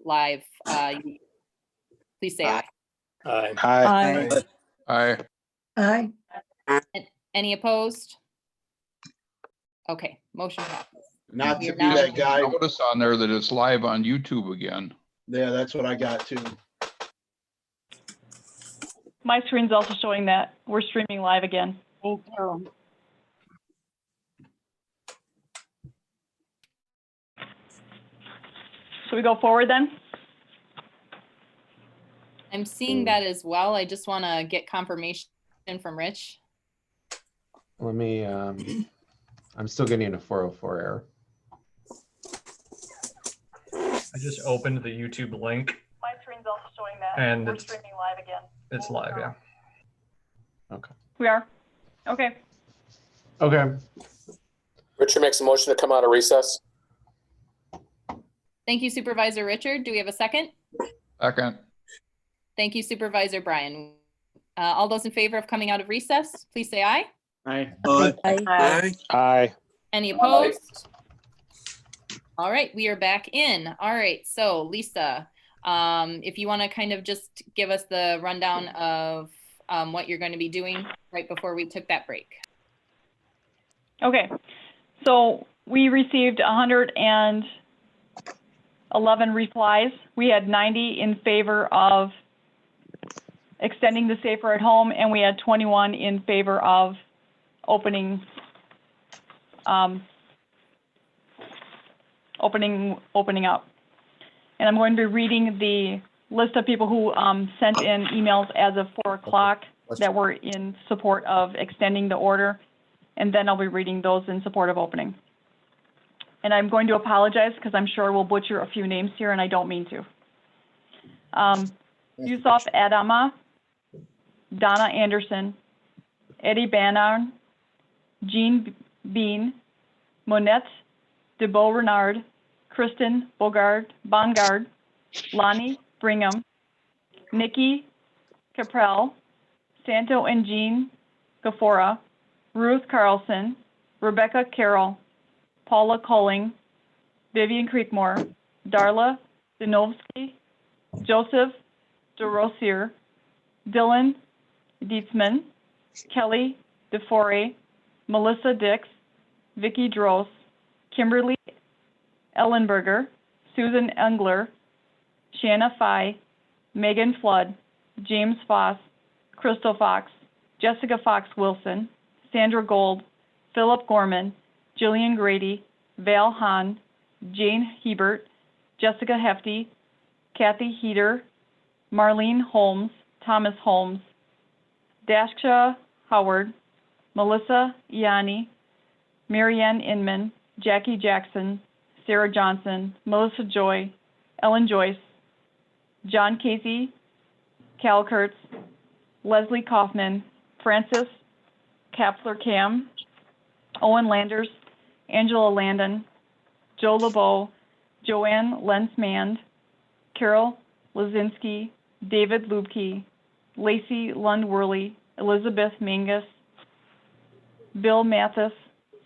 live, please say aye. Aye. Aye. Aye. Aye. Any opposed? Okay, motion passes. Not to You're be now- that guy. Notice on there that it's live on YouTube again. Yeah, that's what I got too. My screen's also showing that we're streaming live again. Thank you. Should we go forward then? I'm seeing that as well. I just want to get confirmation from Rich. Let me, I'm still getting a 404 error. I just opened the YouTube link. My screen's also showing that And we're it's- streaming live again. It's live, yeah. Okay. We are? Okay. Okay. Richard makes a motion to come out of recess. Thank you, Supervisor Richard. Do we have a second? Second. Thank you, Supervisor Brian. All those in favor of coming out of recess, please say aye. Aye. Aye. Aye. Any opposed? All right, we are back in. All right, so Lisa, if you want to kind of just give us the rundown of what you're going to be doing right before we took that break. Okay. So we received 111 replies. We had 90 in favor of extending the safer at home, and we had 21 in favor of opening up. And I'm going to be reading the list of people who sent in emails as of 4 o'clock that were in support of extending the order, and then I'll be reading those in support of opening. And I'm going to apologize because I'm sure we'll butcher a few names here, and I don't mean to. Yusuf Adama, Donna Anderson, Eddie Banarn, Jean Bean, Monette DeBeau Renard, Kristen Bongard, Lonnie Brigham, Nikki Caprell, Santo and Jean Gafora, Ruth Carlson, Rebecca Carroll, Paula Colling, Vivian Creekmore, Darla Dinovsky, Joseph DeRosier, Dylan Dietzman, Kelly DeFore, Melissa Dix, Vicki Dross, Kimberly Ellenberger, Susan Engler, Shanna Fye, Megan Flood, James Foss, Crystal Fox, Jessica Fox Wilson, Sandra Gold, Philip Gorman, Jillian Grady, Val Hahn, Jane Hebert, Jessica Hefty, Kathy Heater, Marlene Holmes, Thomas Holmes, Dasha Howard, Melissa Ianni, Marianne Inman, Jackie Jackson, Sarah Johnson, Melissa Joy, Ellen Joyce, John Casey, Cal Kurtz, Leslie Kaufman, Francis Kapsler Cam, Owen Landers, Angela Landon, Joe LeBeau, Joanne Lensmand, Carol Lazinski, David Lubke, Lacey Lund-Worley, Elizabeth Mangus, Bill Mathis,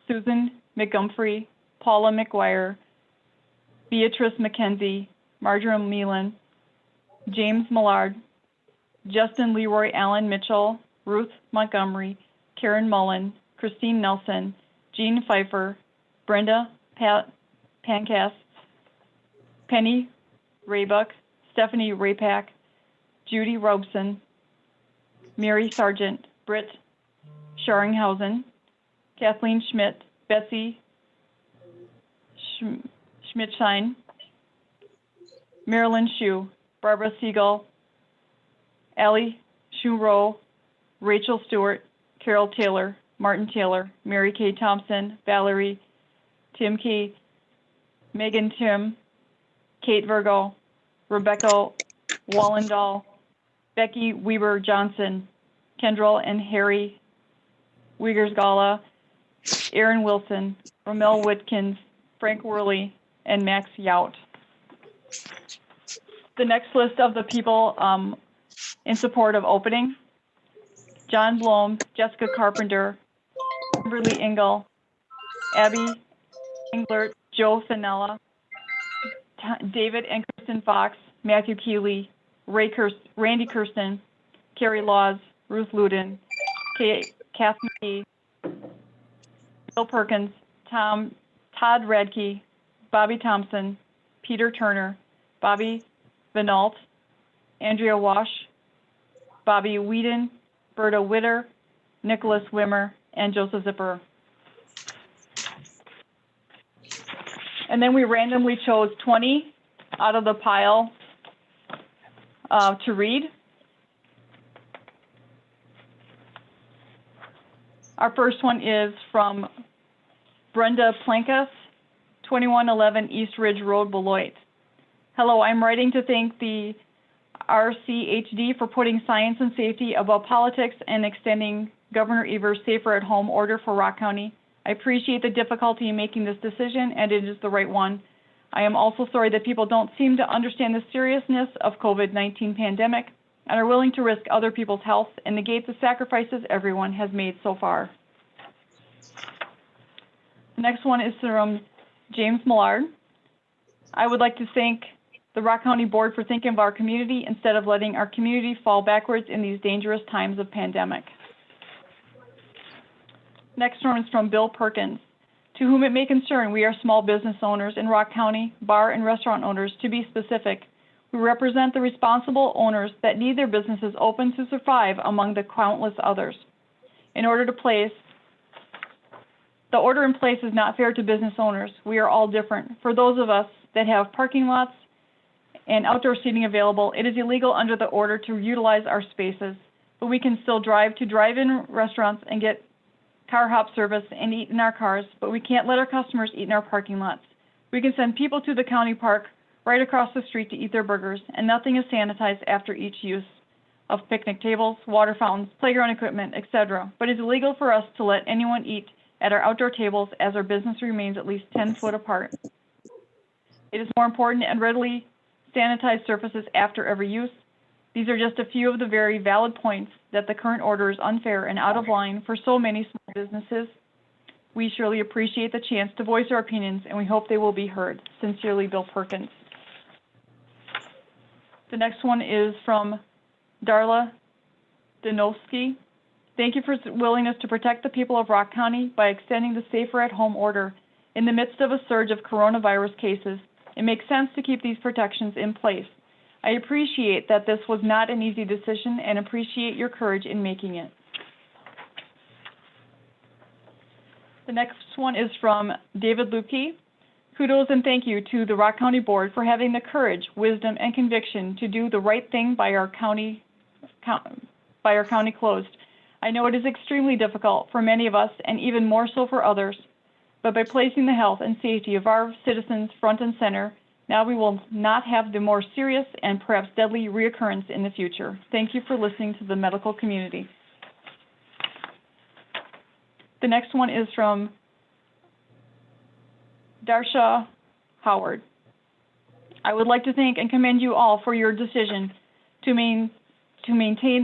Susan McGumphrey, Paula McGuire, Beatrice McKenzie, Marjorie Meelan, James Millard, Justin Leroy Allen Mitchell, Ruth Montgomery, Karen Mullen, Christine Nelson, Jean Pfeiffer, Brenda Pancast, Penny Raybuck, Stephanie Rapak, Judy Robeson, Mary Sargent, Britt Scharinghausen, Kathleen Schmidt, Betsy Schmidtschein, Marilyn Shue, Barbara Siegel, Allie Shuro, Rachel Stewart, Carol Taylor, Martin Taylor, Mary Kay Thompson, Valerie Tim Key, Megan Tim, Kate Virgo, Rebecca Wallendahl, Becky Weber Johnson, Kendrell and Harry Wiegersgala, Aaron Wilson, Romel Whitkins, Frank Worley, and Max Yout. The next list of the people in support of opening: John Blom, Jessica Carpenter, Kimberly Engel, Abby Englert, Joe Finella, David and Kristen Fox, Matthew Keeley, Randy Kirsten, Carrie Laws, Ruth Luden, Kath McKee, Bill Perkins, Todd Radke, Bobby Thompson, Peter Turner, Bobby Vinault, Andrea Wash, Bobby Whedon, Berta Witter, Nicholas Wimmer, and Joseph Zipper. And then we randomly chose 20 out of the pile to read. Our first one is from Brenda Plankus, 2111 East Ridge Road, Beloit. Hello, I'm writing to thank the RCHD for putting science and safety above politics and extending Governor Evers' safer at home order for Rock County. I appreciate the difficulty in making this decision, and it is the right one. I am also sorry that people don't seem to understand the seriousness of COVID-19 pandemic and are willing to risk other people's health and negate the sacrifices everyone has made so far. The next one is from James Millard. I would like to thank the Rock County Board for thinking of our community instead of letting our community fall backwards in these dangerous times of pandemic. Next one is from Bill Perkins. To whom it may concern, we are small business owners in Rock County, bar and restaurant owners to be specific. We represent the responsible owners that need their businesses open to survive among the countless others. The order in place is not fair to business owners. We are all different. For those of us that have parking lots and outdoor seating available, it is illegal under the order to utilize our spaces, but we can still drive to drive-in restaurants and get car hop service and eat in our cars, but we can't let our customers eat in our parking lots. We can send people to the county park right across the street to eat their burgers, and nothing is sanitized after each use of picnic tables, water fountains, playground equipment, etc. But it's illegal for us to let anyone eat at our outdoor tables as our business remains at least 10 foot apart. It is more important and readily sanitize surfaces after every use. These are just a few of the very valid points that the current order is unfair and out of line for so many small businesses. We surely appreciate the chance to voice our opinions, and we hope they will be heard. Sincerely, Bill Perkins. The next one is from Darla Danowski. Thank you for willingness to protect the people of Rock County by extending the safer at home order. In the midst of a surge of coronavirus cases, it makes sense to keep these protections in place. I appreciate that this was not an easy decision and appreciate your courage in making it. The next one is from David Lukey. Kudos and thank you to the Rock County Board for having the courage, wisdom, and conviction to do the right thing by our county closed. I know it is extremely difficult for many of us and even more so for others, but by placing the health and safety of our citizens front and center, now we will not have the more serious and perhaps deadly reoccurrence in the future. Thank you for listening to the medical community. The next one is from Darsha Howard. I would like to thank and commend you all for your decision to maintain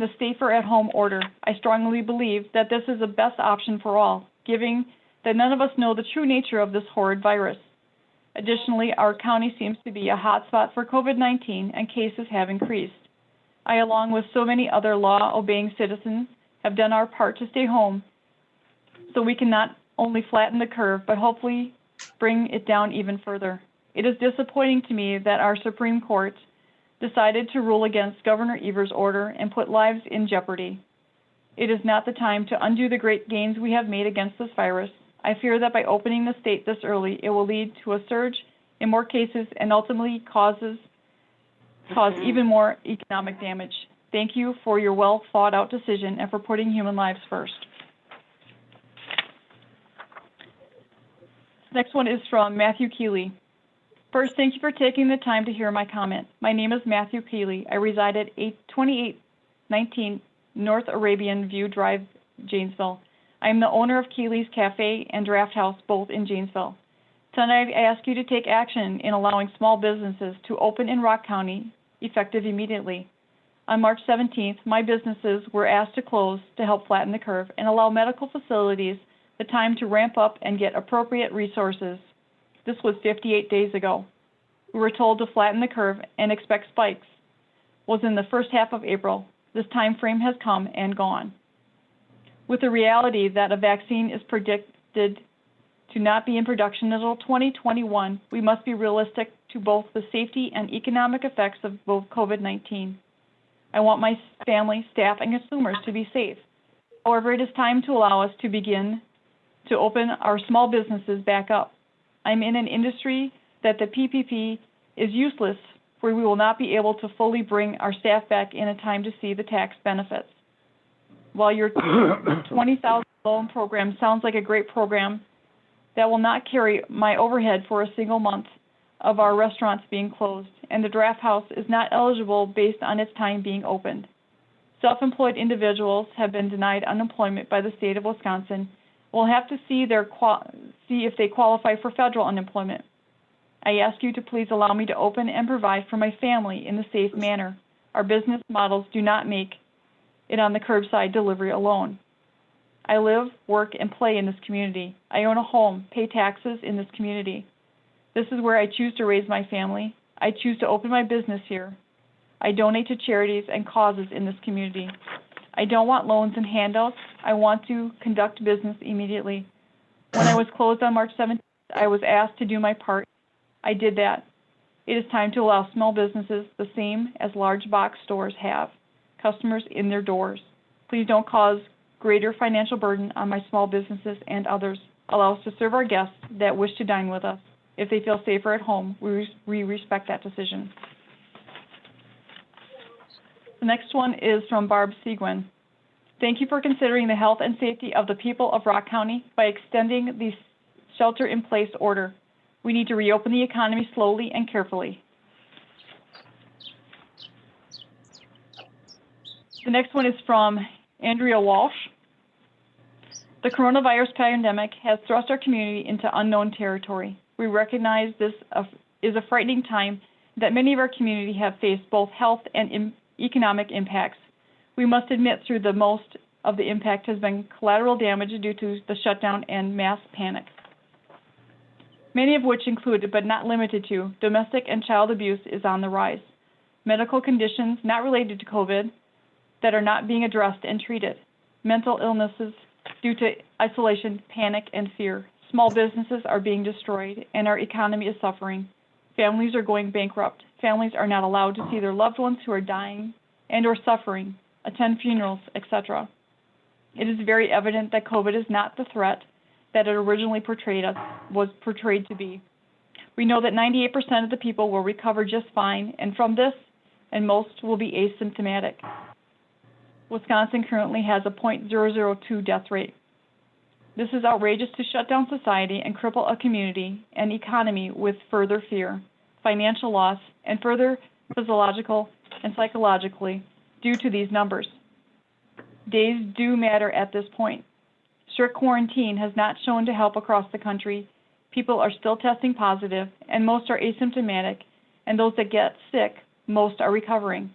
the safer at home order. I strongly believe that this is the best option for all, given that none of us know the true nature of this horrid virus. Additionally, our county seems to be a hotspot for COVID-19 and cases have increased. I, along with so many other law-obeying citizens, have done our part to stay home so we can not only flatten the curve, but hopefully bring it down even further. It is disappointing to me that our Supreme Court decided to rule against Governor Evers' order and put lives in jeopardy. It is not the time to undo the great gains we have made against this virus. I fear that by opening the state this early, it will lead to a surge in more cases and ultimately cause even more economic damage. Thank you for your well thought out decision and for putting human lives first. Next one is from Matthew Keeley. First, thank you for taking the time to hear my comment. My name is Matthew Keeley. I reside at 2819 North Arabian View Drive, Janesville. I am the owner of Keeley's Cafe and Draft House, both in Janesville. Tonight, I ask you to take action in allowing small businesses to open in Rock County, effective immediately. On March 17th, my businesses were asked to close to help flatten the curve and allow medical facilities the time to ramp up and get appropriate resources. This was 58 days ago. we were told to flatten the curve and expect spikes, was in the first half of April. This time frame has come and gone. With the reality that a vaccine is predicted to not be in production until 2021, we must be realistic to both the safety and economic effects of both COVID-19. I want my family, staff, and consumers to be safe. However, it is time to allow us to begin to open our small businesses back up. I'm in an industry that the PPP is useless, where we will not be able to fully bring our staff back in a time to see the tax benefits. While your $20,000 loan program sounds like a great program, that will not carry my overhead for a single month of our restaurants being closed, and the draft house is not eligible based on its time being opened. Self-employed individuals have been denied unemployment by the state of Wisconsin. We'll have to see if they qualify for federal unemployment. I ask you to please allow me to open and provide for my family in a safe manner. Our business models do not make it on the curbside delivery alone. I live, work, and play in this community. I own a home, pay taxes in this community. This is where I choose to raise my family. I choose to open my business here. I donate to charities and causes in this community. I don't want loans and handouts. I want to conduct business immediately. When I was closed on March 17th, I was asked to do my part. I did that. It is time to allow small businesses the same as large box stores have, customers in their doors. Please don't cause greater financial burden on my small businesses and others. Allow us to serve our guests that wish to dine with us. If they feel safer at home, we respect that decision. The next one is from Barb Seguin. Thank you for considering the health and safety of the people of Rock County by extending the shelter-in-place order. We need to reopen the economy slowly and carefully. The next one is from Andrea Walsh. The coronavirus pandemic has thrust our community into unknown territory. We recognize this is a frightening time that many of our community have faced both health and economic impacts. We must admit through the most of the impact has been collateral damage due to the shutdown and mass panic, many of which included, but not limited to, domestic and child abuse is on the rise. Medical conditions not related to COVID that are not being addressed and treated. Mental illnesses due to isolation, panic, and fear. Small businesses are being destroyed, and our economy is suffering. Families are going bankrupt. Families are not allowed to see their loved ones who are dying and or suffering, attend funerals, etc. It is very evident that COVID is not the threat that it originally was portrayed to be. We know that 98% of the people will recover just fine, and from this, and most will be asymptomatic. Wisconsin currently has a 0.002 death rate. This is outrageous to shut down society and cripple a community and economy with further fear, financial loss, and further physiological and psychologically due to these numbers. Days do matter at this point. Strict quarantine has not shown to help across the country. People are still testing positive, and most are asymptomatic, and those that get sick, most are recovering.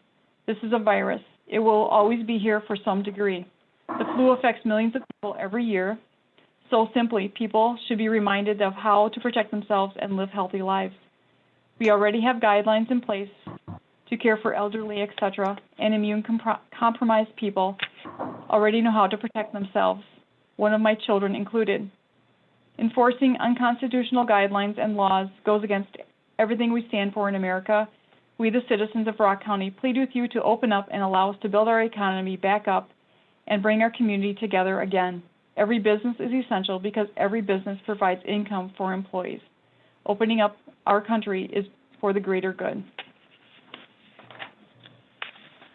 This is a virus. It will always be here for some degree. The flu affects millions of people every year. So simply, people should be reminded of how to protect themselves and live healthy lives. We already have guidelines in place to care for elderly, etc., and immune-compromised people already know how to protect themselves, one of my children included. Enforcing unconstitutional guidelines and laws goes against everything we stand for in America. We, the citizens of Rock County, plead with you to open up and allow us to build our economy back up and bring our community together again. Every business is essential because every business provides income for employees. Opening up our country is for the greater good.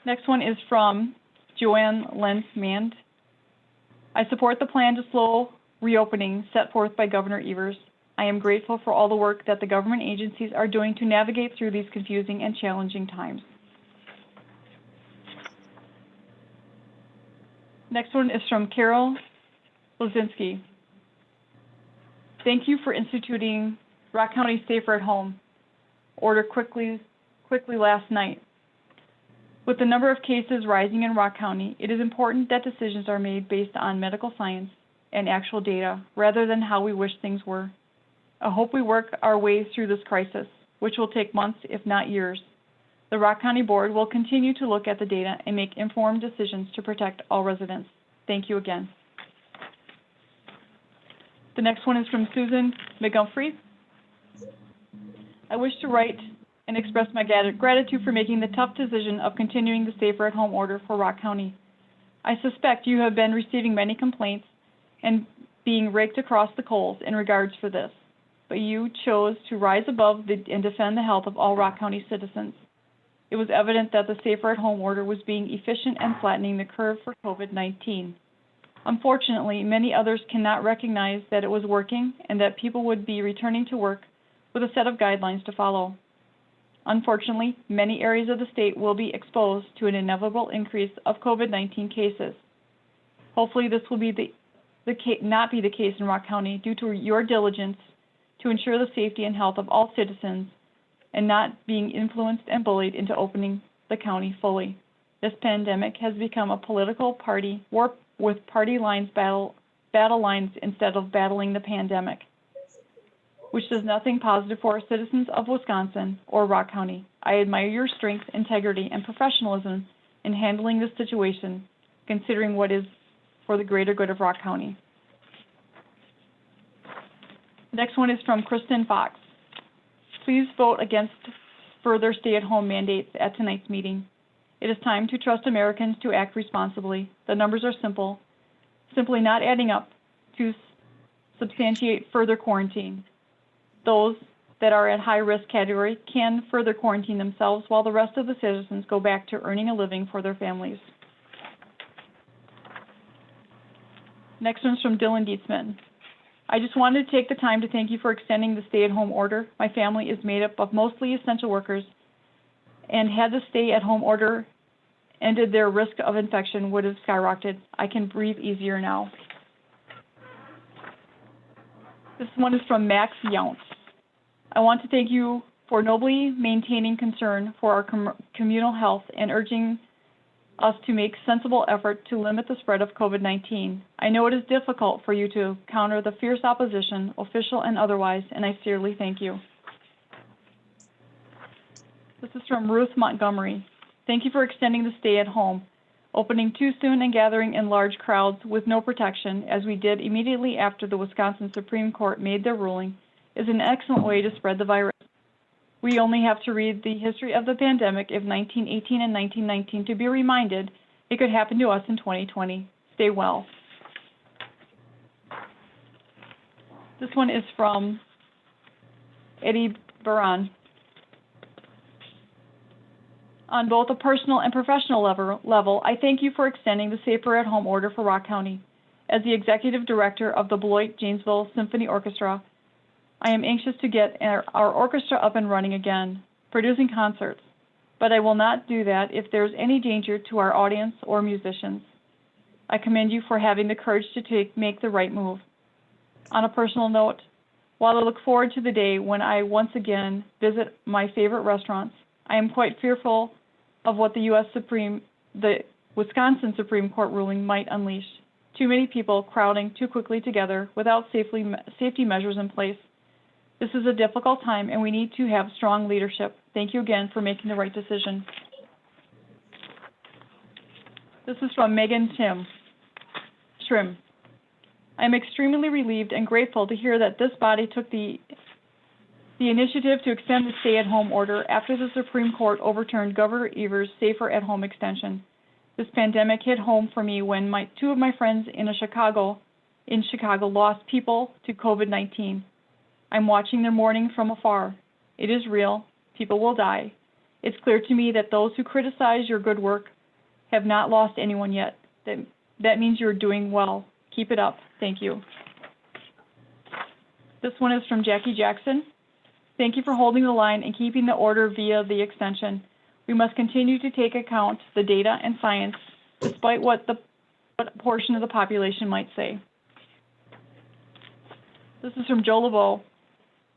Next one is from Joanne Lentz-Mand. I support the plan to slow reopening set forth by Governor Evers. I am grateful for all the work that the government agencies are doing to navigate through these confusing and challenging times. Next one is from Carol Lozinski. Thank you for instituting Rock County Safer at Home order quickly last night. With the number of cases rising in Rock County, it is important that decisions are made based on medical science and actual data rather than how we wish things were. I hope we work our way through this crisis which will take months, if not years. The Rock County Board will continue to look at the data and make informed decisions to protect all residents. Thank you again. The next one is from Susan McGumphrey. I wish to write and express my gratitude for making the tough decision of continuing the safer at home order for Rock County. I suspect you have been receiving many complaints and being raked across the coals in regards for this, but you chose to rise above and defend the health of all Rock County citizens. It was evident that the safer at home order was being efficient and flattening the curve for COVID-19. Unfortunately, many others cannot recognize that it was working and that people would be returning to work with a set of guidelines to follow. Unfortunately, many areas of the state will be exposed to an inevitable increase of COVID-19 cases. Hopefully, this will be not be the case in Rock County due to your diligence to ensure the safety and health of all citizens and not being influenced and bullied into opening the county fully. This pandemic has become a political party war with party lines battle lines instead of battling the pandemic, which does nothing positive for our citizens of Wisconsin or Rock County. I admire your strength, integrity, and professionalism in handling this situation, considering what is for the greater good of Rock County. The next one is from Kristen Fox. Please vote against further stay-at-home mandates at tonight's meeting. It is time to trust Americans to act responsibly. The numbers are simply not adding up to substantiate further quarantine. Those that are at high-risk category can further quarantine themselves while the rest of the citizens go back to earning a living for their families. Next one's from Dylan Dietzman. I just wanted to take the time to thank you for extending the stay-at-home order. My family is made up of mostly essential workers, and had the stay-at-home order ended, their risk of infection would have skyrocketed. I can breathe easier now. This one is from Max Younts. I want to thank you for nobly maintaining concern for our communal health and urging us to make sensible effort to limit the spread of COVID-19. I know it is difficult for you to counter the fierce opposition, official and otherwise, and I sincerely thank you. This is from Ruth Montgomery. Thank you for extending the stay at home. Opening too soon and gathering in large crowds with no protection, as we did immediately after the Wisconsin Supreme Court made their ruling, is an excellent way to spread the virus. We only have to read the history of the pandemic of 1918 and 1919 to be reminded it could happen to us in 2020. Stay well. This one is from Eddie Baran. On both a personal and professional level, I thank you for extending the safer at home order for Rock County. As the executive director of the Beloit Janesville Symphony Orchestra, I am anxious to get our orchestra up and running again, producing concerts, but I will not do that if there's any danger to our audience or musicians. I commend you for having the courage to make the right move. On a personal note, while I look forward to the day when I once again visit my favorite restaurants, I am quite fearful of what the Wisconsin Supreme Court ruling might unleash. Too many people crowding too quickly together without safety measures in place. This is a difficult time, and we need to have strong leadership. Thank you again for making the right decision. This is from Megan Trim. I am extremely relieved and grateful to hear that this body took the initiative to extend the stay-at-home order after the Supreme Court overturned Governor Evers' safer-at-home extension. This pandemic hit home for me when two of my friends in Chicago lost people to COVID-19. I'm watching their mourning from afar. It is real. People will die. It's clear to me that those who criticize your good work have not lost anyone yet. That means you're doing well. Keep it up. Thank you. This one is from Jackie Jackson. Thank you for holding the line and keeping the order via the extension. We must continue to take account the data and science, despite what portion of the population might say. This is from Joe LeBeau.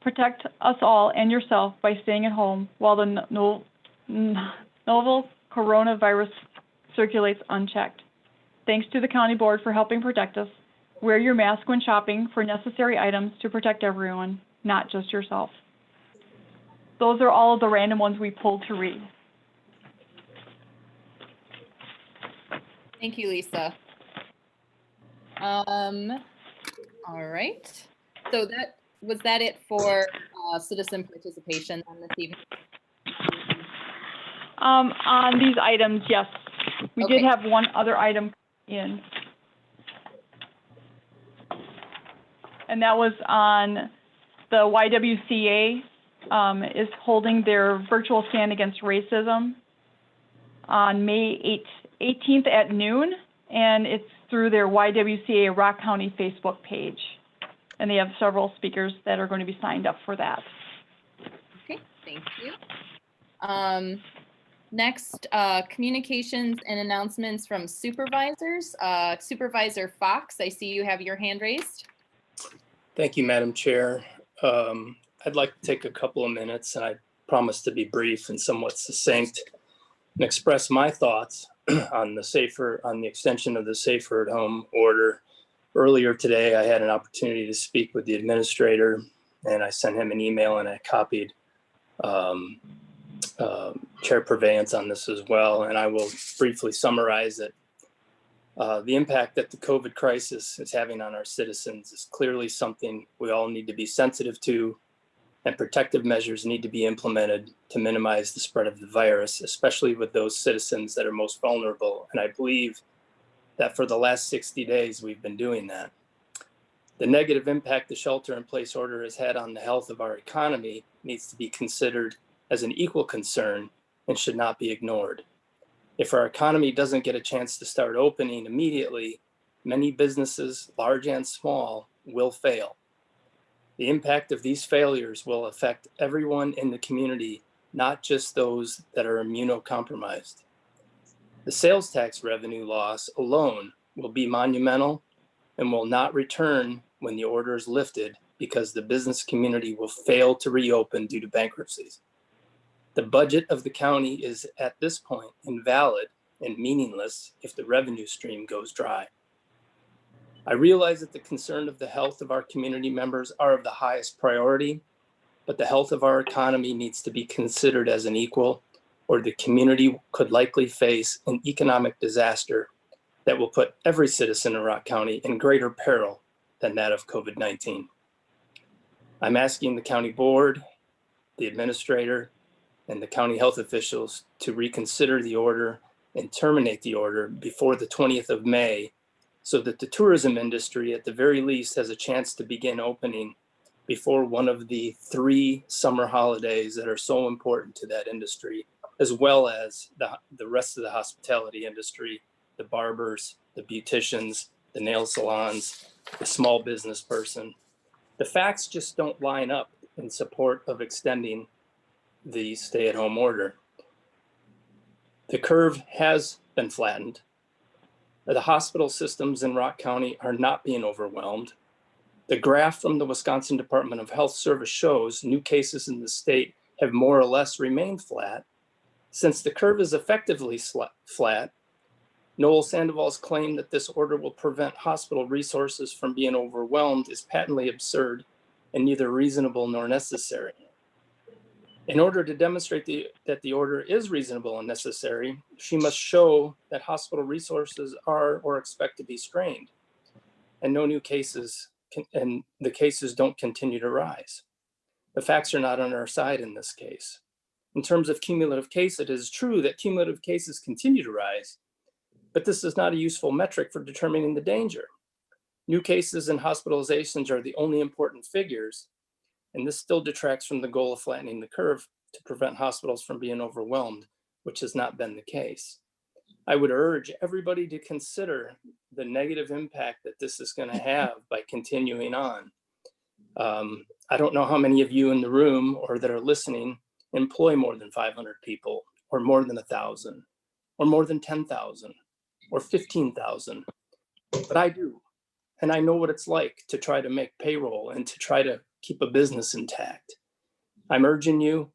Protect us all and yourself by staying at home while the novel coronavirus circulates unchecked. Thanks to the county board for helping protect us. Wear your mask when shopping for necessary items to protect everyone, not just yourself. those are all of the random ones we pulled to read. Thank you, Lisa. All right. So was that it for citizen participation on this evening? On these items, yes. We did Okay. have one other item in. And that was on the YWCA is holding their virtual stand against racism on May 18th at noon, and it's through their YWCA Rock County Facebook page. And they have several speakers that are going to be signed up for that. Okay, thank you. Next, communications and announcements from supervisors. Supervisor Fox, I see you have your hand raised. Thank you, Madam Chair. I'd like to take a couple of minutes, and I promise to be brief and somewhat succinct, and express my thoughts on the extension of the Safer at Home order. Earlier today, I had an opportunity to speak with the administrator, and I sent him an email, and I copied Chair Purveyance on this as well, and I will briefly summarize it. The impact that the COVID crisis is having on our citizens is clearly something we all need to be sensitive to, and protective measures need to be implemented to minimize the spread of the virus, especially with those citizens that are most vulnerable. And I believe that for the last 60 days, we've been doing that. The negative impact the shelter-in-place order has had on the health of our economy needs to be considered as an equal concern and should not be ignored. If our economy doesn't get a chance to start opening immediately, many businesses, large and small, will fail. The impact of these failures will affect everyone in the community, not just those that are immunocompromised. The sales tax revenue loss alone will be monumental and will not return when the order is lifted because the business community will fail to reopen due to bankruptcies. The budget of the county is at this point invalid and meaningless if the revenue stream goes dry. I realize that the concern of the health of our community members are of the highest priority, but the health of our economy needs to be considered as an equal, or the community could likely face an economic disaster that will put every citizen in Rock County in greater peril than that of COVID-19. I'm asking the county board, the administrator, and the county health officials to reconsider the order and terminate the order before the 20th of May so that the tourism industry at the very least has a chance to begin opening before one of the 3 summer holidays that are so important to that industry, as well as the rest of the hospitality industry, the barbers, the beauticians, the nail salons, the small business person. The facts just don't line up in support of extending the stay-at-home order. The curve has been flattened. The hospital systems in Rock County are not being overwhelmed. The graph from the Wisconsin Department of Health Service shows new cases in the state have more or less remained flat. Since the curve is effectively flat, Noel Sandoval's claim that this order will prevent hospital resources from being overwhelmed is patently absurd and neither reasonable nor necessary. In order to demonstrate that the order is reasonable and necessary, she must show that hospital resources are or expect to be strained, and no new cases and the cases don't continue to rise. The facts are not on our side in this case. In terms of cumulative case, it is true that cumulative cases continue to rise, but this is not a useful metric for determining the danger. New cases and hospitalizations are the only important figures, and this still detracts from the goal of flattening the curve to prevent hospitals from being overwhelmed, which has not been the case. I would urge everybody to consider the negative impact that this is going to have by continuing on. I don't know how many of you in the room or that are listening employ more than 500 people, or more than 1,000, or more than 10,000, or 15,000, but I do. And I know what it's like to try to make payroll and to try to keep a business intact. I'm urging you,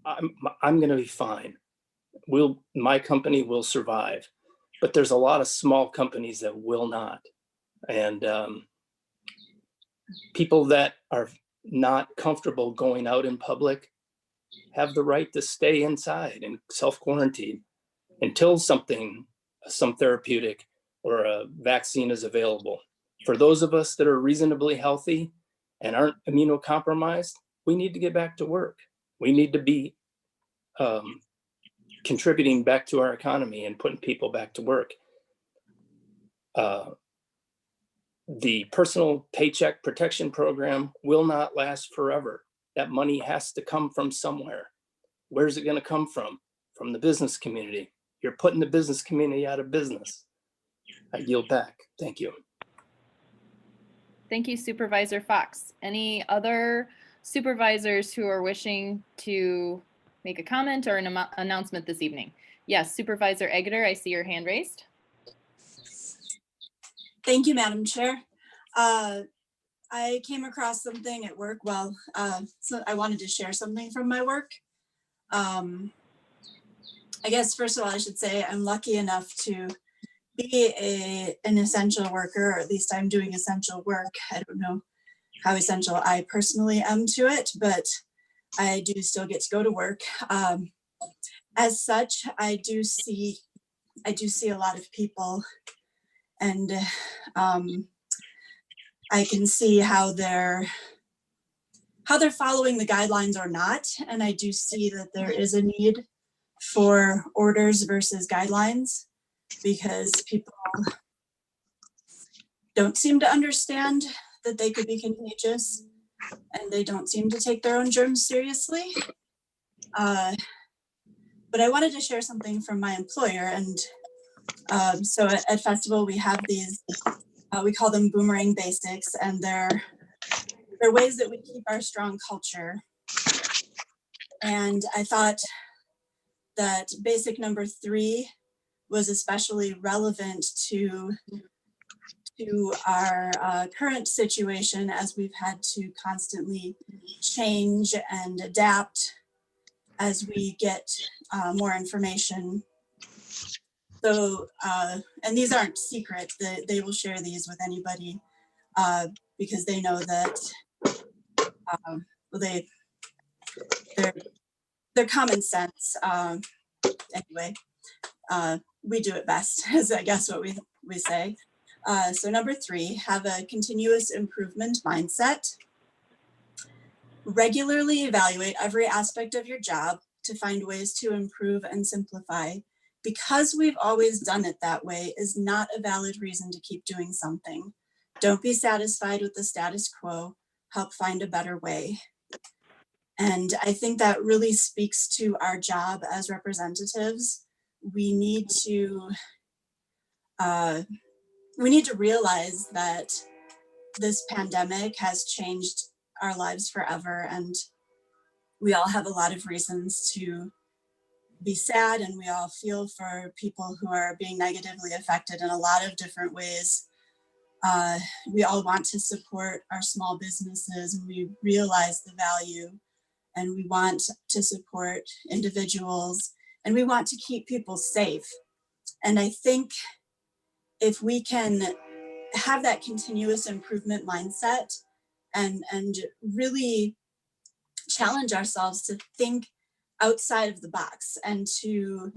I'm going to be fine. My company will survive, but there's a lot of small companies that will not. And people that are not comfortable going out in public have the right to stay inside and self-quarantine until some therapeutic or a vaccine is available. For those of us that are reasonably healthy and aren't immunocompromised, we need to get back to work. We need to be contributing back to our economy and putting people back to work. The personal paycheck protection program will not last forever. That money has to come from somewhere. Where's it going to come from? From the business community. You're putting the business community out of business. I yield back. Thank you. Thank you, Supervisor Fox. Any other supervisors who are wishing to make a comment or an announcement this evening? Yes, Supervisor Egger, I see your hand raised. Thank you, Madam Chair. I came across something at work. So I wanted to share something from my work. I guess, first of all, I should say I'm lucky enough to be an essential worker, or at least I'm doing essential work. I don't know how essential I personally am to it, but I do still get to go to work. As such, I do see a lot of people, and I can see how they're following the guidelines or not. And I do see that there is a need for orders versus guidelines, because people don't seem to understand that they could be contagious, and they don't seem to take their own germs seriously. But I wanted to share something from my employer. And so at Festival, we have these, we call them boomerang basics, and they're ways that we keep our strong culture. And I thought that basic number 3 was especially relevant to our current situation, as we've had to constantly change and adapt as we get more information. So, and these aren't secret, they will share these with anybody because they know that they're common sense. Anyway, we do it best, is I guess what we say. So number 3, have a continuous improvement mindset. Regularly evaluate every aspect of your job to find ways to improve and simplify. Because we've always done it that way is not a valid reason to keep doing something. Don't be satisfied with the status quo. Help find a better way. And I think that really speaks to our job as representatives. We need to realize that this pandemic has changed our lives forever, and we all have a lot of reasons to be sad, and we all feel for people who are being negatively affected in a lot of different ways. We all want to support our small businesses, and we realize the value, and we want to support individuals, and we want to keep people safe. And I think if we can have that continuous improvement mindset and really challenge ourselves to think outside of the box and to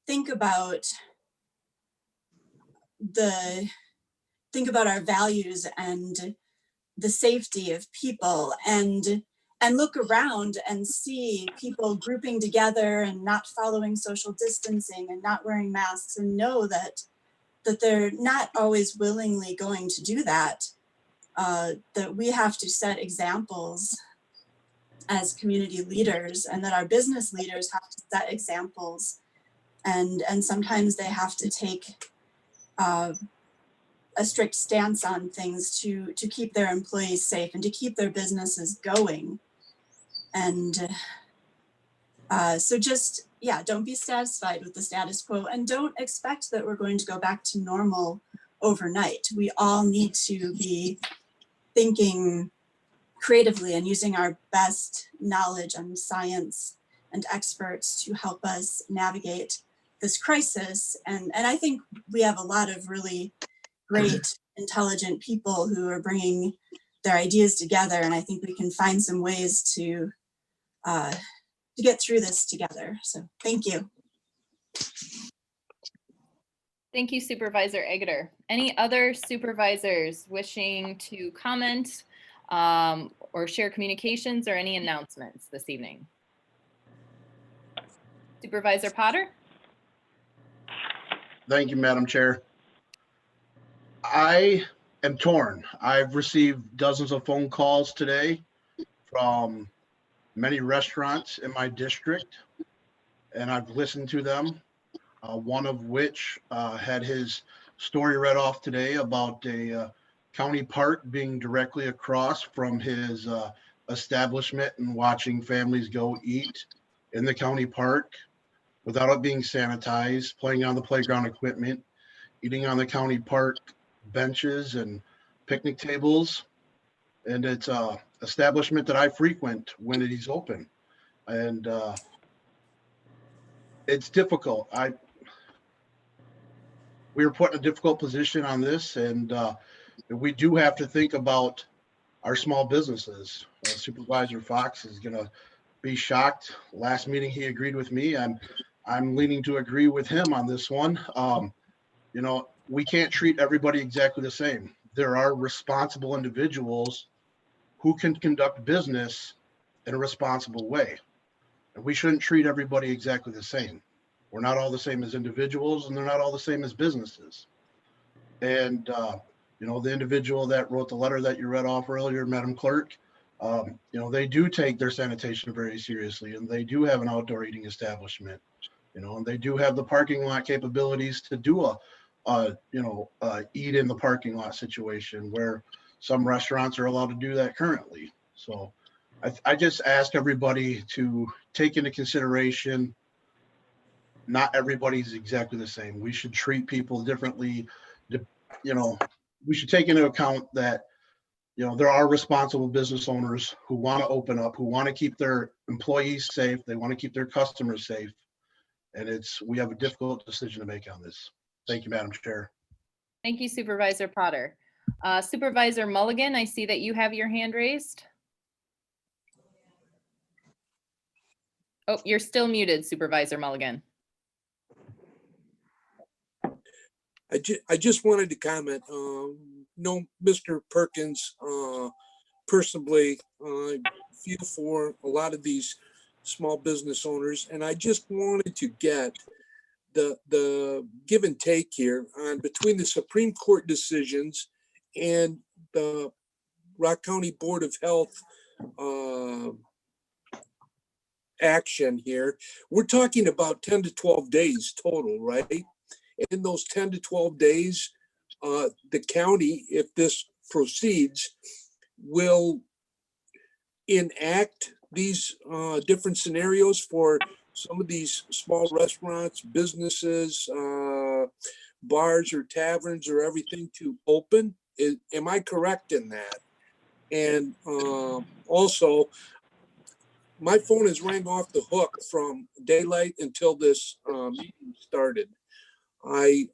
think about our values and the safety of people, and look around and see people grouping together and not following social distancing and not wearing masks, and know that they're not always willingly going to do that, that we have to set examples as community leaders, and that our business leaders have to set examples, and sometimes they have to take a strict stance on things to keep their employees safe and to keep their businesses going. And so just, don't be satisfied with the status quo, and don't expect that we're going to go back to normal overnight. We all need to be thinking creatively and using our best knowledge and science and experts to help us navigate this crisis. And I think we have a lot of really great, intelligent people who are bringing their ideas together. And I think we can find some ways to get through this together. So thank you. Thank you, Supervisor Egger. Any other supervisors wishing to comment or share communications or any announcements this evening? Supervisor Potter? Thank you, Madam Chair. I am torn. I've received dozens of phone calls today from many restaurants in my district, and I've listened to them. One of which had his story read off today about a county park being directly across from his establishment and watching families go eat in the county park without it being sanitized, playing on the playground equipment, eating on the county park benches and picnic tables. And it's a establishment that I frequent when it is open. And it's difficult. We were put in a difficult position on this, and we do have to think about our small businesses. Supervisor Fox is going to be shocked. Last meeting, he agreed with me. I'm leaning to agree with him on this one. You know, we can't treat everybody exactly the same. There are responsible individuals who can conduct business in a responsible way, and we shouldn't treat everybody exactly the same. We're not all the same as individuals, and they're not all the same as businesses. And, you know, the individual that wrote the letter that you read off earlier, Madam Clerk, you know, they do take their sanitation very seriously, and they do have an outdoor eating establishment, you know, and they do have the parking lot capabilities to do eat in the parking lot situation where some restaurants are allowed to do that currently. So I just ask everybody to take into consideration not everybody's exactly the same. We should treat people differently. You know, we should take into account that, you know, there are responsible business owners who want to open up, who want to keep their employees safe. They want to keep their customers safe. And we have a difficult decision to make on this. Thank you, Madam Chair. Thank you, Supervisor Potter. Supervisor Mulligan, I see that you have your hand raised. Oh, you're still muted, Supervisor Mulligan. I just wanted to comment. No, Mr. Perkins, personally, feel for a lot of these small business owners, and I just wanted to get the give and take here on between the Supreme Court decisions and the Rock County Board of Health action here. We're talking about 10 to 12 days total, right? In those 10 to 12 days, the county, if this proceeds, will enact these different scenarios for some of these small restaurants, businesses, bars or taverns or everything to open. Am I correct in that? And also, my phone has rang off the hook from daylight until this meeting started. I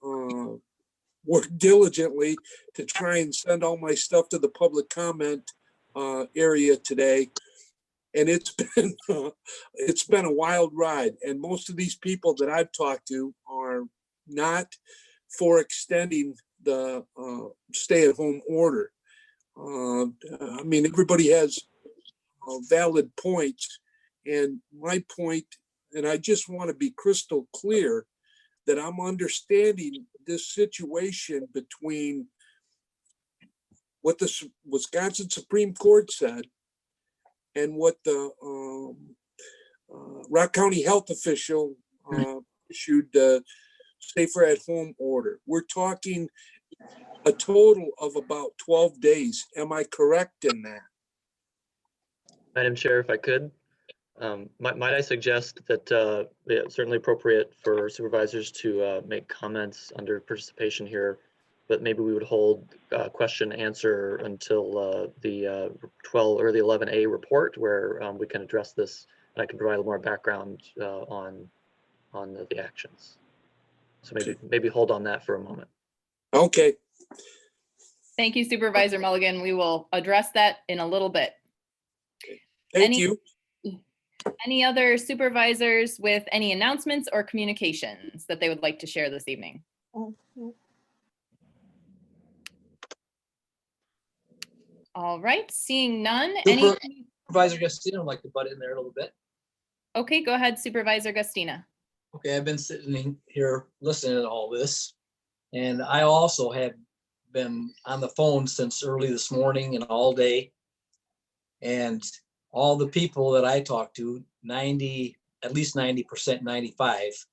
worked diligently to try and send all my stuff to the public comment area today. And it's been a wild ride. And most of these people that I've talked to are not for extending the stay-at-home order. I mean, everybody has valid points. And my point, and I just want to be crystal clear, that I'm understanding this situation between what the Wisconsin Supreme Court said and what the Rock County health official issued the safer at home order. We're talking a total of about 12 days. Am I correct in that? Madam Chair, if I could, might I suggest that it's certainly appropriate for supervisors to make comments under participation here, but maybe we would hold question answer until the 12 or the 11A report, where we can address this and I can provide a little more background on the actions. So maybe hold on that for a moment. Okay. Thank you, Supervisor Mulligan. We will address that in a little bit. Thank you. Any other supervisors with any announcements or communications that they would like to share this evening? All right, seeing none. Supervisor Gustino would like to butt in there a little bit. Okay, go ahead, Supervisor Gustina. Okay, I've been sitting here listening to all this, and I also have been on the phone since early this morning and all day. And all the people that I talk to, at least 90%, 95,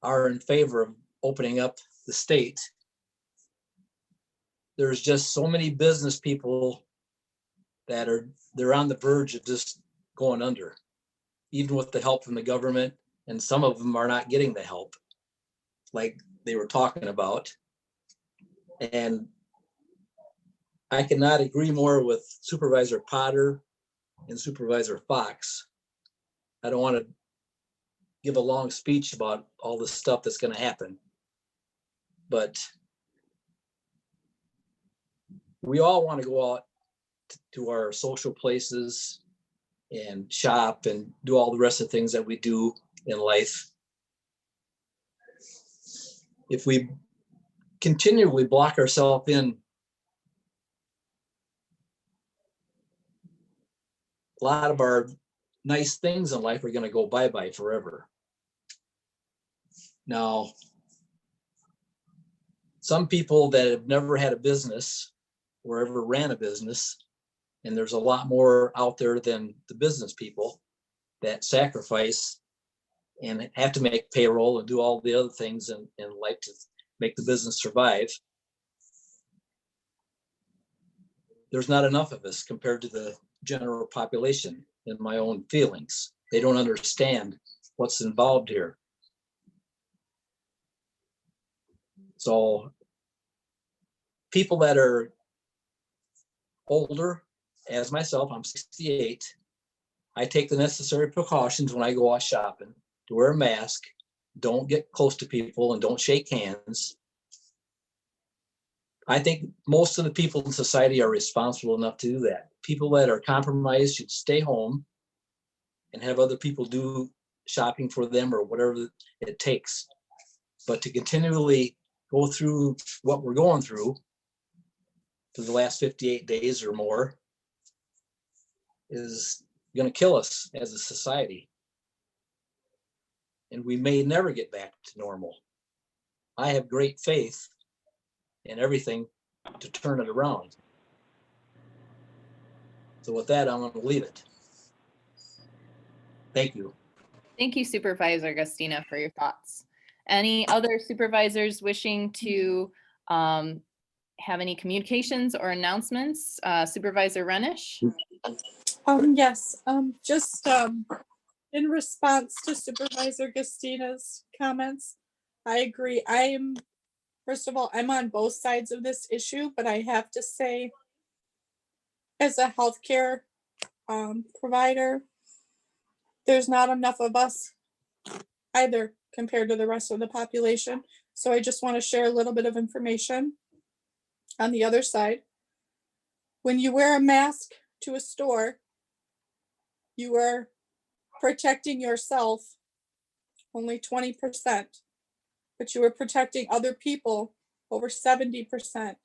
are in favor of opening up the state. There's just so many business people that they're on the verge of just going under, even with the help from the government, and some of them are not getting the help like they were talking about. And I cannot agree more with Supervisor Potter and Supervisor Fox. I don't want to give a long speech about all the stuff that's going to happen, but we all want to go out to our social places and shop and do all the rest of the things that we do in life. If we continually block ourselves in, a lot of our nice things in life are going to go bye-bye forever. Now, some people that have never had a business or ever ran a business, and there's a lot more out there than the business people that sacrifice and have to make payroll and do all the other things in life to make the business survive. There's not enough of us compared to the general population, in my own feelings. They don't understand what's involved here. So people that are older, as myself, I'm 68, I take the necessary precautions when I go out shopping to wear a mask, don't get close to people, and don't shake hands. I think most of the people in society are responsible enough to do that. People that are compromised should stay home and have other people do shopping for them or whatever it takes. But to continually go through what we're going through for the last 58 days or more is going to kill us as a society. And we may never get back to normal. I have great faith in everything to turn it around. So with that, I'm going to leave it. Thank you. Thank you, Supervisor Gustina, for your thoughts. Any other supervisors wishing to have any communications or announcements? Supervisor Renish? Yes, just in response to Supervisor Gustina's comments, I agree. First of all, I'm on both sides of this issue, but I have to say, as a healthcare provider, there's not enough of us either compared to the rest of the population. So I just want to share a little bit of information on the other side. When you wear a mask to a store, you are protecting yourself only 20%, but you are protecting other people over 70%.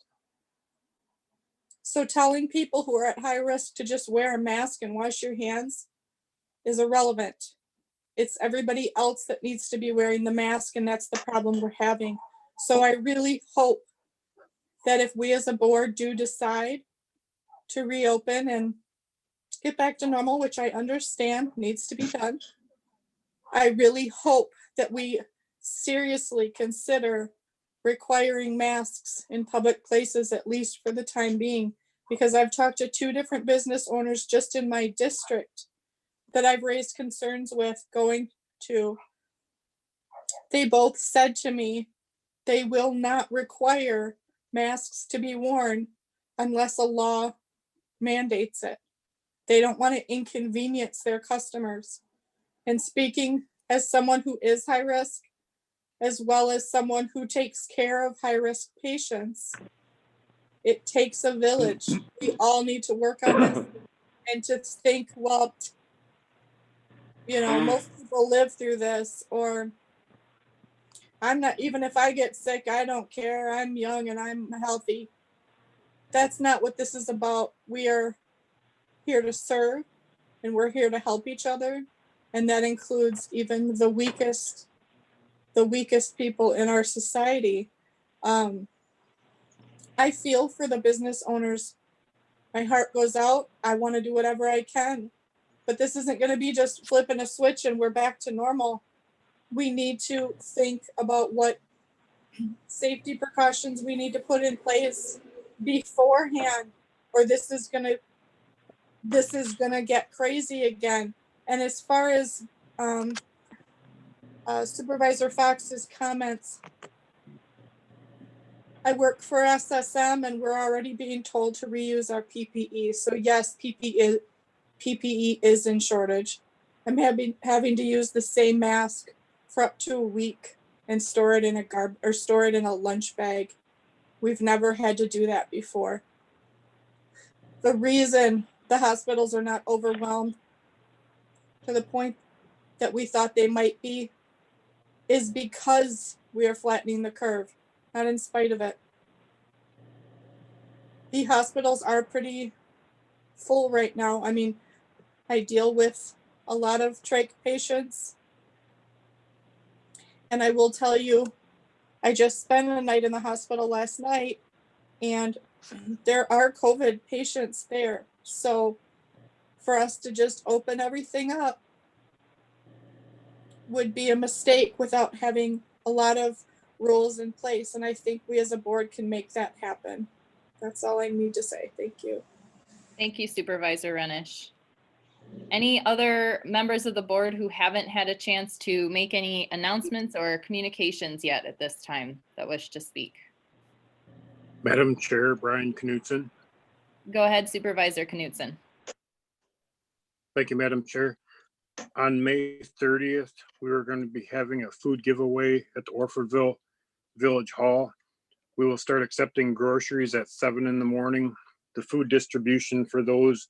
So telling people who are at high risk to just wear a mask and wash your hands is irrelevant. It's everybody else that needs to be wearing the mask, and that's the problem we're having. So I really hope that if we as a board do decide to reopen and get back to normal, which I understand needs to be done, I really hope that we seriously consider requiring masks in public places, at least for the time being, because I've talked to 2 different business owners just in my district that I've raised concerns with going to. They both said to me they will not require masks to be worn unless a law mandates it. They don't want to inconvenience their customers. And speaking as someone who is high risk, as well as someone who takes care of high risk patients, it takes a village. We all need to work on this and to think, well, You know, most people live through this, or I'm not, even if I get sick, I don't care. I'm young and I'm healthy. That's not what this is about. We are here to serve and we're here to help each other. And that includes even the weakest people in our society. I feel for the business owners. My heart goes out. I want to do whatever I can. But this isn't going to be just flipping a switch and we're back to normal. We need to think about what safety precautions we need to put in place beforehand, or this is gonna get crazy again. And as far as Supervisor Fox's comments, I work for SSM and we're already being told to reuse our PPE. So yes, PPE is in shortage. I'm having to use the same mask for up to a week and store it in a lunch bag. We've never had to do that before. The reason the hospitals are not overwhelmed to the point that we thought they might be is because we are flattening the curve, not in spite of it. The hospitals are pretty full right now. I mean, I deal with a lot of trach patients. And I will tell you, I just spent a night in the hospital last night and there are COVID patients there. So for us to just open everything up would be a mistake without having a lot of rules in place. And I think we as a board can make that happen. That's all I need to say. Thank you. Thank you, Supervisor Renish. Any other members of the board who haven't had a chance to make any announcements or communications yet at this time that wish to speak? Madam Chair, Brian Knutson. Go ahead, Supervisor Knutson. Thank you, Madam Chair. On May 30th, we are going to be having a food giveaway at the Orfordville Village Hall. We will start accepting groceries at 7 in the morning. The food distribution for those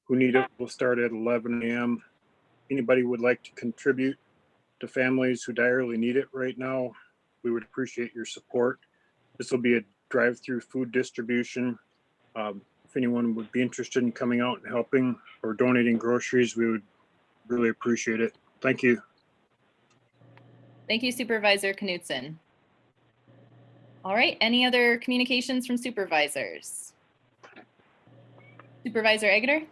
who need it will start at 11 a.m. Anybody would like to contribute to families who direly need it right now, we would appreciate your support. This will be a drive-through food distribution. If anyone would be interested in coming out and helping or donating groceries, we would really appreciate it. Thank you. Thank you, Supervisor Knutson. All right, any other communications from supervisors? Supervisor Egeter?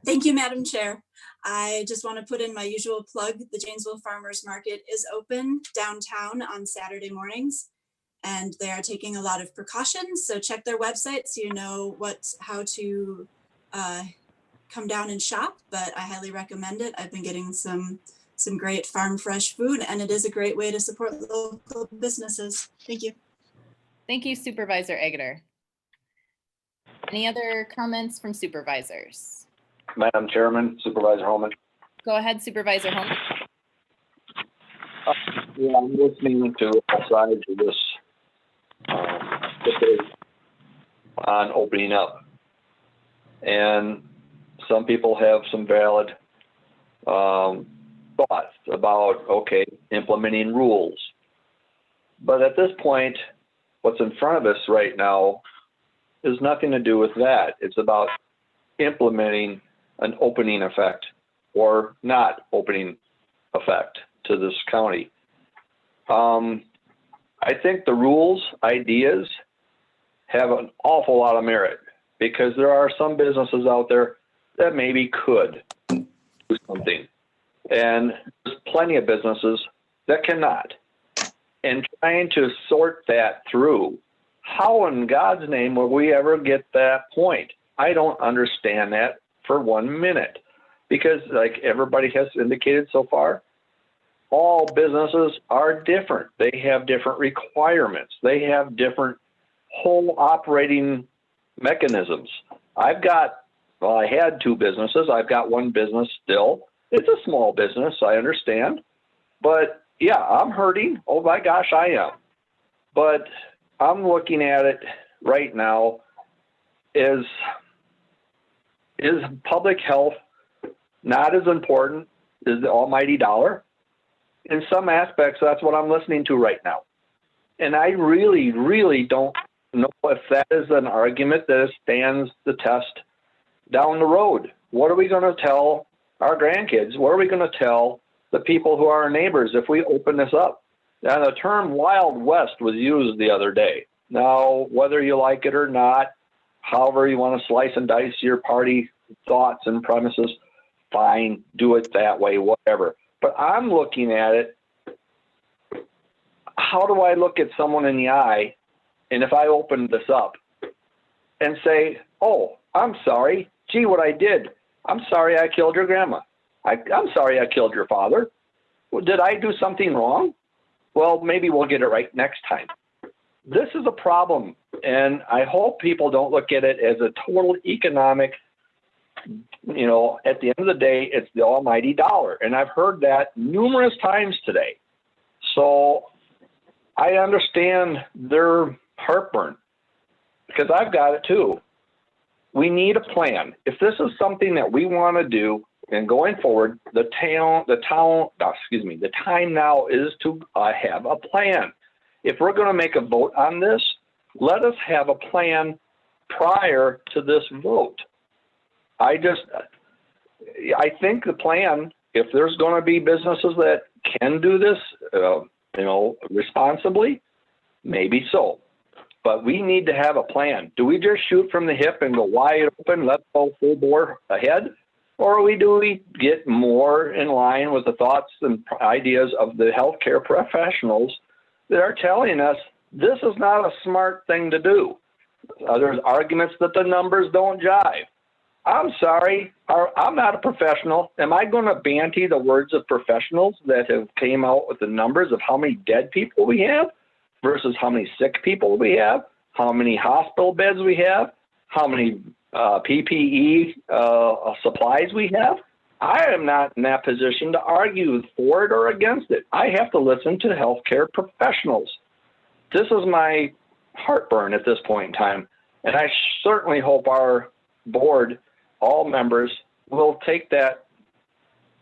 Thank you, Madam Chair. I just want to put in my usual plug. The Janesville Farmers Market is open downtown on Saturday mornings, and they are taking a lot of precautions. So check their website so you know how to come down and shop, but I highly recommend it. I've been getting some great farm fresh food, and it is a great way to support local businesses. Thank you. Thank you, Supervisor Egeter. Any other comments from supervisors? Madam Chairman, Supervisor Holman. Go ahead, Supervisor Holman. Yeah, I'm listening to all sides of this debate on opening up. And some people have some valid thoughts about, okay, implementing rules. But at this point, what's in front of us right now is nothing to do with that. It's about implementing an opening effect or not opening effect to this county. I think the rules, ideas have an awful lot of merit because there are some businesses out there that maybe could do something. And there's plenty of businesses that cannot. And trying to sort that through, how in God's name will we ever get that point? I don't understand that for 1 minute, because like everybody has indicated so far, all businesses are different. They have different requirements. They have different whole operating mechanisms. I had 2 businesses. I've got 1 business still. It's a small business, I understand. But yeah, I'm hurting. Oh my gosh, I am. But I'm looking at it right now as, is public health not as important as the almighty dollar. In some aspects, that's what I'm listening to right now. And I really, really don't know if that is an argument that stands the test down the road. What are we going to tell our grandkids? What are we going to tell the people who are our neighbors if we open this up? Now, the term Wild West was used the other day. Now, whether you like it or not, however you want to slice and dice your party thoughts and premises, fine, do it that way, whatever. But I'm looking at it, how do I look at someone in the eye, and if I open this up and say, oh, I'm sorry, gee, what I did, I'm sorry I killed your grandma. I'm sorry I killed your father. Well, did I do something wrong? Well, maybe we'll get it right next time. This is a problem, and I hope people don't look at it as a total economic, you know, at the end of the day, it's the almighty dollar. And I've heard that numerous times today. So I understand their heartburn because I've got it too. We need a plan. If this is something that we want to do and going forward, the time now is to have a plan. If we're going to make a vote on this, let us have a plan prior to this vote. I think the plan, if there's going to be businesses that can do this, you know, responsibly, maybe so. But we need to have a plan. Do we just shoot from the hip and go wide open, let's go full bore ahead? Or do we get more in line with the thoughts and ideas of the healthcare professionals that are telling us this is not a smart thing to do? There's arguments that the numbers don't jive. I'm sorry, I'm not a professional. Am I going to banty the words of professionals that have came out with the numbers of how many dead people we have versus how many sick people we have, how many hospital beds we have, how many PPE supplies we have? I am not in that position to argue for it or against it. I have to listen to healthcare professionals. This is my heartburn at this point in time. And I certainly hope our board, all members, will take that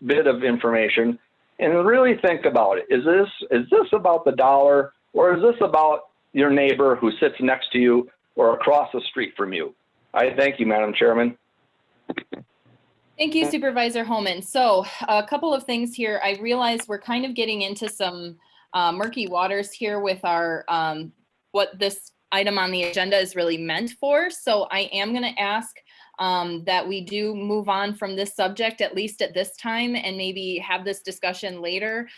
bit of information and really think about it. Is this about the dollar, or is this about your neighbor who sits next to you or across the street from you? I thank you, Madam Chairman. Thank you, Supervisor Holman. So a couple of things here. I realize we're kind of getting into some murky waters here with our what this item on the agenda is really meant for. So I am going to ask that we do move on from this subject, at least at this time, and maybe have this discussion later.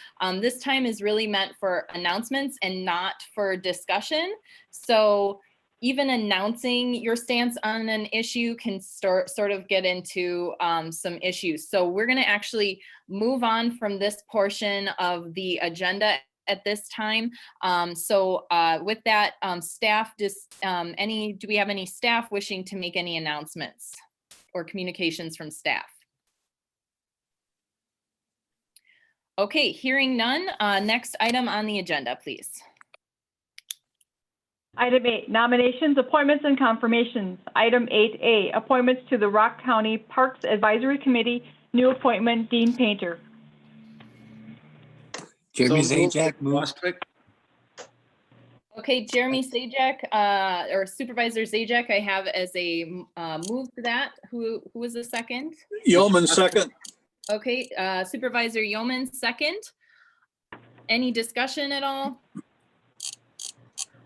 This time is really meant for announcements and not for discussion. So even announcing your stance on an issue can sort of get into some issues. So we're going to actually move on from this portion of the agenda at this time. With that, staff, do we have any staff wishing to make any announcements or communications from staff? Okay, hearing none. Next item on the agenda, please. Item 8, nominations, appointments, and confirmations. Item 8A, appointments to the Rock County Parks Advisory Committee, new appointment, Dean Painter. Jeremy So moved. Zajac, move. Bostwick. Okay, Jeremy Zajac, or Supervisor Zajac, I have as a move to that. Who was the second? Yeoman, second. Okay, Supervisor Yeoman, second. Any discussion at all?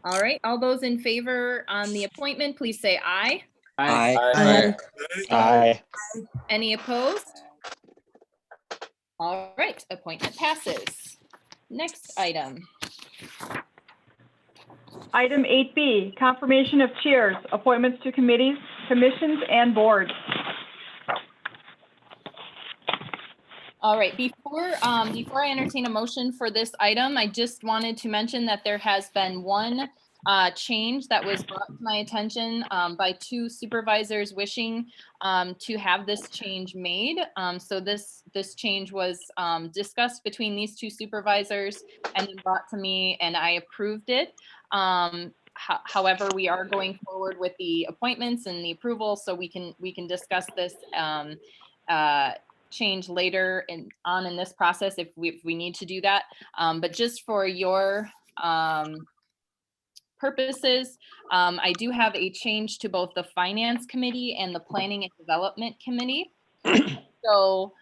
All right, all those in favor on the appointment, please say aye. Aye. Aye. Aye. Any opposed? All right, appointment passes. Next item. Item 8B, confirmation of chairs, appointments to committees, commissions, and boards. All right, before I entertain a motion for this item, I just wanted to mention that there has been one change that was brought to my attention by two supervisors wishing to have this change made. So this change was discussed between these two supervisors and then brought to me, and I approved it. However, we are going forward with the appointments and the approval, so we can discuss this change later on in this process if we need to do that. But just for your purposes, I do have a change to both the Finance Committee and the Planning and Development Committee. So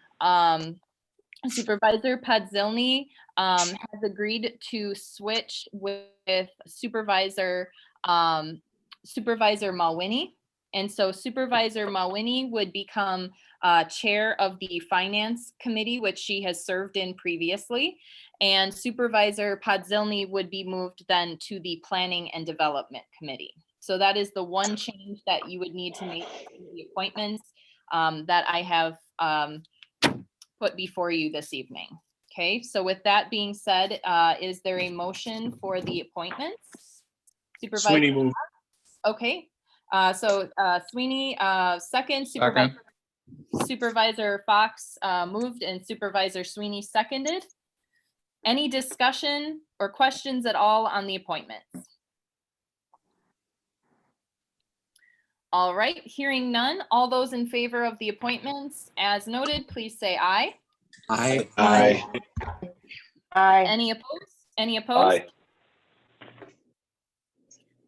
Supervisor Podzilny has agreed to switch with Supervisor Mawhinney. And so Supervisor Mawhinney would become chair of the Finance Committee, which she has served in previously. And Supervisor Podzilny would be moved then to the Planning and Development Committee. So that is the one change that you would need to make to the appointments that I have put before you this evening. Okay, so with that being said, is there a motion for the appointments? Supervisor Sweeney move. Okay, so Sweeney, second, Supervisor Fox moved and Supervisor Sweeney seconded. Any discussion or questions at all on the appointments? All right, hearing none, all those in favor of the appointments as noted, please say aye. Aye. Aye. Aye. Any opposed? Any opposed? Aye.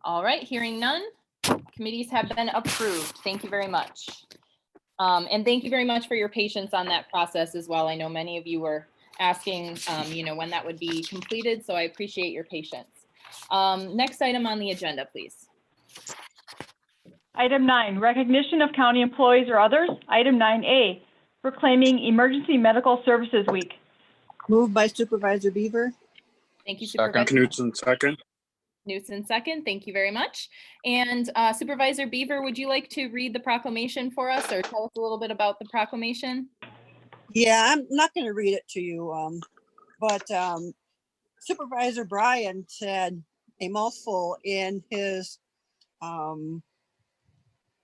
All right, hearing none, committees have been approved. Thank you very much. And thank you very much for your patience on that process as well. I know many of you were asking, when that would be completed, so I appreciate your patience. Next item on the agenda, please. Item 9, recognition of county employees or others. Item 9A, proclaiming Emergency Medical Services Week. Moved by Supervisor Beaver. Thank you, Second. Supervisor Knutson second. Knutson second. Thank you very much. And Supervisor Beaver, would you like to read the proclamation for us or tell us a little bit about the proclamation? Yeah, I'm not going to read it to you, but Supervisor Bryan said a mouthful in his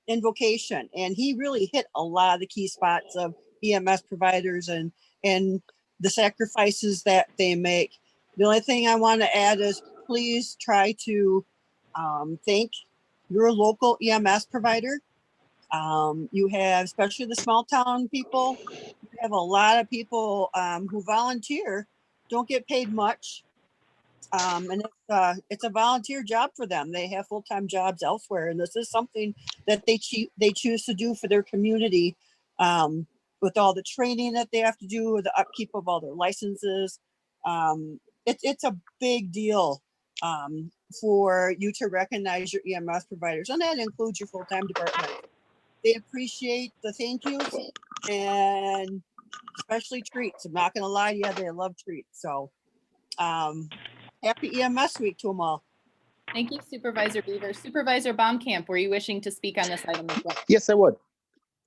invocation, and he really hit a lot of the key spots of EMS providers and the sacrifices that they make. The only thing I want to add is please try to thank your local EMS provider. You have, especially the small town people, you have a lot of people who volunteer, don't get paid much. And it's a volunteer job for them. They have full-time jobs elsewhere. And this is something that they choose to do for their community with all the training that they have to do, with the upkeep of all their licenses. It's a big deal for you to recognize your EMS providers, and that includes your full-time department. They appreciate the thank yous and especially treats. I'm not going to lie to you, they love treats. So happy EMS week to them all. Thank you, Supervisor Beaver. Supervisor Baumkamp, were you wishing to speak on this item as well? Yes, I would.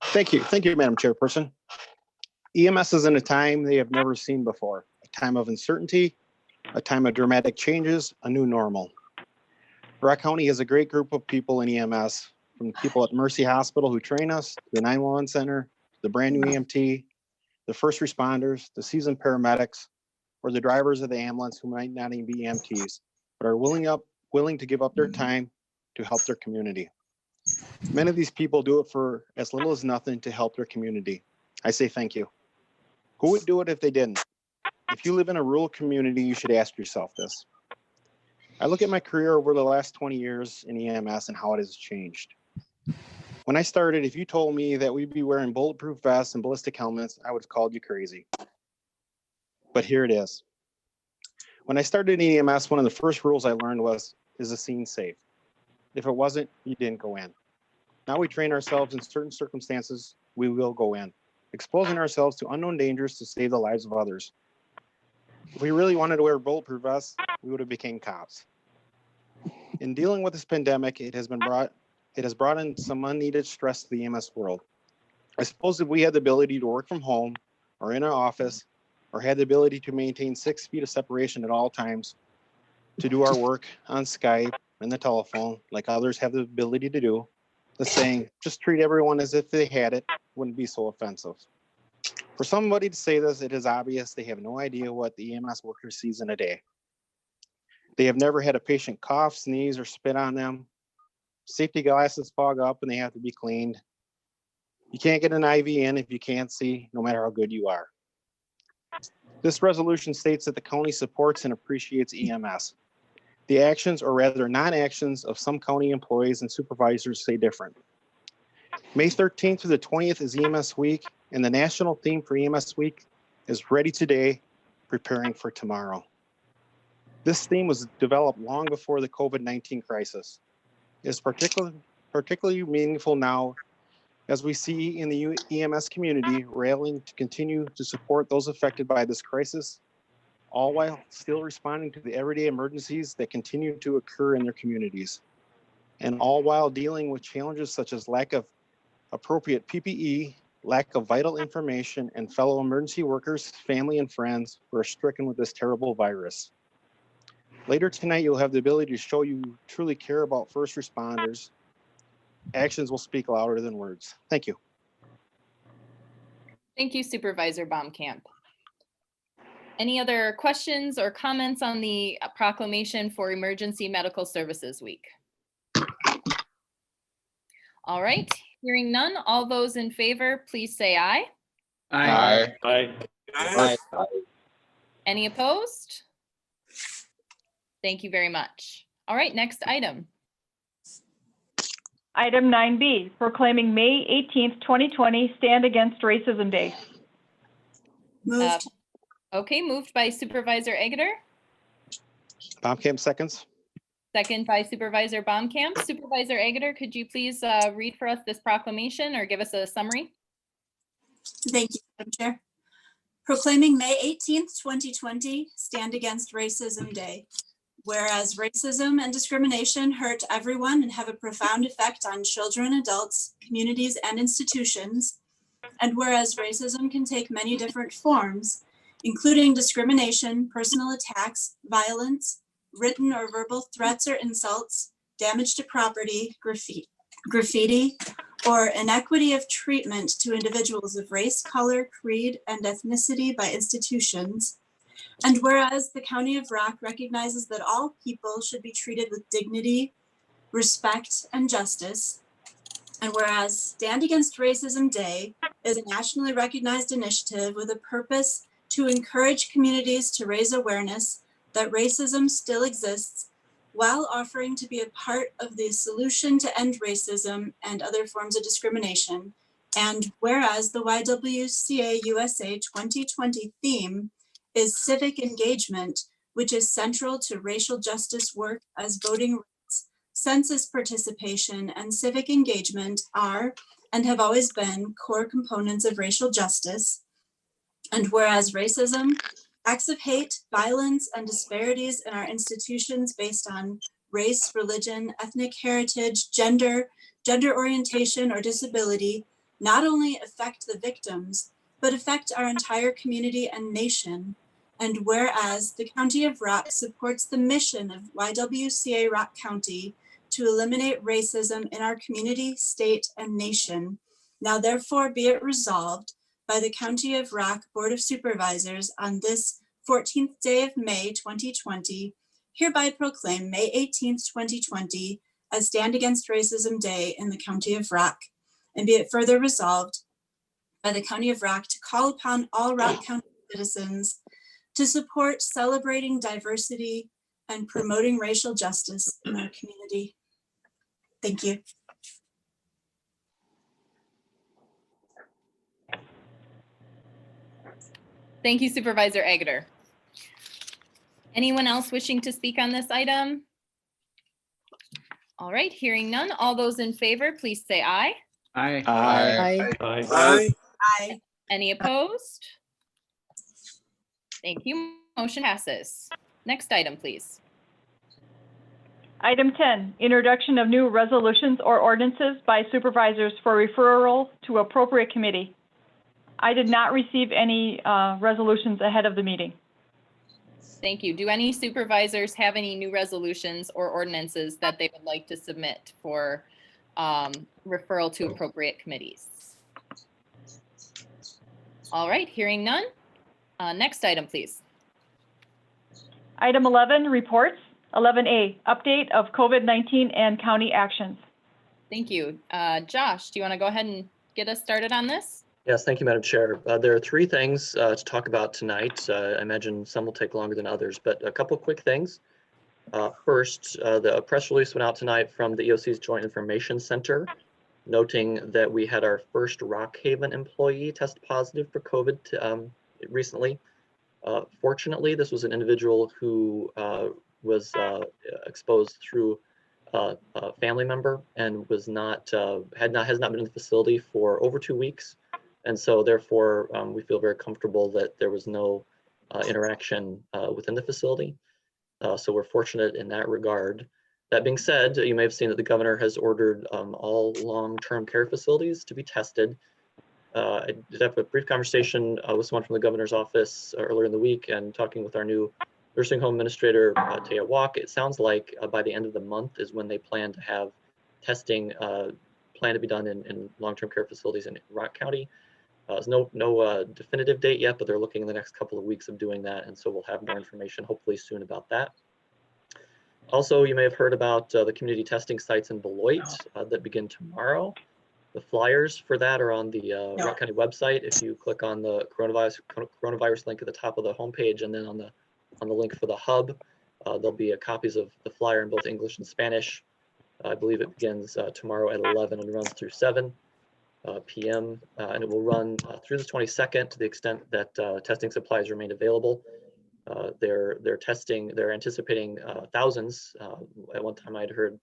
Thank you. Thank you, Madam Chairperson. EMS is in a time they have never seen before, a time of uncertainty, a time of dramatic changes, a new normal. Rock County has a great group of people in EMS, from people at Mercy Hospital who train us, the 911 center, the brand new EMT, the first responders, the seasoned paramedics, or the drivers of the ambulance who might not even be EMTs, but are willing to give up their time to help their community. Many of these people do it for as little as nothing to help their community. I say thank you. Who would do it if they didn't? If you live in a rural community, you should ask yourself this. I look at my career over the last 20 years in EMS and how it has changed. When I started, if you told me that we'd be wearing bulletproof vests and ballistic helmets, I would have called you crazy. But here it is. When I started in EMS, one of the first rules I learned is the scene safe? If it wasn't, you didn't go in. Now we train ourselves in certain circumstances, we will go in, exposing ourselves to unknown dangers to save the lives of others. If we really wanted to wear bulletproof vests, we would have become cops. In dealing with this pandemic, it has brought in some unneeded stress to the EMS world. I suppose if we had the ability to work from home or in our office, or had the ability to maintain 6 feet of separation at all times, to do our work on Skype and the telephone, like others have the ability to do, the saying, just treat everyone as if they had it, wouldn't be so offensive. For somebody to say this, it is obvious they have no idea what the EMS worker sees in a day. They have never had a patient cough, sneeze, or spit on them. Safety glasses fog up and they have to be cleaned. You can't get an IV in if you can't see, no matter how good you are. This resolution states that the county supports and appreciates EMS. The actions, or rather non-actions, of some county employees and supervisors say different. May 13th through the 20th is EMS week, and the national theme for EMS week is Ready Today, Preparing for Tomorrow. This theme was developed long before the COVID-19 crisis. It is particularly meaningful now as we see in the EMS community railing to continue to support those affected by this crisis, all while still responding to the everyday emergencies that continue to occur in their communities, and all while dealing with challenges such as lack of appropriate PPE, lack of vital information, and fellow emergency workers, family, and friends who are stricken with this terrible virus. Later tonight, you'll have the ability to show you truly care about first responders. Actions will speak louder than words. Thank you. Thank you, Supervisor Baumkamp. Any other questions or comments on the proclamation for Emergency Medical Services Week? All right, hearing none, all those in favor, please say aye. Aye. Aye. Any opposed? Thank you very much. All right, next item. Item 9B, proclaiming May 18th, 2020 Stand Against Racism Day. Moved. Okay, moved by Supervisor Egger, Baumkamp seconds. second by Supervisor Baumkamp. Supervisor Egger, could you please read for us this proclamation or give us a summary? Thank you, Madam Chair. Proclaiming May 18th, 2020, Stand Against Racism Day. Whereas racism and discrimination hurt everyone and have a profound effect on children, adults, communities, and institutions. And whereas racism can take many different forms, including discrimination, personal attacks, violence, written or verbal threats or insults, damage to property, graffiti, or inequity of treatment to individuals of race, color, creed, and ethnicity by institutions. And whereas the County of Rock recognizes that all people should be treated with dignity, respect, and justice. And whereas Stand Against Racism Day is a nationally recognized initiative with a purpose to encourage communities to raise awareness that racism still exists while offering to be a part of the solution to end racism and other forms of discrimination. And whereas the YWCA USA 2020 theme is civic engagement, which is central to racial justice work as voting rights, census participation, and civic engagement are and have always been core components of racial justice. And whereas racism, acts of hate, violence, and disparities in our institutions based on race, religion, ethnic heritage, gender orientation, or disability not only affect the victims, but affect our entire community and nation. And whereas the County of Rock supports the mission of YWCA Rock County to eliminate racism in our community, state, and nation, now therefore be it resolved by the County of Rock Board of Supervisors on this 14th day of May 2020, hereby proclaim May 18th, 2020 as Stand Against Racism Day in the County of Rock. And be it further resolved by the County of Rock to call upon all Rock County citizens to support celebrating diversity and promoting racial justice in our community. Thank you. Thank you, Supervisor Egger. Anyone else wishing to speak on this item? All right, hearing none, all those in favor, please say aye. Aye. Aye. Aye. Any opposed? Thank you, motion passes. Next item, please. Item 10, introduction of new resolutions or ordinances by supervisors for referral to appropriate committee. I did not receive any resolutions ahead of the meeting. Thank you. Do any supervisors have any new resolutions or ordinances that they would like to submit for referral to appropriate committees? All right, hearing none. Next item, please. Item 11, reports. 11A, update of COVID-19 and county actions. Thank you. Josh, do you want to go ahead and get us started on this? Yes, thank you, Madam Chair. There are three things to talk about tonight. I imagine some will take longer than others, but a couple quick things. First, the press release went out tonight from the EOC's Joint Information Center, noting that we had our first Rockhaven employee test positive for COVID recently. Fortunately, this was an individual who was exposed through a family member and was has not been in the facility for over 2 weeks, and so therefore we feel very comfortable that there was no interaction within the facility. So we're fortunate in that regard. That being said, you may have seen that the governor has ordered all long-term care facilities to be tested. I did have a brief conversation with someone from the governor's office earlier in the week, and talking with our new nursing home administrator, Taya Walk. It sounds like by the end of the month is when they plan to have testing planned to be done in long-term care facilities in Rock County. There's no definitive date yet, but they're looking in the next couple of weeks of doing that, and so we'll have more information hopefully soon about that. Also, you may have heard about the community testing sites in Beloit that begin tomorrow. The flyers for that are on the Rock County website. If you click on the coronavirus link at the top of the homepage, and then on the link for the hub, there'll be copies of the flyer in both English and Spanish. I believe it begins tomorrow at 11 and runs through 7 p.m. And it will run through the 22nd to the extent that testing supplies remain available. They're anticipating thousands. At one time I'd heard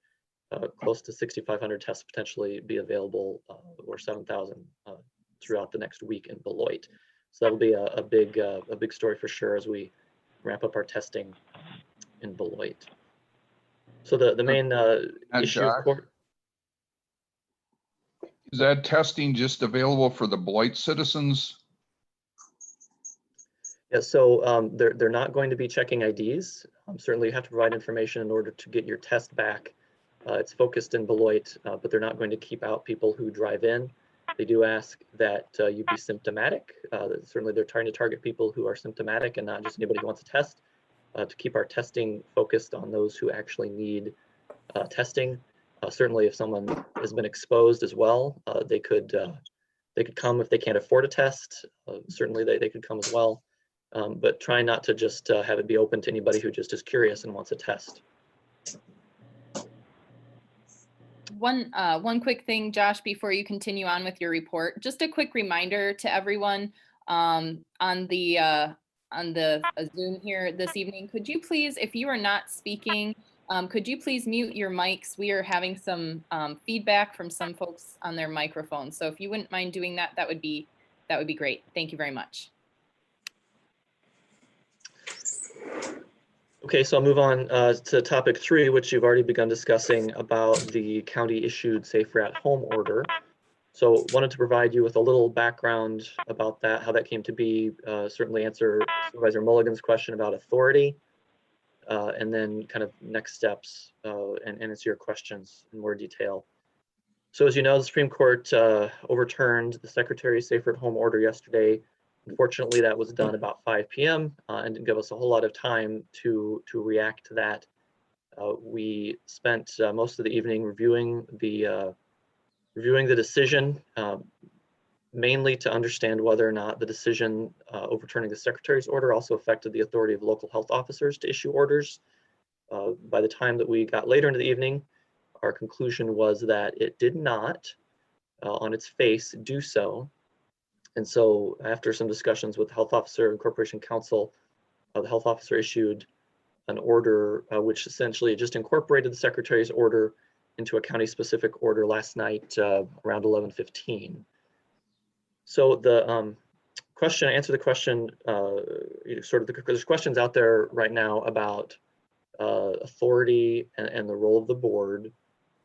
close to 6,500 tests potentially be available, or 7,000 throughout the next week in Beloit. So that'll be a big story for sure as we ramp up our testing in Beloit. So the main issue, of course. Is that testing just available for the Beloit citizens? Yeah, so they're not going to be checking IDs. Certainly you have to provide information in order to get your test back. It's focused in Beloit, but they're not going to keep out people who drive in. They do ask that you be symptomatic. Certainly they're trying to target people who are symptomatic and not just anybody who wants a test, to keep our testing focused on those who actually need testing. Certainly if someone has been exposed as well, they could come if they can't afford a test. Certainly they could come as well, but try not to just have it be open to anybody who just is curious and wants a test. One quick thing, Josh, before you continue on with your report, just a quick reminder to everyone on the Zoom here this evening. Could you please, if you are not speaking, could you please mute your mics? We are having some feedback from some folks on their microphones. So if you wouldn't mind doing that, that would be great. Thank you very much. Okay, so I'll move on to topic 3, which you've already begun discussing, about the county issued safer at home order. So wanted to provide you with a little background about that, how that came to be, certainly answer Supervisor Mulligan's question about authority, and then kind of next steps and answer your questions in more detail. So as you know, the Supreme Court overturned the Secretary's safer at home order yesterday. Unfortunately, that was done about 5 p.m. And didn't give us a whole lot of time to react to that. We spent most of the evening reviewing the decision, mainly to understand whether or not the decision overturning the Secretary's order also affected the authority of local health officers to issue orders. By the time that we got later into the evening, our conclusion was that it did not, on its face, do so. And so after some discussions with the health officer and Corporation Counsel, the health officer issued an order which essentially just incorporated the Secretary's order into a county specific order last night around 11:15. So the answer the question, there's questions out there right now about authority and the role of the board.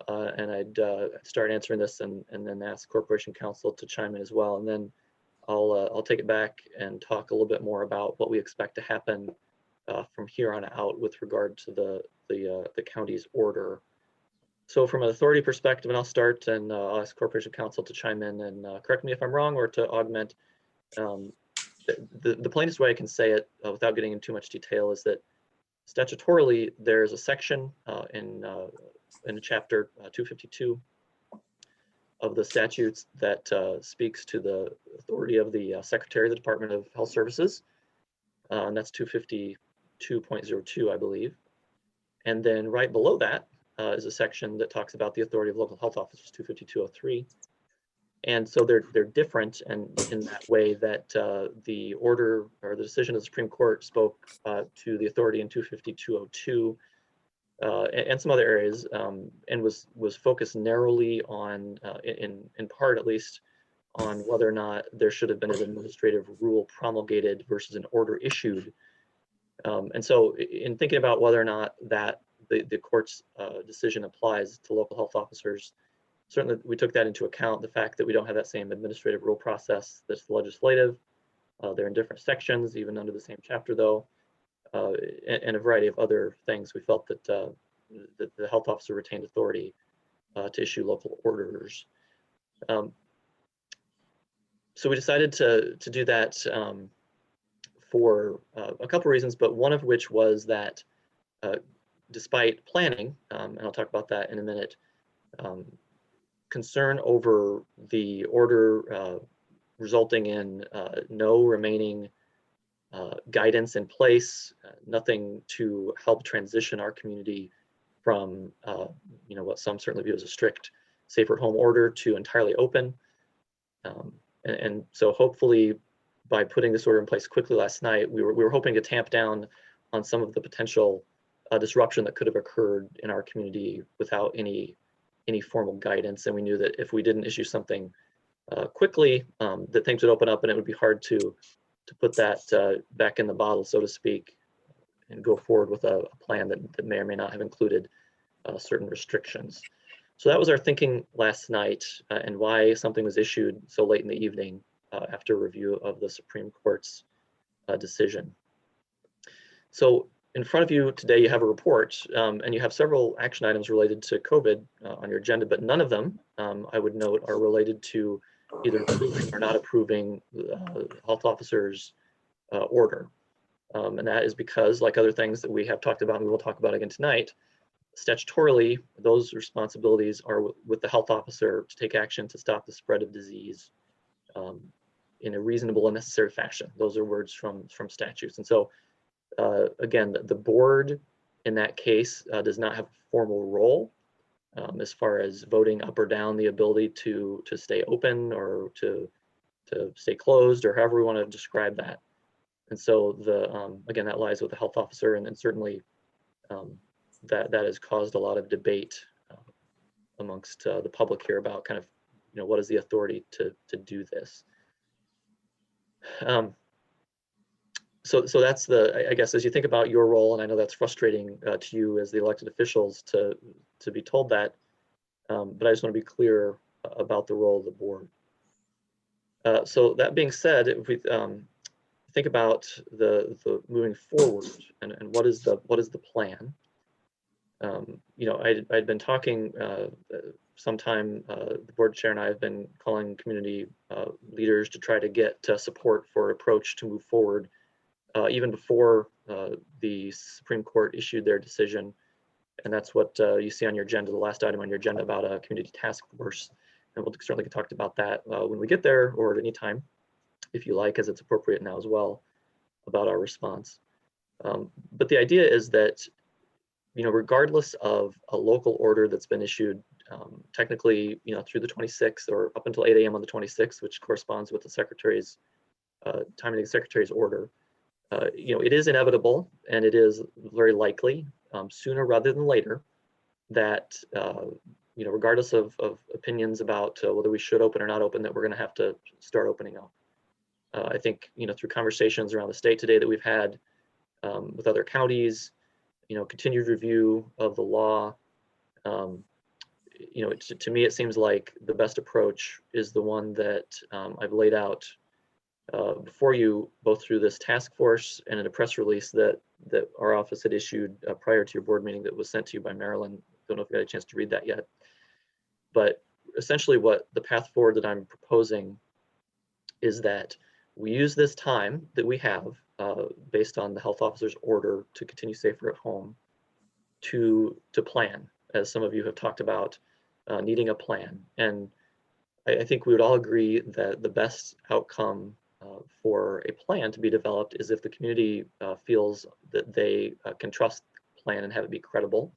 And I'd start answering this and then ask Corporation Counsel to chime in as well. And then I'll take it back and talk a little bit more about what we expect to happen from here on out with regard to the county's order. So from an authority perspective, and I'll start and I'll ask Corporation Counsel to chime in and correct me if I'm wrong or to augment. The plainest way I can say it without getting into too much detail is that statutorily there's a section in chapter 252 of the statutes that speaks to the authority of the Secretary of the Department of Health Services. And that's 252.02, I believe. And then right below that is a section that talks about the authority of local health officers, 252.03. And so they're different, and in that way that the order or the decision of the Supreme Court spoke to the authority in 252.02 and some other areas, and was focused narrowly on, in part at least, on whether or not there should have been an administrative rule promulgated versus an order issued. And so in thinking about whether or not that the court's decision applies to local health officers, certainly we took that into account, the fact that we don't have that same administrative rule process that's legislative. They're in different sections, even under the same chapter though, and a variety of other things. We felt that, that the health officer retained authority to issue local orders. So we decided to do that for a couple of reasons, but one of which was that despite planning, and I'll talk about that in a minute, concern over the order resulting in no remaining guidance in place, nothing to help transition our community from what some certainly view as a strict safer home order to entirely open. And so hopefully by putting this order in place quickly last night, we were hoping to tamp down on some of the potential disruption that could have occurred in our community without any formal guidance. And we knew that if we didn't issue something quickly, that things would open up and it would be hard to put that back in the bottle, so to speak, and go forward with a plan that may or may not have included certain restrictions. So that was our thinking last night, and why something was issued so late in the evening after review of the Supreme Court's decision. So in front of you today, you have a report, and you have several action items related to COVID on your agenda, but none of them, I would note, are related to either approving or not approving health officers' order. And that is because, like other things that we have talked about and we will talk about again tonight, statutorily, those responsibilities are with the health officer to take action to stop the spread of disease in a reasonable and necessary fashion. Those are words from statutes. And so again, the board in that case does not have a formal role as far as voting up or down the ability to stay open or to stay closed, or however we want to describe that. And so again, that lies with the health officer, and certainly that has caused a lot of debate amongst the public here about kind of, what is the authority to do this. So that's I guess, as you think about your role, and I know that's frustrating to you as the elected officials to be told that, but I just want to be clear about the role of the board. So that being said, if we think about the moving forward and what is the plan, I'd been talking sometime, the board chair and I have been calling community leaders to try to get support for approach to move forward even before the Supreme Court issued their decision. And that's what you see on your agenda, the last item on your agenda about a community task force. And we'll certainly talk about that when we get there, or at any time, if you like, as it's appropriate now as well, about our response. But the idea is that, regardless of a local order that's been issued technically, through the 26th or up until 8 a.m. on the 26th, which corresponds with the secretary's timing of the secretary's order, it is inevitable, and it is very likely sooner rather than later that, regardless of opinions about whether we should open or not open, that we're going to have to start opening up. I think, through conversations around the state today that we've had with other counties, continued review of the law, to me, it seems like the best approach is the one that I've laid out before you, both through this task force and in a press release that our office had issued prior to your board meeting that was sent to you by Marilyn. Don't know if you had a chance to read that yet. But essentially what the path forward that I'm proposing is that we use this time that we have based on the health officer's order to continue safer at home to plan, as some of you have talked about needing a plan. And I think we would all agree that the best outcome for a plan to be developed is if the community feels that they can trust the plan and have it be credible.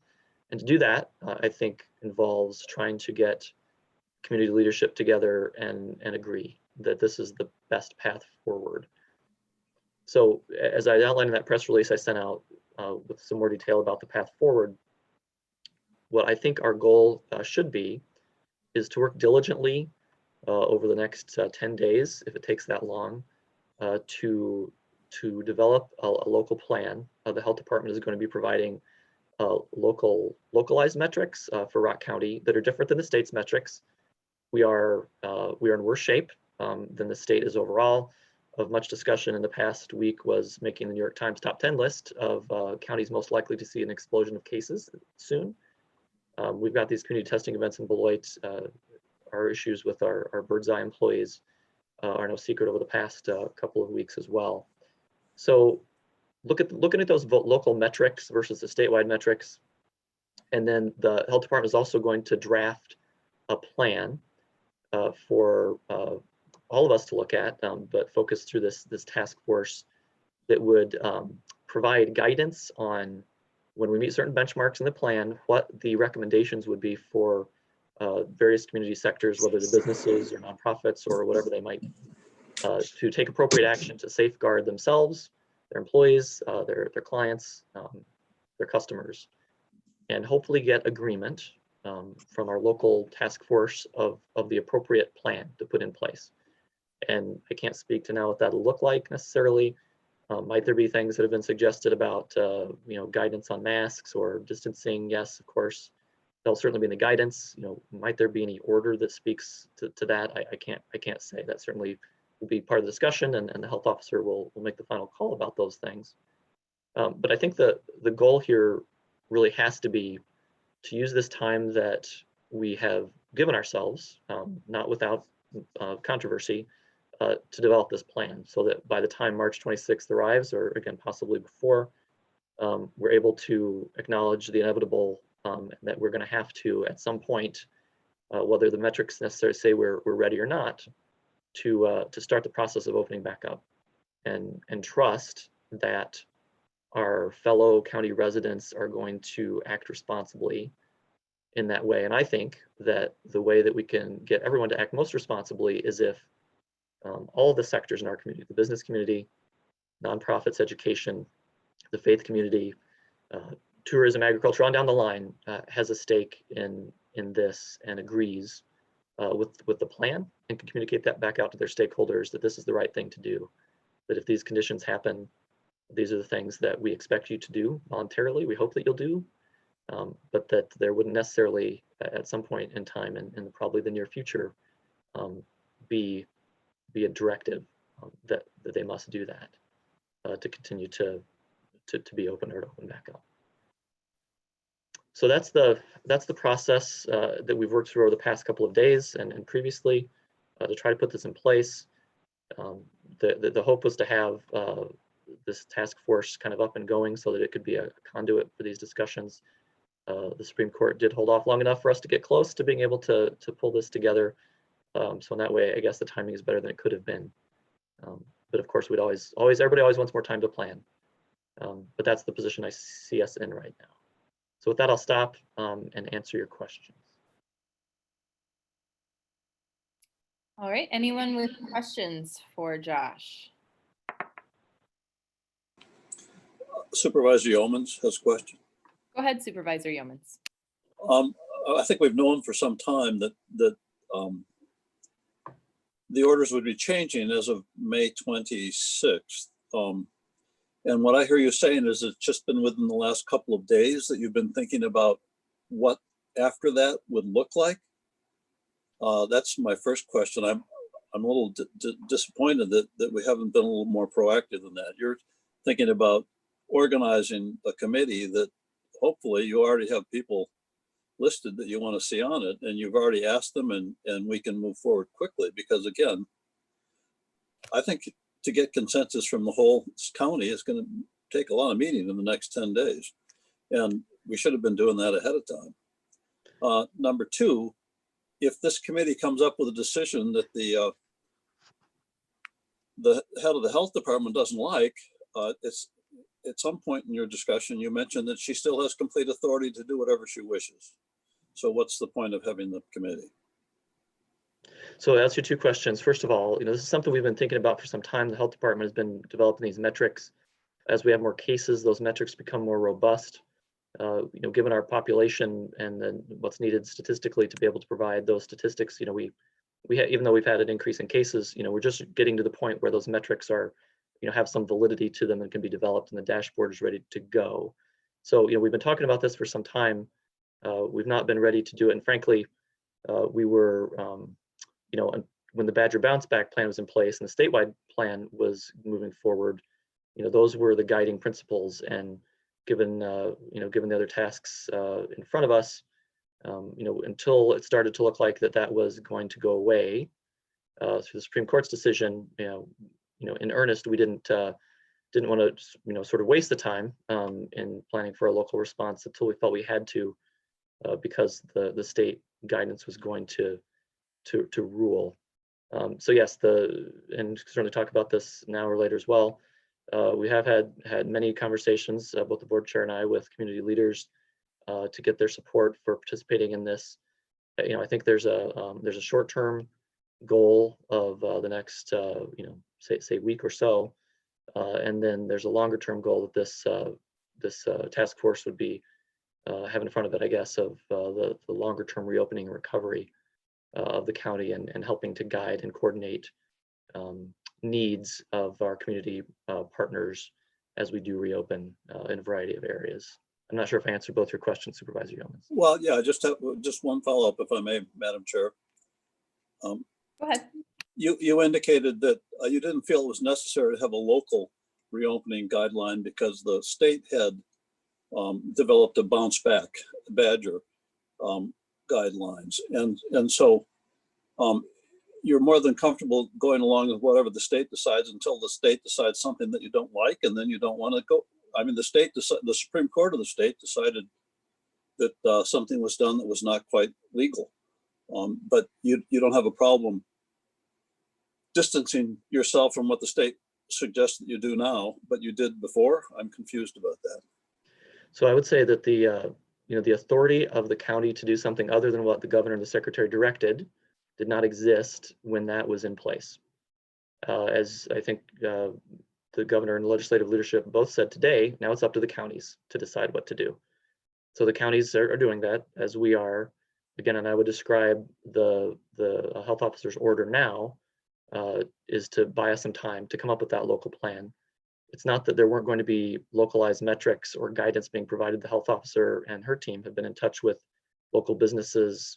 And to do that, I think involves trying to get community leadership together and agree that this is the best path forward. So as I outlined in that press release I sent out with some more detail about the path forward, what I think our goal should be is to work diligently over the next 10 days, if it takes that long, to develop a local plan. The health department is going to be providing localized metrics for Rock County that are different than the state's metrics. We are in worse shape than the state is overall. Of much discussion in the past week was making the New York Times top 10 list of counties most likely to see an explosion of cases soon. We've got these community testing events in Beloit. Our issues with our Bird's Eye employees are no secret over the past couple of weeks as well. So looking at those local metrics versus the statewide metrics, and then the health department is also going to draft a plan for all of us to look at, but focus through this task force that would provide guidance on when we meet certain benchmarks in the plan, what the recommendations would be for various community sectors, whether they're businesses or nonprofits or whatever they might be, to take appropriate action to safeguard themselves, their employees, their clients, their customers, and hopefully get agreement from our local task force of the appropriate plan to put in place. And I can't speak to now what that'll look like necessarily. Might there be things that have been suggested about guidance on masks or distancing? Yes, of course. There'll certainly be in the guidance. Might there be any order that speaks to that? I can't say. That certainly will be part of the discussion, and the health officer will make the final call about those things. But I think the goal here really has to be to use this time that we have given ourselves, not without controversy, to develop this plan so that by the time March 26th arrives, or again, possibly before, we're able to acknowledge the inevitable that we're going to have to, at some point, whether the metrics necessarily say we're ready or not, to start the process of opening back up and trust that our fellow county residents are going to act responsibly in that way. And I think that the way that we can get everyone to act most responsibly is if all of the sectors in our community, the business community, nonprofits, education, the faith community, tourism, agriculture, on down the line, has a stake in this and agrees with the plan and can communicate that back out to their stakeholders that this is the right thing to do. That if these conditions happen, these are the things that we expect you to do voluntarily. We hope that you'll do, but that there wouldn't necessarily, at some point in time, and probably the near future, be a directive that they must do that to continue to be open or to open back up. So that's the process that we've worked through over the past couple of days and previously to try to put this in place. The hope was to have this task force kind of up and going so that it could be a conduit for these discussions. The Supreme Court did hold off long enough for us to get close to being able to pull this together. So in that way, I guess the timing is better than it could have been. But of course, everybody always wants more time to plan. But that's the position I see us in right now. So with that, I'll stop and answer your questions. All right, anyone with questions for Josh? Supervisor Yeomans has a question. Go ahead, Supervisor Yeomans. I think we've known for some time that the orders would be changing as of May 26th. And what I hear you saying is it's just been within the last couple of days that you've been thinking about what after that would look like. That's my first question. I'm a little disappointed that we haven't been a little more proactive than that. You're thinking about organizing a committee that hopefully you already have people listed that you want to see on it, and you've already asked them, and we can move forward quickly. Because again, I think to get consensus from the whole county is going to take a lot of meeting in the next 10 days. And we should have been doing that ahead of time. Number two, if this committee comes up with a decision that the head of the health department doesn't like, it's at some point in your discussion, you mentioned that she still has complete authority to do whatever she wishes. So what's the point of having the committee? So I'll answer 2 questions. First of all, this is something we've been thinking about for some time. The health department has been developing these metrics. As we have more cases, those metrics become more robust. Given our population and then what's needed statistically to be able to provide those statistics, even though we've had an increase in cases, we're just getting to the point where those metrics are, have some validity to them and can be developed, and the dashboard is ready to go. So, we've been talking about this for some time. We've not been ready to do it, and frankly, we were, when the Badger bounce back plan was in place and the statewide plan was moving forward, those were the guiding principles. And given given the other tasks in front of us, until it started to look like that was going to go away through the Supreme Court's decision, in earnest, we didn't want to sort of waste the time in planning for a local response until we felt we had to, because the state guidance was going to rule. So yes, and certainly talk about this now or later as well. We have had many conversations, both the board chair and I, with community leaders to get their support for participating in this. I think there's a short-term goal of the next say week or so, and then there's a longer-term goal that this task force would be have in front of it, I guess, of the longer-term reopening and recovery of the county, and helping to guide and coordinate needs of our community partners as we do reopen in a variety of areas. I'm not sure if I answered both your questions, Supervisor Yeomans. Well, yeah, just one follow-up, if I may, Madam Chair. Go ahead. You indicated that you didn't feel it was necessary to have a local reopening guideline because the state had developed a bounce back Badger guidelines, and so you're more than comfortable going along with whatever the state decides until the state decides something that you don't like, and then you don't want to go. I mean, the Supreme Court of the state decided that something was done that was not quite legal, but you don't have a problem distancing yourself from what the state suggests that you do now, but you did before. I'm confused about that. So I would say that the authority of the county to do something other than what the governor and the secretary directed did not exist when that was in place. As I think the governor and the legislative leadership both said today, now it's up to the counties to decide what to do. So the counties are doing that, as we are. Again, and I would describe the health officer's order now is to buy us some time to come up with that local plan. It's not that there weren't going to be localized metrics or guidance being provided. The health officer and her team have been in touch with local businesses,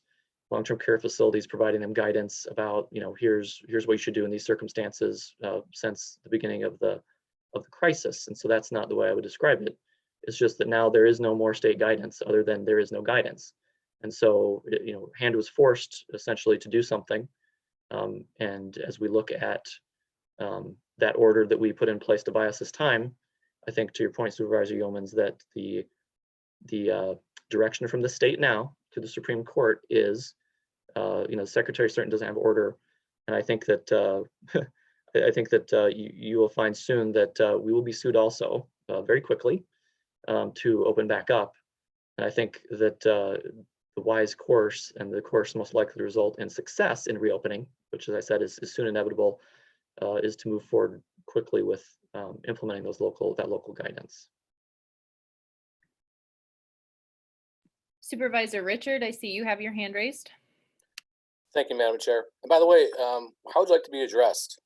long-term care facilities, providing them guidance about, here's what you should do in these circumstances since the beginning of the crisis. And so that's not the way I would describe it. It's just that now there is no more state guidance other than there is no guidance. And so, hand was forced essentially to do something. And as we look at that order that we put in place to buy us this time, I think to your point, Supervisor Yeomans, that the direction from the state now to the Supreme Court is, the Secretary certainly doesn't have order, and I think that you will find soon that we will be sued also very quickly to open back up, and I think that the wise course and the course most likely to result in success in reopening, which, as I said, is soon inevitable, is to move forward quickly with implementing that local guidance. Supervisor Richard, I see you have your hand raised. Thank you, Madam Chair. And by the way, how would you like to be addressed?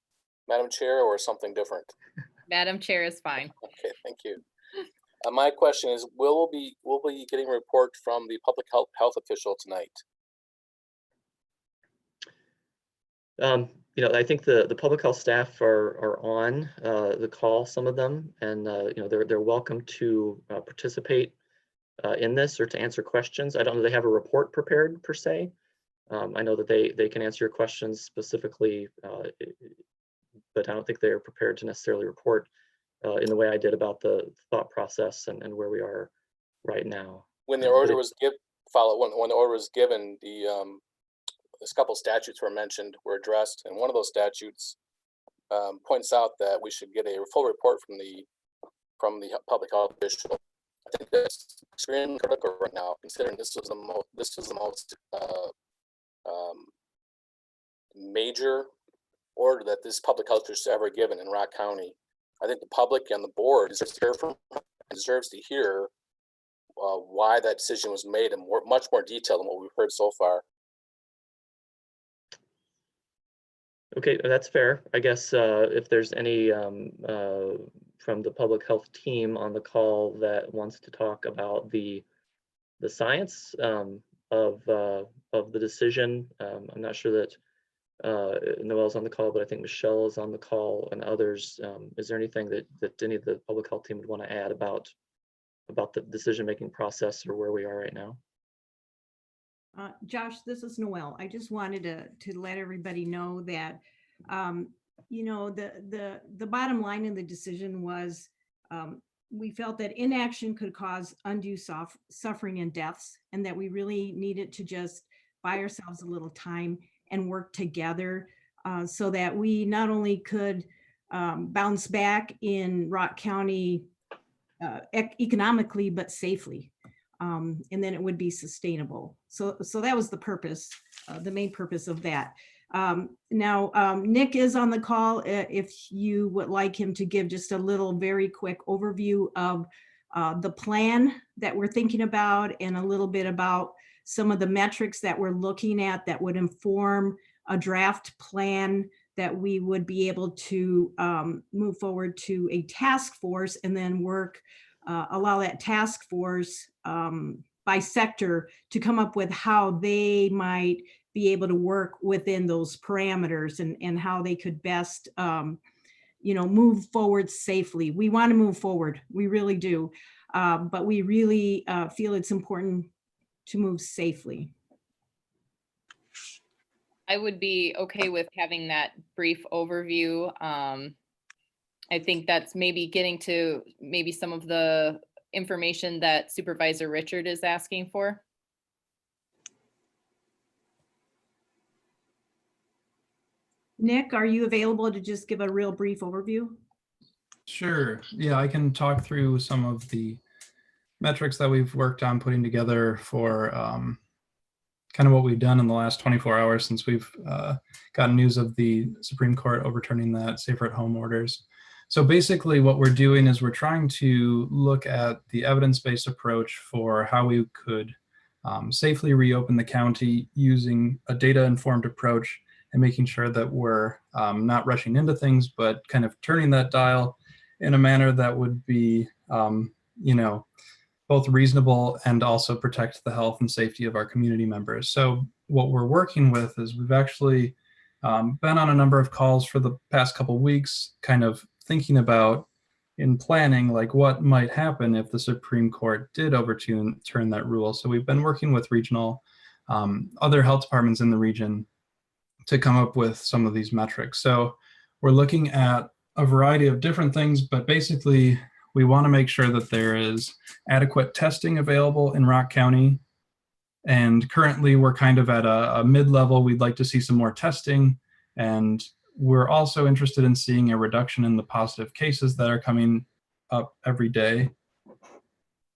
Madam Chair or something different? Madam Chair is fine. Okay, thank you. My question is, will we be getting a report from the public health official tonight? I think the public health staff are on the call, some of them, and they're welcome to participate in this or to answer questions. I don't know they have a report prepared per se. I know that they can answer your questions specifically, but I don't think they're prepared to necessarily report in the way I did about the thought process and where we are right now. When the order was given, when the order was given, the there's a couple statutes were mentioned, were addressed, and one of those statutes points out that we should get a full report from the public health official. I think that's extremely critical right now, considering this is the most major order that this public health official has ever given in Rock County. I think the public and the board deserves to hear why that decision was made in much more detail than what we've heard so far. Okay, that's fair. I guess if there's any from the public health team on the call that wants to talk about the science of the decision, I'm not sure that Noel's on the call, but I think Michelle is on the call and others. Is there anything that any of the public health team would want to add about the decision-making process or where we are right now? Josh, this is Noel. I just wanted to let everybody know that, you know, the bottom line in the decision was we felt that inaction could cause undue suffering and deaths, and that we really needed to just buy ourselves a little time and work together so that we not only could bounce back in Rock County economically, but safely. And then it would be sustainable. So that was the purpose, the main purpose of that. Now, Nick is on the call if you would like him to give just a little very quick overview of the plan that we're thinking about and a little bit about some of the metrics that we're looking at that would inform a draft plan that we would be able to move forward to a task force and then work, allow that task force by sector to come up with how they might be able to work within those parameters and how they could best, you know, move forward safely. We want to move forward, we really do, but we really feel it's important to move safely. I would be okay with having that brief overview. I think that's maybe getting to maybe some of the information that Supervisor Richard is asking for. Nick, are you available to just give a real brief overview? Sure. Yeah, I can talk through some of the metrics that we've worked on putting together for kind of what we've done in the last 24 hours since we've gotten news of the Supreme Court overturning that safer at home orders. So basically what we're doing is we're trying to look at the evidence-based approach for how we could safely reopen the county using a data-informed approach and making sure that we're not rushing into things, but kind of turning that dial in a manner that would be, you know, both reasonable and also protect the health and safety of our community members. So what we're working with is we've actually been on a number of calls for the past couple of weeks, kind of thinking about in planning, like what might happen if the Supreme Court did overturn that rule. So we've been working with regional, other health departments in the region to come up with some of these metrics. So we're looking at a variety of different things, but basically we want to make sure that there is adequate testing available in Rock County. And currently we're kind of at a mid-level. We'd like to see some more testing. And we're also interested in seeing a reduction in the positive cases that are coming up every day.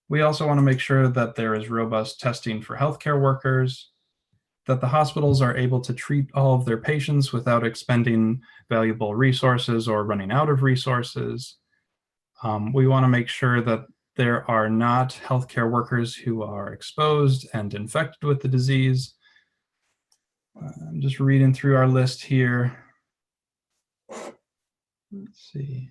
We also want to make sure that there is robust testing for healthcare workers, that the hospitals are able to treat all of their patients without expending valuable resources or running out of resources. We want to make sure that there are not healthcare workers who are exposed and infected with the disease. I'm just reading through our list here. Let's see.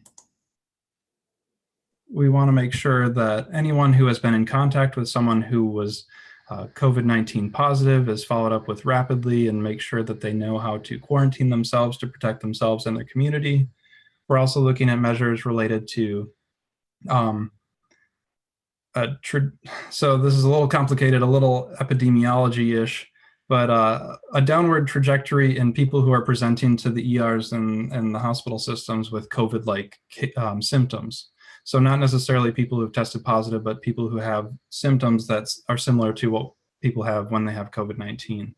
We want to make sure that anyone who has been in contact with someone who was COVID-19 positive is followed up with rapidly and make sure that they know how to quarantine themselves to protect themselves and their community. We're also looking at measures related to so this is a little complicated, a little epidemiology-ish, but a downward trajectory in people who are presenting to the ERs and the hospital systems with COVID-like symptoms. So not necessarily people who have tested positive, but people who have symptoms that are similar to what people have when they have COVID-19.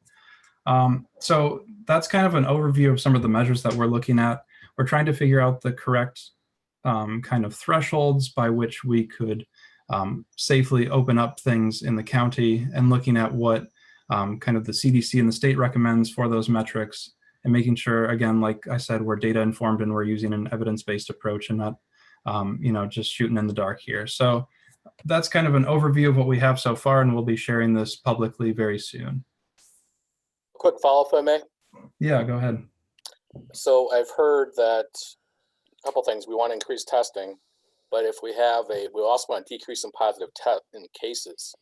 So that's kind of an overview of some of the measures that we're looking at. We're trying to figure out the correct kind of thresholds by which we could safely open up things in the county, and looking at what kind of the CDC and the state recommends for those metrics, and making sure, again, like I said, we're data informed and we're using an evidence-based approach and not, just shooting in the dark here. So that's kind of an overview of what we have so far, and we'll be sharing this publicly very soon. Quick follow-up, if I may. Yeah, go ahead. So I've heard that a couple things. We want to increase testing, but if we also want to decrease in positive in cases.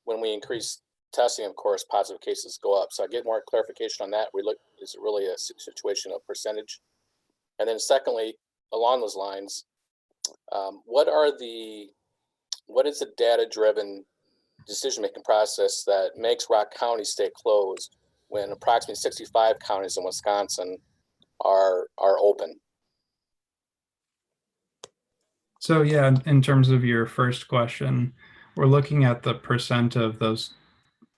When we increase testing, of course, positive cases go up. So I get more clarification on that. Is it really a situation of percentage? And then secondly, along those lines, what is the data-driven decision-making process that makes Rock County stay closed when approximately 65 counties in Wisconsin are open? So yeah, in terms of your first question, we're looking at the percent of those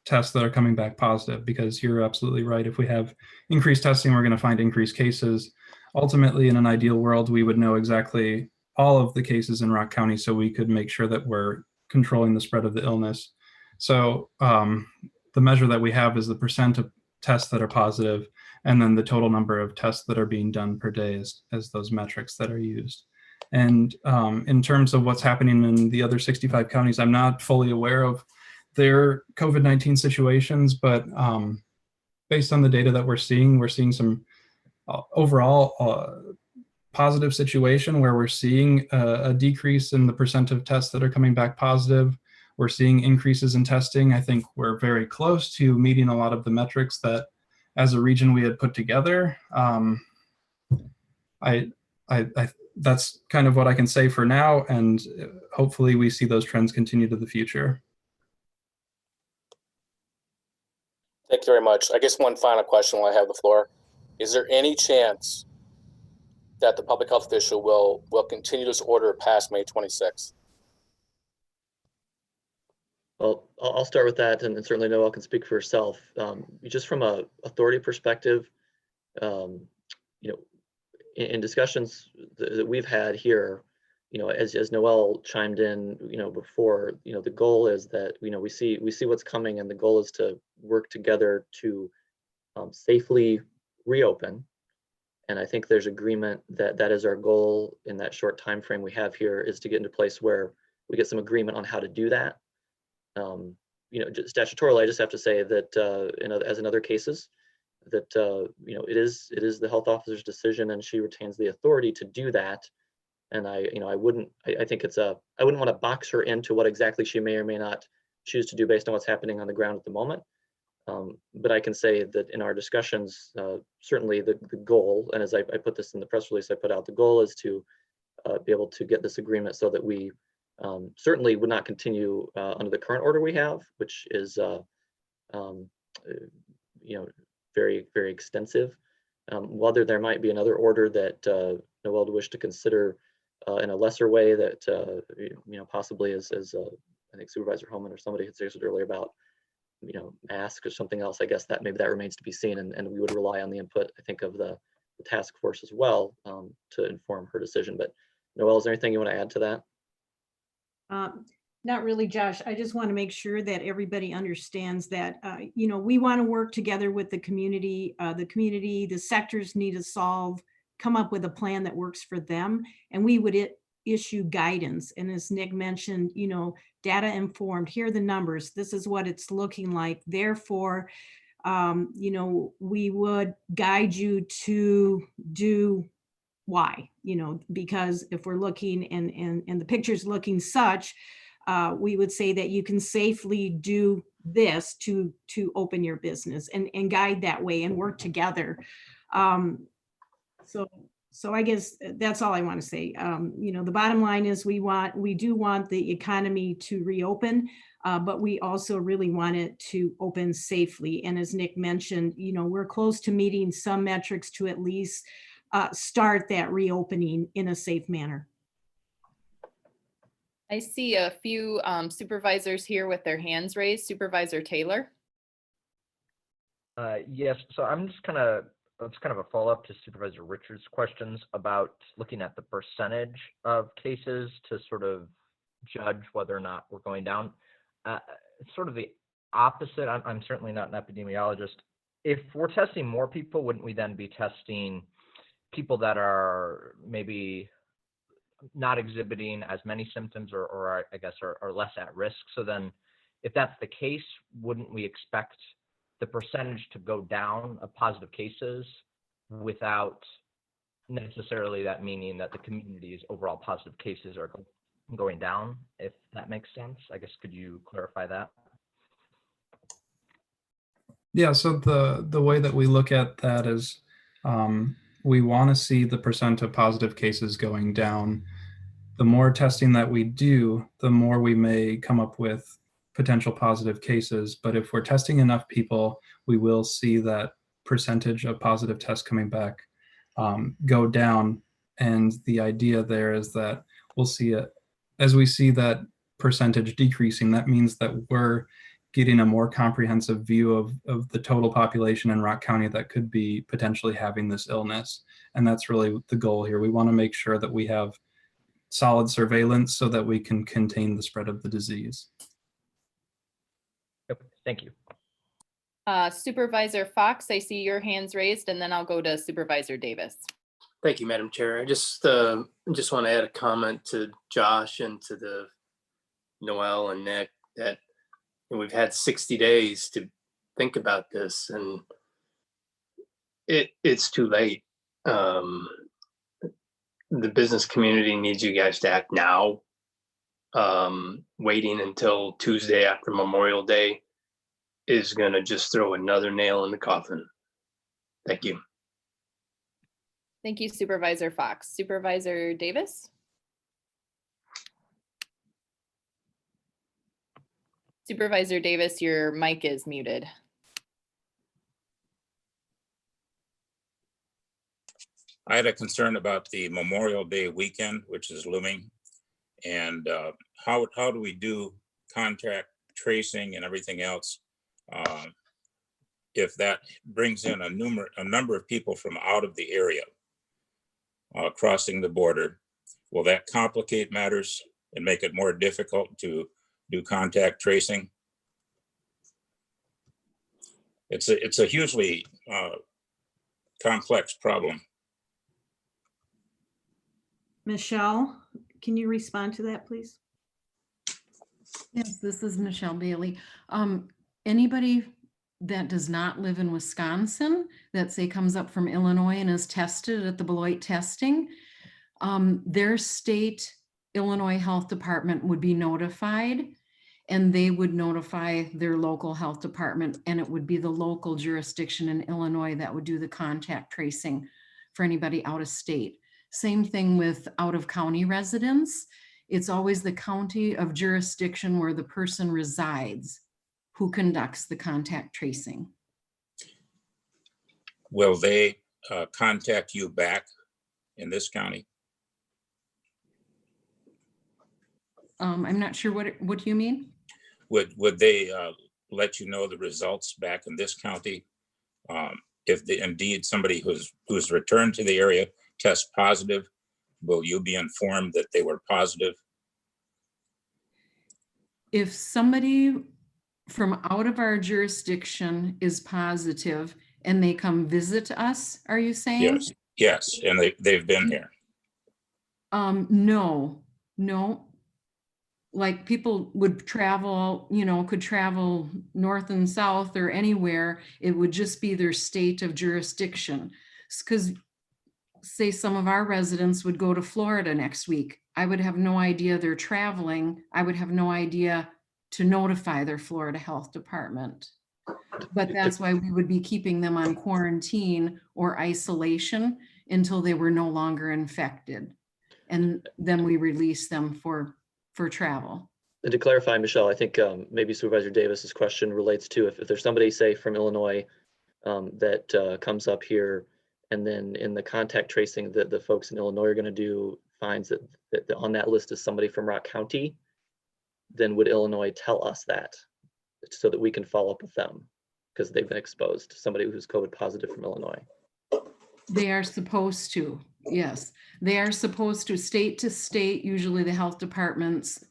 tests that are coming back positive, because you're absolutely right. If we have increased testing, we're going to find increased cases. Ultimately, in an ideal world, we would know exactly all of the cases in Rock County so we could make sure that we're controlling the spread of the illness. So the measure that we have is the percent of tests that are positive, and then the total number of tests that are being done per day as those metrics that are used. And in terms of what's happening in the other 65 counties, I'm not fully aware of their COVID-19 situations, but based on the data that we're seeing some overall positive situation where we're seeing a decrease in the percent of tests that are coming back positive. We're seeing increases in testing. I think we're very close to meeting a lot of the metrics that as a region we had put together. That's kind of what I can say for now, and hopefully we see those trends continue to the future. Thank you very much. I guess one final question while I have the floor. Is there any chance that the public health official will continue this order past May 26th? Well, I'll start with that, and certainly Noelle can speak for herself. Just from a authority perspective, in discussions that we've had here, as Noelle chimed in, before, the goal is that, we see what's coming, and the goal is to work together to safely reopen. And I think there's agreement that that is our goal in that short time frame we have here, is to get into a place where we get some agreement on how to do that. Just statutorily, I just have to say that as in other cases, that it is the health officer's decision, and she retains the authority to do that. And I wouldn't want to box her into what exactly she may or may not choose to do based on what's happening on the ground at the moment. But I can say that in our discussions, certainly the goal, and as I put this in the press release I put out, the goal is to be able to get this agreement so that we certainly would not continue under the current order we have, which is very, very extensive. Whether there might be another order that Noelle would wish to consider in a lesser way that possibly as I think Supervisor Holman or somebody had suggested earlier about masks or something else. I guess that maybe that remains to be seen, and we would rely on the input, I think, of the task force as well to inform her decision. But Noelle, is there anything you want to add to that? Not really, Josh. I just want to make sure that everybody understands that, we want to work together with the community. The sectors need to come up with a plan that works for them. And we would issue guidance. And as Nick mentioned, data informed, here are the numbers. This is what it's looking like. Therefore, we would guide you to do Y, because if we're looking and the picture's looking such, we would say that you can safely do this to open your business and guide that way and work together. So I guess that's all I want to say. The bottom line is we do want the economy to reopen, but we also really want it to open safely. And as Nick mentioned, we're close to meeting some metrics to at least start that reopening in a safe manner. I see a few supervisors here with their hands raised. Supervisor Taylor. Yes, so it's kind of a follow-up to Supervisor Richards' questions about looking at the percentage of cases to sort of judge whether or not we're going down. It's sort of the opposite. I'm certainly not an epidemiologist. If we're testing more people, wouldn't we then be testing people that are maybe not exhibiting as many symptoms or I guess are less at risk? So then if that's the case, wouldn't we expect the percentage to go down of positive cases without necessarily that meaning that the community's overall positive cases are going down, if that makes sense? I guess, could you clarify that? Yeah, so the way that we look at that is we want to see the percent of positive cases going down. The more testing that we do, the more we may come up with potential positive cases. But if we're testing enough people, we will see that percentage of positive tests coming back go down. And the idea there is that we'll see it as we see that percentage decreasing. That means that we're getting a more comprehensive view of the total population in Rock County that could be potentially having this illness. And that's really the goal here. We want to make sure that we have solid surveillance so that we can contain the spread of the disease. Yep, thank you. Supervisor Fox, I see your hands raised, and then I'll go to Supervisor Davis. Thank you, Madam Chair. I just want to add a comment to Josh and to the Noel and Nick that we've had 60 days to think about this, and it's too late. The business community needs you guys to act now. Waiting until Tuesday after Memorial Day is going to just throw another nail in the coffin. Thank you. Thank you, Supervisor Fox. Supervisor Davis? Supervisor Davis, your mic is muted. I had a concern about the Memorial Day weekend, which is looming, and how do we do contact tracing and everything else if that brings in a number of people from out of the area crossing the border? Will that complicate matters and make it more difficult to do contact tracing? It's a hugely complex problem. Michelle, can you respond to that, please? Yes, this is Michelle Bailey. Anybody that does not live in Wisconsin, that say comes up from Illinois and is tested at the Beloit testing, their state Illinois Health Department would be notified, and they would notify their local health department, and it would be the local jurisdiction in Illinois that would do the contact tracing for anybody out of state. Same thing with out of county residents. It's always the county of jurisdiction where the person resides who conducts the contact tracing. Will they contact you back in this county? I'm not sure what do you mean? Would they let you know the results back in this county? If indeed somebody who's returned to the area tests positive, will you be informed that they were positive? If somebody from out of our jurisdiction is positive and they come visit us, are you saying? Yes, and they've been here. No. Like people would travel, could travel north and south or anywhere. It would just be their state of jurisdiction. Because say some of our residents would go to Florida next week. I would have no idea they're traveling. I would have no idea to notify their Florida Health Department. But that's why we would be keeping them on quarantine or isolation until they were no longer infected. And then we release them for travel. And to clarify, Michelle, I think maybe Supervisor Davis's question relates to if there's somebody, say, from Illinois that comes up here, and then in the contact tracing that the folks in Illinois are going to do finds that on that list is somebody from Rock County, then would Illinois tell us that so that we can follow up with them? because they've been exposed to somebody who's COVID positive from Illinois. They are supposed to, yes. They are supposed to, state to state, usually the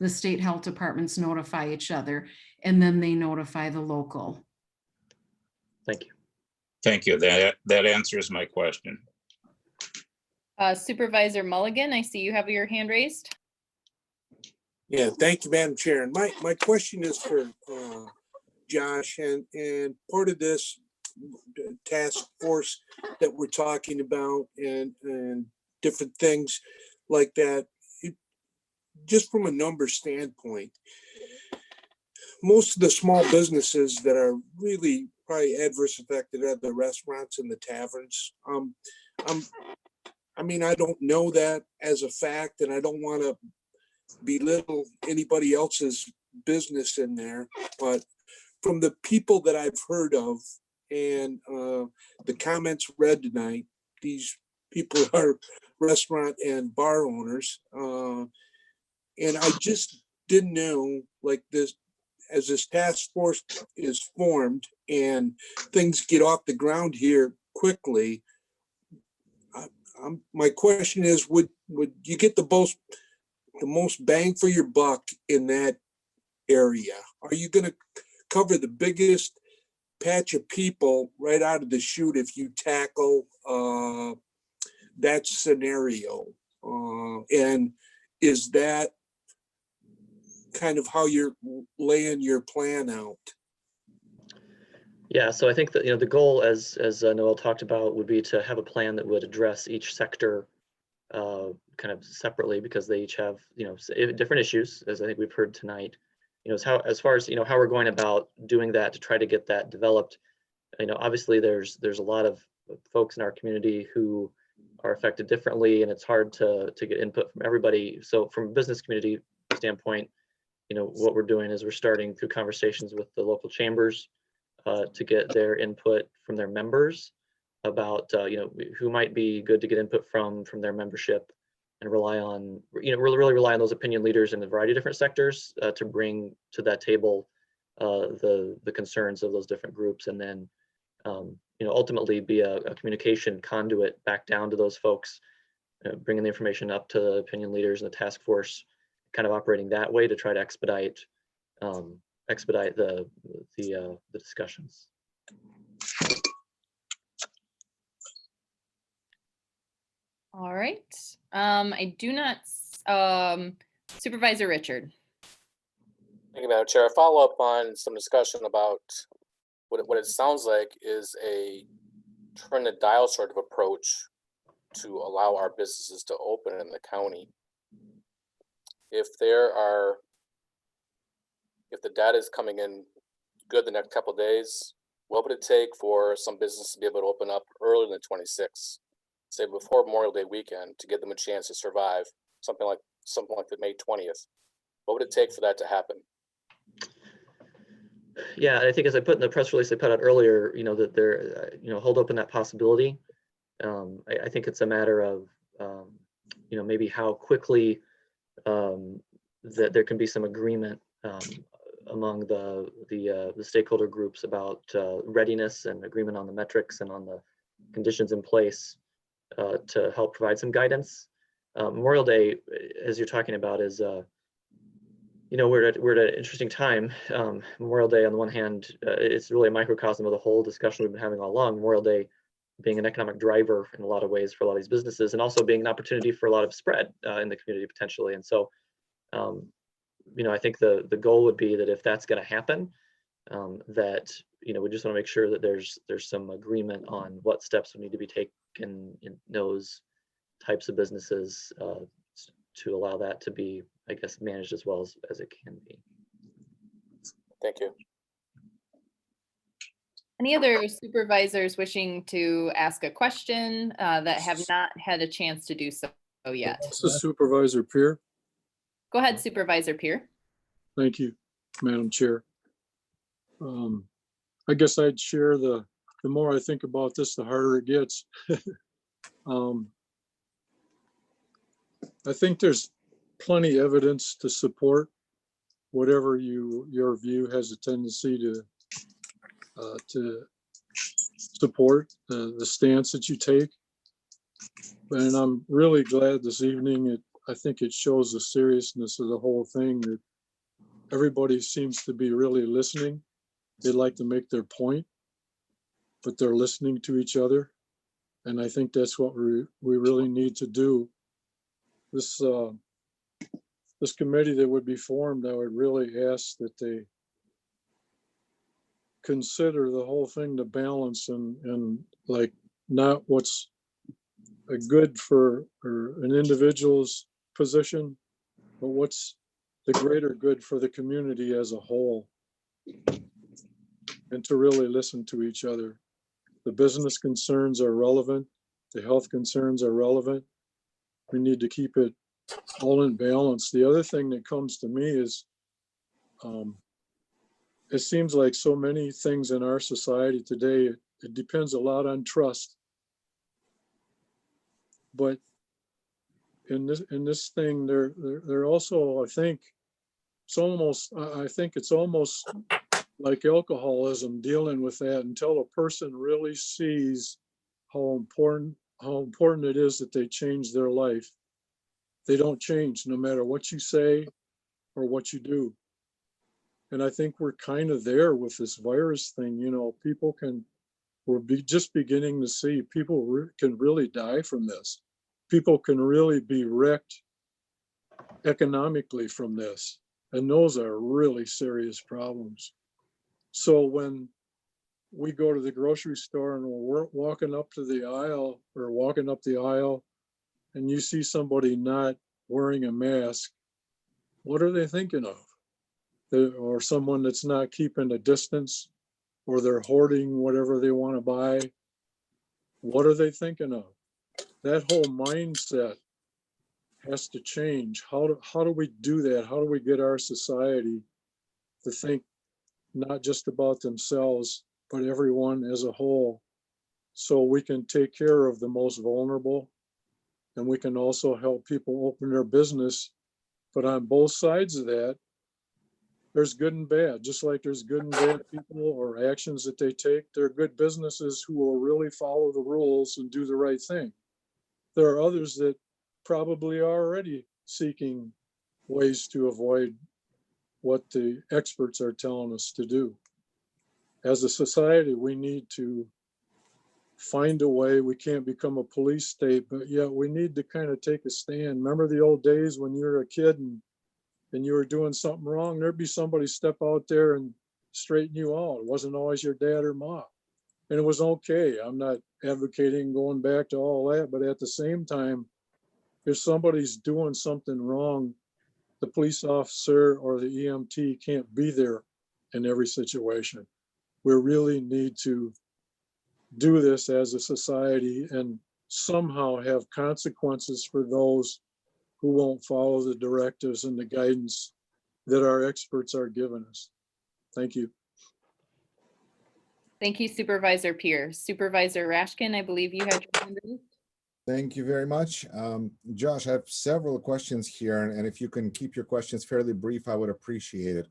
state health departments notify each other, and then they notify the local. Thank you. Thank you. That answers my question. Supervisor Mulligan, I see you have your hand raised. Yeah, thank you, Madam Chair. And my question is for Josh, and part of this task force that we're talking about and different things like that, just from a number standpoint, most of the small businesses that are really probably adverse affected are the restaurants and the taverns. I mean, I don't know that as a fact, and I don't want to belittle anybody else's business in there, but from the people that I've heard of and the comments read tonight, these people are restaurant and bar owners. And I just didn't know, like, this, as this task force is formed and things get off the ground here quickly, my question is, would you get the most bang for your buck in that area? Are you going to cover the biggest patch of people right out of the chute if you tackle that scenario? And is that kind of how you're laying your plan out? Yeah, so I think that, the goal, as Noel talked about, would be to have a plan that would address each sector kind of separately, because they each have, different issues, as I think we've heard tonight. As far as, how we're going about doing that to try to get that developed. Obviously there's a lot of folks in our community who are affected differently, and it's hard to get input from everybody. So from a business community standpoint, what we're doing is we're starting through conversations with the local chambers to get their input from their members about, who might be good to get input from their membership, and rely on, really rely on those opinion leaders in a variety of different sectors to bring to that table the concerns of those different groups, and then, ultimately be a communication conduit back down to those folks, bringing the information up to the opinion leaders and the task force, kind of operating that way to try to expedite the discussions. All right. I do not, Supervisor Richard. Thank you, Madam Chair. I follow up on some discussion about what it sounds like is a turn the dial sort of approach to allow our businesses to open in the county. If the data is coming in good the next couple of days, what would it take for some businesses to be able to open up earlier than 26, say before Memorial Day weekend, to give them a chance to survive, something like the May 20th? What would it take for that to happen? Yeah, I think, as I put in the press release I put out earlier, that they're, hold open that possibility. I think it's a matter of, maybe how quickly that there can be some agreement among the stakeholder groups about readiness and agreement on the metrics and on the conditions in place to help provide some guidance. Memorial Day, as you're talking about, is we're at an interesting time. Memorial Day, on the one hand, it's really a microcosm of the whole discussion we've been having all along. Memorial Day being an economic driver in a lot of ways for a lot of these businesses, and also being an opportunity for a lot of spread in the community potentially. And so, I think the goal would be that if that's going to happen, that we just want to make sure that there's some agreement on what steps would need to be taken in those types of businesses to allow that to be, I guess, managed as well as it can be. Thank you. Any other supervisors wishing to ask a question that have not had a chance to do so yet? This is Supervisor Peer. Go ahead, Supervisor Peer. Thank you, Madam Chair. I guess I'd share the more I think about this, the harder it gets. I think there's plenty evidence to support whatever your view has a tendency to to support the stance that you take. And I'm really glad this evening, I think it shows the seriousness of the whole thing, that everybody seems to be really listening. They'd like to make their point, but they're listening to each other. And I think that's what we really need to do. This committee that would be formed, I would really ask that they consider the whole thing to balance and like not what's a good for an individual's position, but what's the greater good for the community as a whole, and to really listen to each other. The business concerns are relevant. The health concerns are relevant. We need to keep it all in balance. The other thing that comes to me is it seems like so many things in our society today, it depends a lot on trust. But in this thing, they're also, I think it's almost like alcoholism, dealing with that until a person really sees how important it is that they change their life. They don't change no matter what you say or what you do. And I think we're kind of there with this virus thing. You know, we're just beginning to see people can really die from this. People can really be wrecked economically from this. And those are really serious problems. So when we go to the grocery store and we're walking up the aisle and you see somebody not wearing a mask, what are they thinking of? Or someone that's not keeping a distance, or they're hoarding whatever they want to buy. What are they thinking of? That whole mindset has to change. How do we do that? How do we get our society to think not just about themselves, but everyone as a whole, so we can take care of the most vulnerable, and we can also help people open their business. But on both sides of that, there's good and bad. Just like there's good and bad people or actions that they take, there are good businesses who will really follow the rules and do the right thing. There are others that probably are already seeking ways to avoid what the experts are telling us to do. As a society, we need to find a way. We can't become a police state, but yeah, we need to kind of take a stand. Remember the old days when you were a kid and you were doing something wrong, there'd be somebody step out there and straighten you out. It wasn't always your dad or mom. And it was okay. I'm not advocating going back to all that, but at the same time, if somebody's doing something wrong, the police officer or the EMT can't be there in every situation. We really need to do this as a society and somehow have consequences for those who won't follow the directives and the guidance that our experts are giving us. Thank you. Thank you, Supervisor Pierce. Supervisor Rashkin, I believe you had your hand raised. Thank you very much. Josh, I have several questions here, and if you can keep your questions fairly brief, I would appreciate it.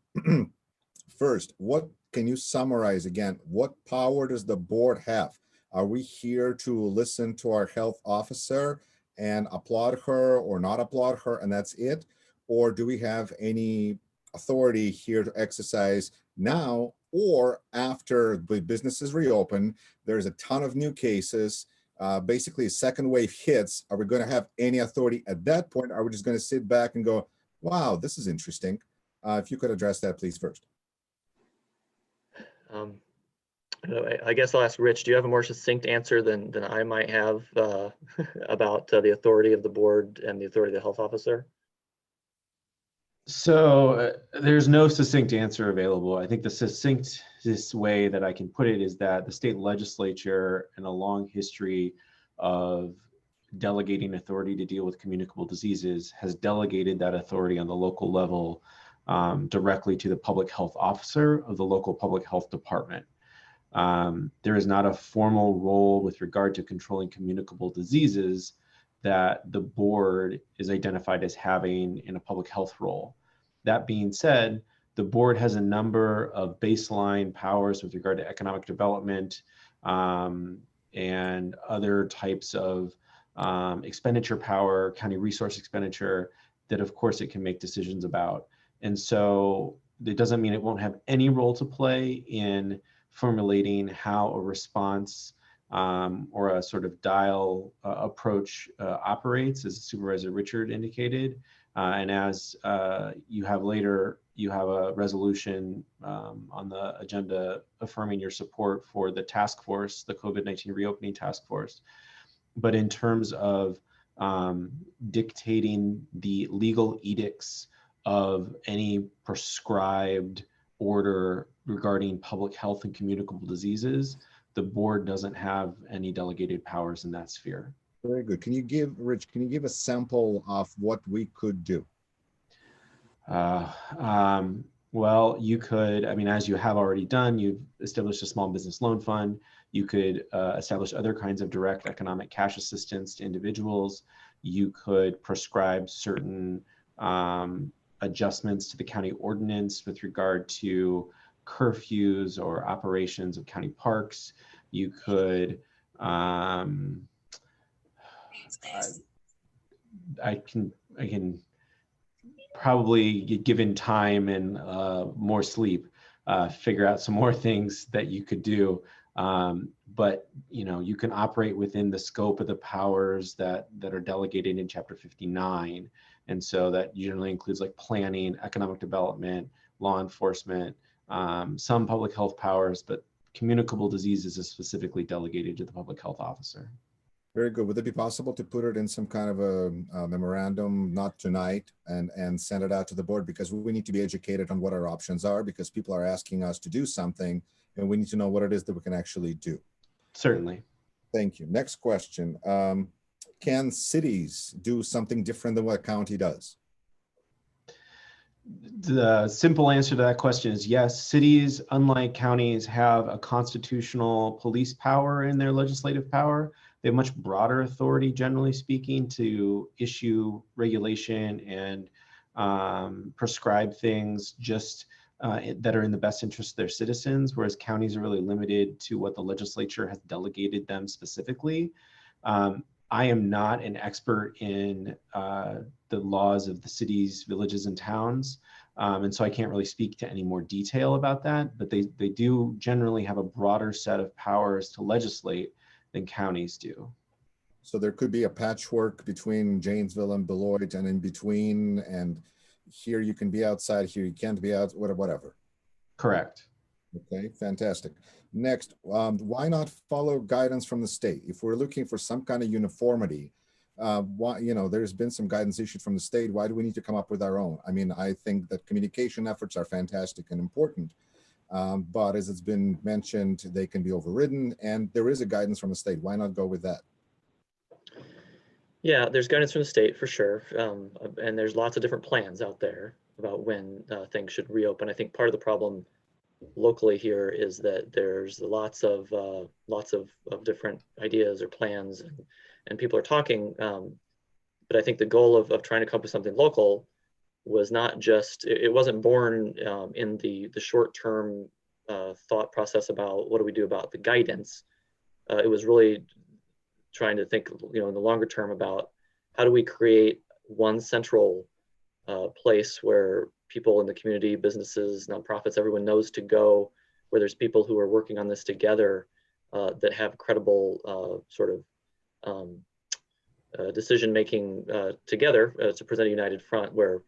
First, what can you summarize again? What power does the board have? Are we here to listen to our health officer and applaud her or not applaud her, and that's it? Or do we have any authority here to exercise now or after the businesses reopen? There's a ton of new cases. Basically, a second wave hits. Are we going to have any authority at that point? Are we just going to sit back and go, wow, this is interesting? If you could address that, please, first. I guess I'll ask Rich, do you have a more succinct answer than I might have about the authority of the board and the authority of the health officer? So there's no succinct answer available. I think the succinct way that I can put it is that the state legislature, in a long history of delegating authority to deal with communicable diseases, has delegated that authority on the local level directly to the public health officer of the local public health department. There is not a formal role with regard to controlling communicable diseases that the board is identified as having in a public health role. That being said, The board has a number of baseline powers with regard to economic development and other types of expenditure power, county resource expenditure, that of course it can make decisions about. And so it doesn't mean it won't have any role to play in formulating how a response or a sort of dial approach operates, as Supervisor Richard indicated. And as you have later, you have a resolution on the agenda affirming your support for the task force, the COVID-19 reopening task force. But in terms of dictating the legal edicts of any prescribed order regarding public health and communicable diseases, the board doesn't have any delegated powers in that sphere. Very good. Can you give, Rich, can you give a sample of what we could do? Well, you could, I mean, as you have already done, you've established a small business loan fund. You could establish other kinds of direct economic cash assistance to individuals. You could prescribe certain adjustments to the county ordinance with regard to curfews or operations of county parks. You could, I can probably, given time and more sleep, figure out some more things that you could do. But you can operate within the scope of the powers that are delegated in Chapter 59. And so that generally includes like planning, economic development, law enforcement, some public health powers, but communicable diseases is specifically delegated to the public health officer. Very good. Would it be possible to put it in some kind of a memorandum, not tonight, and send it out to the board? Because we need to be educated on what our options are, because people are asking us to do something and we need to know what it is that we can actually do. Certainly. Thank you. Next question. Can cities do something different than what a county does? The simple answer to that question is yes. Cities, unlike counties, have a constitutional police power in their legislative power. They have much broader authority, generally speaking, to issue regulation and prescribe things just that are in the best interest of their citizens, whereas counties are really limited to what the legislature has delegated them specifically. I am not an expert in the laws of the cities, villages, and towns, and so I can't really speak to any more detail about that, but they do generally have a broader set of powers to legislate than counties do. So there could be a patchwork between Janesville and Beloit and in between, and here you can be outside, here you can't be out, whatever. Correct. Okay, fantastic. Next, why not follow guidance from the state? If we're looking for some kind of uniformity, why, there's been some guidance issued from the state. Why do we need to come up with our own? I mean, I think that communication efforts are fantastic and important, but as it's been mentioned, they can be overridden, and there is a guidance from the state. Why not go with that? Yeah, there's guidance from the state for sure. And there's lots of different plans out there about when things should reopen. I think part of the problem locally here is that there's lots of different ideas or plans, and people are talking. But I think the goal of trying to come up with something local was not just, it wasn't born in the short-term thought process about what do we do about the guidance. It was really trying to think, in the longer term about how do we create one central place where people in the community, businesses, nonprofits, everyone knows to go, where there's people who are working on this together that have credible decision-making together to present a united front, where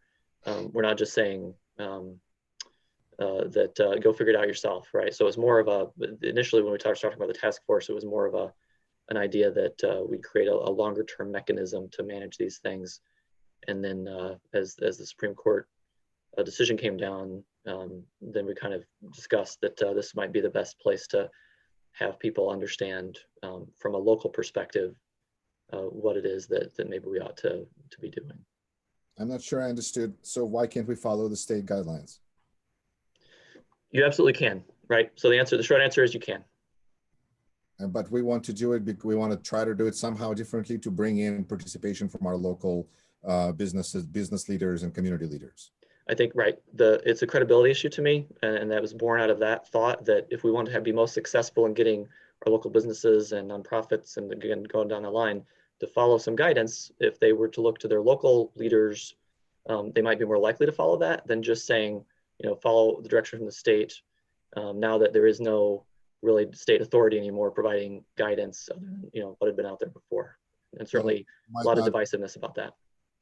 we're not just saying that go figure it out yourself, right? So it's more of initially when we started talking about the task force, it was more of an idea that we create a longer term mechanism to manage these things. And then as the Supreme Court decision came down, then we kind of discussed that this might be the best place to have people understand from a local perspective what it is that maybe we ought to be doing. I'm not sure I understood. So why can't we follow the state guidelines? You absolutely can, right? So the short answer is you can. But we want to do it, we want to try to do it somehow differently to bring in participation from our local business leaders and community leaders. I think, right, it's a credibility issue to me, and that was born out of that thought that if we want to be most successful in getting our local businesses and nonprofits, and again, going down the line, to follow some guidance, if they were to look to their local leaders, they might be more likely to follow that than just saying, follow the direction from the state, now that there is no really state authority anymore providing guidance other than, what had been out there before. And certainly a lot of divisiveness about that.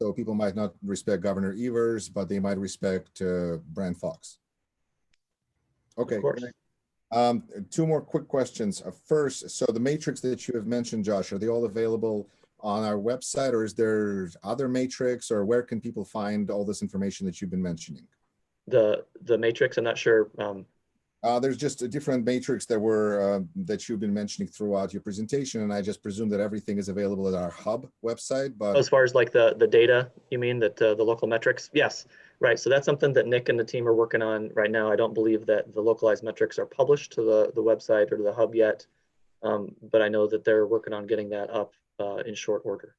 So people might not respect Governor Evers, but they might respect Brand Fox. Okay. Of course. Two more quick questions. First, so the matrix that you have mentioned, Josh, are they all available on our website, or is there other matrix, or where can people find all this information that you've been mentioning? The matrix, I'm not sure. There's just a different matrix that you've been mentioning throughout your presentation, and I just presume that everything is available at our hub website. But as far as like the data, you mean that the local metrics? Yes, right. So that's something that Nick and the team are working on right now. I don't believe that the localized metrics are published to the website or to the hub yet, but I know that they're working on getting that up in short order.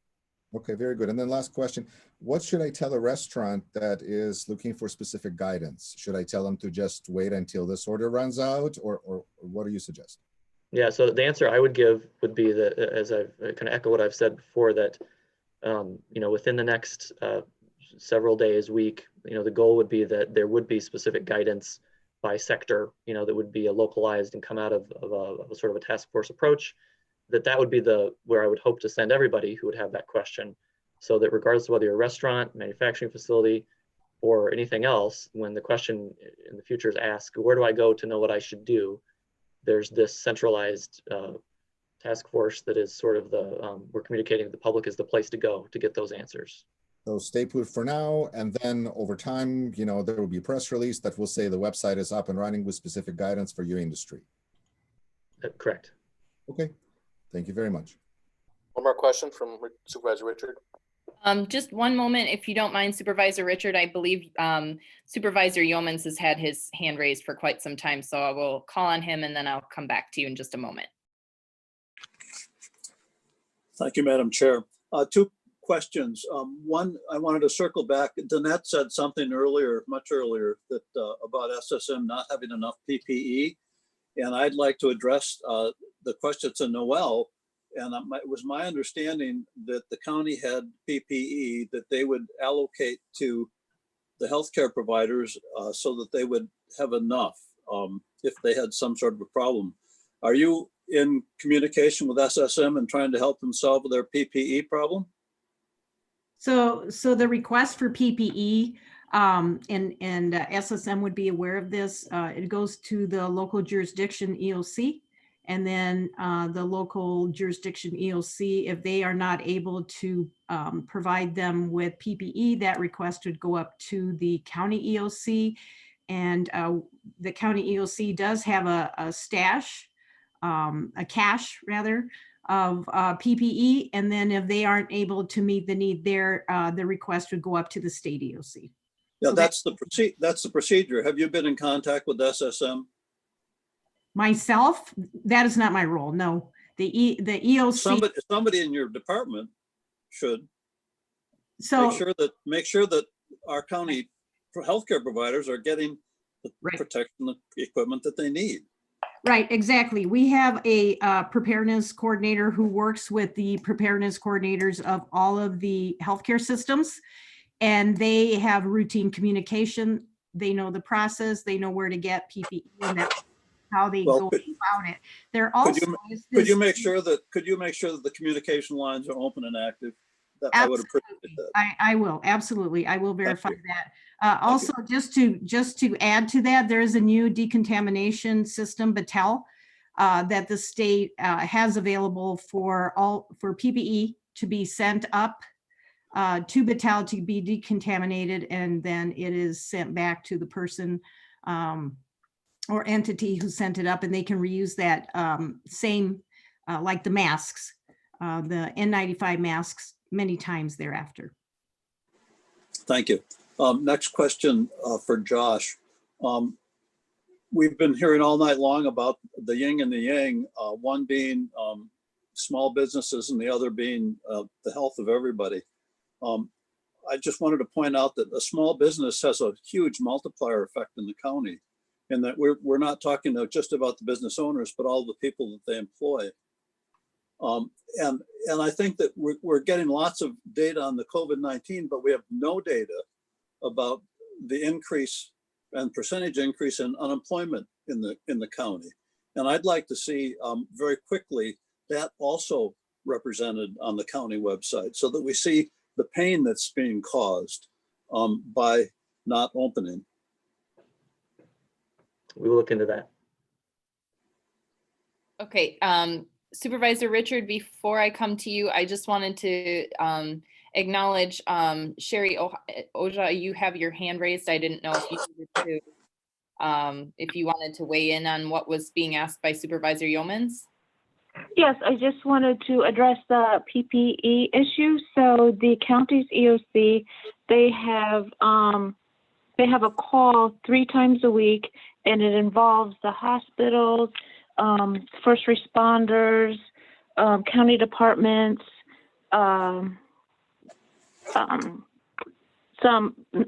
Okay, very good. And then last question, what should I tell a restaurant that is looking for specific guidance? Should I tell them to just wait until this order runs out, or what do you suggest? Yeah, so the answer I would give would be that, as I kind of echo what I've said before, that within the next several days, week, the goal would be that there would be specific guidance by sector, that would be a localized and come out of a sort of a task force approach. That would be where I would hope to send everybody who would have that question, so that regardless of whether you're a restaurant, manufacturing facility, or anything else, when the question in the future is asked, where do I go to know what I should do? There's this centralized task force that is sort of we're communicating to the public is the place to go to get those answers. So stay put for now, and then over time, there will be a press release that will say the website is up and running with specific guidance for your industry. Correct. Okay. Thank you very much. One more question from Supervisor Richard. Just one moment, if you don't mind, Supervisor Richard. I believe Supervisor Yeomans has had his hand raised for quite some time, so I will call on him and then I'll come back to you in just a moment. Thank you, Madam Chair. Two questions. One, I wanted to circle back. Danette said something earlier, much earlier, that about SSM not having enough PPE. And I'd like to address the question to Noel. And it was my understanding that the county had PPE that they would allocate to the healthcare providers so that they would have enough if they had some sort of a problem. Are you in communication with SSM and trying to help them solve their PPE problem? So the request for PPE, and SSM would be aware of this. It goes to the local jurisdiction EOC, and then the local jurisdiction EOC, if they are not able to provide them with PPE, that request would go up to the county EOC, and the county EOC does have a stash, a cache rather, of PPE, and then if they aren't able to meet the need there, the request would go up to the state EOC. Yeah, So that's the procedure. Have you been in contact with SSM? Myself, that is not my role. No, the EOC. Somebody in your department should. So make sure that our county healthcare providers are getting the protection, the equipment that they need. Right, exactly. We have a preparedness coordinator who works with the preparedness coordinators of all of the healthcare systems, and they have routine communication. They know the process. They know where to get PPE, and that's how they go about it. There also could you make sure that the communication lines are open and active? I would appreciate that. I will, absolutely. I will verify that. Also, just to add to that, there is a new decontamination system, Battelle, that the state has available for PPE to be sent up to Battelle to be decontaminated, and then it is sent back to the person or entity who sent it up, and they can reuse that same, like the masks, the N95 masks, many times thereafter. Thank you. Next question for Josh. We've been hearing all night long about the yin and the yang, one being small businesses and the other being the health of everybody. I just wanted to point out that a small business has a huge multiplier effect in the county, and that we're not talking just about the business owners, but all the people that they employ. And I think that we're getting lots of data on the COVID-19, but we have no data about the increase and percentage increase in unemployment in the county. And I'd like to see very quickly that also represented on the county website, so that we see the pain that's being caused by not opening. We will look into that. Okay, Supervisor Richard, before I come to you, I just wanted to acknowledge Sherry Oja, you have your hand raised. I didn't know if you needed to, if you wanted to weigh in on what was being asked by Supervisor Yeomans. Yes, I just wanted to address the PPE issue. So the county's EOC, they have a call 3 times a week, and it involves the hospitals, first responders, county departments, some,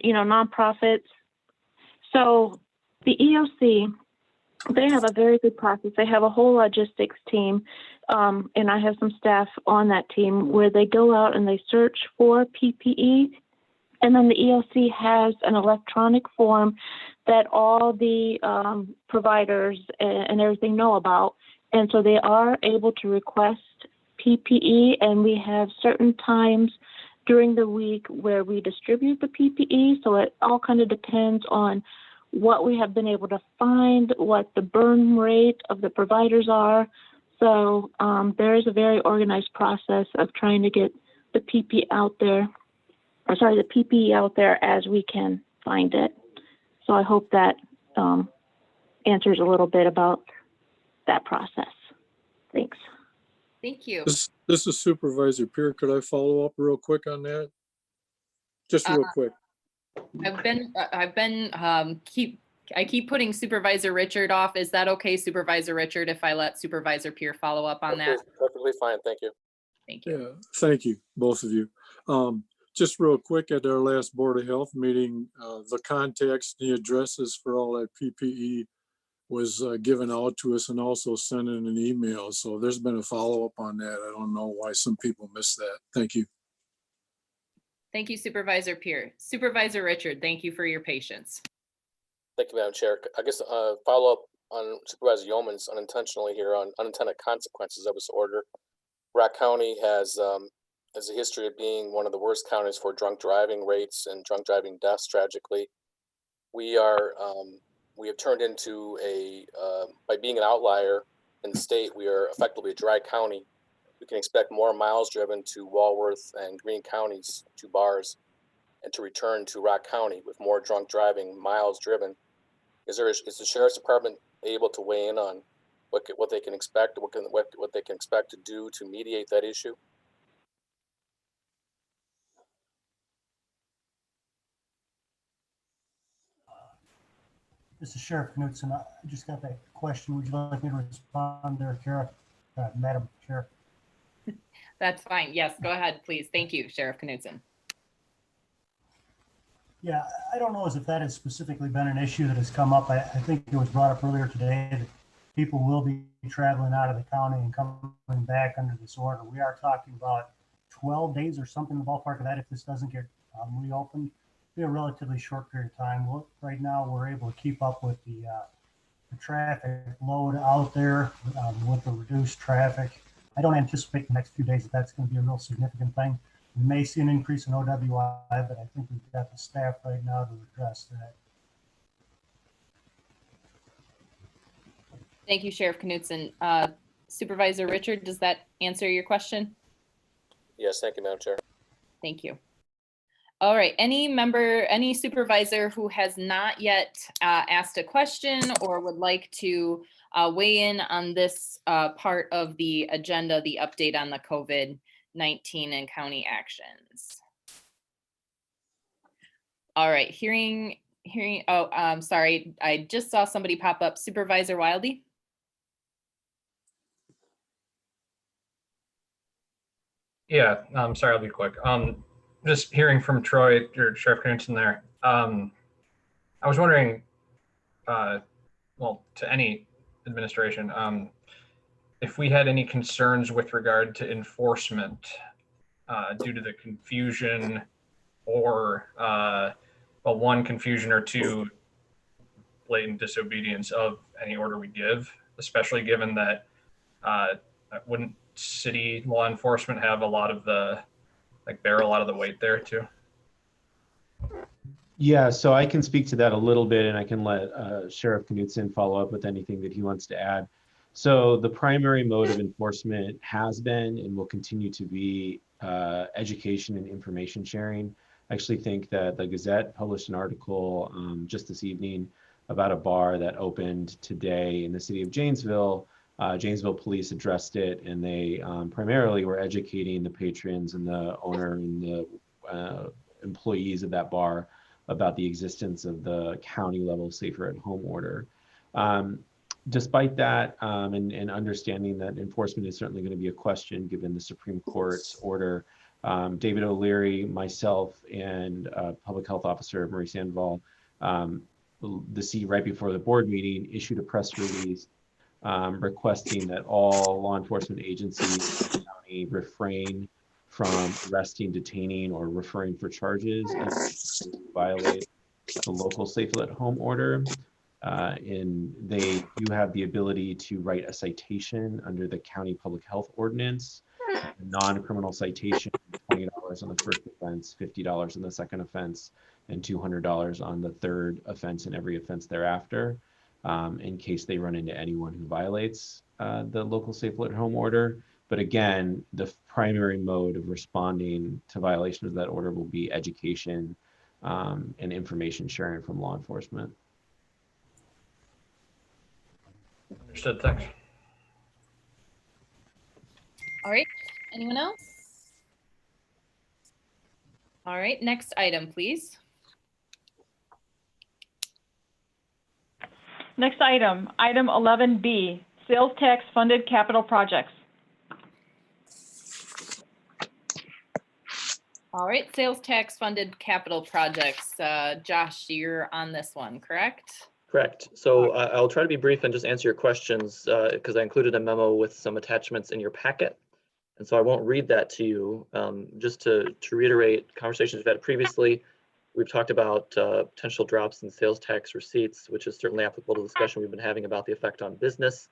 nonprofits. So the EOC, they have a very good process. They have a whole logistics team, and I have some staff on that team where they go out and they search for PPE. And then the EOC has an electronic form that all the providers and everything know about. And so they are able to request PPE, and we have certain times during the week where we distribute the PPE. So it all kind of depends on what we have been able to find, what the burn rate of the providers are. So there is a very organized process of trying to get the PPE out there, the PPE out there as we can find it. So I hope that answers a little bit about that process. Thanks. Thank you. This is Supervisor Peer. Could I follow up real quick on that? Just real quick. I keep putting Supervisor Richard off. Is that okay, Supervisor Richard, if I let Supervisor Peer follow up on that? Perfectly fine, thank you. Thank you. Yeah, thank you, both of you. Just real quick, at our last Board of Health meeting, the contacts, the addresses for all that PPE was given out to us and also sent in an email. So there's been a follow-up on that. I don't know why some people missed that. Thank you. Thank you, Supervisor Peer. Supervisor Richard, thank you for your patience. Thank you, Madam Chair. I guess follow up on Supervisor Yeoman's unintentionally here on unintended consequences of this order. Rock County has a history of being one of the worst counties for drunk driving rates and drunk driving deaths, tragically. We have turned into by being an outlier in the state, we are effectively a dry county. We can expect more miles driven to Walworth and Greene counties, 2 bars, and to return to Rock County with more drunk driving miles driven. Is the Sheriff's Department able to weigh in on what they can expect, what they can expect to do to mediate that issue? This is Sheriff Knudsen. I just got that question. Would you like me to respond there, Sheriff? Madam Chair? That's fine. Yes, go ahead, please. Thank you, Sheriff Knudsen. Yeah, I don't know as if that has specifically been an issue that has come up. I think it was brought up earlier today that people will be traveling out of the county and coming back under this order. We are talking about 12 days or something in the ballpark of that if this doesn't get reopened. Be a relatively short period of time. Right now, we're able to keep up with the traffic load out there with the reduced traffic. I don't anticipate the next few days that's going to be a real significant thing. We may see an increase in OWI, but I think we've got the staff right now to address that. Thank you, Sheriff Knudsen. Supervisor Richard, does that answer your question? Yes, thank you, Madam Chair. Thank you. All right, any supervisor who has not yet asked a question or would like to weigh in on this part of the agenda, the update on the COVID-19 and county actions. All right, sorry, I just saw somebody pop up. Supervisor Wildy. Yeah, sorry, I'll be quick. just hearing from Troy or Sheriff Knudsen there. I was wondering, well, to any administration, if we had any concerns with regard to enforcement due to the confusion or, well, one, confusion, or two, blatant disobedience of any order we give, especially given that wouldn't city law enforcement have a lot of the, like, bear a lot of the weight there too? Yeah, so I can speak to that a little bit, and I can let Sheriff Knudsen follow up with anything that he wants to add. So the primary mode of enforcement has been and will continue to be education and information sharing. I actually think that the Gazette published an article just this evening about a bar that opened today in the city of Janesville. Janesville police addressed it, and they primarily were educating the patrons and the owner and the employees of that bar about the existence of the county level safer at home order. Despite that, and understanding that enforcement is certainly going to be a question given the Supreme Court's order, David O'Leary, myself, and Public Health Officer Marie Sandoval, right before the board meeting, issued a press release requesting that all law enforcement agencies in the county refrain from arresting, detaining, or referring for charges who violate the local safe at home order. And they do have the ability to write a citation under the county public health ordinance, a non-criminal citation, $20 on the first offense, $50 on the second offense, and $200 on the third offense and every offense thereafter, in case they run into anyone who violates the local safe at home order. But again, the primary mode of responding to violation of that order will be education and information sharing from law enforcement. Understood, thanks. All right, anyone else? All right, next item, please. Next item, item 11B, sales tax funded capital projects. All right, sales tax funded capital projects. Josh, you're on this one, correct? Correct. So I'll try to be brief and just answer your questions because I included a memo with some attachments in your packet. And so I won't read that to you. Just to reiterate conversations we've had previously, we've talked about potential drops in sales tax receipts, which is certainly applicable to the discussion we've been having about the effect on business.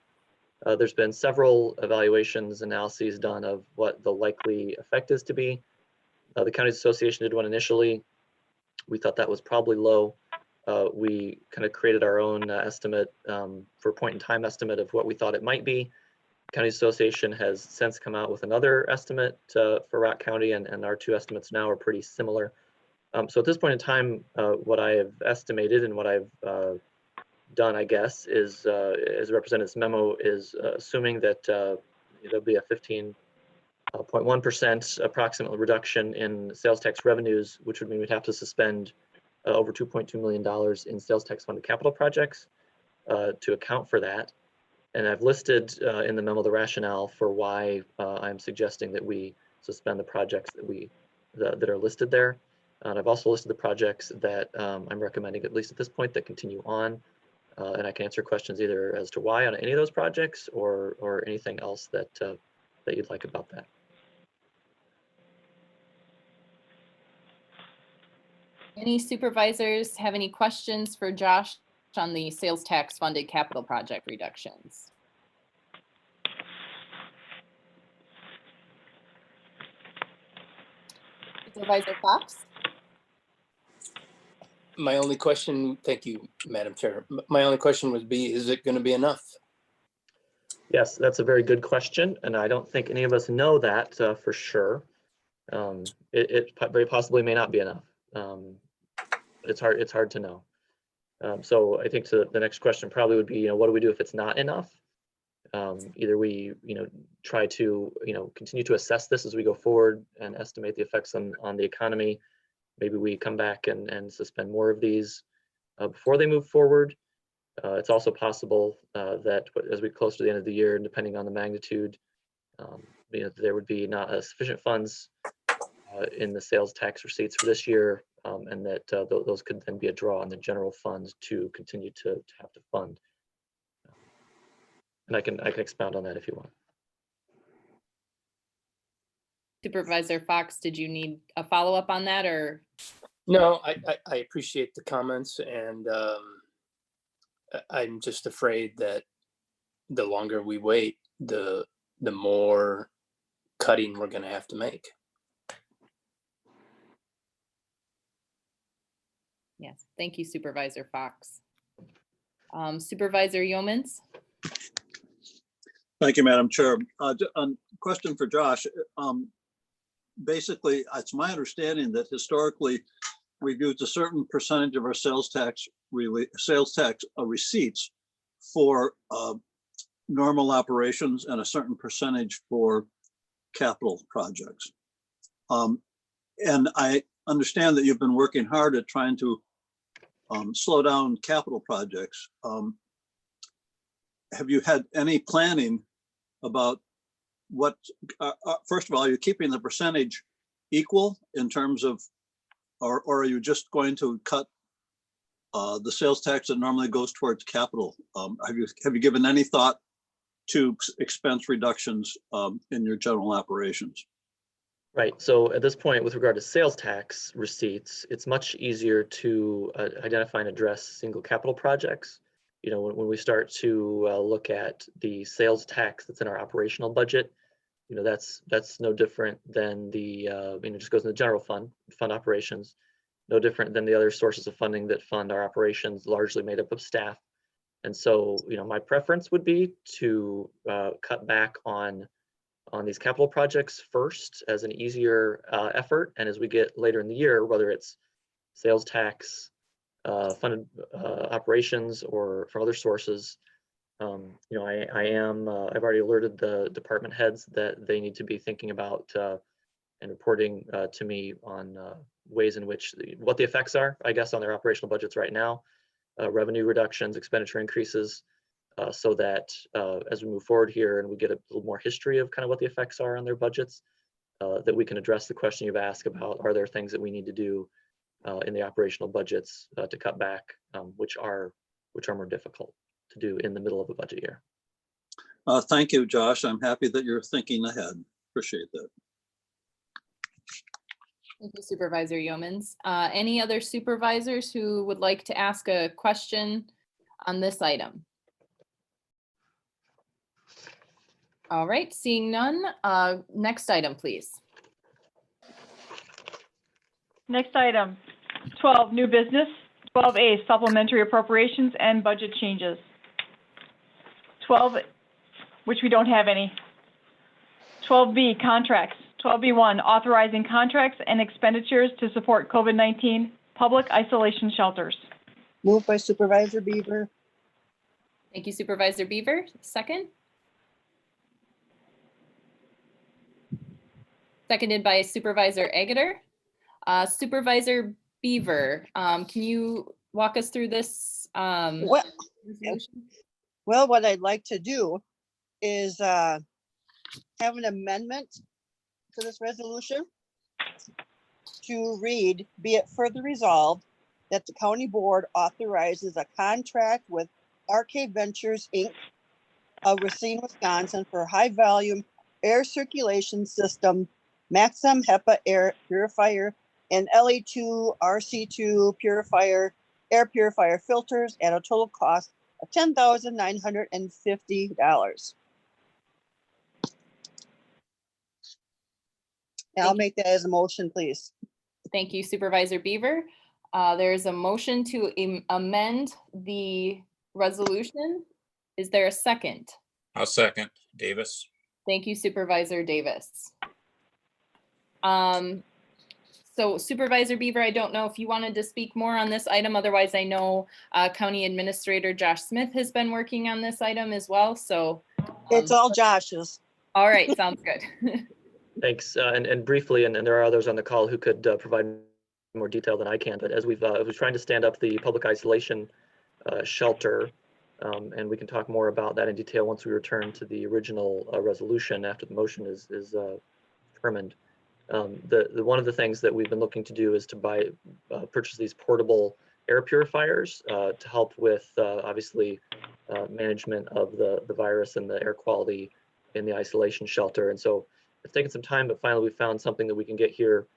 There's been several evaluations, analyses done of what the likely effect is to be. The Counties Association did one initially. We thought that was probably low. We kind of created our own estimate for point in time estimate of what we thought it might be. County Association has since come out with another estimate for Rock County, and our two estimates now are pretty similar. So at this point in time, what I have estimated and what I've done, I guess, is as represented in this memo, is assuming that there'll be a 15.1% approximate reduction in sales tax revenues, which would mean we'd have to suspend over $2.2 million in sales tax funded capital projects to account for that. And I've listed in the memo the rationale for why I'm suggesting that we suspend the projects that are listed there. And I've also listed the projects that I'm recommending, at least at this point, that continue on. And I can answer questions either as to why on any of those projects or anything else that you'd like about that. Any supervisors have any questions for Josh on the sales tax funded capital project reductions? Supervisor Fox? My only question, thank you, Madam Chair. My only question would be, is it going to be enough? Yes, that's a very good question, and I don't think any of us know that for sure. It very possibly may not be enough. It's hard to know. So I think the next question probably would be, what do we do if it's not enough? Either we, try to, continue to assess this as we go forward and estimate the effects on the economy. Maybe we come back and suspend more of these before they move forward. It's also possible that as we close to the end of the year, depending on the magnitude, there would be not sufficient funds in the sales tax receipts for this year, and that those could then be a draw on the general fund to continue to have to fund. And I can expound on that if you want. Supervisor Fox, did you need a follow-up on that, or? No, I appreciate the comments, and I'm just afraid that the longer we wait, the more cutting we're going to have to make. Yes, thank you, Supervisor Fox. Supervisor Yeomans? Thank you, Madam Chair. Question for Josh. Basically, it's my understanding that historically we've used a certain percentage of our sales tax receipts for normal operations and a certain percentage for capital projects. And I understand that you've been working hard at trying to slow down capital projects. Have you had any planning about what, first of all, are you keeping the percentage equal in terms of, or are you just going to cut the sales tax that normally goes towards capital? Have you given any thought to expense reductions in your general operations? Right. So at this point, with regard to sales tax receipts, it's much easier to identify and address single capital projects. You know, when we start to look at the sales tax that's in our operational budget, you know, that's no different than the, you know, just goes in the general fund operations, no different than the other sources of funding that fund our operations, largely made up of staff. And so, you know, my preference would be to cut back on these capital projects first as an easier effort. And as we get later in the year, whether it's sales tax, funded operations, or from other sources, you know, I've already alerted the department heads that they need to be thinking about and reporting to me on ways in which what the effects are, I guess, on their operational budgets right now, revenue reductions, expenditure increases, so that as we move forward here and we get a little more history of kind of what the effects are on their budgets, that we can address the question you've asked about, are there things that we need to do in the operational budgets to cut back, which are more difficult to do in the middle of a budget year. Thank you, Josh. I'm happy that you're thinking ahead. Appreciate that. Thank you, Supervisor Yeomans. Any other supervisors who would like to ask a question on this item? All right, seeing none, next item, please. Next item, 12, new business. 12A, supplementary appropriations and budget changes. 12, which we don't have any. 12B, contracts. 12B1, authorizing contracts and expenditures to support COVID-19 public isolation shelters. Moved by Supervisor Beaver. Thank you, Supervisor Beaver. Second? Seconded by Supervisor Agutter. Supervisor Beaver, can you walk us through this resolution? Well, what I'd like to do is have an amendment to this resolution to read, be it further resolved that the county board authorizes a contract with RK Ventures, Inc. of Racine, Wisconsin for high volume air circulation system, Maxim HEPA air purifier, and LE2 RC2 purifier, air purifier filters at a total cost of $10,950. I'll make that as a motion, please. Thank you, Supervisor Beaver. There's a motion to amend the resolution. Is there a second? I'll second. Davis. Thank you, Supervisor Davis. So Supervisor Beaver, I don't know if you wanted to speak more on this item. Otherwise, I know County Administrator Josh Smith has been working on this item as well. So it's all Josh's. All right, sounds good. Thanks. And briefly, and there are others on the call who could provide more detail than I can, but as we're trying to stand up the public isolation shelter, and we can talk more about that in detail once we return to the original resolution after the motion is determined. One of the things that we've been looking to do is to purchase these portable air purifiers to help with obviously management of the virus and the air quality in the isolation shelter. And so it's taken some time, but finally we found something that we can get here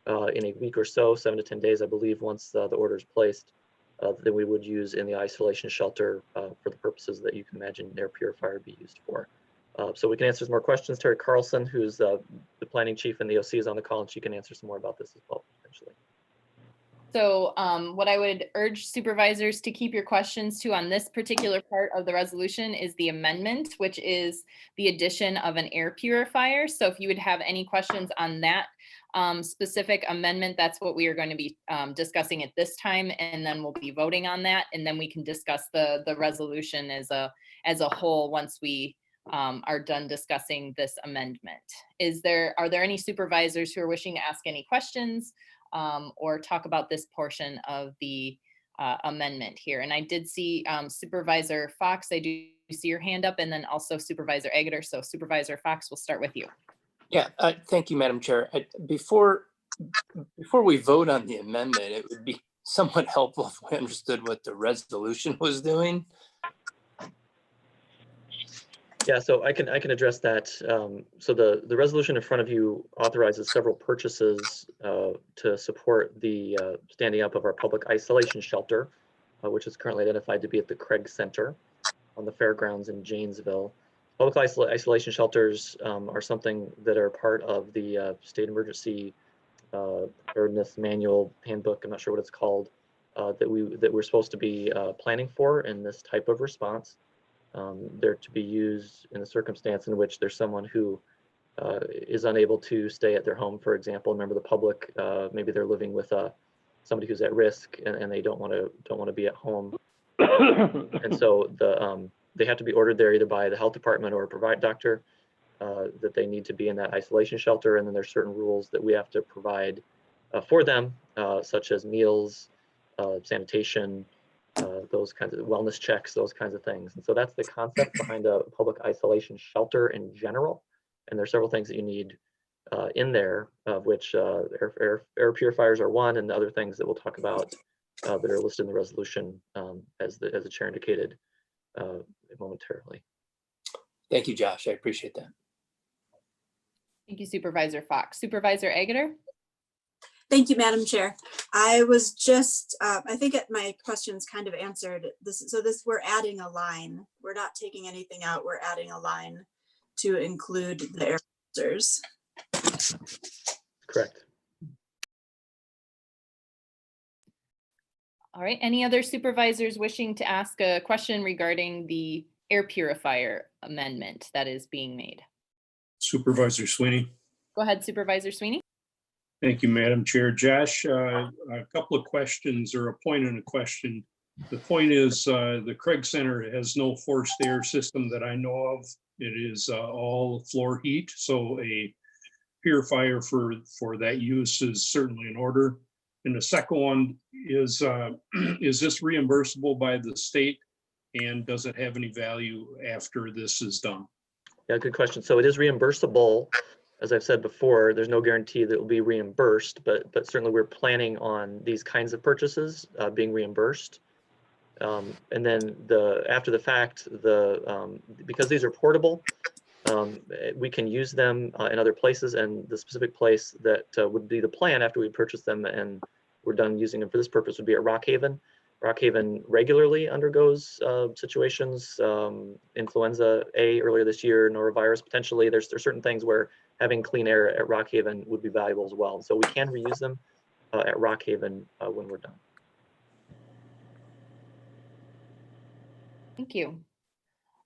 in a week or so, 7 to 10 days, I believe, once the order is placed, that we would use in the isolation shelter for the purposes that you can imagine an air purifier be used for. So we can answer some more questions. Terry Carlson, who's the planning chief in the OC, is on the call, and she can answer some more about this as well, potentially. So what I would urge supervisors to keep your questions to on this particular part of the resolution is the amendment, which is the addition of an air purifier. So if you would have any questions on that specific amendment, that's what we are going to be discussing at this time, and then we'll be voting on that, and then we can discuss the resolution as a whole once we are done discussing this amendment. Are there any supervisors who are wishing to ask any questions or talk about this portion of the amendment here? And I did see Supervisor Fox, I do see your hand up, and then also Supervisor Agutter. So Supervisor Fox, we'll start with you. Yeah, thank you, Madam Chair. Before we vote on the amendment, it would be somewhat helpful if we understood what the resolution was doing. Yeah, so I can address that. So the resolution in front of you authorizes several purchases to support the standing up of our public isolation shelter, which is currently identified to be at the Craig Center on the fairgrounds in Janesville. Public isolation shelters are something that are part of the state emergency preparedness manual handbook. I'm not sure what it's called, that we're supposed to be planning for in this type of response. They're to be used in a circumstance in which there's someone who is unable to stay at their home, for example, a member of the public. Maybe they're living with somebody who's at risk and they don't want to be at home, and so they have to be ordered there either by the health department or a provider doctor that they need to be in that isolation shelter. And then there's certain rules that we have to provide for them, such as meals, sanitation, those kinds of wellness checks, those kinds of things. And so that's the concept behind a public isolation shelter in general. And there's several things that you need in there, of which air purifiers are one, and the other things that we'll talk about that are listed in the resolution as the chair indicated momentarily. Thank you, Josh. I appreciate that. Thank you, Supervisor Fox. Supervisor Agutter? Thank you, Madam Chair. I was just, I think my questions kind of answered this. So we're adding a line. We're not taking anything out. We're adding a line to include the air filters. Correct. All right, any other supervisors wishing to ask a question regarding the air purifier amendment that is being made? Supervisor Sweeney. Go ahead, Supervisor Sweeney. Thank you, Madam Chair. Josh, a couple of questions, or a point and a question. The point is the Craig Center has no forced air system that I know of. It is all floor heat, so a purifier for that use is certainly in order. And the second one is this reimbursable by the state, and does it have any value after this is done? Yeah, good question. So it is reimbursable. As I've said before, there's no guarantee that it will be reimbursed, but certainly we're planning on these kinds of purchases being reimbursed. And then after the fact, because these are portable, we can use them in other places, and the specific place that would be the plan after we purchase them and we're done using them for this purpose would be at Rock Haven. Rock Haven regularly undergoes situations, influenza A earlier this year, norovirus potentially. There's certain things where having clean air at Rock Haven would be valuable as well. So we can reuse them at Rock Haven when we're done. Thank you.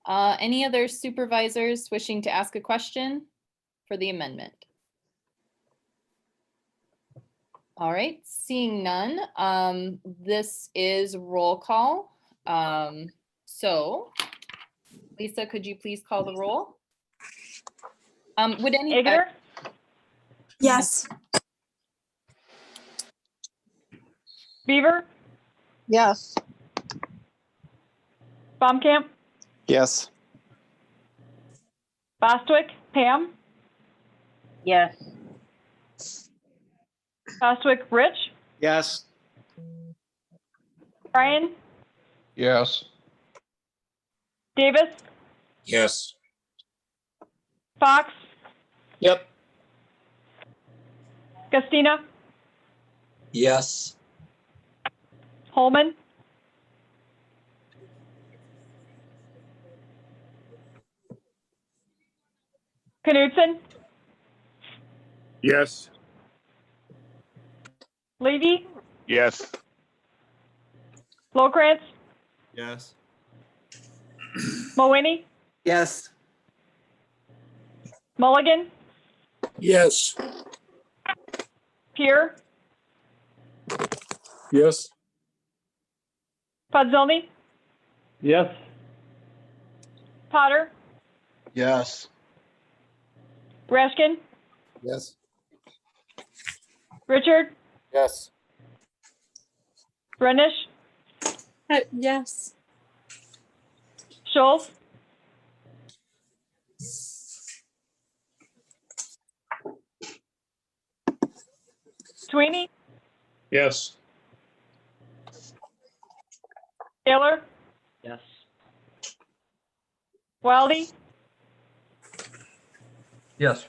Any other supervisors wishing to ask a question for the amendment? All right, seeing none, this is roll call. So Lisa, could you please call the roll? Would any— Agutter? Yes. Beaver? Yes. Baumkamp? Yes. Bostwick? Pam? Yes. Bostwick Rich, Yes. Brian, Yes. Davis, Yes. Fox, Yep. Gastina, Yes. Holman, Knudsen, Yes. Levy, Yes. Lowkrantz, Yes. Mawiney, Yes. Mulligan, Yes. Pier, Yes. Podzolny, Yes. Potter, Yes. Rashkin, Yes. Richard, Yes. Renish, Yes. Schultz, Sweeney, Yes. Taylor, Yes. Wildy, Yes.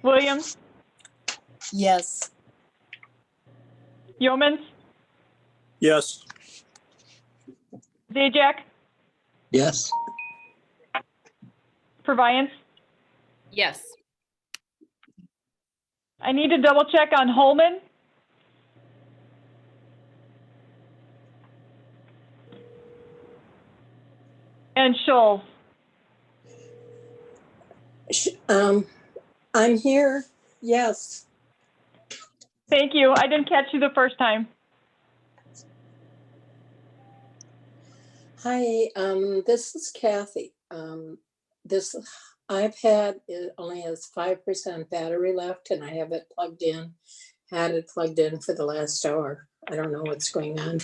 Williams, Yes. Yeomans, Yes. Zajac, Yes. Purviance. Yes. I need to double check on Holman. And Schultz. I'm here. Yes. Thank you. I didn't catch you the first time. Hi, this is Kathy. This iPad only has 5% battery left and I have it plugged in, had it plugged in for the last hour. I don't know what's going on.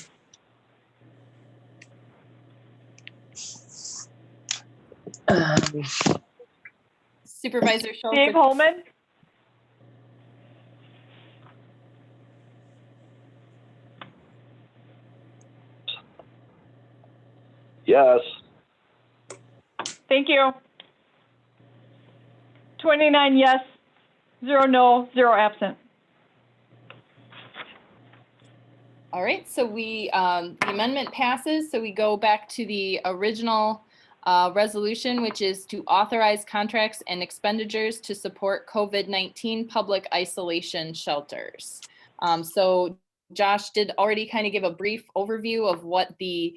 Supervisor Schultz. Dave Holman, Yes. thank you. 29 yes, 0 no, 0 absent. All right, so the amendment passes, so we go back to the original resolution, which is to authorize contracts and expenditures to support COVID-19 public isolation shelters. So Josh did already kind of give a brief overview of what the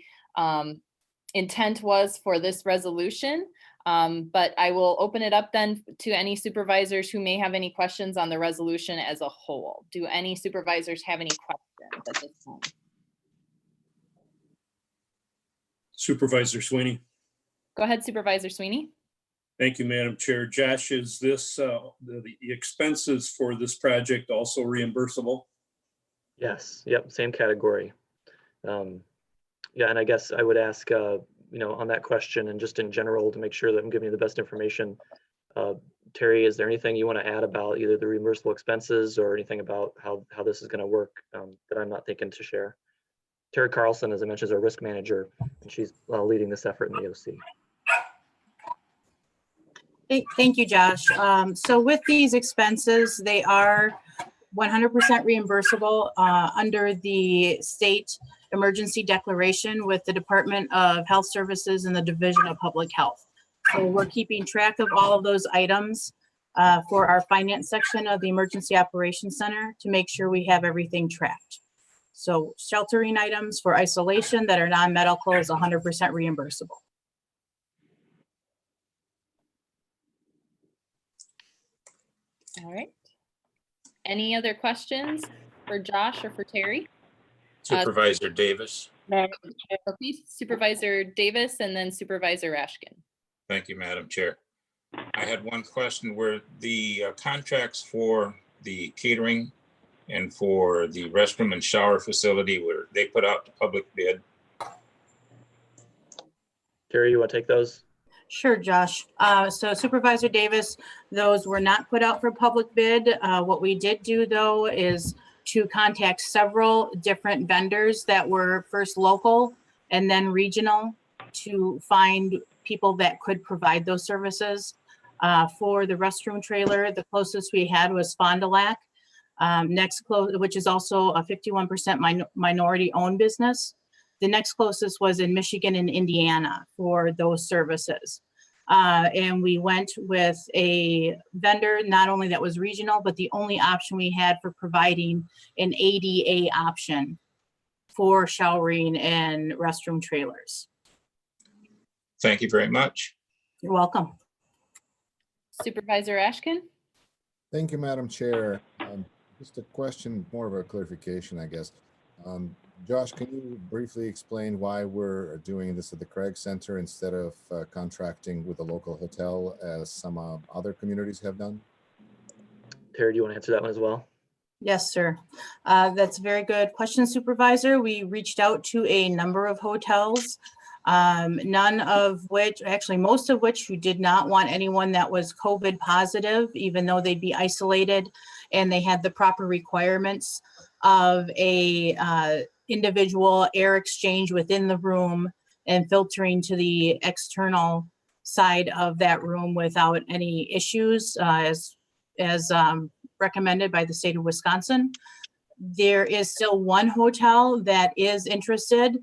intent was for this resolution, but I will open it up then to any supervisors who may have any questions on the resolution as a whole. Do any supervisors have any questions at this time? Supervisor Sweeney. Go ahead, Supervisor Sweeney. Thank you, Madam Chair. Josh, is this the expenses for this project also reimbursable? Yes. Yep. Same category. Yeah, and I guess I would ask, on that question and just in general to make sure that I'm giving you the best information. Terry, is there anything you want to add about either the reimbursable expenses or anything about how this is going to work that I'm not thinking to share? Terry Carlson, as I mentioned, is our risk manager, and she's leading this effort in the OC. Thank you, Josh. So with these expenses, they are 100% reimbursable under the state emergency declaration with the Department of Health Services and the Division of Public Health. So we're keeping track of all of those items for our finance section of the Emergency Operations Center to make sure we have everything tracked. So sheltering items for isolation that are non-medical is 100% reimbursable. All right. Any other questions for Josh or for Terry? Supervisor Davis. Please, Supervisor Davis and then Supervisor Rashkin. Thank you, Madam Chair. I had one question where the contracts for the catering and for the restroom and shower facility, were they put out to public bid? Terry, you want to take those? Sure, Josh. So Supervisor Davis, those were not put out for public bid. What we did do though is to contact several different vendors that were first local and then regional to find people that could provide those services. For the restroom trailer, the closest we had was Fond du Lac. Next close, which is also a 51% minority owned business. The next closest was in Michigan and Indiana for those services. And we went with a vendor, not only that was regional, but the only option we had for providing an ADA option for showering and restroom trailers. Thank you very much. You're welcome. Supervisor Ashkin? Thank you, Madam Chair. Just a question, more of a clarification, I guess. Josh, can you briefly explain why we're doing this at the Craig Center instead of contracting with a local hotel as some other communities have done? Terry, do you want to answer that one as well? Yes, sir. That's a very good question, Supervisor. We reached out to a number of hotels, none of which, actually most of which, who did not want anyone that was COVID positive, even though they'd be isolated and they had the proper requirements of a individual air exchange within the room and filtering to the external side of that room without any issues, as recommended by the state of Wisconsin. There is still one hotel that is interested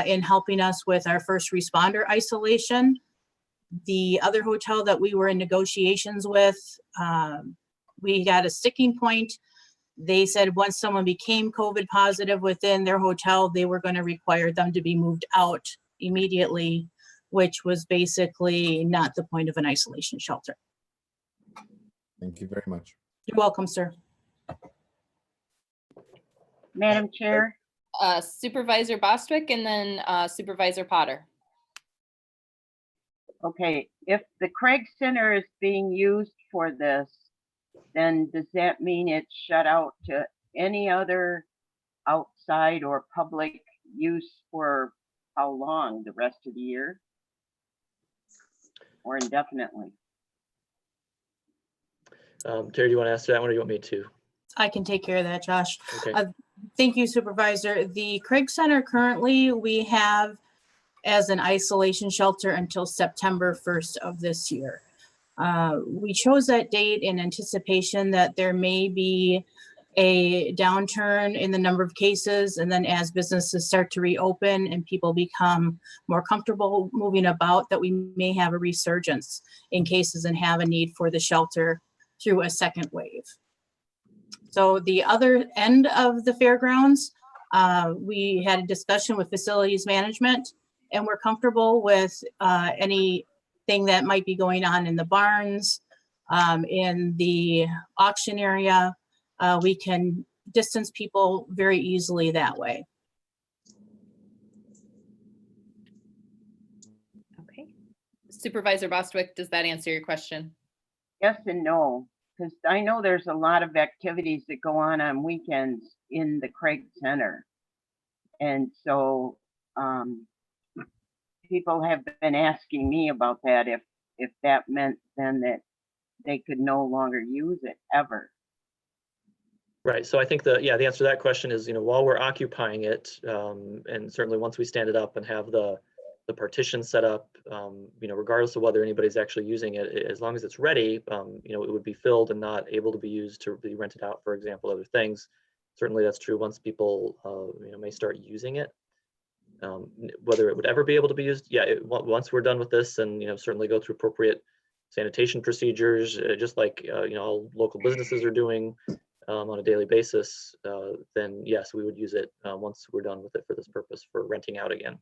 in helping us with our first responder isolation. The other hotel that we were in negotiations with, we got a sticking point. They said once someone became COVID positive within their hotel, they were going to require them to be moved out immediately, which was basically not the point of an isolation shelter. Thank you very much. You're welcome, sir. Madam Chair. Supervisor Bostwick and then Supervisor Potter. Okay, if the Craig Center is being used for this, then does that mean it's shut out to any other outside or public use for how long? The rest of the year? Or indefinitely? Terry, do you want to answer that one or do you want me to? I can take care of that, Josh. Okay. Thank you, Supervisor. The Craig Center currently we have as an isolation shelter until September 1st of this year. We chose that date in anticipation that there may be a downturn in the number of cases, and then as businesses start to reopen and people become more comfortable moving about, that we may have a resurgence in cases and have a need for the shelter through a second wave. So the other end of the fairgrounds, we had a discussion with facilities management, and we're comfortable with anything that might be going on in the barns, in the auction area. We can distance people very easily that way. Okay. Supervisor Bostwick, does that answer your question? Yes and no, because I know there's a lot of activities that go on weekends in the Craig Center. And so people have been asking me about that, if that meant then that they could no longer use it ever. Right. So I think the answer to that question is, while we're occupying it, and certainly once we stand it up and have the partition set up, regardless of whether anybody's actually using it, as long as it's ready, it would be filled and not able to be used to be rented out, for example, other things. Certainly that's true once people, may start using it. Whether it would ever be able to be used, once we're done with this and, certainly go through appropriate sanitation procedures, just like, all local businesses are doing on a daily basis, then yes, we would use it once we're done with it for this purpose, for renting out again.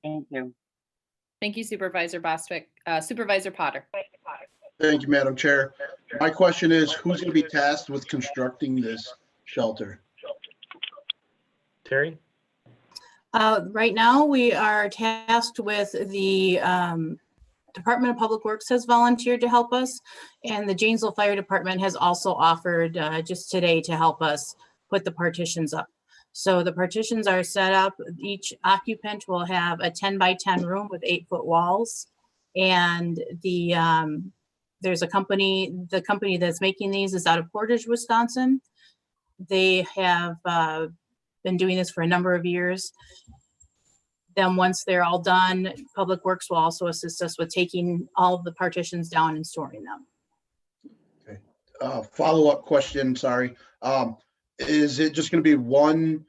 Thank you. Thank you, Supervisor Bostwick. Supervisor Potter. Thank you, Madam Chair. My question is, who's going to be tasked with constructing this shelter? Terry? Right now, we are tasked with the Department of Public Works has volunteered to help us, and the Janesville Fire Department has also offered just today to help us put the partitions up. So the partitions are set up, each occupant will have a 10 by 10 room with 8-foot walls. And there's a company, the company that's making these is out of Portage, Wisconsin. They have been doing this for a number of years. Then once they're all done, Public Works will also assist us with taking all of the partitions down and storing them. Okay. Follow-up question, sorry. Is it just going to be one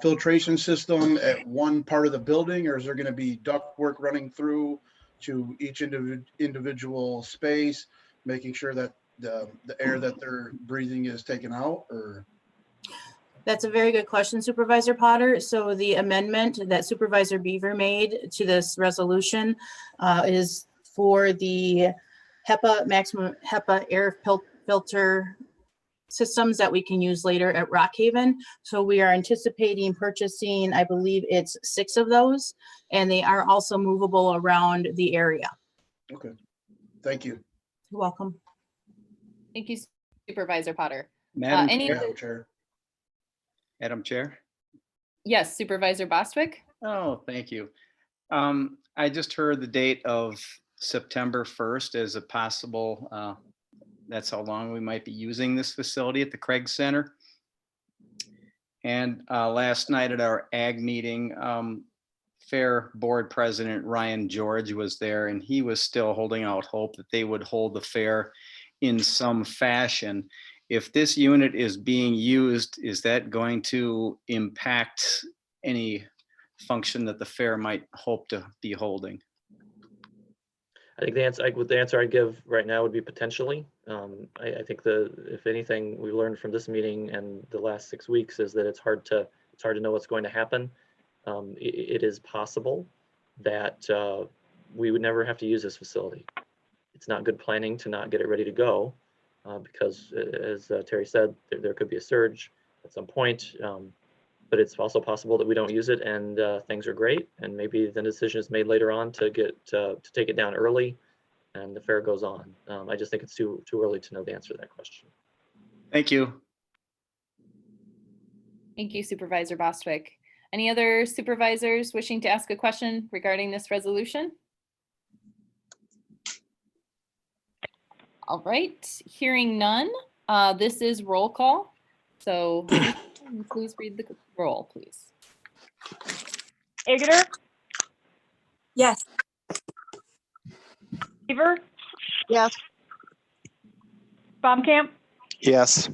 filtration system at one part of the building, or is there going to be ductwork running through to each individual space, making sure that the air that they're breathing is taken out? Or that's a very good question, Supervisor Potter. So the amendment that Supervisor Beaver made to this resolution is for the HEPA, maximum HEPA air filter systems that we can use later at Rockhaven. So we are anticipating purchasing, I believe it's 6 of those, and they are also movable around the area. Okay, thank you. You're welcome. Thank you, Supervisor Potter. Madam Chair. Madam Chair. Yes, Supervisor Bostwick. Oh, thank you. I just heard the date of September 1st as a possible, that's how long we might be using this facility at the Craig Center. And last night at our ag meeting, Fair Board President Ryan George was there, and he was still holding out hope that they would hold the fair in some fashion. If this unit is being used, is that going to impact any function that the fair might hope to be holding? I think the answer I'd give right now would be potentially. I think if anything we learned from this meeting and the last 6 weeks is that it's hard to know what's going to happen. It is possible that we would never have to use this facility. It's not good planning to not get it ready to go because, as Terry said, there could be a surge at some point. But it's also possible that we don't use it and things are great, and maybe the decision is made later on to take it down early, and the fair goes on. I just think it's too early to know the answer to that question. Thank you. Thank you, Supervisor Bostwick. Any other supervisors wishing to ask a question regarding this resolution? All right, hearing none, this is roll call. So please read the roll, please. Agutter? Yes. Beaver? Yes. Baumkamp? Yes.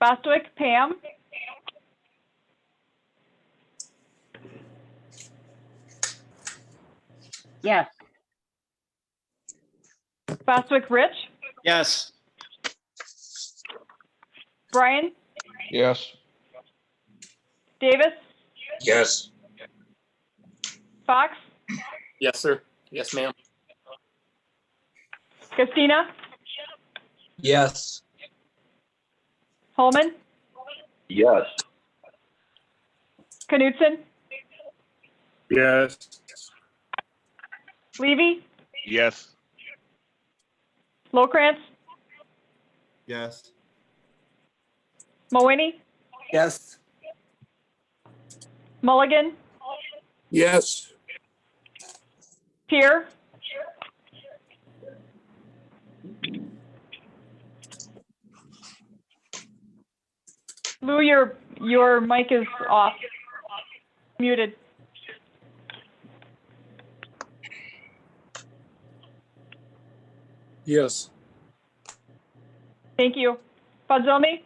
Bostwick? Pam? Yes. Bostwick Rich? Yes. Brian? Yes. Davis? Yes. Fox? Yes, sir. Yes, ma'am. Christina? Yes. Holman? Yes. Knutson? Yes. Levy? Yes. Lowkrantz? Yes. Mawhinney? Yes. Mulligan? Yes. Pierre? Lou, your mic is off. Muted. Yes. Thank you. Fadzomi?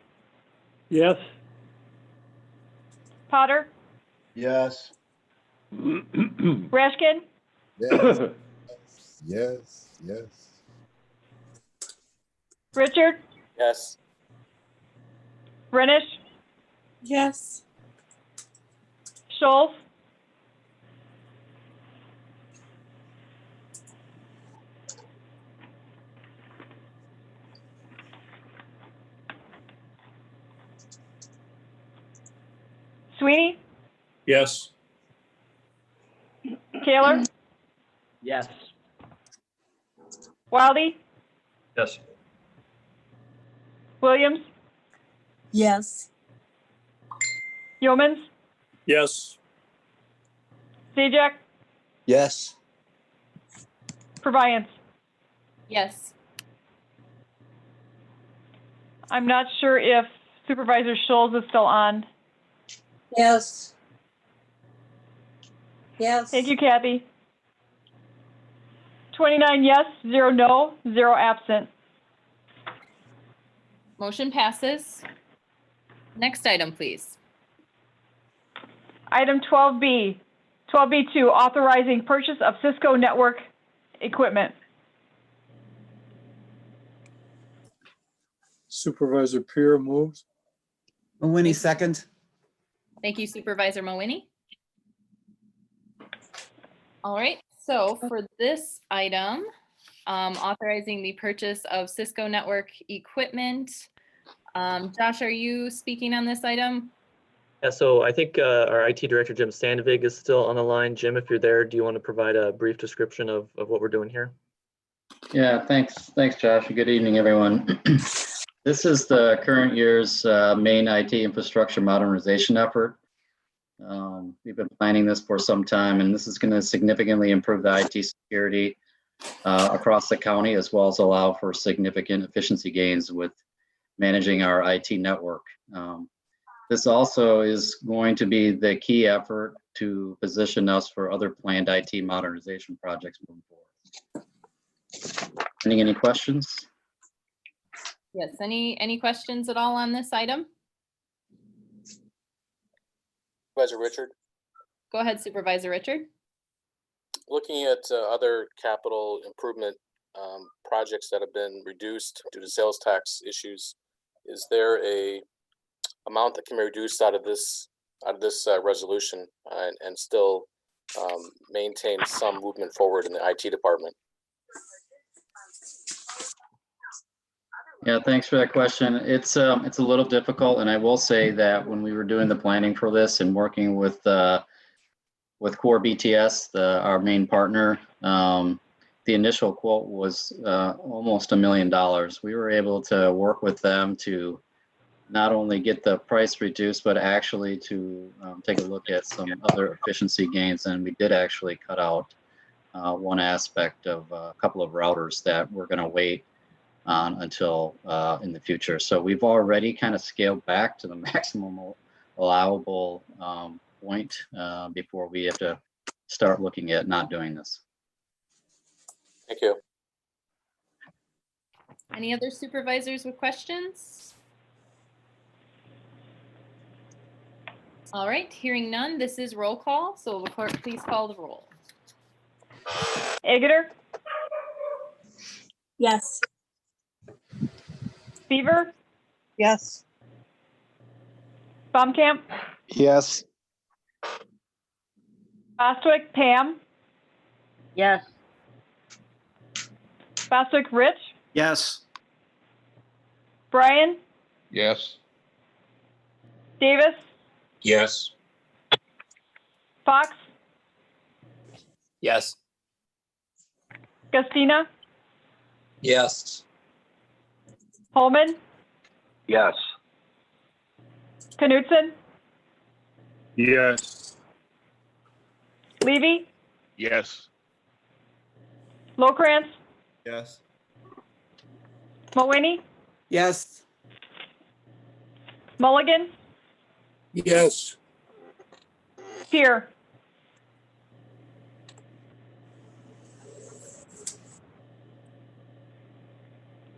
Yes. Potter? Yes. Rashkin? Yes. Yes. Yes. Richard? Yes. Renish? Yes. Scholes? Sweeney? Yes. Kaler? Yes. Wildy? Yes. Williams? Yes. Yeomans, Yes. Zajac, Yes. Purviance. Yes. I'm not sure if Supervisor Schulz is still on. Yes. Yes. Thank you, Kathy. 29 yes, 0 no, 0 absent. Motion passes. Next item, please. Item 12B, 12B2, authorizing purchase of Cisco network equipment. Supervisor Peer moves. Winnie second. Thank you, Supervisor Mawini. All right, so for this item, authorizing the purchase of Cisco network equipment. Josh, are you speaking on this item? Yeah, so I think our IT Director, Jim Sandvig, is still on the line. Jim, if you're there, do you want to provide a brief description of what we're doing here? Yeah, thanks. Thanks, Josh. Good evening, everyone. This is the current year's main IT infrastructure modernization effort. We've been planning this for some time, and this is going to significantly improve the IT security across the county, as well as allow for significant efficiency gains with managing our IT network. This also is going to be the key effort to position us for other planned IT modernization projects moving forward. Any questions? Yes, any questions at all on this item? Supervisor Richard, Go ahead, Supervisor Richard. looking at other capital improvement projects that have been reduced due to sales tax issues, is there a amount that can be reduced out of this resolution and still maintain some movement forward in the IT department? Yeah, thanks for that question. It's a little difficult, and I will say that when we were doing the planning for this and working with Core BTS, our main partner, the initial quote was almost $1 million. We were able to work with them to not only get the price reduced, but actually to take a look at some other efficiency gains. And we did actually cut out one aspect of a couple of routers that we're going to wait on until in the future. So we've already kind of scaled back to the maximum allowable point before we have to start looking at not doing this. Thank you. Any other supervisors with questions? All right, hearing none, this is roll call. So will the clerk please call the roll? Agutter, Yes. Seaver, Yes. Baumkamp, Yes. Bostwick, Pam, Yes. Bostwick, Rich, Yes. Brian, Yes. Davis, Yes. Fox, Yes. Gustina, Yes. Holman, Yes. Knutson, Yes. Levy, Yes. Lokrantz, Yes. Mawini, Yes. Mulligan, Yes. Peer.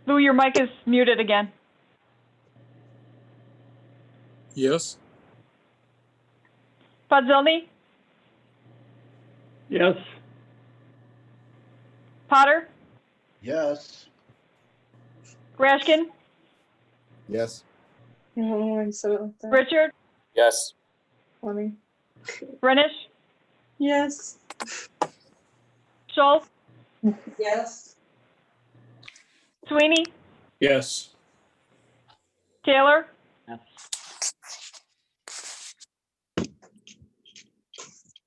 Lou, your mic is muted again. Yes. Podzilny, Yes. Potter, Yes. Grashkin, Yes. Oh, I said it like that. Richard, Yes. Funny. Renish, Yes. Schultz, Yes. Sweeney, Yes. Taylor,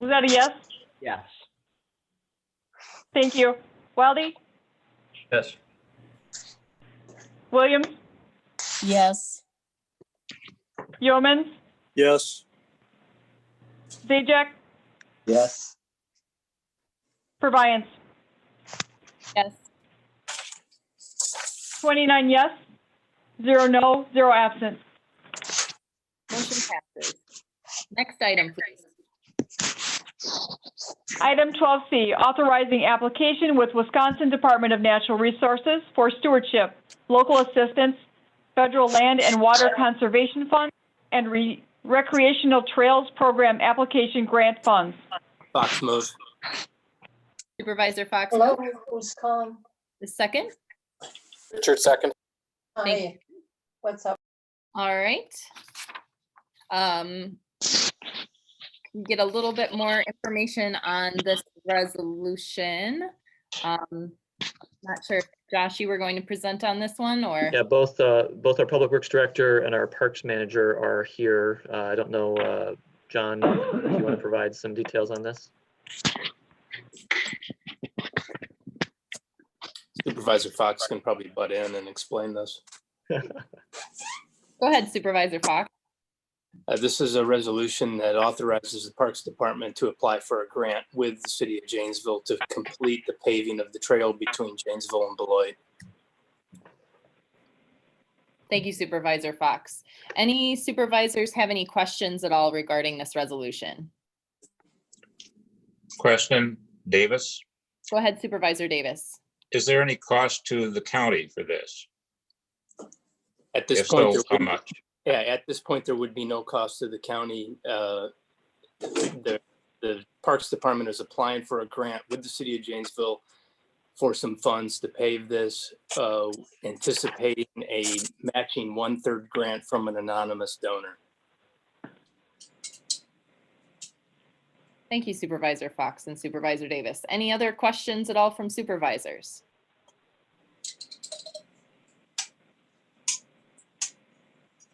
was that a yes? Yes. Thank you. Wildy, Yes. Williams, Yes. Yeomans, Yes. Zajac, Yes. Purviance. Yes. 29 yes, 0 no, 0 absent. Motion passes. Next item, please. Item 12C, authorizing application with Wisconsin Department of Natural Resources for stewardship, local assistance, federal land and water conservation funds, and recreational trails program application grant funds. Fox moves. Supervisor Fox. Hello, who's calling? The second. Richard, second. Thank Hi, what's up? All right. Get a little bit more information on this resolution. Not sure if Josh, you were going to present on this one, or? Yeah, both our Public Works Director and our Parks Manager are here. I don't know, John, if you want to provide some details on this. Supervisor Fox can probably butt in and explain this. Go ahead, Supervisor Fox. This is a resolution that authorizes the Parks Department to apply for a grant with the city of Janesville to complete the paving of the trail between Janesville and Beloit. Thank you, Supervisor Fox. Any supervisors have any questions at all regarding this resolution? Question, Davis, Go ahead, Supervisor Davis. is there any cost to the county for this? At this If point, so, how much? yeah, at this point, there would be no cost to the county. The Parks Department is applying for a grant with the city of Janesville for some funds to pave this, anticipating a matching 1/3 grant from an anonymous donor. Thank you, Supervisor Fox and Supervisor Davis. Any other questions at all from supervisors?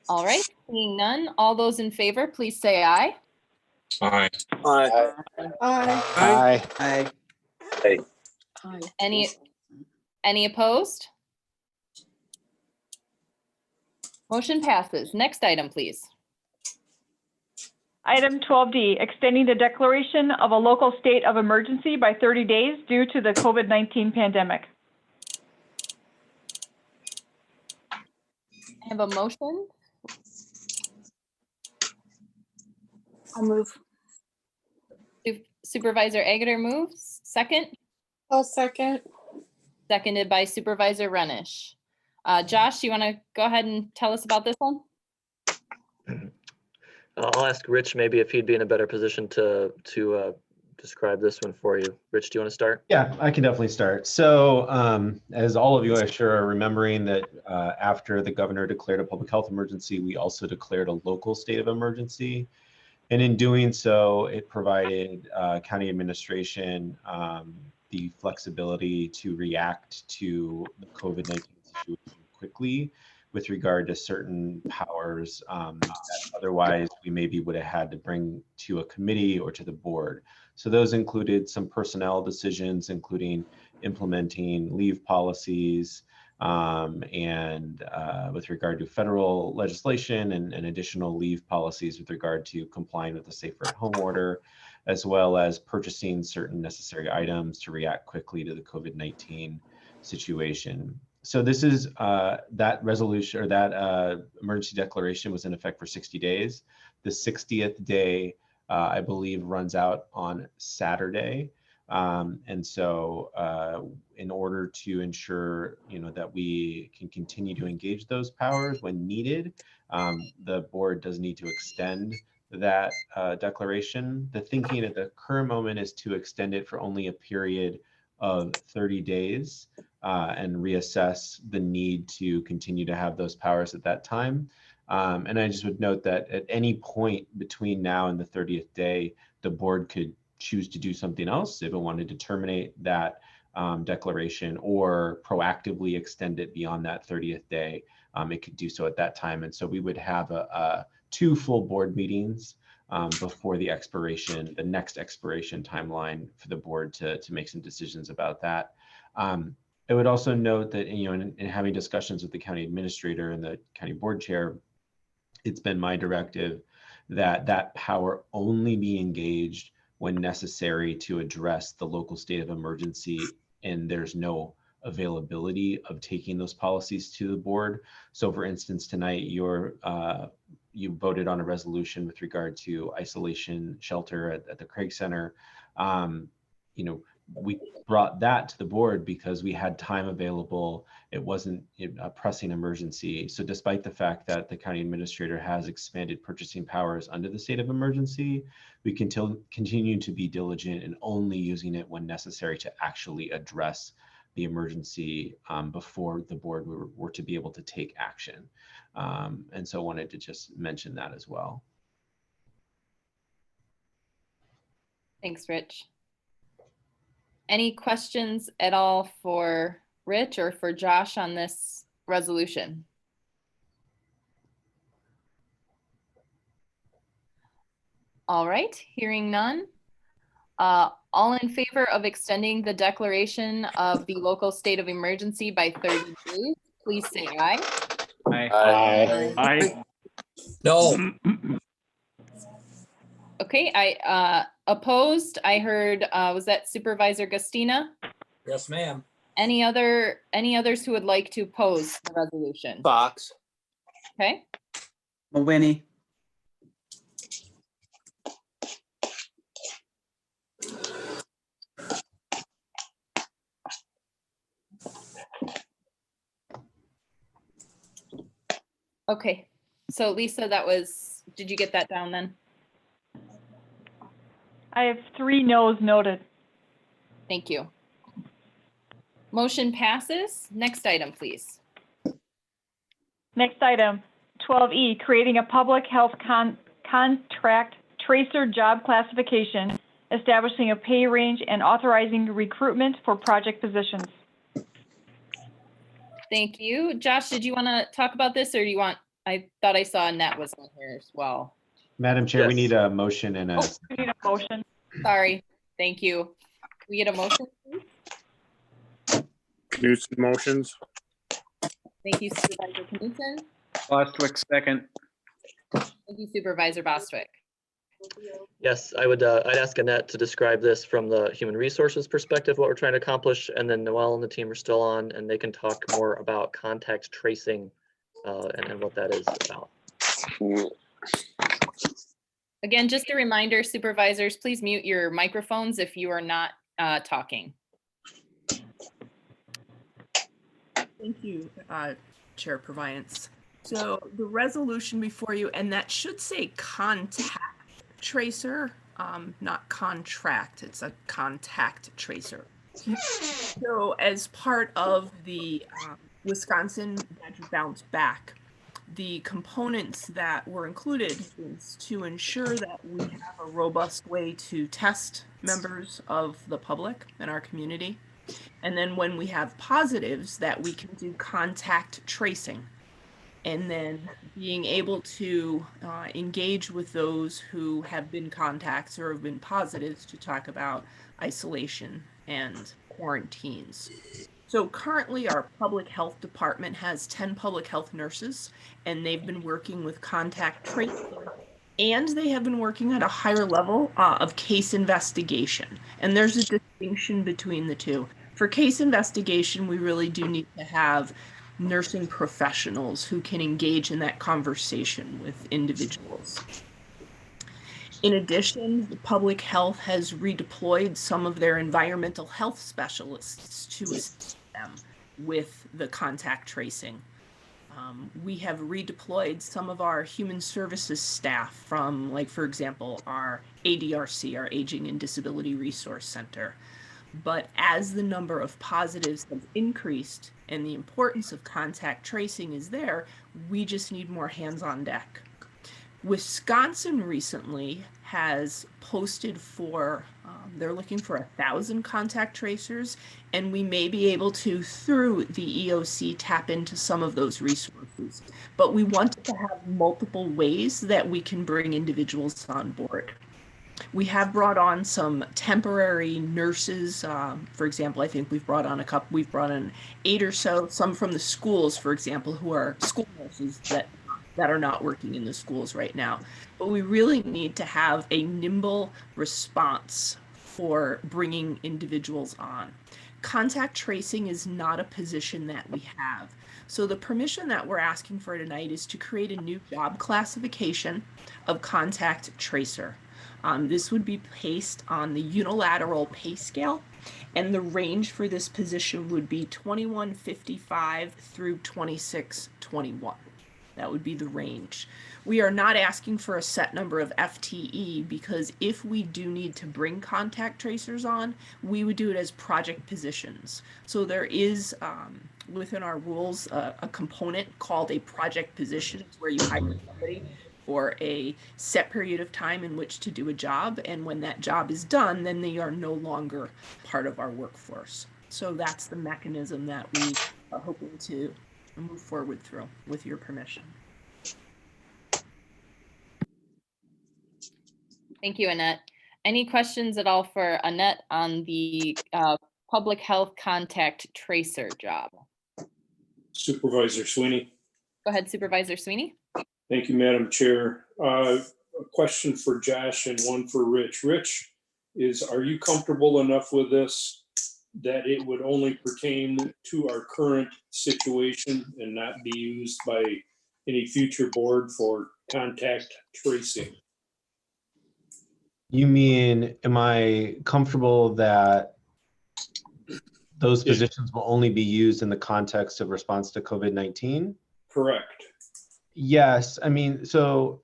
All right, seeing none, all those in favor, please say aye. Aye. Aye. Aye. Aye. Any opposed? Motion passes. Next item, please. Item 12D, extending the declaration of a local state of emergency by 30 days due to the COVID-19 pandemic. I have a motion. I'll move. Supervisor Agutter moves. Second. I'll second. Seconded by Supervisor Renish. Josh, you want to go ahead and tell us about this one? I'll ask Rich maybe if he'd be in a better position to describe this one for you. Rich, do you want to start? Yeah, I can definitely start. So as all of you, I'm sure, are remembering that after the governor declared a public health emergency, we also declared a local state of emergency. And in doing so, it provided county administration the flexibility to react to the COVID-19 situation quickly with regard to certain powers that otherwise we maybe would have had to bring to a committee or to the board. So those included some personnel decisions, including implementing leave policies and with regard to federal legislation and additional leave policies with regard to complying with the Safer at Home order, as well as purchasing certain necessary items to react quickly to the COVID-19 situation. So this is that resolution, or that emergency declaration was in effect for 60 days. The 60th day, I believe, runs out on Saturday. And so in order to ensure, that we can continue to engage those powers when needed, the board does need to extend that declaration. The thinking at the current moment is to extend it for only a period of 30 days and reassess the need to continue to have those powers at that time. And I just would note that at any point between now and the 30th day, the board could choose to do something else if it wanted to terminate that declaration or proactively extend it beyond that 30th day. It could do so at that time. And so we would have 2 full board meetings before the next expiration timeline for the board to make some decisions about that. I would also note that, in having discussions with the county administrator and the county board chair, it's been my directive that power only be engaged when necessary to address the local state of emergency and there's no availability of taking those policies to the board. So for instance, tonight you voted on a resolution with regard to isolation shelter at the Craig Center. You know, we brought that to the board because we had time available. It wasn't a pressing emergency. So despite the fact that the county administrator has expanded purchasing powers under the state of emergency, we can continue to be diligent in only using it when necessary to actually address the emergency before the board were to be able to take action. And so I wanted to just mention that as well. Thanks, Rich. Any questions at all for Rich or for Josh on this resolution? All right, hearing none. All in favor of extending the declaration of the local state of emergency by 30 days, please say aye. Aye. Aye. No. Okay, I opposed. I heard, was that Supervisor Gustina? Yes, ma'am. Any others who would like to oppose the resolution? Fox. Okay, Winnie. okay. So Lisa, did you get that down then? I have 3 no's noted. Thank you. Motion passes. Next item, please. Next item, 12E, creating a public health contract tracer job classification, establishing a pay range and authorizing recruitment for project positions. Thank you. Josh, did you want to talk about this or do you want, I thought I saw Annette was on here as well. Madam Chair, we Yes. need a motion and a. We need a motion. Sorry. Thank you. Can we get a motion, please? Knutson motions. Thank you, Supervisor Knutson. Bostwick, second. Thank you, Supervisor Bostwick. Yes, I'd ask Annette to describe this from the human resources perspective, what we're trying to accomplish, and then Noel and the team are still on, and they can talk more about contact tracing and what that is about. Again, just a reminder, supervisors, please mute your microphones if you are not talking. Thank you, Chair Proviance. So the resolution before you, and that should say contact tracer, not contract. It's a contact tracer. So as part of the Wisconsin Badger Bounce Back, the components that were included is to ensure that we have a robust way to test members of the public in our community. And then when we have positives, that we can do contact tracing. And then being able to engage with those who have been contacts or have been positives to talk about isolation and quarantines. So currently our public health department has 10 public health nurses, and they've been working with contact tracing, and they have been working at a higher level of case investigation. And there's a distinction between the two. For case investigation, we really do need to have nursing professionals who can engage in that conversation with individuals. In addition, public health has redeployed some of their environmental health specialists to assist them with the contact tracing. We have redeployed some of our human services staff from, like, for example, our ADRC, our Aging and Disability Resource Center. But as the number of positives has increased and the importance of contact tracing is there, we just need more hands on deck. Wisconsin recently has posted for, they're looking for 1,000 contact tracers, and we may be able to, through the EOC, tap into some of those resources. But we want to have multiple ways that we can bring individuals on board. We have brought on some temporary nurses. For example, I think we've brought on 8 or so, some from the schools, for example, who are school nurses that that are not working in the schools right now. But we really need to have a nimble response for bringing individuals on. Contact tracing is not a position that we have. So the permission that we're asking for tonight is to create a new job classification of contact tracer. This would be placed on the unilateral pay scale, and the range for this position would be 2155 through 2621. That would be the range. We are not asking for a set number of FTE because if we do need to bring contact tracers on, we would do it as project positions. So there is within our rules a component called a project position where you hire somebody for a set period of time in which to do a job, and when that job is done, then they are no longer part of our workforce. So that's the mechanism that we are hoping to move forward through with your permission. Thank you, Annette. Any questions at all for Annette on the public health contact tracer job? Supervisor Sweeney. Go ahead, Supervisor Sweeney. Thank you, Madam Chair. A question for Josh and one for Rich. Rich, are you comfortable enough with this that it would only pertain to our current situation and not be used by any future board for contact tracing? You mean, am I comfortable that those positions will only be used in the context of response to COVID-19? Correct. Yes. I mean, so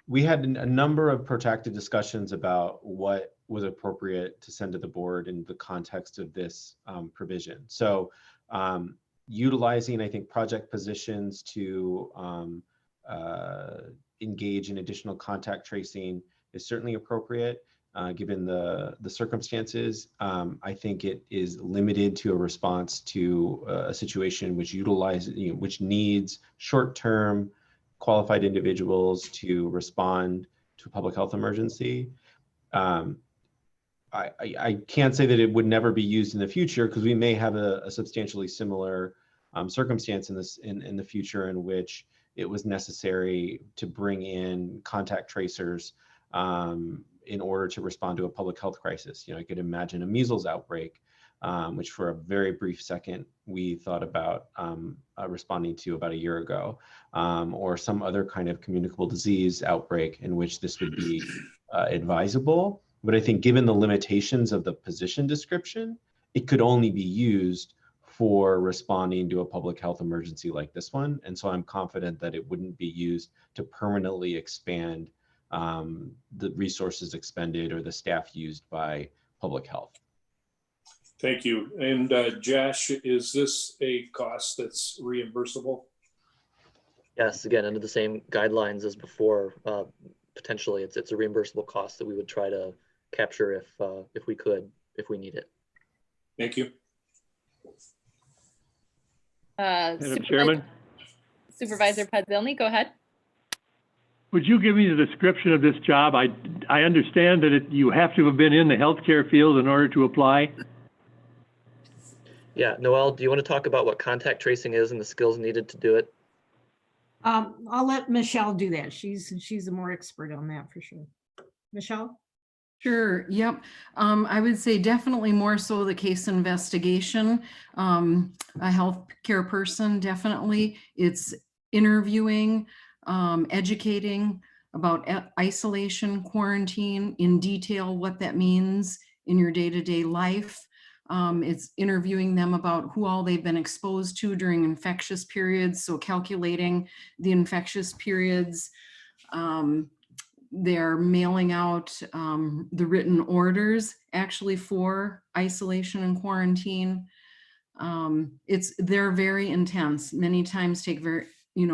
we had a number of protracted discussions about what was appropriate to send to the board in the context of this provision. So utilizing, I think, project positions to engage in additional contact tracing is certainly appropriate given the circumstances. I think it is limited to a response to a situation which which needs short-term qualified individuals to respond to a public health emergency. I can't say that it would never be used in the future because we may have a substantially similar circumstance in the future in which it was necessary to bring in contact tracers in order to respond to a public health crisis. I could imagine a measles outbreak, which for a very brief second we thought about responding to about a year ago, or some other kind of communicable disease outbreak in which this would be advisable. But I think given the limitations of the position description, it could only be used for responding to a public health emergency like this one. And so I'm confident that it wouldn't be used to permanently expand the resources expended or the staff used by public health. Thank you. And Josh, is this a cost that's reimbursable? Yes, again, under the same guidelines as before, potentially it's a reimbursable cost that we would try to capture if we could, if we need it. Thank you. Madam Chairman? Supervisor Padzilny, go ahead. Would you give me the description of this job? I understand that you have to have been in the healthcare field in order to apply. Yeah, Noelle, do you want to talk about what contact tracing is and the skills needed to do it? I'll let Michelle do that. She's a more expert on that for sure. Michelle? Sure. Yep. I would say definitely more so the case investigation. A healthcare person, definitely. It's interviewing, educating about isolation, quarantine in detail, what that means in your day-to-day life. It's interviewing them about who all they've been exposed to during infectious periods. So calculating the infectious periods. They're mailing out the written orders actually for isolation and quarantine. They're very intense. Many times take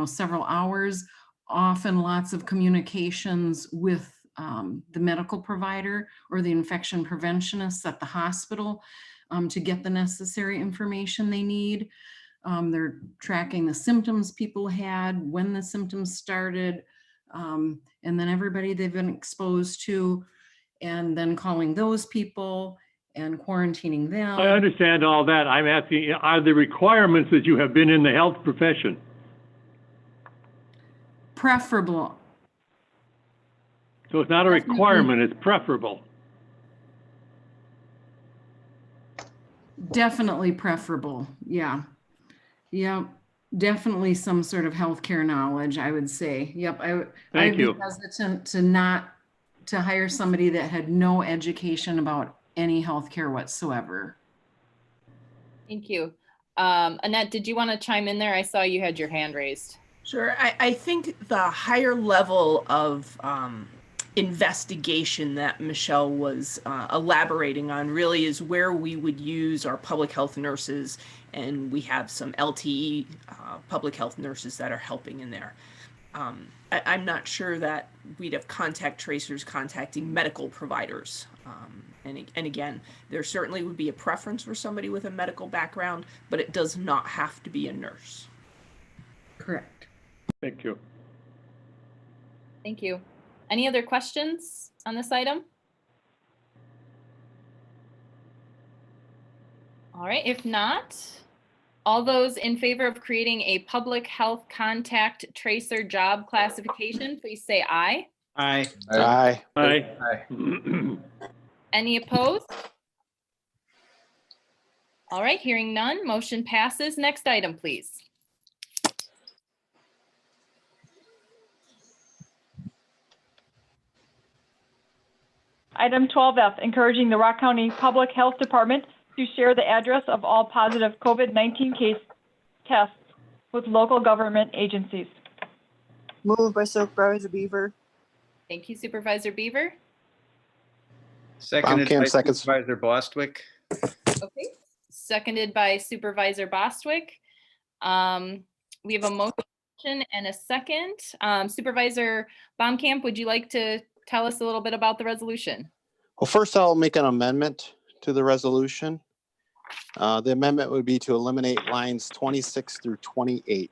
several hours, often lots of communications with the medical provider or the infection preventionists at the hospital to get the necessary information they need. They're tracking the symptoms people had, when the symptoms started, and then everybody they've been exposed to, and then calling those people and quarantining them. I understand all that. I'm asking, are the requirements that you have been in the health profession? preferable. So it's not a Definitely. requirement, it's preferable. Definitely preferable. Yeah. Yep. Definitely some sort of healthcare knowledge, I would say. Yep. I'd Thank be you. hesitant to hire somebody that had no education about any healthcare whatsoever. Thank you. Annette, did you want to chime in there? I saw you had your hand raised. Sure. I think the higher level of investigation that Michelle was elaborating on really is where we would use our public health nurses, and we have some LTE public health nurses that are helping in there. I'm not sure that we'd have contact tracers contacting medical providers. And again, there certainly would be a preference for somebody with a medical background, but it does not have to be a nurse. Correct. Thank you. Thank you. Any other questions on this item? All right, if not, all those in favor of creating a public health contact tracer job classification, please say aye. Aye. Aye. Aye. Any opposed? All right, hearing none, motion passes. Next item, please. Item 12F, encouraging the Rock County Public Health Department to share the address of all positive COVID-19 case tests with local government agencies. Moved by Supervisor Beaver. Thank you, Supervisor Beaver. Seconded by seconds. Supervisor Bostwick. Okay, seconded by Supervisor Bostwick. We have a motion and a second. Supervisor Baumkamp, would you like to tell us a little bit about the resolution? Well, first I'll make an amendment to the resolution. The amendment would be to eliminate lines 26 through 28.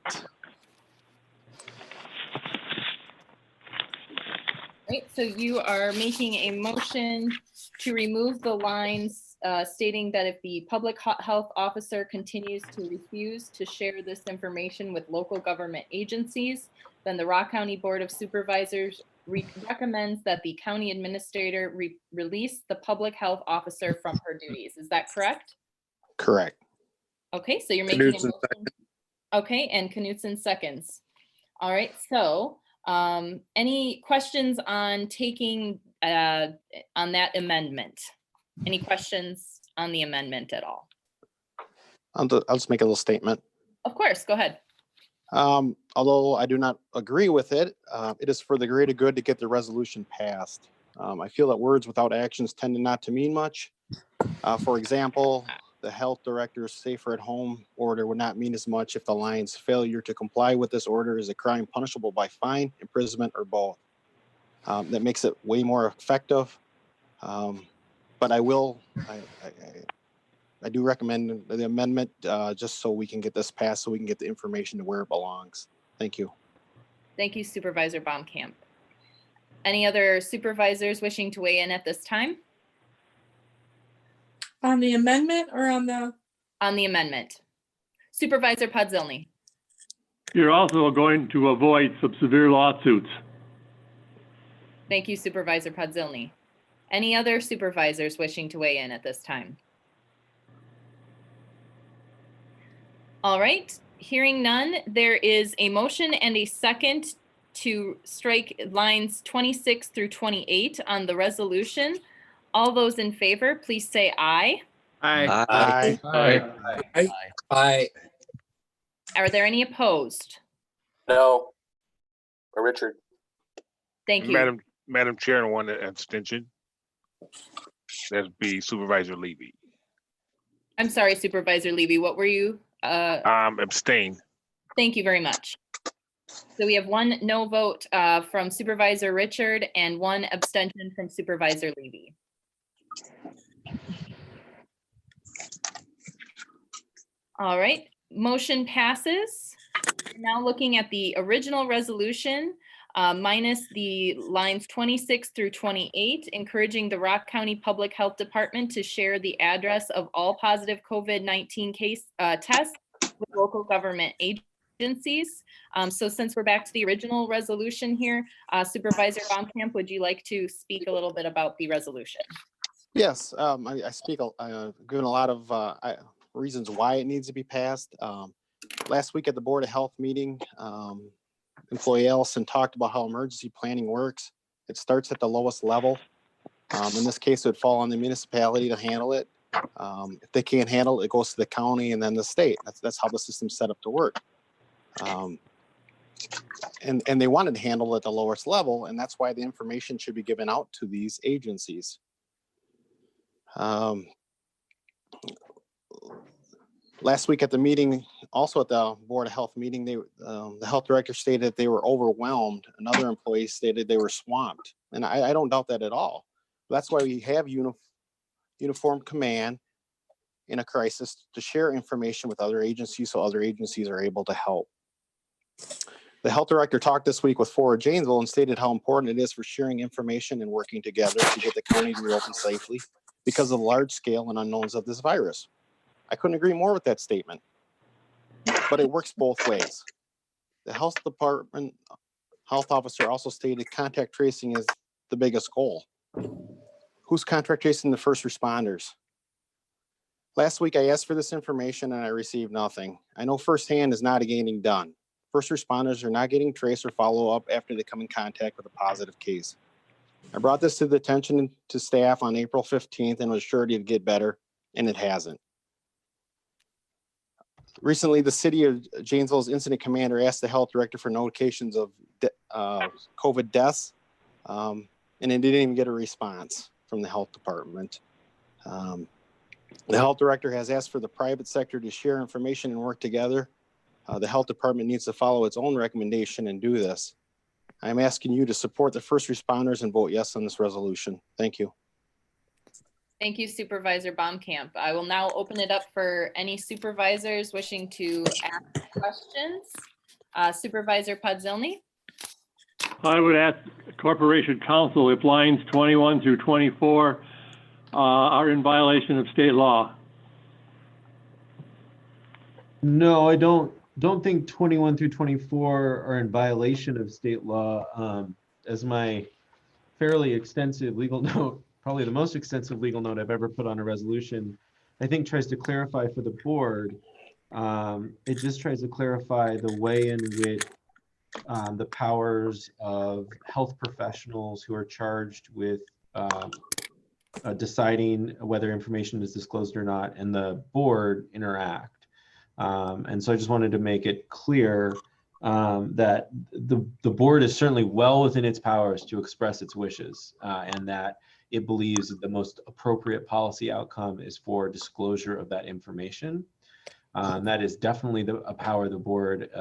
Right, so you are making a motion to remove the lines stating that if the public health officer continues to refuse to share this information with local government agencies, then the Rock County Board of Supervisors recommends that the county administrator release the public health officer from her duties. Is that correct? Correct. Okay, so you're making a motion. Okay, and Knutson seconds. All right, so any questions on taking on that amendment? Any questions on the amendment at all? I'll just make a little statement. Of course, go ahead. Although I do not agree with it, it is for the greater good to get the resolution passed. I feel that words without actions tend to not to mean much. For example, the health director's safer at home order would not mean as much if the line's failure to comply with this order is a crime punishable by fine, imprisonment, or both. That makes it way more effective. But I do recommend the amendment just so we can get this passed, so we can get the information to where it belongs. Thank you. Thank you, Supervisor Baumkamp. Any other supervisors wishing to weigh in at this time? On the amendment or on the? On the amendment. Supervisor Podzilny. You're also going to avoid some severe lawsuits. Thank you, Supervisor Podzilny. Any other supervisors wishing to weigh in at this time? All right, hearing none, there is a motion and a second to strike lines 26 through 28 on the resolution. All those in favor, please say aye. Aye. Aye. Aye. Aye. Are there any opposed? No. Richard. Thank you. Madam Chair, and one abstention. That'd be Supervisor Levy. I'm sorry, Supervisor Levy, what were you? Abstain. Thank you very much. So we have one no vote from Supervisor Richard and one abstention from Supervisor Levy. All right, motion passes. Now looking at the original resolution, minus the lines 26 through 28, encouraging the Rock County Public Health Department to share the address of all positive COVID-19 case tests with local government agencies. agencies. So since we're back to the original resolution here, Supervisor Baumkamp, would you like to speak a little bit about the resolution? Yes, I speak, given a lot of reasons why it needs to be passed. Last week at the Board of Health meeting, employee Ellison talked about how emergency planning works. It starts at the lowest level. In this case, it would fall on the municipality to handle it. If they can't handle it, it goes to the county and then the state. That's how the system's set up to work. And they wanted to handle it at the lowest level, and that's why the information should be given out to these agencies. Last week at the meeting, also at the Board of Health meeting, the health director stated that they were overwhelmed. Another employee stated they were swamped. And I don't doubt that at all. That's why we have uniform command in a crisis to share information with other agencies so other agencies are able to help. The health director talked this week with Forward Janesville and stated how important it is for sharing information and working together to get the county to reopen safely because of the large scale and unknowns of this virus. I couldn't agree more with that statement, but it works both ways. The health department health officer also stated contact tracing is the biggest goal. Who's contact tracing? The first responders. Last week, I asked for this information and I received nothing. I know firsthand is not getting done. First responders are not getting traced or follow up after they come in contact with a positive case. I brought this to the attention to staff on April 15th and was sure it'd get better, and it hasn't. Recently, the city of Janesville's incident commander asked the health director for notifications of COVID deaths, and it didn't even get a response from the health department. The health director has asked for the private sector to share information and work together. The health department needs to follow its own recommendation and do this. I'm asking you to support the first responders and vote yes on this resolution. Thank you. Thank you, Supervisor Baumkamp. I will now open it up for any supervisors wishing to ask questions. Supervisor Podzilny. I would ask Corporation Counsel if lines 21 through 24 are in violation of state law. No, I don't think 21 through 24 are in violation of state law. As my fairly extensive legal note, probably the most extensive legal note I've ever put on a resolution, I think tries to clarify for the board. It just tries to clarify the way in which the powers of health professionals who are charged with deciding whether information is disclosed or not and the board interact. And so I just wanted to make it clear that the board is certainly well within its powers to express its wishes, and that it believes that the most appropriate policy outcome is for disclosure of that information. That is definitely a power the board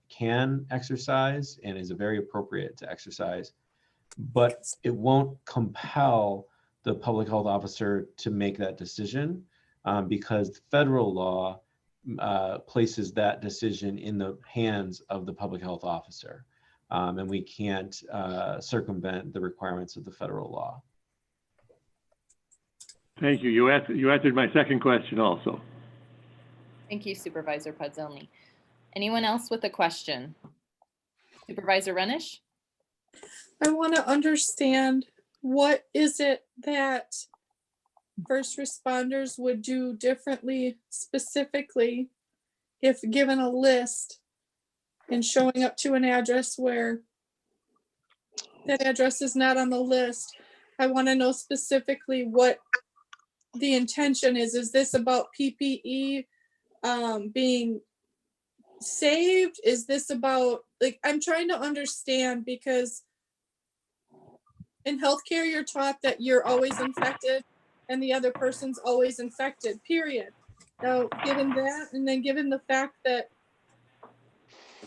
can exercise and is very appropriate to exercise, but it won't compel the public health officer to make that decision because federal law places that decision in the hands of the public health officer, and we can't circumvent the requirements of the federal law. Thank you. You answered my second question also. Thank you, Supervisor Podzilny. Anyone else with a question? Supervisor Renish? I want to understand, what is it that first responders would do differently specifically if given a list and showing up to an address where that address is not on the list? I want to know specifically what the intention is. Is this about PPE being saved? Is this about, like, I'm trying to understand, because in healthcare, you're taught that you're always infected and the other person's always infected, period. Now, given that, and then given the fact that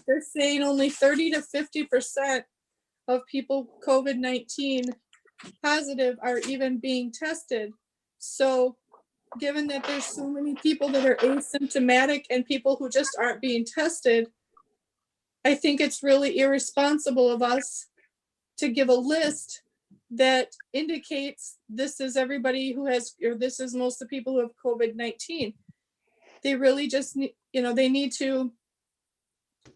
they're saying only 30 to 50% of people COVID-19 positive are even being tested. So given that there's so many people that are asymptomatic and people who just aren't being tested, I think it's really irresponsible of us to give a list that indicates this is everybody who has, or this is most of the people who have COVID-19. They really just need, they need to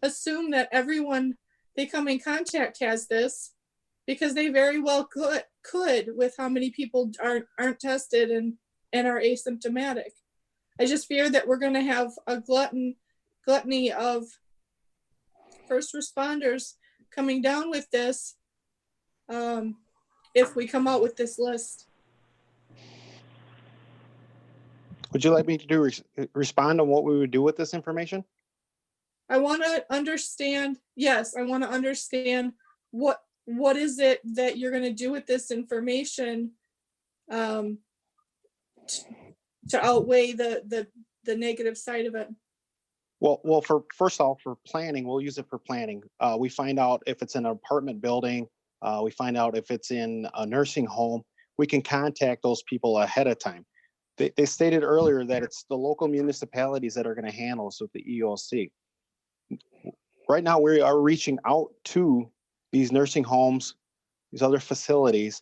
assume that everyone they come in contact has this, because they very well could with how many people aren't tested and are asymptomatic. I just fear that we're going to have a gluttony of first responders coming down with this if we come out with this list. Would you like me to respond on what we would do with this information? I want to understand, yes, I want to understand what is it that you're going to do with this information to outweigh the negative side of it. Well, first off, for planning, we'll use it for planning. We find out if it's in an apartment building. We find out if it's in a nursing home. We can contact those people ahead of time. They stated earlier that it's the local municipalities that are going to handle this with the EOC. Right now, we are reaching out to these nursing homes, these other facilities,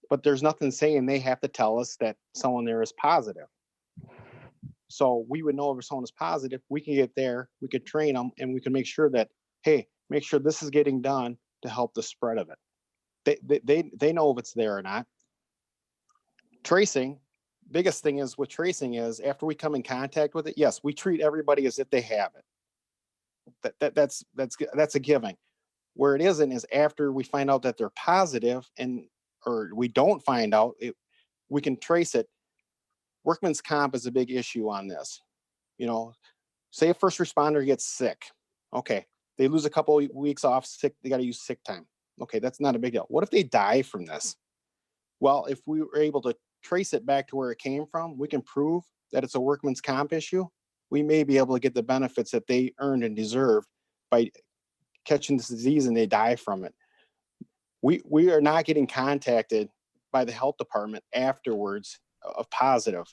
but there's nothing saying they have to tell us that someone there is positive. So we would know if someone is positive, we can get there, we could train them, and we can make sure that, hey, make sure this is getting done to help the spread of it. They know if it's there or not. Tracing, biggest thing is with tracing is after we come in contact with it, yes, we treat everybody as if they have it. That's a given. Where it isn't is after we find out that they're positive or we don't find out it, we can trace it. Workman's comp is a big issue on this. You know, say a first responder gets sick. Okay, they lose a couple of weeks off sick, they got to use sick time. Okay, that's not a big deal. What if they die from this? Well, if we were able to trace it back to where it came from, we can prove that it's a workman's comp issue. We may be able to get the benefits that they earned and deserved by catching this disease and they die from it. We are not getting contacted by the health department afterwards of positive.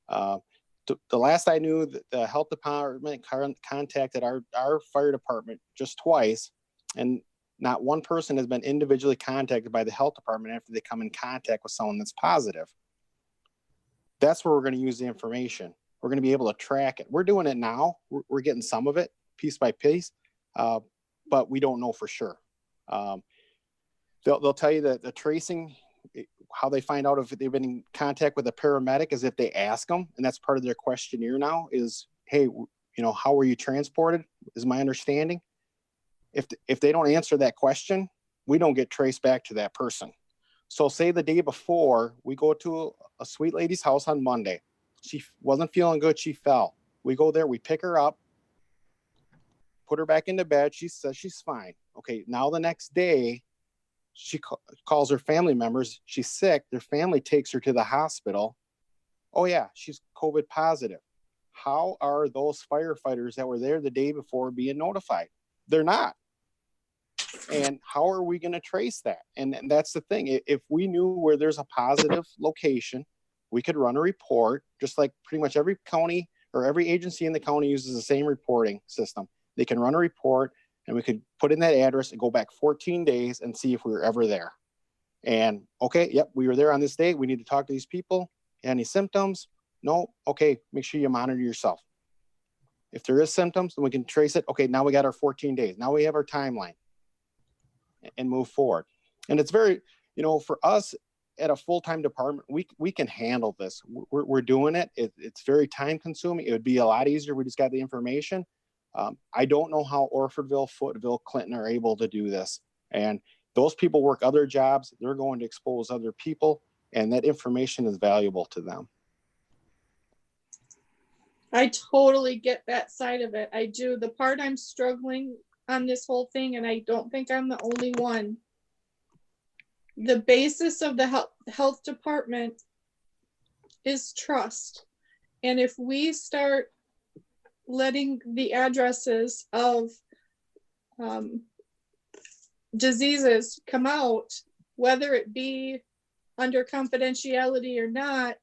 The last I knew, the health department contacted our fire department just twice, and not one person has been individually contacted by the health department after they come in contact with someone that's positive. That's where we're going to use the information. We're going to be able to track it. We're doing it now. We're getting some of it piece by piece, but we don't know for sure. They'll tell you that the tracing, how they find out if they've been in contact with a paramedic is if they ask them, and that's part of their questionnaire now is, hey, you know, how were you transported, is my understanding. If they don't answer that question, we don't get traced back to that person. So say the day before, we go to a sweet lady's house on Monday. She wasn't feeling good. She fell. We go there, we pick her up, put her back into bed. She says she's fine. Okay, now the next day, she calls her family members. She's sick. Their family takes her to the hospital. Oh yeah, she's COVID positive. How are those firefighters that were there the day before being notified? They're not. And how are we going to trace that? And that's the thing. If we knew where there's a positive location, we could run a report, just like pretty much every county or every agency in the county uses the same reporting system. They can run a report and we could put in that address and go back 14 days and see if we were ever there. And okay, yep, we were there on this day. We need to talk to these people. Any symptoms? No. Okay, make sure you monitor yourself. If there is symptoms, then we can trace it. Okay, now we got our 14 days. Now we have our timeline and move forward. And it's very, you know, for us at a full-time department, we can handle this. We're doing it. It's very time consuming. It would be a lot easier. We just got the information. I don't know how Orfordville, Footville, Clinton are able to do this. And those people work other jobs. They're going to expose other people, and that information is valuable to them. I totally get that side of it. I do. The part I'm struggling on this whole thing, and I don't think I'm the only one, the basis of the health department is trust. And if we start letting the addresses of diseases come out, whether it be under confidentiality or not,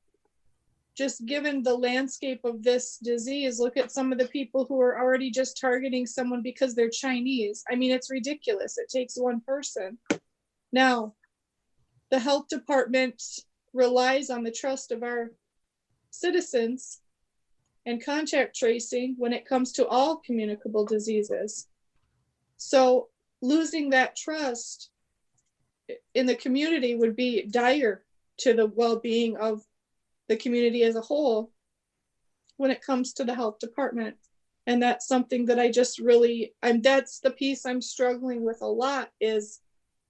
just given the landscape of this disease, look at some of the people who are already just targeting someone because they're Chinese. I mean, it's ridiculous. It takes one person. Now, the health department relies on the trust of our citizens and contact tracing when it comes to all communicable diseases. So losing that trust in the community would be dire to the well-being of the community as a whole when it comes to the health department. And that's something that I just really, that's the piece I'm struggling with a lot, is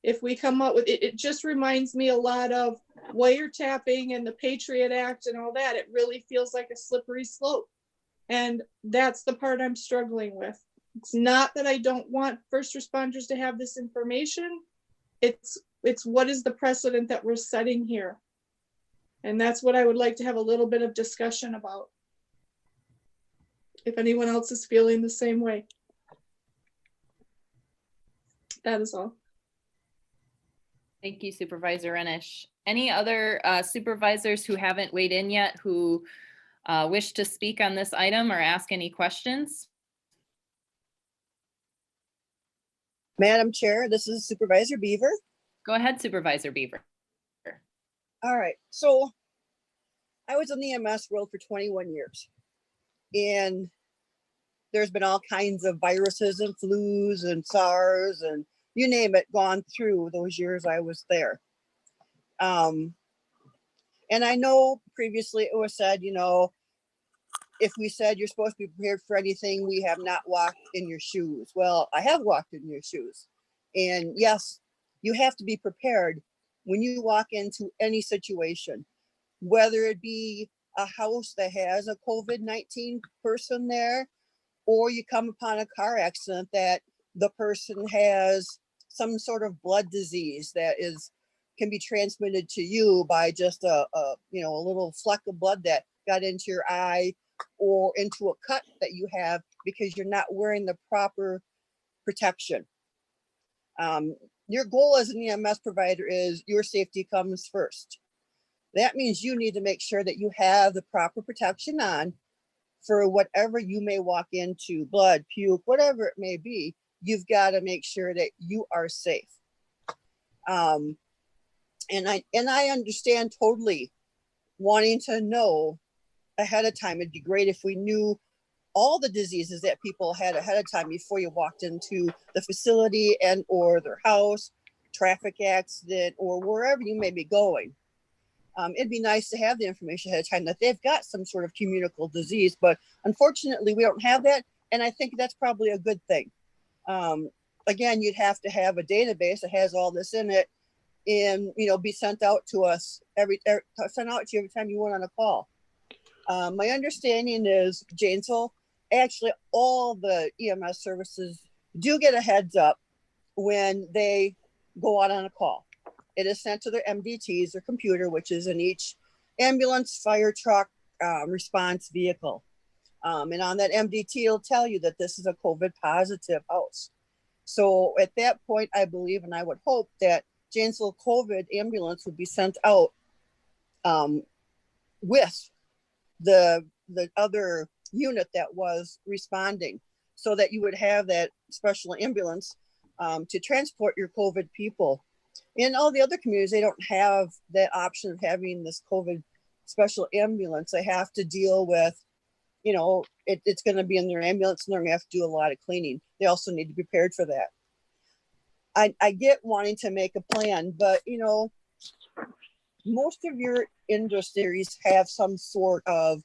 if we come up with it, it just reminds me a lot of wiretapping and the Patriot Act and all that. It really feels like a slippery slope. And that's the part I'm struggling with. It's not that I don't want first responders to have this information. It's what is the precedent that we're setting here? And that's what I would like to have a little bit of discussion about. If anyone else is feeling the same way. That is all. Thank you, Supervisor Renish. Any other supervisors who haven't weighed in yet who wish to speak on this item or ask any questions? Madam Chair, this is Supervisor Beaver. Go ahead, Supervisor Beaver. All right, so I was in the EMS world for 21 years. And there's been all kinds of viruses and flus and SARS and you name it gone through those years I was there. And I know previously it was said, you know, if we said you're supposed to be prepared for anything, we have not walked in your shoes. Well, I have walked in your shoes. And yes, you have to be prepared when you walk into any situation, whether it be a house that has a COVID-19 person there, or you come upon a car accident that the person has some sort of blood disease that can be transmitted to you by just a little fleck of blood that got into your eye or into a cut that you have because you're not wearing the proper protection. Your goal as an EMS provider is your safety comes first. That means you need to make sure that you have the proper protection on for whatever you may walk into, blood, puke, whatever it may be. You've got to make sure that you are safe. And I understand totally wanting to know ahead of time. It'd be great if we knew all the diseases that people had ahead of time before you walked into the facility and or their house, traffic accident, or wherever you may be going. It'd be nice to have the information ahead of time that they've got some sort of communicable disease, but unfortunately we don't have that. And I think that's probably a good thing. Again, you'd have to have a database that has all this in it and, be sent out to us sent out to you every time you went on a call. My understanding is Janesville, actually all the EMS services do get a heads up when they go out on a call. It is sent to their MDTs, their computer, which is in each ambulance, fire truck, response vehicle. And on that MDT, it'll tell you that this is a COVID positive house. So at that point, I believe, and I would hope that Janesville COVID ambulance would be sent out with the other unit that was responding, so that you would have that special ambulance to transport your COVID people. In all the other communities, they don't have that option of having this COVID special ambulance. They have to deal with, it's going to be in their ambulance and they're going to have to do a lot of cleaning. They also need to be prepared for that. I get wanting to make a plan, but, most of your industries have some sort of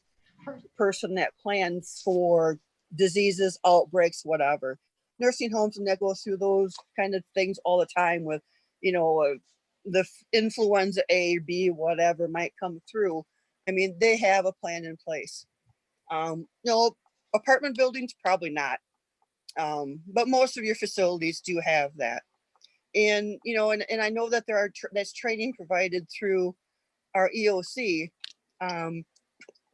person that plans for diseases, outbreaks, whatever. Nursing homes and that goes through those kind of things all the time with, the influenza A, B, whatever might come through. I mean, they have a plan in place. Apartment buildings, probably not. But most of your facilities do have that. And, and I know that that's training provided through our EOC.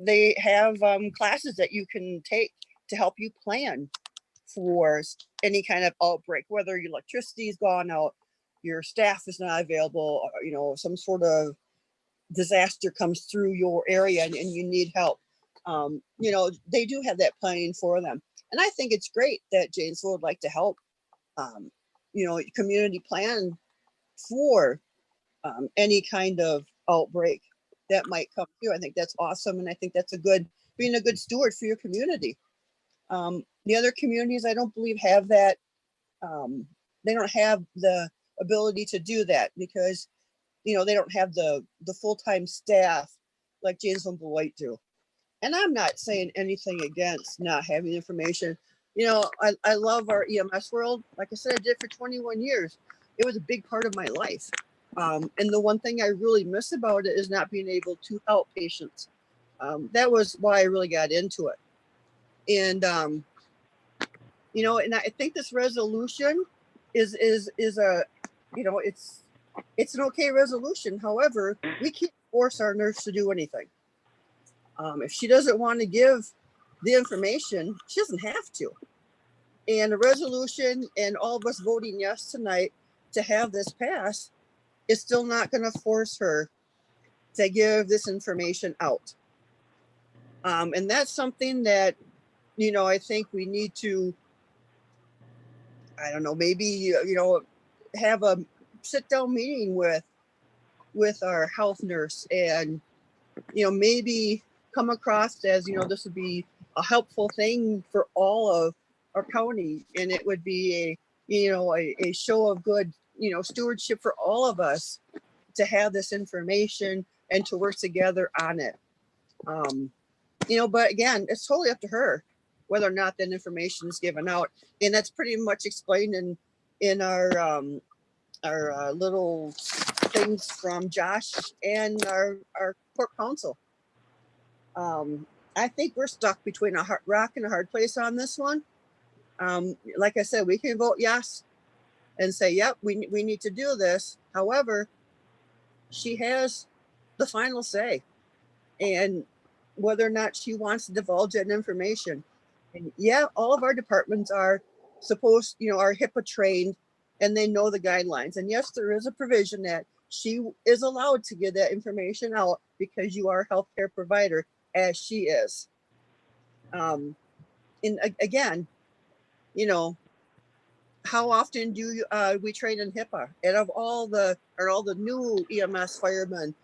They have classes that you can take to help you plan for any kind of outbreak, whether your electricity's gone out, your staff is not available, some sort of disaster comes through your area and you need help. They do have that planning for them. And I think it's great that Janesville would like to help, community plan for any kind of outbreak that might come through. I think that's awesome. And I think that's being a good steward for your community. The other communities, I don't believe have that they don't have the ability to do that because, you know, they don't have the full-time staff like Janesville and Beloit do. And I'm not saying anything against not having information. You know, I love our EMS world. Like I said, I did for 21 years. It was a big part of my life. And the one thing I really miss about it is not being able to help patients. That was why I really got into it. And, you know, and I think this resolution is a, you know, it's an okay resolution. However, we can't force our nurse to do anything. If she doesn't want to give the information, she doesn't have to. And a resolution and all of us voting yes tonight to have this pass is still not going to force her to give this information out. And that's something that, you know, I think we need to, I don't know, maybe, you know, have a sit down meeting with our health nurse and, you know, maybe come across as, you know, this would be a helpful thing for all of our county. And it would be a, you know, a show of good, you know, stewardship for all of us to have this information and to work together on it. You know, but again, it's totally up to her whether or not that information is given out. And that's pretty much explained in our little things from Josh and our court counsel. I think we're stuck between a rock and a hard place on this one. Like I said, we can vote yes and say, yep, we need to do this. However, she has the final say and whether or not she wants to divulge that information. And yeah, all of our departments are supposed, you know, are HIPAA trained and they know the guidelines. And yes, there is a provision that she is allowed to give that information out because you are a healthcare provider, as she is. And again, you know, how often do we train in HIPAA? And of all the new EMS firemen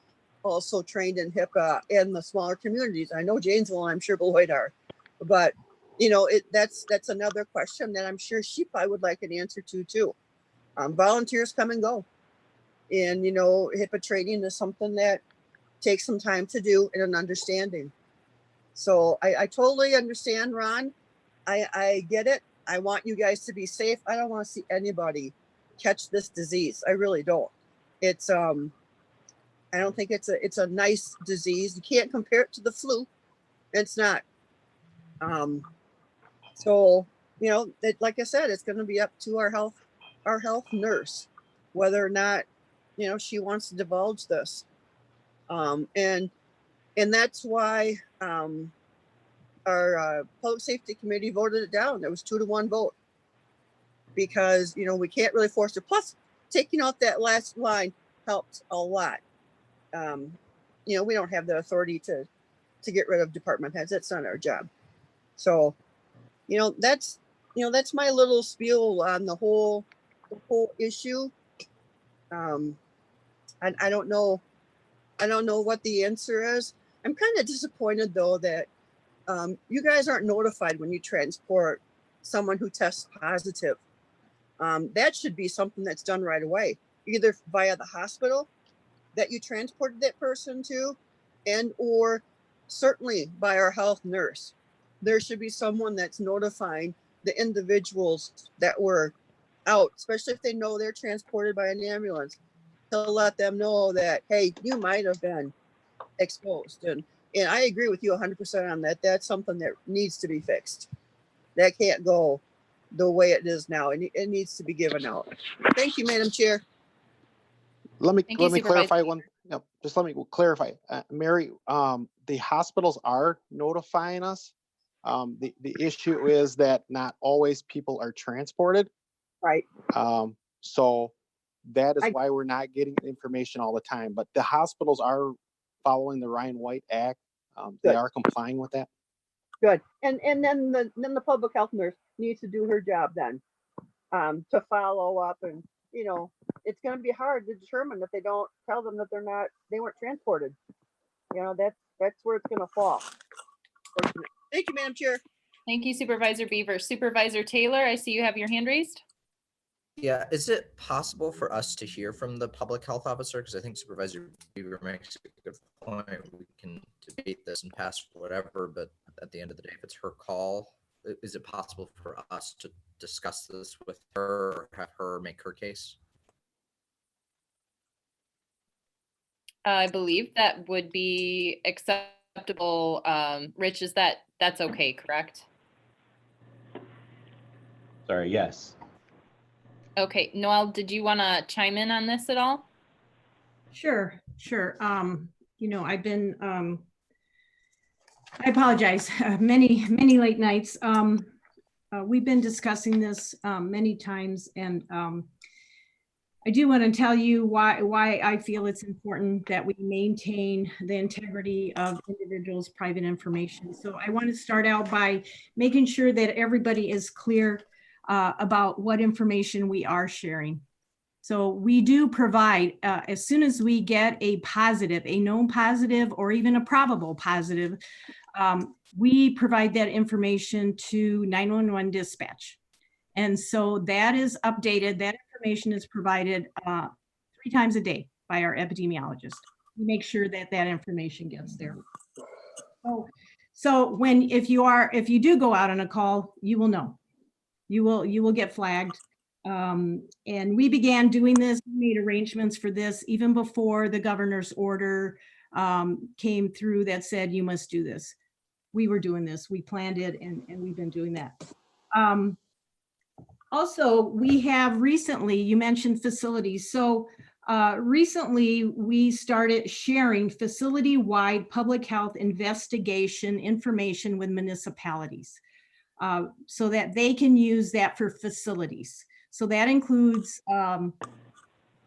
also trained in HIPAA in the smaller communities. I know Janesville and I'm sure Beloit are, but you know, that's another question that I'm sure she probably would like an answer to too. Volunteers come and go. And, you know, HIPAA training is something that takes some time to do and an understanding. So I totally understand, Ron. I get it. I want you guys to be safe. I don't want to see anybody catch this disease. I really don't. It's, I don't think it's a nice disease. You can't compare it to the flu. It's not. So, you know, like I said, it's going to be up to our health nurse, whether or not, you know, she wants to divulge this. And that's why our public safety committee voted it down. It was 2-1 vote because, you know, we can't really force it. Plus, taking out that last line helped a lot. You know, we don't have the authority to get rid of department heads. That's not our job. So, you know, that's my little spiel on the whole issue. I don't know what the answer is. I'm kind of disappointed though that you guys aren't notified when you transport someone who tests positive. That should be something that's done right away, either via the hospital that you transported that person to, and or certainly by our health nurse. There should be someone that's notifying the individuals that were out, especially if they know they're transported by an ambulance, to let them know that, hey, you might have been exposed. And I agree with you 100% on that. That's something that needs to be fixed. That can't go the way it is now. It needs to be given out. Thank you, Madam Chair. Let me Supervisor. clarify one. No, just let me clarify, Mary. The hospitals are notifying us. The issue is that not always people are transported. Right. So that is why we're not getting information all the time. But the hospitals are following the Ryan White Act. They are complying with that. Good. And then the public health nurse needs to do her job then, to follow up. And, you know, it's going to be hard to determine if they don't tell them that they weren't transported. You know, that's where it's going to fall. Thank you, Madam Chair. Thank you, Supervisor Beaver. Supervisor Taylor, I see you have your hand raised. Yeah, is it possible for us to hear from the public health officer? Because I think Supervisor Beaver makes a good point. We can debate this and pass whatever, but at the end of the day, if it's her call, is it possible for us to discuss this with her or have her make her case? I believe that would be acceptable. Rich, that's okay, correct? Sorry, yes. Okay, Noel, did you want to chime in on this at all? Sure. You know, I've been, I apologize, many late nights. We've been discussing this many times, and I do want to tell you why I feel it's important that we maintain the integrity of individuals' private information. So I want to start out by making sure that everybody is clear about what information we are sharing. So we do provide, as soon as we get a positive, a known positive, or even a probable positive, we provide that information to 911 dispatch. And so that is updated. That information is provided 3 times a day by our epidemiologist. We make sure that that information gets there. So if you do go out on a call, you will know. You will get flagged. And we began doing this, made arrangements for this even before the governor's order came through that said you must do this. We were doing this, we planned it, and we've been doing that. Also, we have recently, you mentioned facilities. So recently we started sharing facility-wide public health investigation information with municipalities so that they can use that for facilities. So that includes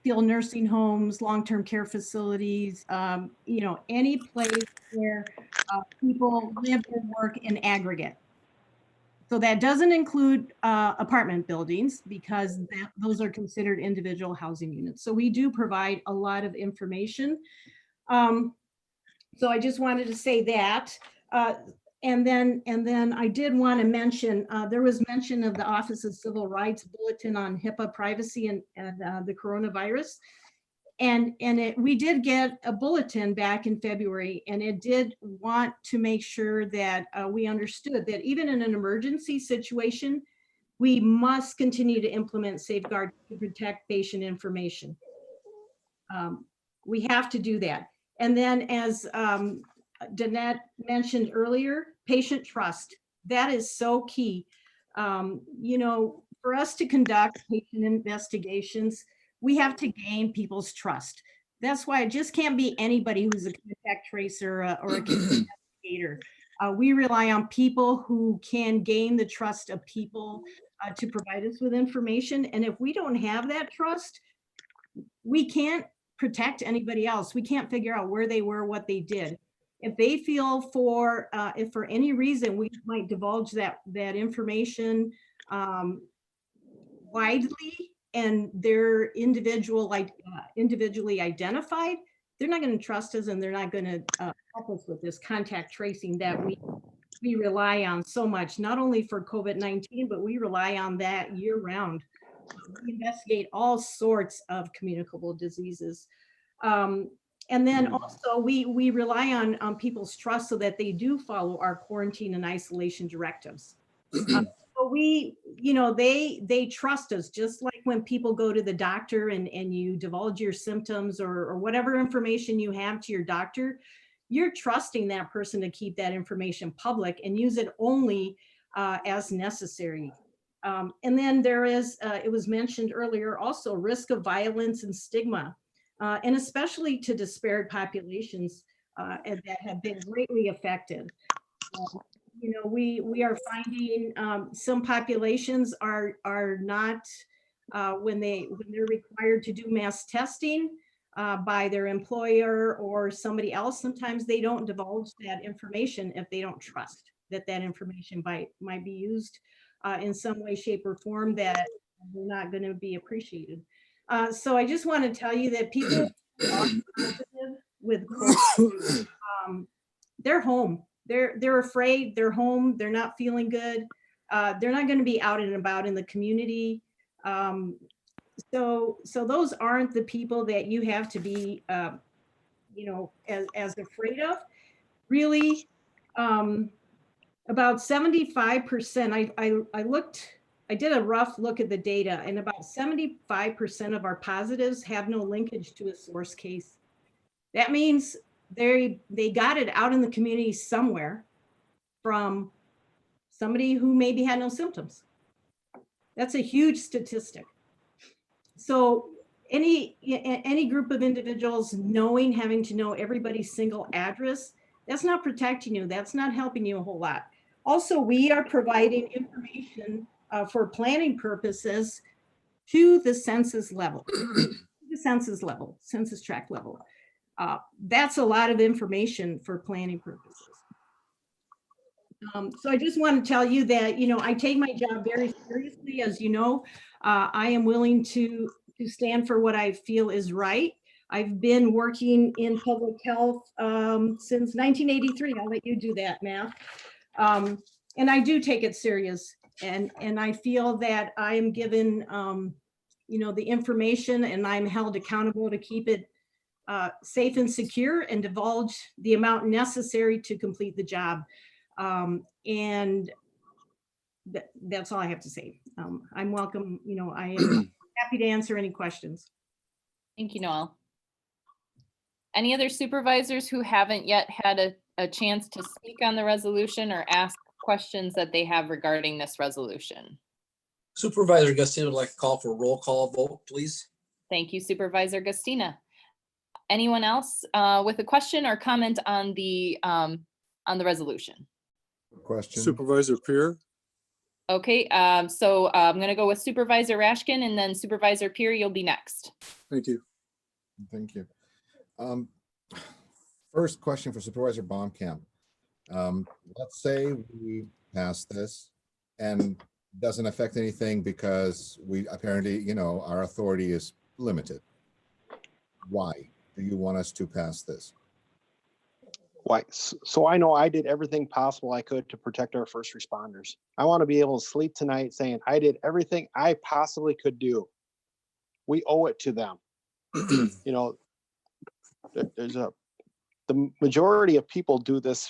skilled nursing homes, long-term care facilities, you know, any place where people live and work in aggregate. So that doesn't include apartment buildings because those are considered individual housing units. So we do provide a lot of information. So I just wanted to say that. And then I did want to mention, there was mention of the Office of Civil Rights Bulletin on HIPAA privacy and the coronavirus. And we did get a bulletin back in February, and it did want to make sure that we understood that even in an emergency situation, we must continue to implement safeguards to protect patient information. We have to do that. And then as Danette mentioned earlier, patient trust, that is so key. You know, for us to conduct patient investigations, we have to gain people's trust. That's why it just can't be anybody who's a contact tracer or a investigator. We rely on people who can gain the trust of people to provide us with information. And if we don't have that trust, we can't protect anybody else. We can't figure out where they were, what they did. If they feel if for any reason we might divulge that information widely, and they're individually identified, they're not going to trust us, and they're not going to help us with this contact tracing that we rely on so much, not only for COVID-19, but we rely on that year round. We investigate all sorts of communicable diseases. And then also we rely on people's trust so that they do follow our quarantine and isolation directives. So they trust us, just like when people go to the doctor and you divulge your symptoms or whatever information you have to your doctor, you're trusting that person to keep that information public and use it only as necessary. And then there is, it was mentioned earlier, also risk of violence and stigma, and especially to disparate populations that have been greatly affected. You know, we are finding some populations are not, when they're required to do mass testing by their employer or somebody else, sometimes they don't divulge that information if they don't trust that information might be used in some way, shape, or form that they're not going to be appreciated. So I just want to tell you that people are positive with COVID. They're home. They're afraid. They're home. They're not feeling good. They're not going to be out and about in the community. so those aren't the people that you have to be, as afraid of. Really, about 75%, I did a rough look at the data, and about 75% of our positives have no linkage to a source case. That means they got it out in the community somewhere from somebody who maybe had no symptoms. That's a huge statistic. So any group of individuals having to know everybody's single address, that's not protecting you. That's not helping you a whole lot. Also, we are providing information for planning purposes to the census level, census tract level. That's a lot of information for planning purposes. So I just want to tell you that, I take my job very seriously. As you know, I am willing to stand for what I feel is right. I've been working in public health since 1983. I'll let you do that math. And I do take it serious. And I feel that I am given, the information, and I'm held accountable to keep it safe and secure and divulge the amount necessary to complete the job. And that's all I have to say. I'm welcome. I am happy to answer any questions. Thank you, Noel. Any other supervisors who haven't yet had a chance to speak on the resolution or ask questions that they have regarding this resolution? Supervisor Gustina would like to call for a roll call vote, please. Thank you, Supervisor Gustina. Anyone else with a question or comment on the resolution? Question. Supervisor Peer. Okay, so I'm going to go with Supervisor Rashkin, and then Supervisor Peer, you'll be next. Thank you. Thank you. First question for Supervisor Baumkamp. Let's say we pass this and doesn't affect anything because we apparently, our authority is limited. Why do you want us to pass this? Why? So I know I did everything possible I could to protect our first responders. I want to be able to sleep tonight saying I did everything I possibly could do. We owe it to them. The majority of people do this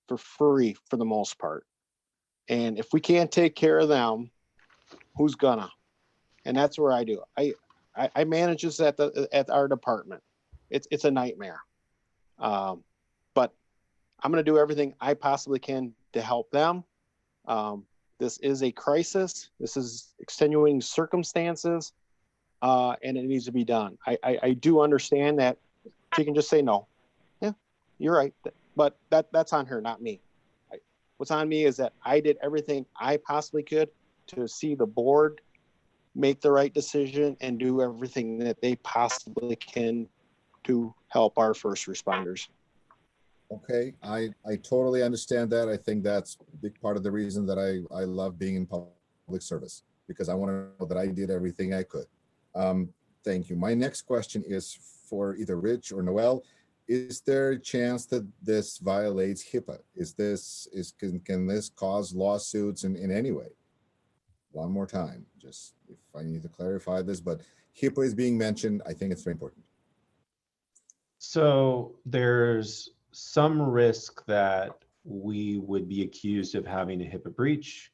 for free for the most part. And if we can't take care of them, who's gonna? And that's where I do. I manage this at our department. It's a nightmare. But I'm going to do everything I possibly can to help them. This is a crisis. This is extenuating circumstances, and it needs to be done. I do understand that she can just say no. Yeah, you're right. But that's on her, not me. What's on me is that I did everything I possibly could to see the board make the right decision and do everything that they possibly can to help our first responders. Okay, I totally understand that. I think that's a big part of the reason that I love being in public service, because I want to know that I did everything I could. Thank you. My next question is for either Rich or Noel. Is there a chance that this violates HIPAA? Can this cause lawsuits in any way? One more time, just if I need to clarify this, but HIPAA is being mentioned. I think it's very important. So there's some risk that we would be accused of having a HIPAA breach.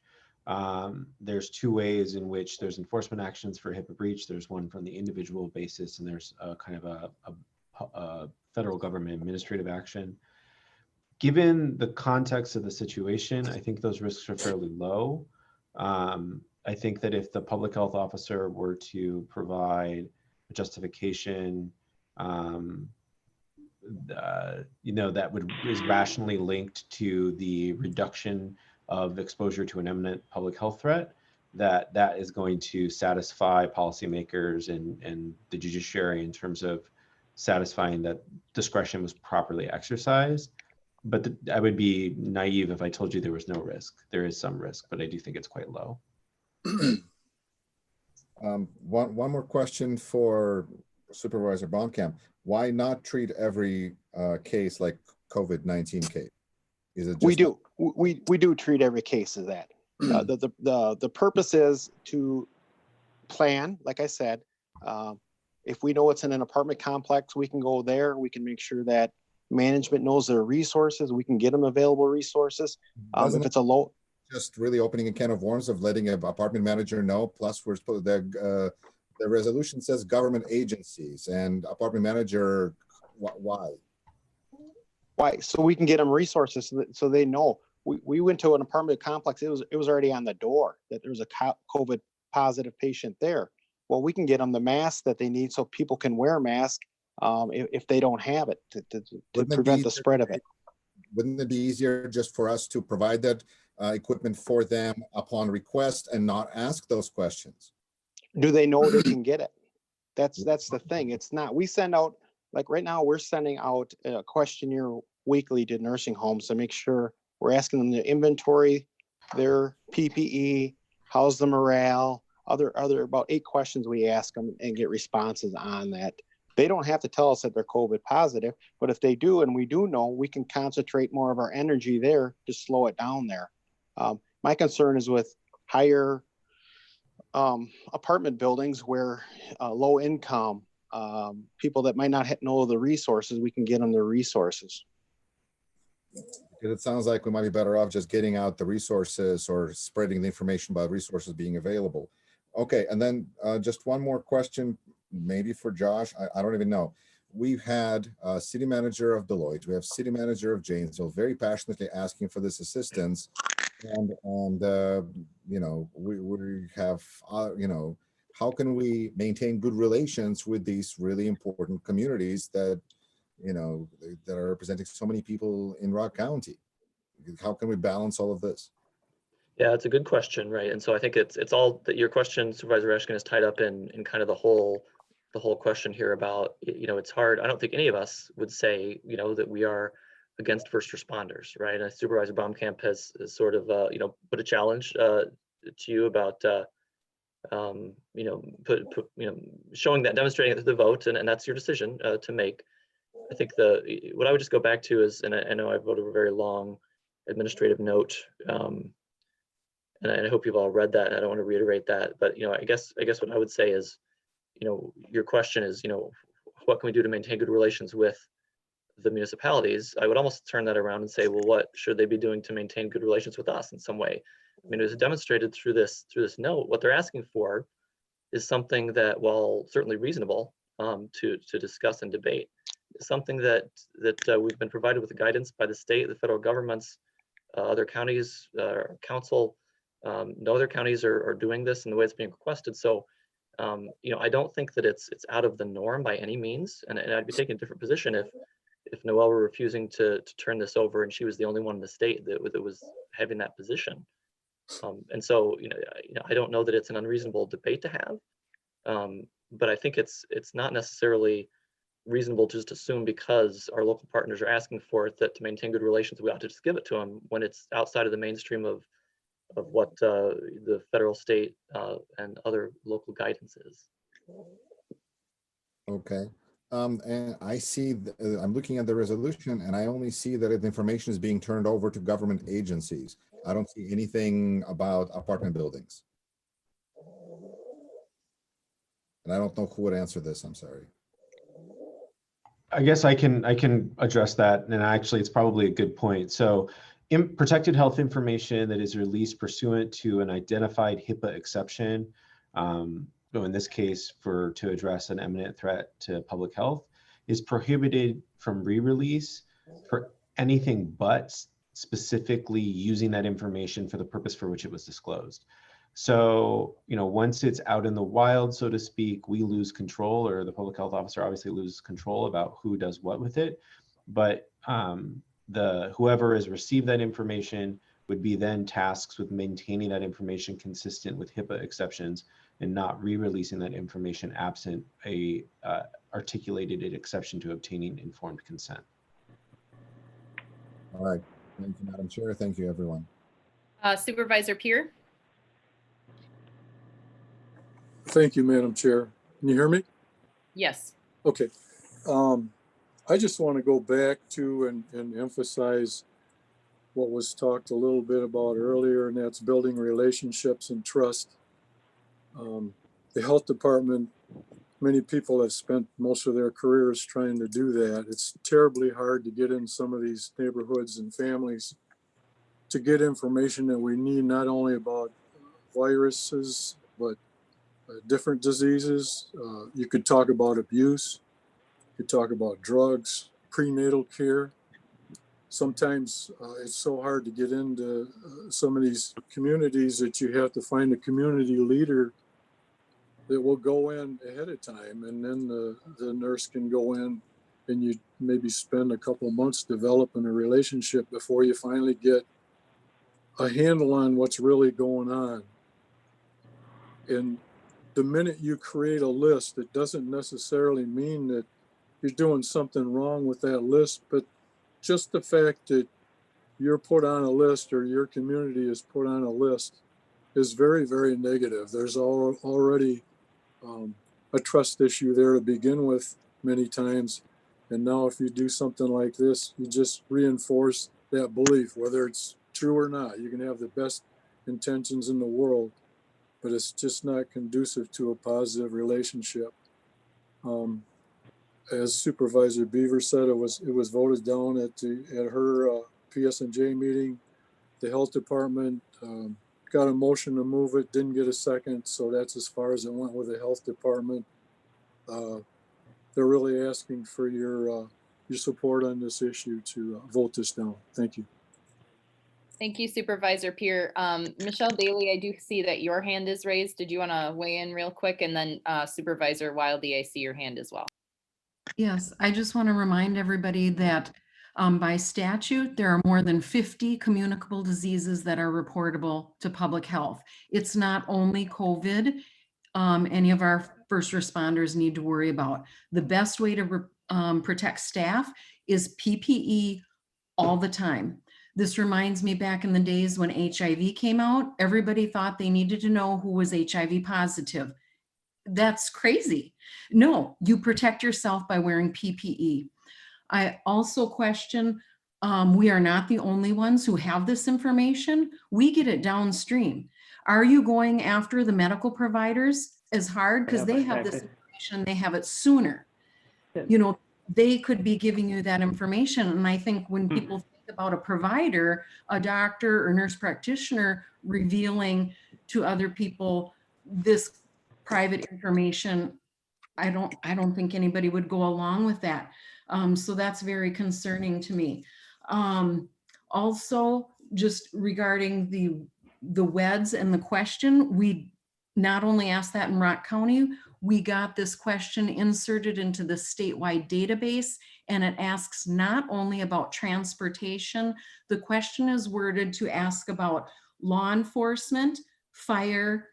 There's two ways in which there's enforcement actions for HIPAA breach. There's one from the individual basis, and there's a kind of a federal government administrative action. Given the context of the situation, I think those risks are fairly low. I think that if the public health officer were to provide a justification, that is rationally linked to the reduction of exposure to an imminent public health threat, that is going to satisfy policymakers and the judiciary in terms of satisfying that discretion was properly exercised. But I would be naive if I told you there was no risk. There is some risk, but I do think it's quite low. One more question for Supervisor Baumkamp. Why not treat every case like COVID-19 case? Is it just we do treat every case as that. The purpose is to plan, like I said. If we know it's in an apartment complex, we can go there. We can make sure that management knows their resources. We can get them available resources. If it's a low, just really opening a can of worms of letting an apartment manager know. Plus, we're supposed the resolution says government agencies and apartment manager. Why? Why? So we can get them resources so they know. We went to an apartment complex. It was already on the door that there was a COVID positive patient there. Well, we can get them the mask that they need so people can wear a mask if they don't have it to prevent the spread of it. Wouldn't it be easier just for us to provide that equipment for them upon request and not ask those questions? Do they know they can get it? That's the thing. It's not. We send out, like right now, we're sending out a questionnaire weekly to nursing homes to make sure we're asking them to inventory their PPE, how's the morale, other about 8 questions we ask them and get responses on that. They don't have to tell us that they're COVID positive, but if they do, and we do know, we can concentrate more of our energy there to slow it down there. My concern is with higher apartment buildings where low income people that might not know the resources, we can get them the resources. It sounds like we might be better off just getting out the resources or spreading the information about resources being available. Okay, and then just one more question, maybe for Josh. I don't even know. We've had a city manager of Deloitte. We have city manager of Janesville very passionately asking for this assistance. And you know, we have, you know, how can we maintain good relations with these really important communities that, you know, that are representing so many people in Rock County? How can we balance all of this? Yeah, it's a good question, right? And so I think it's all that your question, Supervisor Ashkin, is tied up in kind of the whole question here about, you know, it's hard. I don't think any of us would say, you know, that we are against first responders, right? And Supervisor Baumkamp has sort of, you know, put a challenge to you about, you know, you know, showing that, demonstrating it through the vote, and that's your decision to make. I think what I would just go back to is, and I know I wrote a very long administrative note, and I hope you've all read that. And I don't want to reiterate that, but you know, I guess what I would say is, you know, your question is, you know, what can we do to maintain good relations with the municipalities? I would almost turn that around and say, well, what should they be doing to maintain good relations with us in some way? I mean, it was demonstrated through this note. What they're asking for is something that, while certainly reasonable to discuss and debate, is something that we've been provided with the guidance by the state, the federal governments, other counties, council. No other counties are doing this in the way it's being requested. So, you know, I don't think that it's out of the norm by any means, and I'd be taking a different position if Noelle were refusing to turn this over and she was the only one in the state that was having that position. And so, you know, I don't know that it's an unreasonable debate to have, but I think it's not necessarily reasonable to just assume because our local partners are asking for it that to maintain good relations we ought to just give it to them when it's outside of the mainstream of what the federal, state, and other local guidance is. Okay. And I see, I'm looking at the resolution and I only see that the information is being turned over to government agencies. I don't see anything about apartment buildings. And I don't know who would answer this, I'm sorry. I guess I can address that, and actually it's probably a good point. So protected health information that is released pursuant to an identified HIPAA exception, in this case to address an imminent threat to public health, is prohibited from re-release for anything but specifically using that information for the purpose for which it was disclosed. So, you know, once it's out in the wild, so to speak, we lose control, or the public health officer obviously loses control about who does what with it. But whoever has received that information would be then tasked with maintaining that information consistent with HIPAA exceptions and not re-releasing that information absent a articulated exception to obtaining informed consent. All right. Thank you, Madam Chair. Thank you, everyone. Supervisor Peer. Thank you, Madam Chair. Can you hear me? Yes. Okay. I just want to go back to and emphasize what was talked a little bit about earlier, and that's building relationships and trust. the health department, many people have spent most of their careers trying to do that. It's terribly hard to get in some of these neighborhoods and families to get information that we need, not only about viruses, but different diseases. You could talk about abuse. You could talk about drugs, prenatal care. Sometimes it's so hard to get into some of these communities that you have to find a community leader that will go in ahead of time, and then the nurse can go in, and you maybe spend a couple of months developing a relationship before you finally get a handle on what's really going on. And the minute you create a list, it doesn't necessarily mean that you're doing something wrong with that list, but just the fact that you're put on a list or your community is put on a list is very, very negative. There's already a trust issue there to begin with many times. And now if you do something like this, you just reinforce that belief, whether it's true or not. You can have the best intentions in the world, but it's just not conducive to a positive relationship. As Supervisor Beaver said, it was voted down at her PS&J meeting. The health department got a motion to move it, didn't get a second, so that's as far as it went with the health department. They're really asking for your support on this issue to vote this down. Thank you. Thank you, Supervisor Peer. Michelle Bailey, I do see that your hand is raised. Did you want to weigh in real quick? And then Supervisor Wildy, I see your hand as well. Yes, I just want to remind everybody that by statute, there are more than 50 communicable diseases that are reportable to public health. It's not only COVID. Any of our first responders need to worry about. The best way to protect staff is PPE all the time. This reminds me back in the days when HIV came out, everybody thought they needed to know who was HIV positive. That's crazy. No, you protect yourself by wearing PPE. I also question, we are not the only ones who have this information. We get it downstream. Are you going after the medical providers as hard? Because they have this information, they have it sooner. You know, they could be giving you that information. And I think when people think about a provider, a doctor or nurse practitioner revealing to other people this private information, I don't think anybody would go along with that. So that's very concerning to me. Also, just regarding the WEDs and the question, we not only asked that in Rock County, we got this question inserted into the statewide database, and it asks not only about transportation. The question is worded to ask about law enforcement, fire,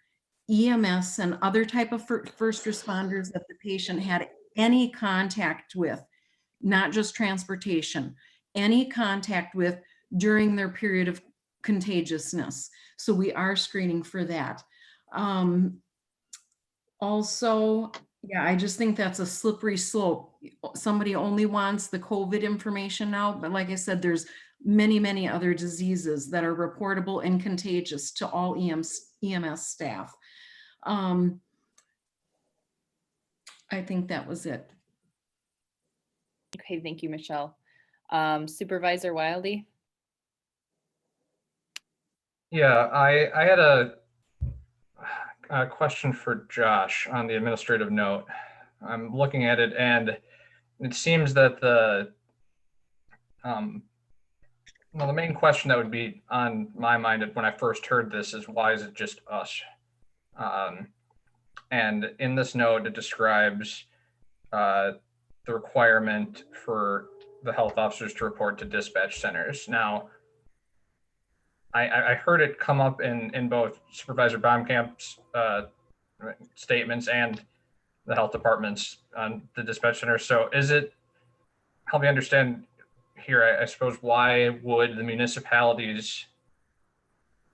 EMS, and other type of first responders that the patient had any contact with, not just transportation, any contact with during their period of contagiousness. So we are screening for that. Also, yeah, I just think that's a slippery slope. Somebody only wants the COVID information now, but like I said, there's many, many other diseases that are reportable and contagious to all EMS staff. I think that was it. Okay, thank you, Michelle. Supervisor Wildy. Yeah, I had a question for Josh on the administrative note. I'm looking at it, and it seems that the main question that would be on my mind when I first heard this is, why is it just us? And in this note, it describes the requirement for the health officers to report to dispatch centers. Now, I heard it come up in both Supervisor Baumkamp's statements and the health department's on the dispatch center. So is it, help me understand here, I suppose, why would the municipalities,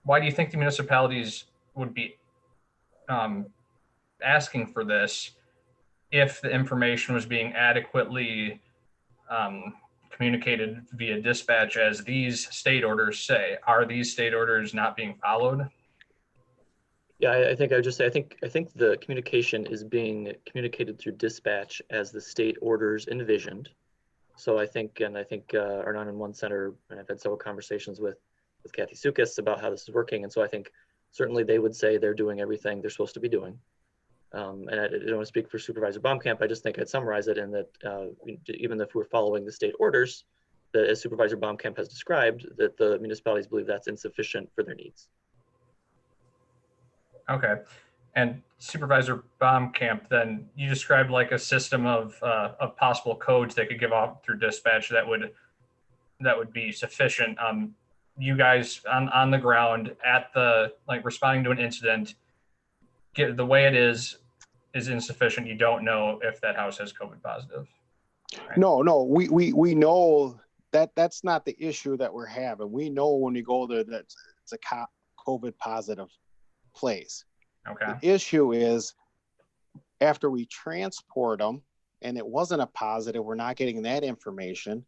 why do you think the municipalities would be asking for this if the information was being adequately communicated via dispatch, as these state orders say? Are these state orders not being followed? Yeah, I think I would just say, I think the communication is being communicated through dispatch as the state orders envisioned. So I think our 911 center, and I've had several conversations with Kathy Sukas about how this is working. And so I think certainly they would say they're doing everything they're supposed to be doing. And I don't want to speak for Supervisor Baumkamp. I just think I'd summarize it in that even if we're following the state orders, that as Supervisor Baumkamp has described, that the municipalities believe that's insufficient for their needs. Okay. And Supervisor Baumkamp, then you described like a system of possible codes they could give out through dispatch that would be sufficient. You guys on the ground at the, like, responding to an incident, get the way it is insufficient. You don't know if that house has COVID positive. Right? No, we know that's not the issue that we're having. We know when we go there that it's a COVID positive place. Okay. The issue is after we transport them and it wasn't a positive, we're not getting that information.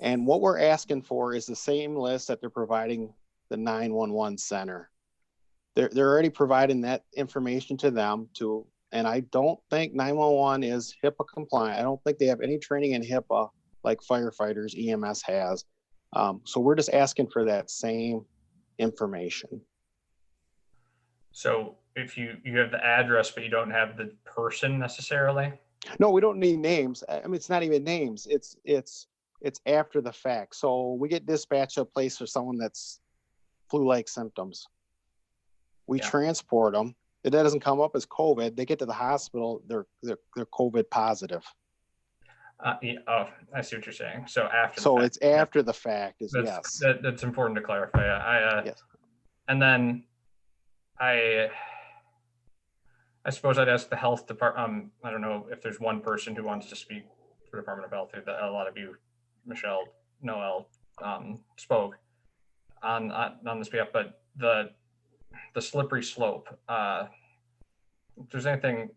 And what we're asking for is the same list that they're providing the 911 center. They're already providing that information to them and I don't think 911 is HIPAA compliant. I don't think they have any training in HIPAA like firefighters, EMS has. So we're just asking for that same information. So if you have the address, but you don't have the person necessarily? No, we don't need names. I mean, it's not even names. It's after the fact. So we get dispatched to a place for someone that's flu-like symptoms. We transport them. If that doesn't come up as COVID, they get to the hospital, they're COVID positive. Yeah, oh, I see what you're saying. So after. So the it's after the fact is yes. That's important to clarify. Yes. And then I suppose I'd ask the health department. I don't know if there's one person who wants to speak for the Department of Health. A lot of you, Michelle, Noel, spoke on this behalf, but the slippery slope. If there's anything,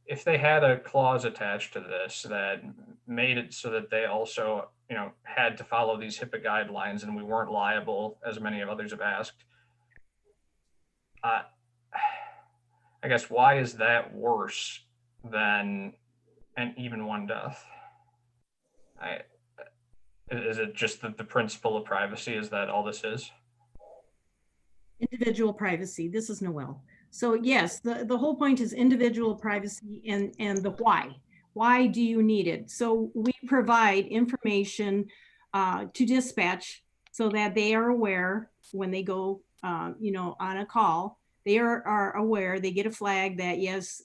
if they had a clause attached to this that made it so that they also, had to follow these HIPAA guidelines and we weren't liable, as many of others have asked, I guess, why is that worse than an even one death? Is it just the principle of privacy? Is that all this is? Individual privacy. This is Noel. So yes, the whole point is individual privacy and the why. Why do you need it? So we provide information to dispatch so that they are aware when they go, on a call. They are aware. They get a flag that yes,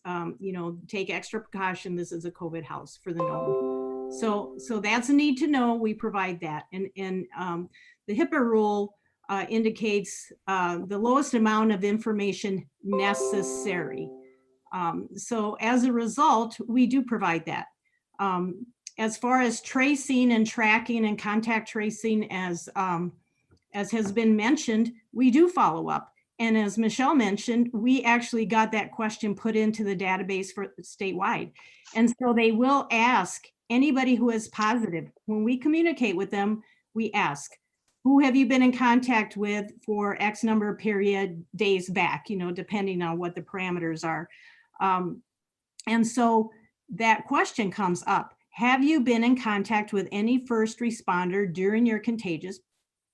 take extra precaution. This is a COVID house for the known. So that's a need to know. We provide that, and the HIPAA rule indicates the lowest amount of information necessary. So as a result, we do provide that. As far as tracing and tracking and contact tracing, as has been mentioned, we do follow up. And as Michelle mentioned, we actually got that question put into the database for statewide. And so they will ask anybody who is positive. When we communicate with them, we ask, who have you been in contact with for X number of days back, depending on what the parameters are. And so that question comes up. Have you been in contact with any first responder during your contagious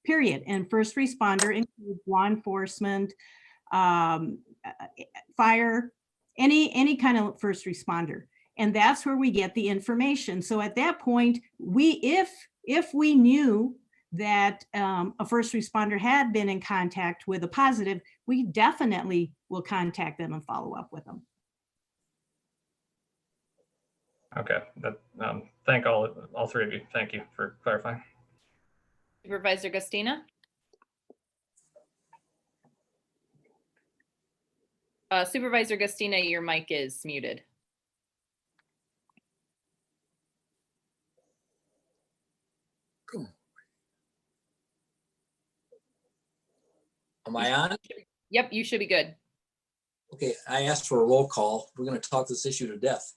period? And first responder includes law enforcement, fire, any kind of first responder. And that's where we get the information. So at that point, if we knew that a first responder had been in contact with a positive, we definitely will contact them and follow up with them. Okay, thank all three of you. Thank you for clarifying. Supervisor Gustina? Supervisor Gustina, your mic is muted. Am I on? Yep, you should be good. Okay, I asked for a roll call. We're going to talk this issue to death.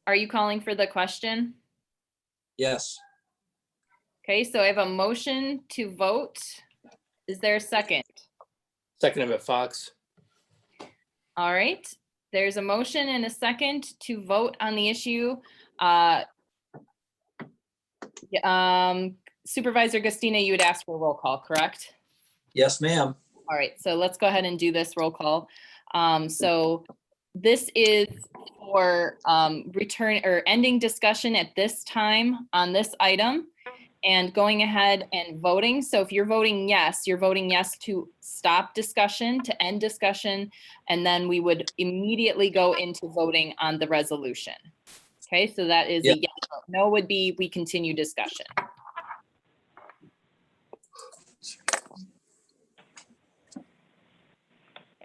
Are you calling for the question? Yes. Okay, so I have a motion to vote. Is there a second? Second by Fox. All right, there's a motion and a second to vote on the issue. Supervisor Gustina, you would ask for a roll call, correct? Yes, ma'am. All right, so let's go ahead and do this roll call. So this is for return or ending discussion at this time on this item and going ahead and voting. So if you're voting yes to stop discussion, to end discussion, and then we would immediately go into voting on the resolution. Okay, so that is a yes vote. No would be we continue discussion.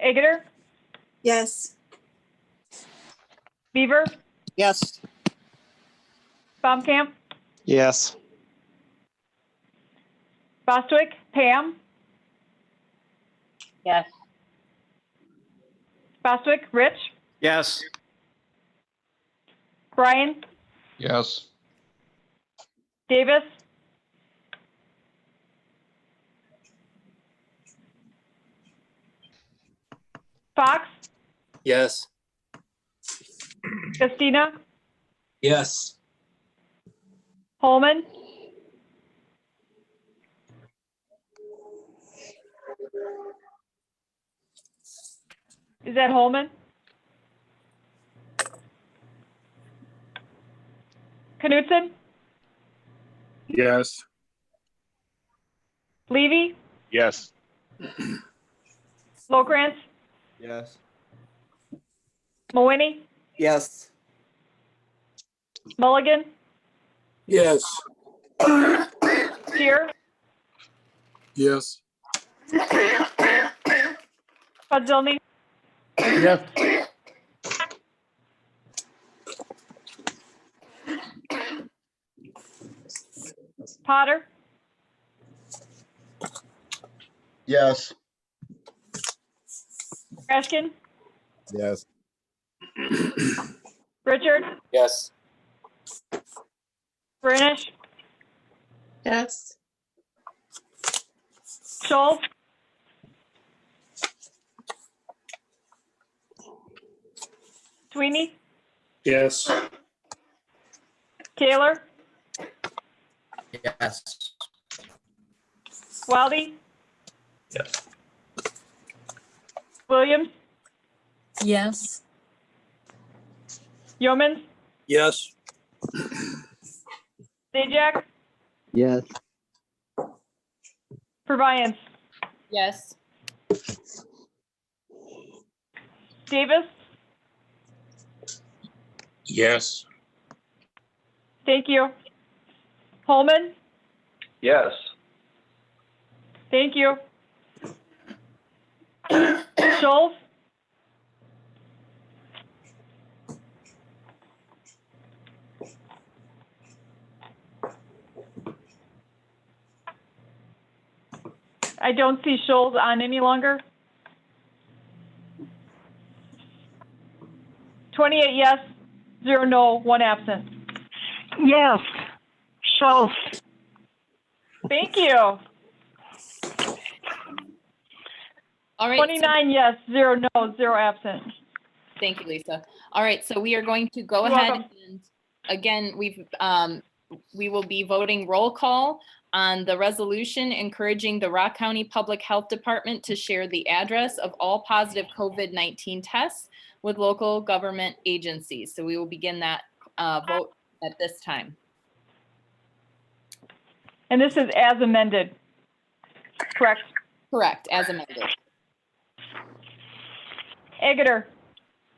Agutter, Yes. Beaver, Yes. Baumkamp, Yes. Bostwick, Pam, Yes. Bostwick, Rich, Yes. Brian, Yes. Davis, Fox, Yes. Gustina, Yes. Holman, is that Holman? Knutson, Yes. Levy, Yes. Lokrantz, Yes. Mawiney, Yes. Mulligan, Yes. Shear, Yes. Pudzilny, Yes. Potter, Yes. Grashkin, Yes. Richard, Yes. Brunish, Yes. Schultz, Sweeney, Yes. Taylor, Yes. Wildy, Yes. Williams, Yes. Yeomans, Yes. Zajac, Yes. Purviance, Yes. Davis, Yes. thank you. Holman, Yes. thank you. Schultz, I don't see Schultz on any longer. 28 yes, 0 no, 1 absent. Yes. Schultz. Thank you. All right. 29 yes, 0 no, 0 absent. Thank you, Lisa. All right, so we are going to go You're ahead welcome. and again, we will be voting roll call on the resolution encouraging the Rock County Public Health Department to share the address of all positive COVID-19 tests with local government agencies. So we will begin that vote at this time. And this is as amended, correct? Correct, as amended. Agutter,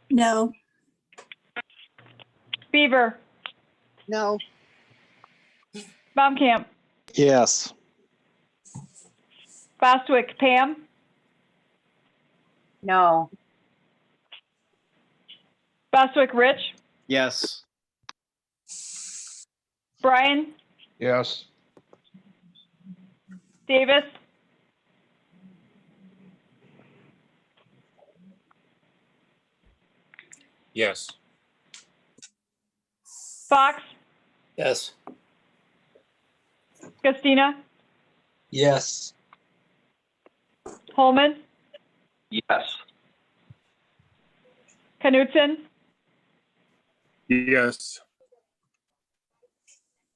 No. Beaver, No. Baumkamp, Yes. Bostwick, Pam, No. Bostwick, Rich, Yes. Brian, Yes. Davis, Yes. Fox, Yes. Gustina, Yes. Holman, Yes. Knutson, Yes.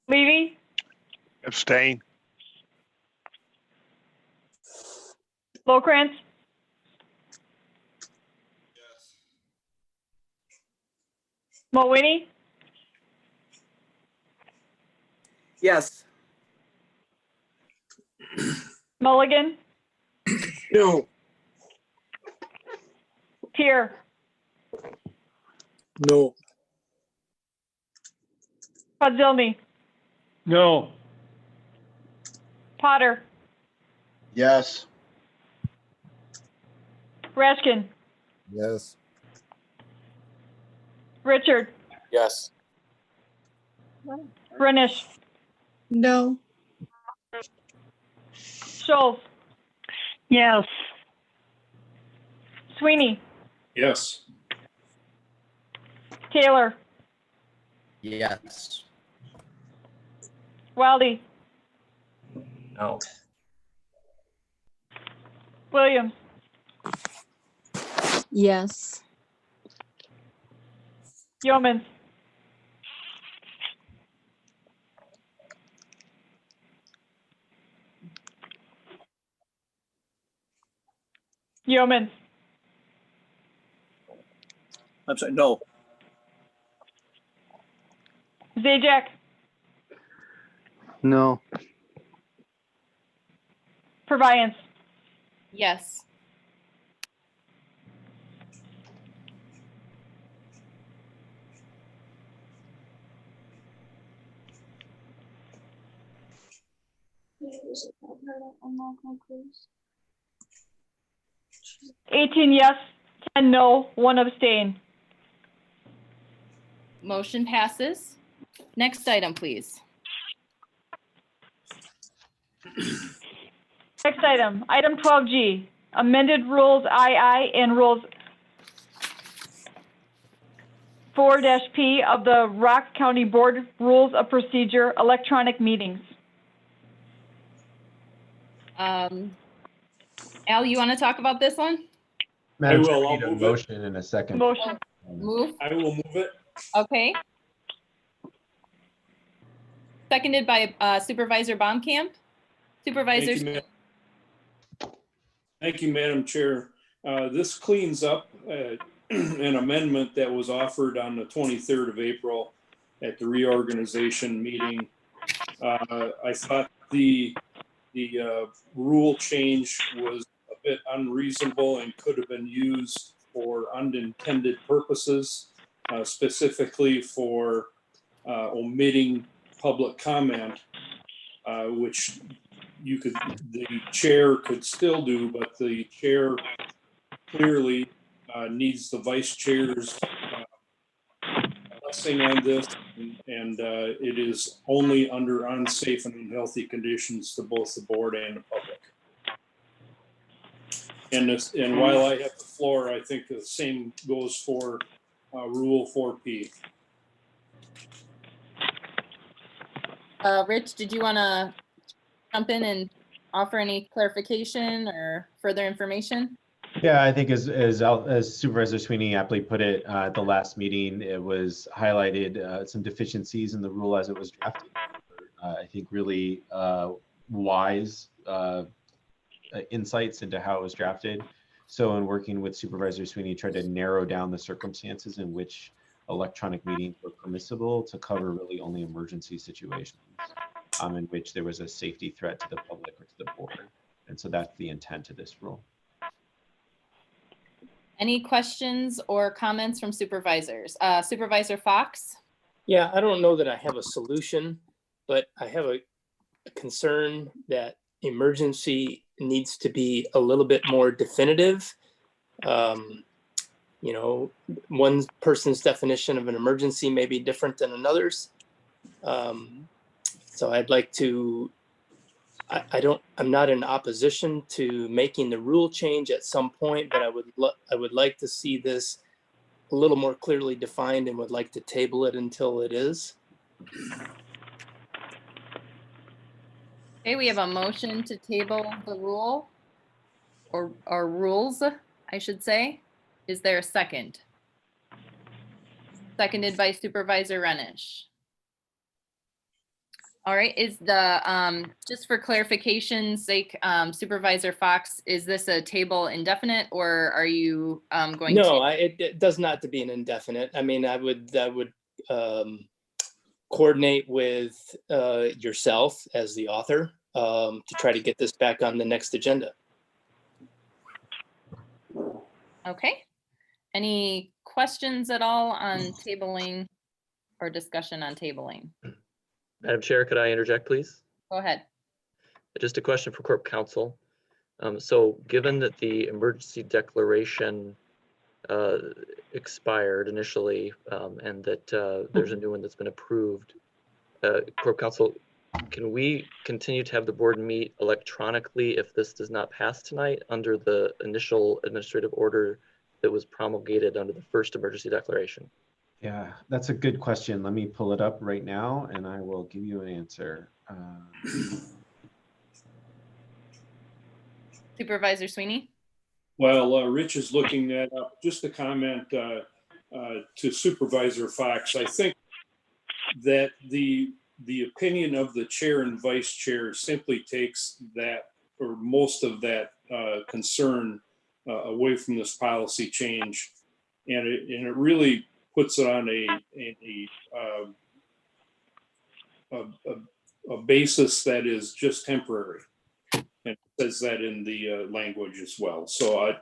Levy, Abstain. Lowkrantz, Mulwiney, Yes. Mulligan, No. Tier, No. Podzilny, No. Potter, Yes. Rashkin, Yes. Richard, Yes. Brunish, No. Schultz, Yes. Sweeney, Yes. Taylor, Yes. Wildy, No. Williams, Yes. Yeomans, Yeomans, I'm sorry, no. Zajac, No. Purviance, Yes. Eighteen yes, 10 no, 1 abstain. Motion passes. Next item, please. Next item, item 12G, amended rules II and rules 4-P of the Rock County Board Rules of Procedure, electronic meetings. Al, you want to talk about this one? Madam Chair, will. we I'll need a move it. motion in a second. Motion, Move. I will move it. Okay. Seconded by Supervisor Baumkamp. Supervisor. Thank you, Madam Chair. This cleans up an amendment that was offered on the 23rd of April at the reorganization meeting. I thought the rule change was a bit unreasonable and could have been used for unintended purposes, specifically for omitting public comment, which the chair could still do, but the chair clearly needs the vice chair's blessing on this, and it is only under unsafe and unhealthy conditions to both the board and the public. And while I have the floor, I think the same goes for Rule 4P. Rich, did you want to jump in and offer any clarification or further information? Yeah, I think as Supervisor Sweeney aptly put it at the last meeting, it was highlighted some deficiencies in the rule as it was drafted. I think really wise insights into how it was drafted. So in working with Supervisor Sweeney, tried to narrow down the circumstances in which electronic meetings were permissible to cover really only emergency situations in which there was a safety threat to the public or to the board. And so that's the intent of this rule. Any questions or comments from supervisors? Supervisor Fox? Yeah, I don't know that I have a solution, but I have a concern that emergency needs to be a little bit more definitive. You know, one person's definition of an emergency may be different than another's. So I'd like to, I'm not in opposition to making the rule change at some point, but I would like to see this a little more clearly defined and would like to table it until it is. Okay, we have a motion to table the rule or rules. I should say. Is there a second? Seconded by Supervisor Renish. All right, is the, just for clarification's sake, Supervisor Fox, is this a table indefinite or are you going to? No, it does not to be an indefinite. I mean, I would coordinate with yourself as the author to try to get this back on the next agenda. Okay. Any questions at all on tabling or discussion on tabling? Madam Chair, could I interject, please? Go ahead. Just a question for Corp Counsel. So given that the emergency declaration expired initially and that there's a new one that's been approved, Corp Counsel, can we continue to have the board meet electronically if this does not pass tonight under the initial administrative order that was promulgated under the first emergency declaration? Yeah, that's a good question. Let me pull it up right now and I will give you an answer. Supervisor Sweeney? While Rich is looking that up, just a comment to Supervisor Fox. I think that the opinion of the chair and vice chair simply takes that, or most of that concern away from this policy change. And it really puts it on a basis that is just temporary, and it says that in the language as well. So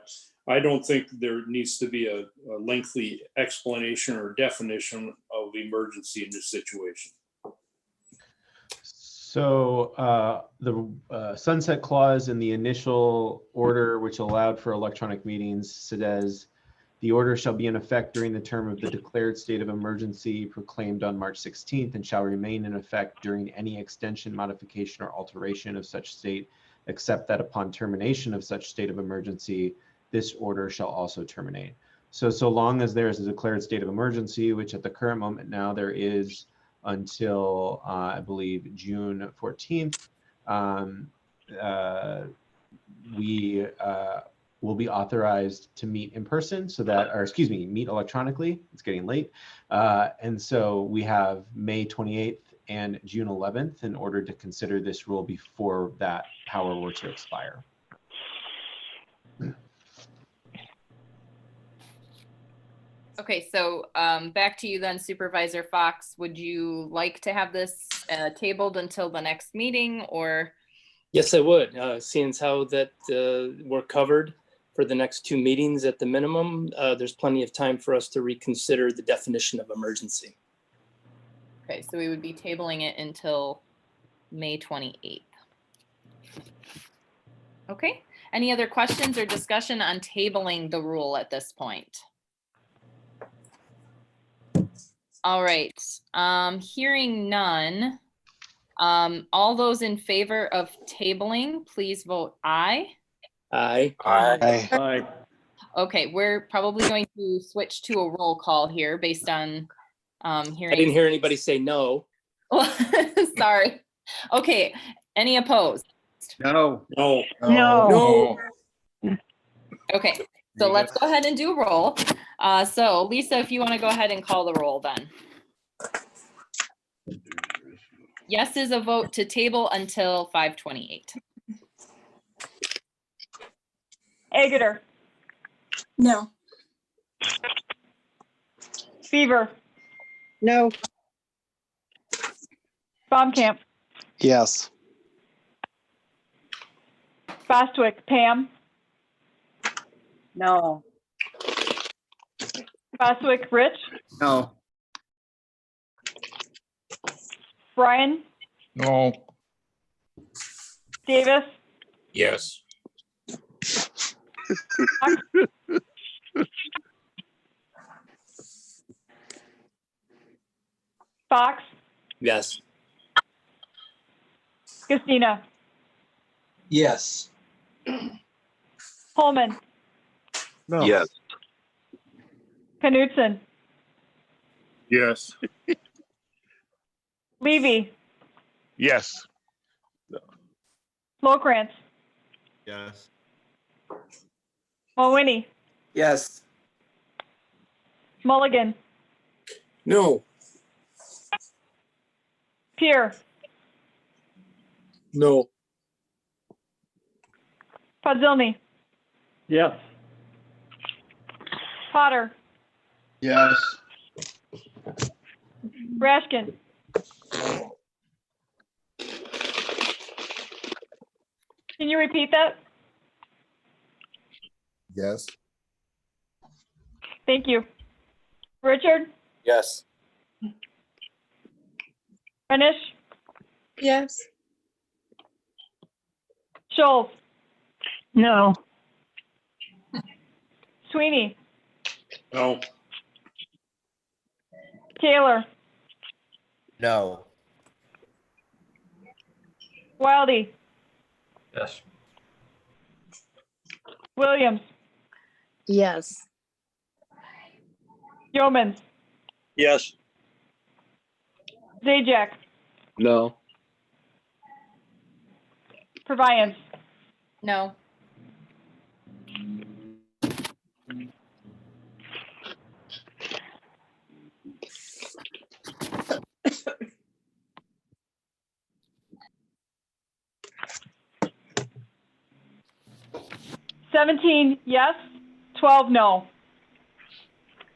I don't think there needs to be a lengthy explanation or definition of emergency in this situation. So the sunset clause in the initial order, which allowed for electronic meetings, says the order shall be in effect during the term of the declared state of emergency proclaimed on March 16th and shall remain in effect during any extension, modification, or alteration of such state, except that upon termination of such state of emergency, this order shall also terminate. So long as there is a declared state of emergency, which at the current moment now there is until I believe June 14th, we will be authorized to meet in person, so that, or excuse me, meet electronically. It's getting late. And so we have May 28th and June 11th in order to consider this rule before that power were to expire. Okay, so back to you then, Supervisor Fox. Would you like to have this tabled until the next meeting, or? Yes, I would. Seeing as how that we're covered for the next 2 meetings at the minimum, there's plenty of time for us to reconsider the definition of emergency. Okay, so we would be tabling it until May 28th. Okay, any other questions or discussion on tabling the rule at this point? All right, hearing none. All those in favor of tabling, please vote aye. Aye. Aye. Aye. Okay, we're probably going to switch to a roll call here based on hearing. I didn't hear anybody say no. Sorry. Okay, any opposed? No. No. No. No. Okay, so let's go ahead and do a roll. So Lisa, if you want to go ahead and call the roll then. Yes is a vote to table until 5:28. Agutter, No. Beaver, No. Baumkamp, Yes. Bostwick, Pam, No. Bostwick, Rich, No. Brian, No. Davis, Yes. Fox, Yes. Christina, Yes. Holman, No. Yes. Knutson, Yes. Levy, Yes. Lokrantz, Yes. Mulwinnie, Yes. Mulligan, No. Pier, No. Podzilny, Yes. Potter, Yes. Rashkin, can you repeat that? Yes. Thank you. Richard, Yes. Renish, Yes. Scholes, No. Sweeney, No. Taylor, No. Wildy, Yes. Williams, Yes. Yeomans, Yes. Zajac, No. Purviance, No. $17 yes, 12 no.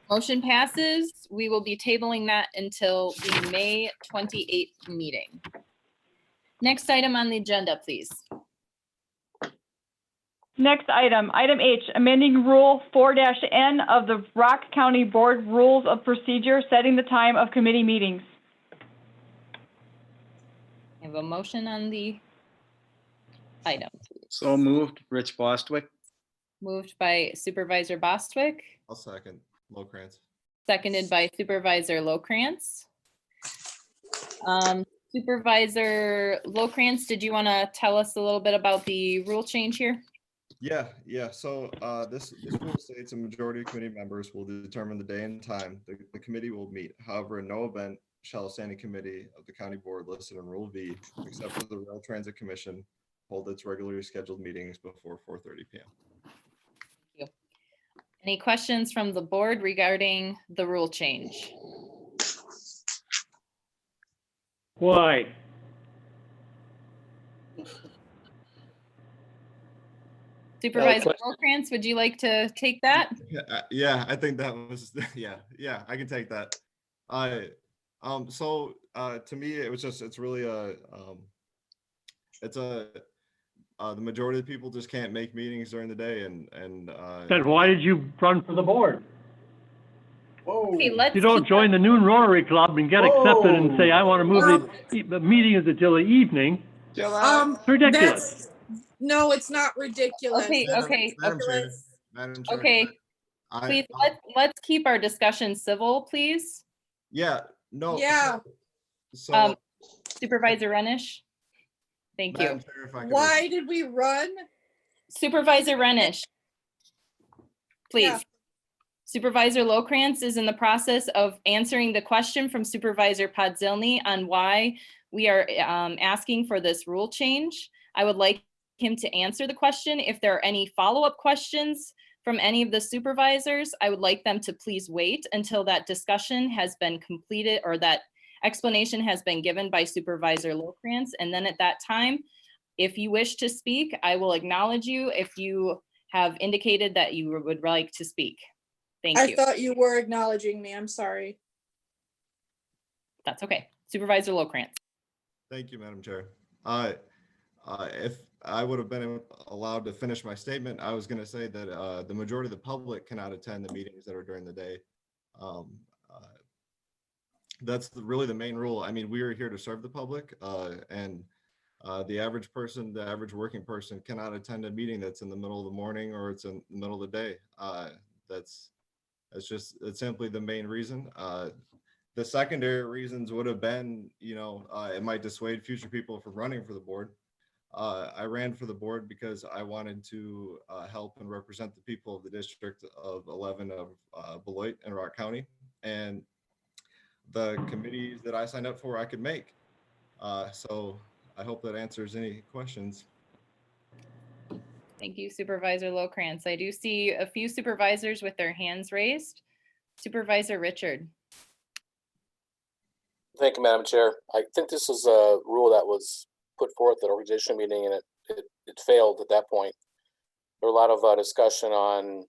Motion passes. We will be tabling that until the May 28th meeting. Next item on the agenda, please. Next item, item H, amending Rule 4-N of the Rock County Board Rules of Procedure, setting the time of committee meetings. I have a motion on the item. So moved, Rich Bostwick. Moved by Supervisor Bostwick, I'll second. Lowcrantz. seconded by Supervisor Lowcrantz. Supervisor Lowcrantz, did you want to tell us a little bit about the rule change here? Yeah. So this rule states a majority of committee members will determine the day and time the committee will meet. However, in no event shall a standing committee of the county board listed in Rule V, except for the Rail Transit Commission, hold its regularly scheduled meetings before 4:30 p.m. Any questions from the board regarding the rule change? Why? Supervisor Lowcrantz, would you like to take that? Yeah, I think that was yeah, I can take that. So to me it's really the majority of the people just can't make meetings during the day and Then why did you run for the board? Okay, let's You don't keep join the noon Rotary Club and get accepted and say, I want to move the meetings until the evening. It's ridiculous. No, it's not ridiculous. Okay, okay, Madam Chair, okay. Please, let's keep our discussion civil, please. Yeah, no. Yeah. So Supervisor Renish. Thank you. Madam Chair, if I could Why did we run? Supervisor Renish. Please. Yeah. Supervisor Lowcrantz is in the process of answering the question from Supervisor Podzilny on why we are asking for this rule change. I would like him to answer the question. If there are any follow-up questions from any of the supervisors, I would like them to please wait until that discussion has been completed or that explanation has been given by Supervisor Lowcrantz. And then at that time, if you wish to speak, I will acknowledge you if you have indicated that you would like to speak. Thank you. I thought you were acknowledging me. I'm sorry. That's okay. Supervisor Lowcrantz. Thank you, Madam Chair. If I would have been allowed to finish my statement, I was going to say that the majority of the public cannot attend the meetings that are during the day. That's really the main rule. I mean, we are here to serve the public, and the average person, the average working person cannot attend a meeting that's in the middle of the morning or it's in the middle of the day. That's simply the main reason. The secondary reasons would have been, it might dissuade future people from running for the board. I ran for the board because I wanted to help and represent the people of the District of 11 of Beloit and Rock County. And the committees that I signed up for, I could make. So I hope that answers any questions. Thank you, Supervisor Lowcrantz. I do see a few supervisors with their hands raised. Supervisor Richard. Thank you, Madam Chair. I think this is a rule that was put forth at organization meeting, and it failed at that point. There were a lot of discussion on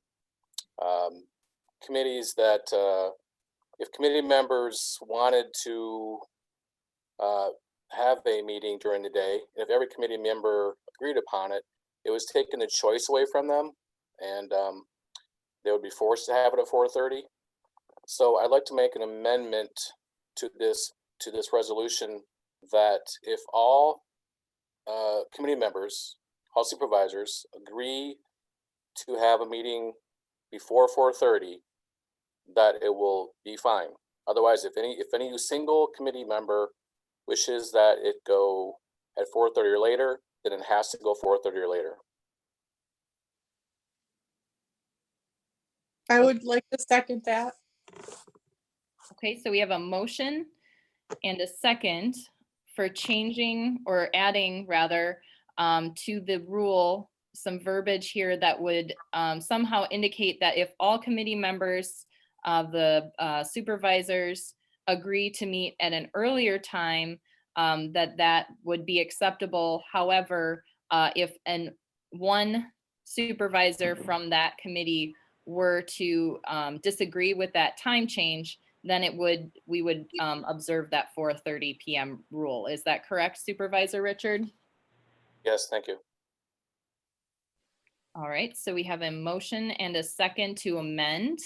committees that if committee members wanted to have a meeting during the day, and if every committee member agreed upon it, it was taking the choice away from them, and they would be forced to have it at 4:30. So I'd like to make an amendment to this resolution that if all committee members, all supervisors agree to have a meeting before 4:30, that it will be fine. Otherwise, if any single committee member wishes that it go at 4:30 or later, then it has to go 4:30 or later. I would like to second that. Okay, so we have a motion and a second for changing or adding rather to the rule some verbiage here that would somehow indicate that if all committee members, the supervisors agree to meet at an earlier time, that would be acceptable. However, if one supervisor from that committee were to disagree with that time change, then we would observe that 4:30 p.m. rule. Is that correct, Supervisor Richard? Yes, thank you. All right, so we have a motion and a second to amend.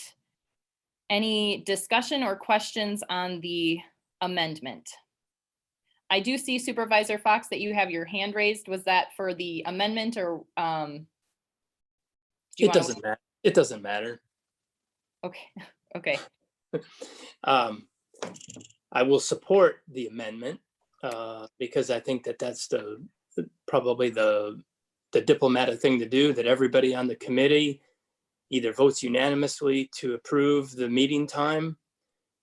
Any discussion or questions on the amendment? I do see Supervisor Fox that you have your hand raised. Was that for the amendment or? It doesn't matter. It doesn't matter. Okay, okay. I will support the amendment because I think that that's probably the diplomatic thing to do, that everybody on the committee either votes unanimously to approve the meeting time.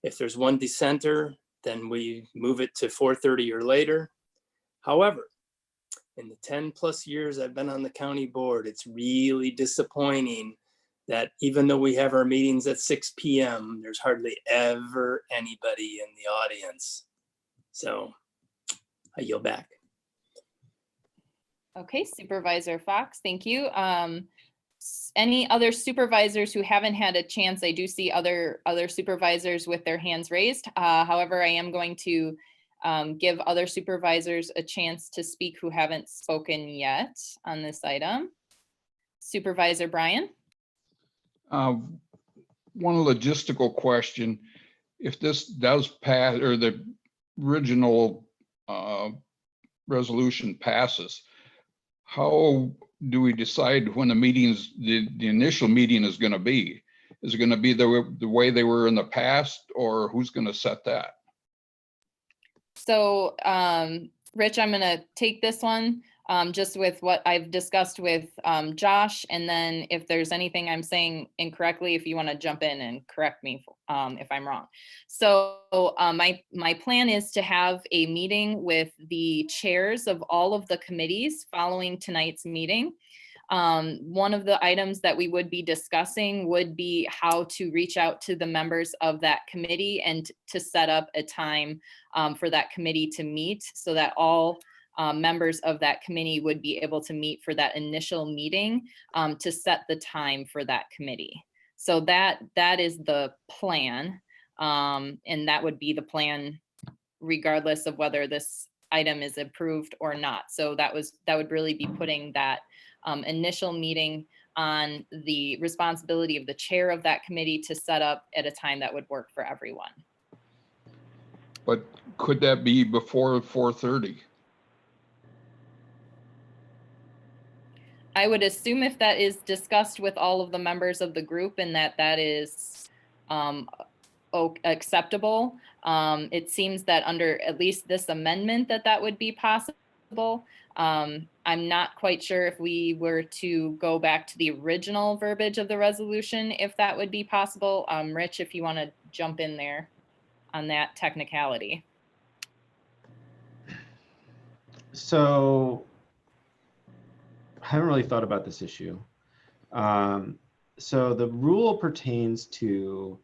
If there's one dissenter, then we move it to 4:30 or later. However, in the 10+ years I've been on the county board, it's really disappointing that even though we have our meetings at 6 p.m., there's hardly ever anybody in the audience. So I yield back. Okay, Supervisor Fox, thank you. Any other supervisors who haven't had a chance? I do see other supervisors with their hands raised. However, I am going to give other supervisors a chance to speak who haven't spoken yet on this item. Supervisor Bryan. One logistical question. If this does pass, or the original resolution passes, how do we decide when the initial meeting is going to be? Is it going to be the way they were in the past, or who's going to set that? So, Rich, I'm going to take this one just with what I've discussed with Josh. And then if there's anything I'm saying incorrectly, if you want to jump in and correct me if I'm wrong. So my plan is to have a meeting with the chairs of all of the committees following tonight's meeting. One of the items that we would be discussing would be how to reach out to the members of that committee and to set up a time for that committee to meet, so that all members of that committee would be able to meet for that initial meeting to set the time for that committee. So that is the plan, and that would be the plan regardless of whether this item is approved or not. So that would really be putting that initial meeting on the responsibility of the chair of that committee to set up at a time that would work for everyone. But could that be before 4:30? I would assume if that is discussed with all of the members of the group and that is acceptable, it seems that under at least this amendment that would be possible. I'm not quite sure if we were to go back to the original verbiage of the resolution, if that would be possible. Rich, if you want to jump in there on that technicality. So haven't really thought about this issue. So the rule pertains to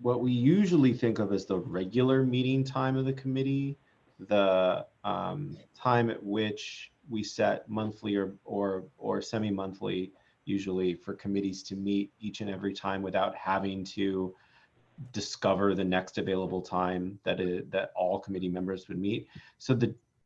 what we usually think of as the regular meeting time of the committee, the time at which we set monthly or semi-monthly, usually, for committees to meet each and every time without having to discover the next available time that all committee members would meet. So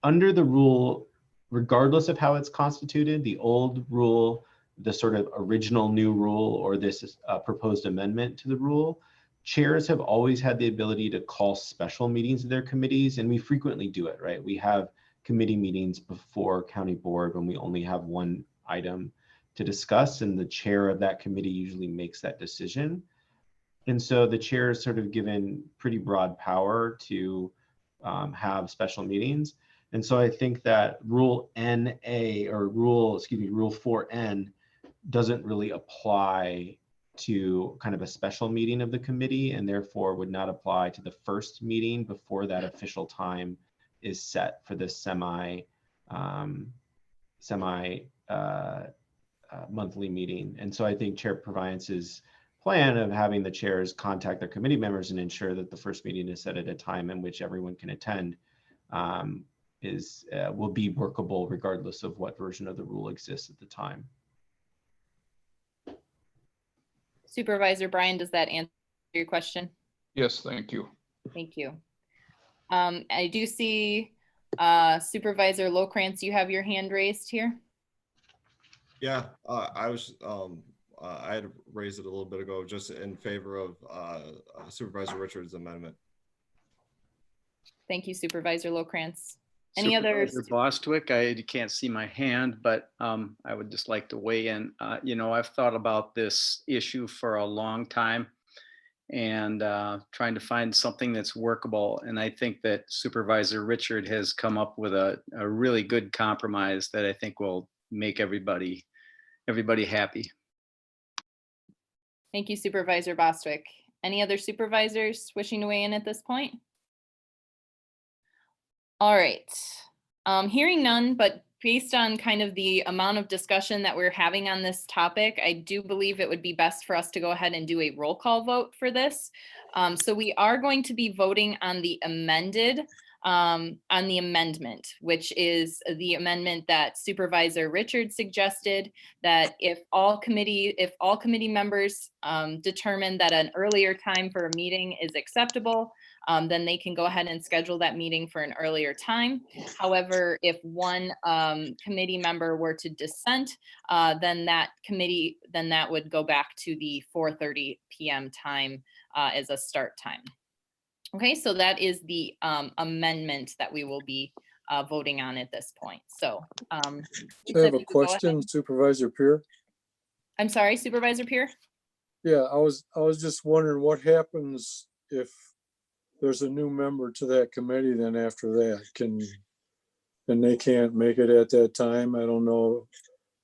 under the rule, regardless of how it's constituted, the old rule, the sort of original new rule, or this proposed amendment to the rule, chairs have always had the ability to call special meetings of their committees, and we frequently do it, right? We have committee meetings before county board when we only have one item to discuss, and the chair of that committee usually makes that decision. And so the chair is sort of given pretty broad power to have special meetings. And so I think that Rule 4N doesn't really apply to kind of a special meeting of the committee, and therefore would not apply to the first meeting before that official time is set for this monthly meeting. And so I think Chair Proviance's plan of having the chairs contact their committee members and ensure that the first meeting is set at a time in which everyone can attend will be workable regardless of what version of the rule exists at the time. Supervisor Brian, does that answer your question? Yes, thank you. Thank you. I do see Supervisor Locrantz, you have your hand raised here. Yeah, I had raised it a little bit ago, just in favor of Supervisor Richards' amendment. Thank you, Supervisor Locrantz. Any others? Supervisor Bostwick, I can't see my hand, but I would just like to weigh in. I've thought about this issue for a long time and trying to find something that's workable. And I think that Supervisor Richard has come up with a really good compromise that I think will make everybody happy. Thank you, Supervisor Bostwick. Any other supervisors wishing to weigh in at this point? All right. Hearing none, but based on kind of the amount of discussion that we're having on this topic, I do believe it would be best for us to go ahead and do a roll call vote for this. So we are going to be voting on the amendment, which is the amendment that Supervisor Richard suggested, that if all committee members determine that an earlier time for a meeting is acceptable, then they can go ahead and schedule that meeting for an earlier time. However, if one committee member were to dissent, then that would go back to the 4:30 p.m. time as a start time. Okay, so that is the amendment that we will be voting on at this point. So I have a question, Supervisor Peer. I'm sorry, Supervisor Peer? Yeah, I was just wondering what happens if there's a new member to that committee then after that? And they can't make it at that time? I don't know,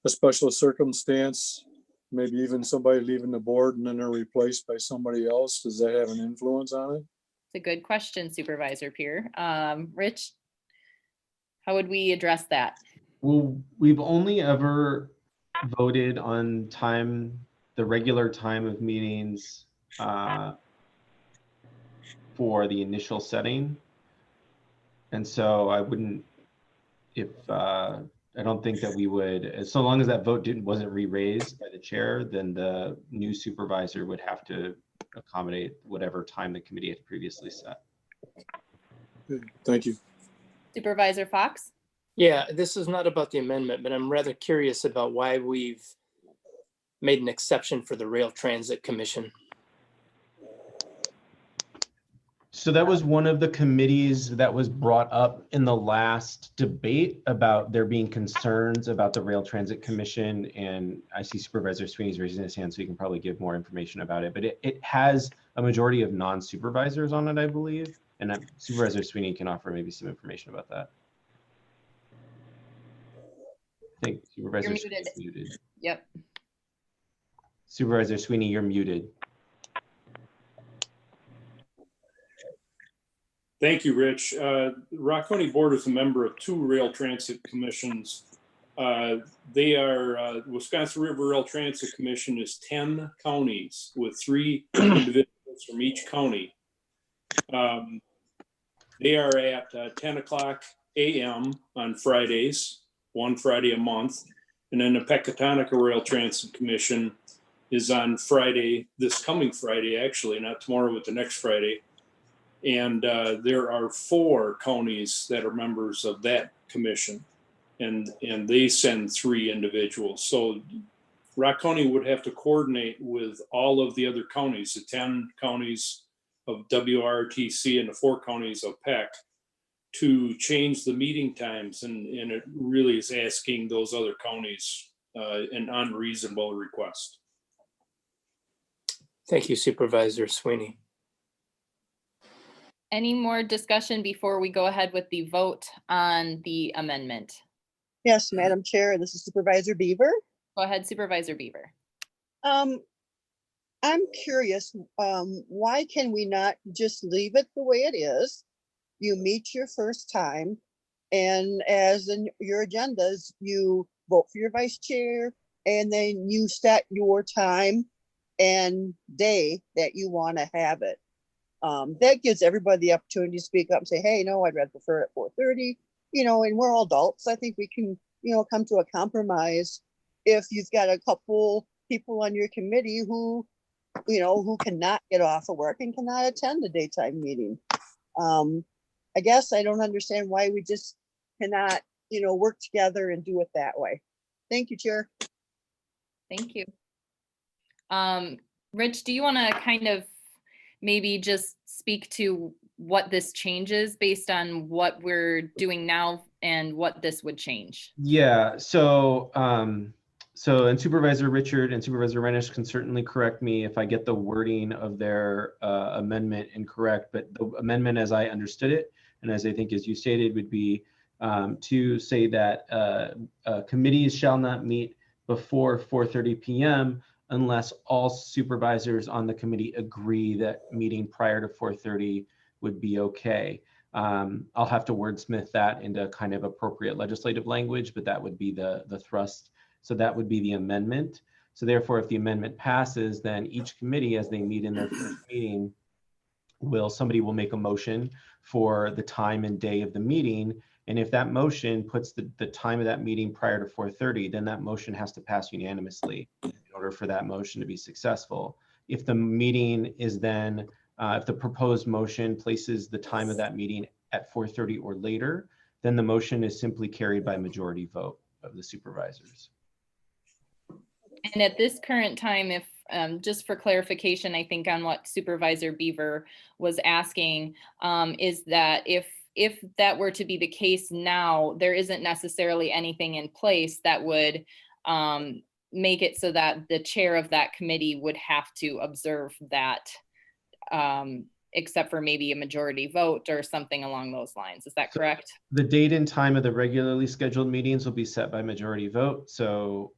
a special circumstance, maybe even somebody leaving the board and then they're replaced by somebody else. Does that have an influence on it? It's a good question, Supervisor Peer. Rich, how would we address that? Well, we've only ever voted on the regular time of meetings for the initial setting. And so I don't think that we would, so long as that vote wasn't re-raised by the chair, then the new supervisor would have to accommodate whatever time the committee had previously set. Good. Thank you. Supervisor Fox? Yeah, this is not about the amendment, but I'm rather curious about why we've made an exception for the Rail Transit Commission. So that was one of the committees that was brought up in the last debate about there being concerns about the Rail Transit Commission. And I see Supervisor Sweeney's raising his hand, so he can probably give more information about it. But it has a majority of non-supervisors on it, I believe. And Supervisor Sweeney can offer maybe some information about that. I think Supervisor Sweeney's muted. Yep. Supervisor Sweeney, you're muted. Thank you, Rich. Rock County Board is a member of 2 rail transit commissions. They are, Wisconsin River Rail Transit Commission is 10 counties with 3 individuals from each county. They are at 10 o'clock a.m. on Fridays, one Friday a month. And then the Pecatonica Rail Transit Commission is on Friday, this coming Friday, actually, not tomorrow, but the next Friday. And there are 4 counties that are members of that commission. And they send 3 individuals. So Rock County would have to coordinate with all of the other counties, the 10 counties of WRTC and the 4 counties of PEC, to change the meeting times. And it really is asking those other counties an unreasonable request. Thank you, Supervisor Sweeney. Any more discussion before we go ahead with the vote on the amendment? Yes, Madam Chair, this is Supervisor Beaver. Go ahead, Supervisor Beaver. I'm curious, why can we not just leave it the way it is? You meet your first time, and as in your agendas, you vote for your vice chair, and then you set your time and day that you want to have it. That gives everybody the opportunity to speak up and say, hey, no, I'd rather prefer it at 4:30. And we're all adults. I think we can, come to a compromise if you've got a couple people on your committee who cannot get off of work and cannot attend the daytime meeting. I guess I don't understand why we just cannot, work together and do it that way. Thank you, Chair. Thank you. Rich, do you want to kind of maybe just speak to what this changes based on what we're doing now and what this would change? Yeah, so and Supervisor Richard and Supervisor Renish can certainly correct me if I get the wording of their amendment incorrect, but the amendment as I understood it, and as I think as you stated, would be to say that committees shall not meet before 4:30 p.m. unless all supervisors on the committee agree that meeting prior to 4:30 would be okay. I'll have to wordsmith that into kind of appropriate legislative language, but that would be the thrust. So that would be the amendment. So therefore, if the amendment passes, then each committee, as they meet in their first meeting, somebody will make a motion for the time and day of the meeting. And if that motion puts the time of that meeting prior to 4:30, then that motion has to pass unanimously in order for that motion to be successful. If the meeting is then, if the proposed motion places the time of that meeting at 4:30 or later, then the motion is simply carried by majority vote of the supervisors. And at this current time, if just for clarification, I think on what Supervisor Beaver was asking, is that if that were to be the case now, there isn't necessarily anything in place that would make it so that the chair of that committee would have to observe that, except for maybe a majority vote or something along those lines. Is that correct? The date and time of the regularly scheduled meetings will be set by majority vote. So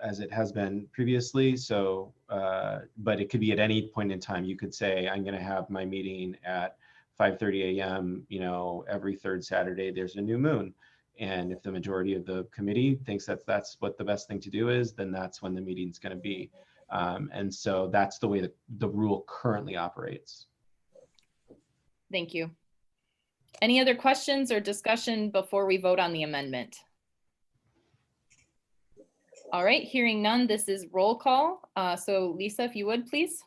as it has been previously. So, but it could be at any point in time. You could say, I'm going to have my meeting at 5:30 a.m. Every third Saturday, there's a new moon. And if the majority of the committee thinks that that's what the best thing to do is, then that's when the meeting's going to be. And so that's the way that the rule currently operates. Thank you. Any other questions or discussion before we vote on the amendment? All right, hearing none, this is roll call. So Lisa, if you would, please.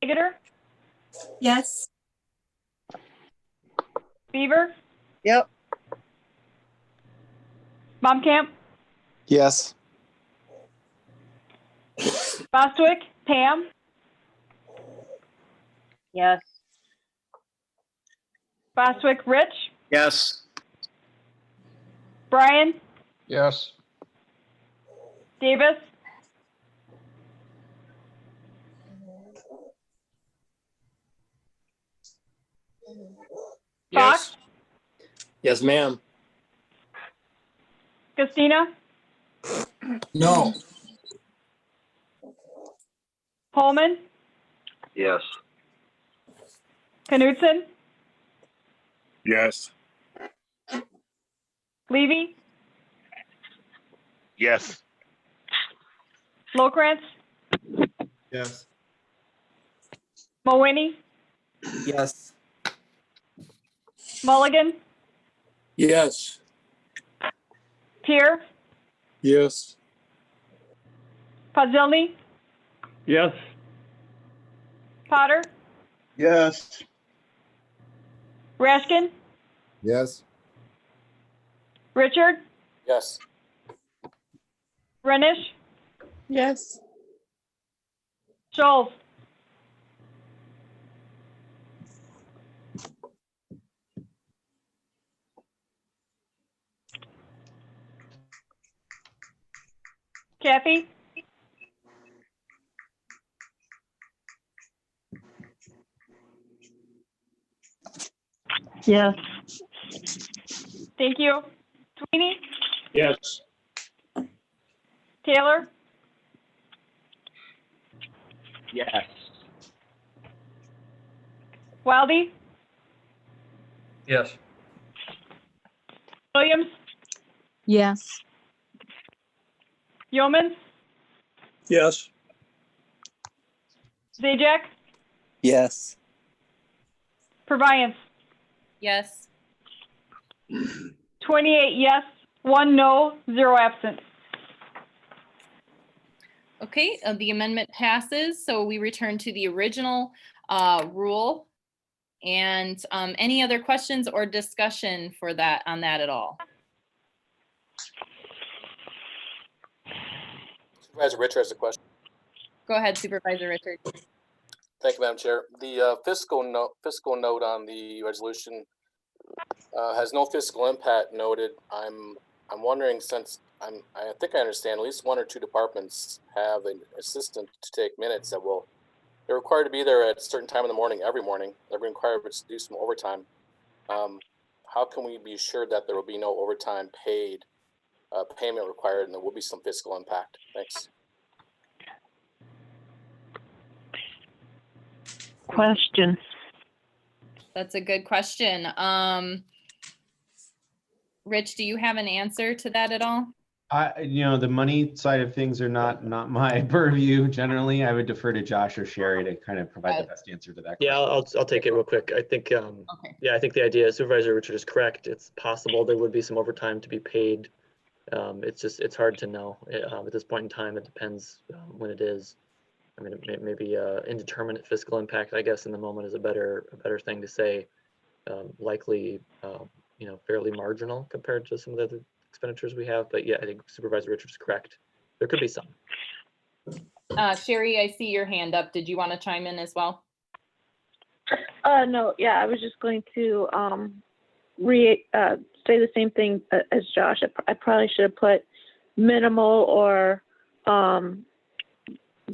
Hager? Yes. Beaver? Yep. Momkamp? Yes. Bostwick? Pam? Yes. Bostwick, Rich? Yes. Brian? Yes. Davis? Yes. Yes, ma'am. Christina? No. Pullman? Yes. Knudsen, Yes. Levy, Yes. Lowkrantz, Yes. Mulwiney, Yes. Mulligan, Yes. Pier, Yes. Podzilny, Yes. Potter, Yes. Rashkin, Yes. Richard, Yes. Renish, Yes. Scholes. Kathy, Yes. thank you. Sweeney, Yes. Taylor, Yes. Wildy, Yes. Williams, Yes. Yeomans, Yes. Zajac, Yes. Purviance. Yes. 28 yes, 1 no, 0 absent. Okay, the amendment passes, so we return to the original rule. And any other questions or discussion for that on that at all? Supervisor Richard has a question. Go ahead, Supervisor Richard. Thank you, Madam Chair. The fiscal note on the resolution has no fiscal impact noted. I'm wondering, since I think I understand at least 1 or 2 departments have an assistant to take minutes they're required to be there at a certain time in the morning, every morning. They're required to do some overtime. How can we be sure that there will be no overtime payment required, and there will be some fiscal impact? Thanks. Question. That's a good question. Rich, do you have an answer to that at all? The money side of things are not my purview. Generally, I would defer to Josh or Sherry to kind of provide the best answer to that question. Yeah, I'll take it real quick. I think, Okay. yeah, I think the idea, Supervisor Richard is correct. It's possible there would be some overtime to be paid. It's hard to know at this point in time. It depends when it is. I mean, maybe indeterminate fiscal impact, I guess, in the moment is a better thing to say. Likely, fairly marginal compared to some of the other expenditures we have. But yeah, I think Supervisor Richard is correct. There could be some. Sherry, I see your hand up. Did you want to chime in as well? No, yeah, I was just going to say the same thing as Josh. I probably should have put minimal or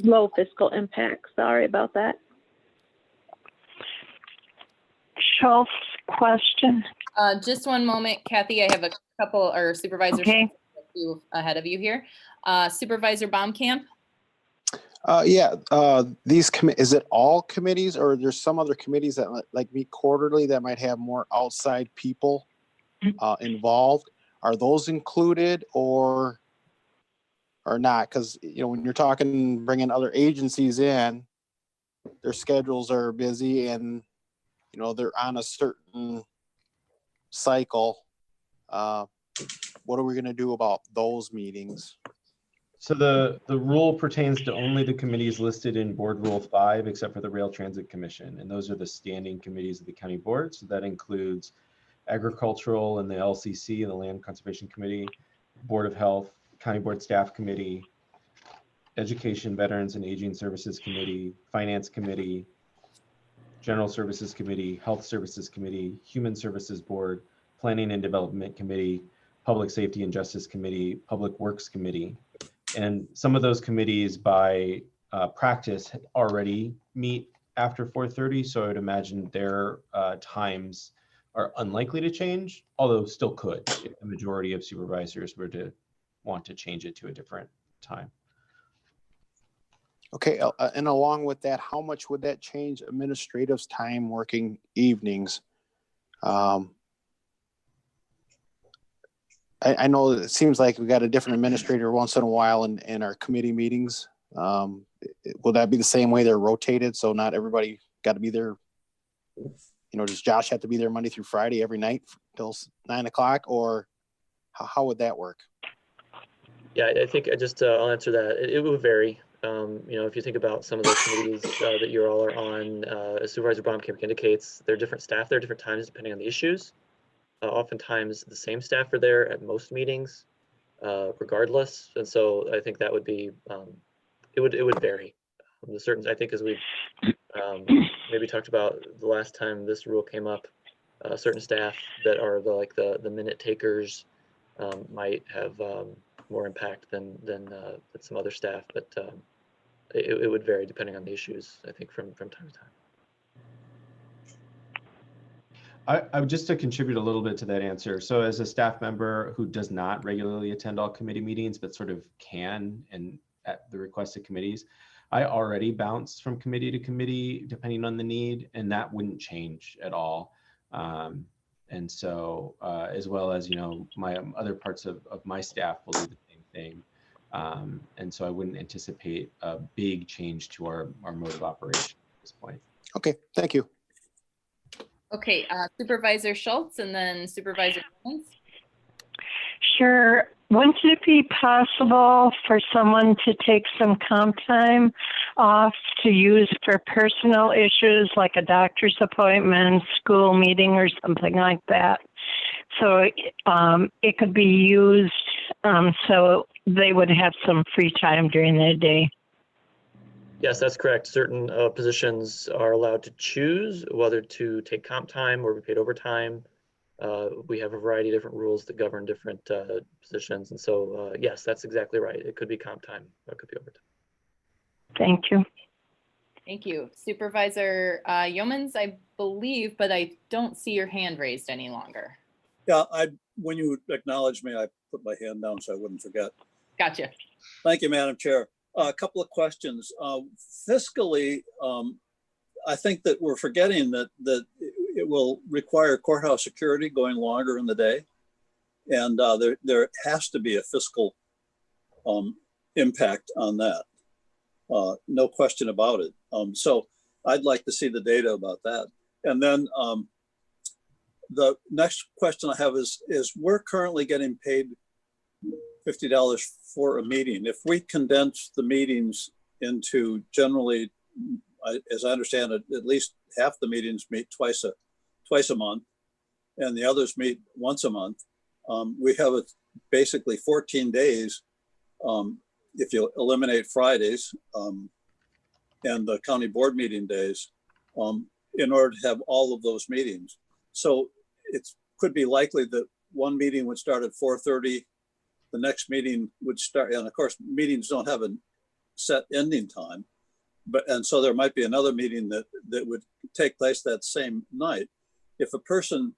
low fiscal impact. Sorry about that. Schultz, question. Just one moment, Kathy. I have a couple, or Supervisor Okay. ahead of you here. Supervisor Baumkamp. Is it all committees, or there's some other committees that like meet quarterly that might have more outside people involved? Are those included or not? Because when you're talking bringing other agencies in, their schedules are busy and they're on a certain cycle. What are we going to do about those meetings? So the rule pertains to only the committees listed in Board Rule 5, except for the Rail Transit Commission. And those are the standing committees of the county board. So that includes agricultural and the LCC and the Land Conservation Committee, Board of Health, County Board Staff Committee, Education, Veterans and Aging Services Committee, Finance Committee, General Services Committee, Health Services Committee, Human Services Board, Planning and Development Committee, Public Safety and Justice Committee, Public Works Committee. And some of those committees by practice already meet after 4:30. So I would imagine their times are unlikely to change, although still could if the majority of supervisors were to want to change it to a different time. Okay, and along with that, how much would that change administrative's time working evenings? I know it seems like we got a different administrator once in a while in our committee meetings. Will that be the same way they're rotated? So not everybody got to be there. You know, does Josh have to be there Monday through Friday every night till 9 o'clock, or how would that work? Yeah, I think I'll answer that. It would vary. You know, if you think about some of the committees that you all are on, as Supervisor Baumkamp indicates, there are different staff there, different times depending on the issues. Oftentimes the same staff are there at most meetings, regardless. And so I think that would be, it would vary. I think as we maybe talked about the last time this rule came up, certain staff that are the minute takers might have more impact than some other staff, but it would vary depending on the issues, I think, from time to time. I would just to contribute a little bit to that answer. So as a staff member who does not regularly attend all committee meetings, but sort of can and at the request of committees, I already bounce from committee to committee depending on the need, and that wouldn't change at all. And so as well as, you know, my other parts of my staff will do the same thing. And so I wouldn't anticipate a big change to our mode of operation at this point. Okay, thank you. Okay, Supervisor Schultz and then Supervisor Jones. Sure. Wouldn't it be possible for someone to take some comp time off to use for personal issues like a doctor's appointment, school meeting, or something like that? So it could be used so they would have some free time during the day. Yes, that's correct. Certain positions are allowed to choose whether to take comp time or be paid overtime. We have a variety of different rules that govern different positions. And so, yes, that's exactly right. It could be comp time, or it could be overtime. Thank you. Thank you. Supervisor Yeomans, I believe, but I don't see your hand raised any longer. Yeah, when you acknowledged me, I put my hand down so I wouldn't forget. Gotcha. Thank you, Madam Chair. A couple of questions. Fiscally, I think that we're forgetting that it will require courthouse security going longer in the day. And there has to be a fiscal impact on that. No question about it. So I'd like to see the data about that. And then the next question I have is we're currently getting paid $50 for a meeting. If we condense the meetings into generally, as I understand it, at least half the meetings meet twice a month, and the others meet once a month. We have basically 14 days if you eliminate Fridays and the county board meeting days in order to have all of those meetings. So it could be likely that one meeting would start at 4:30. The next meeting would start, and of course, meetings don't have a set ending time, and so there might be another meeting that would take place that same night. If a person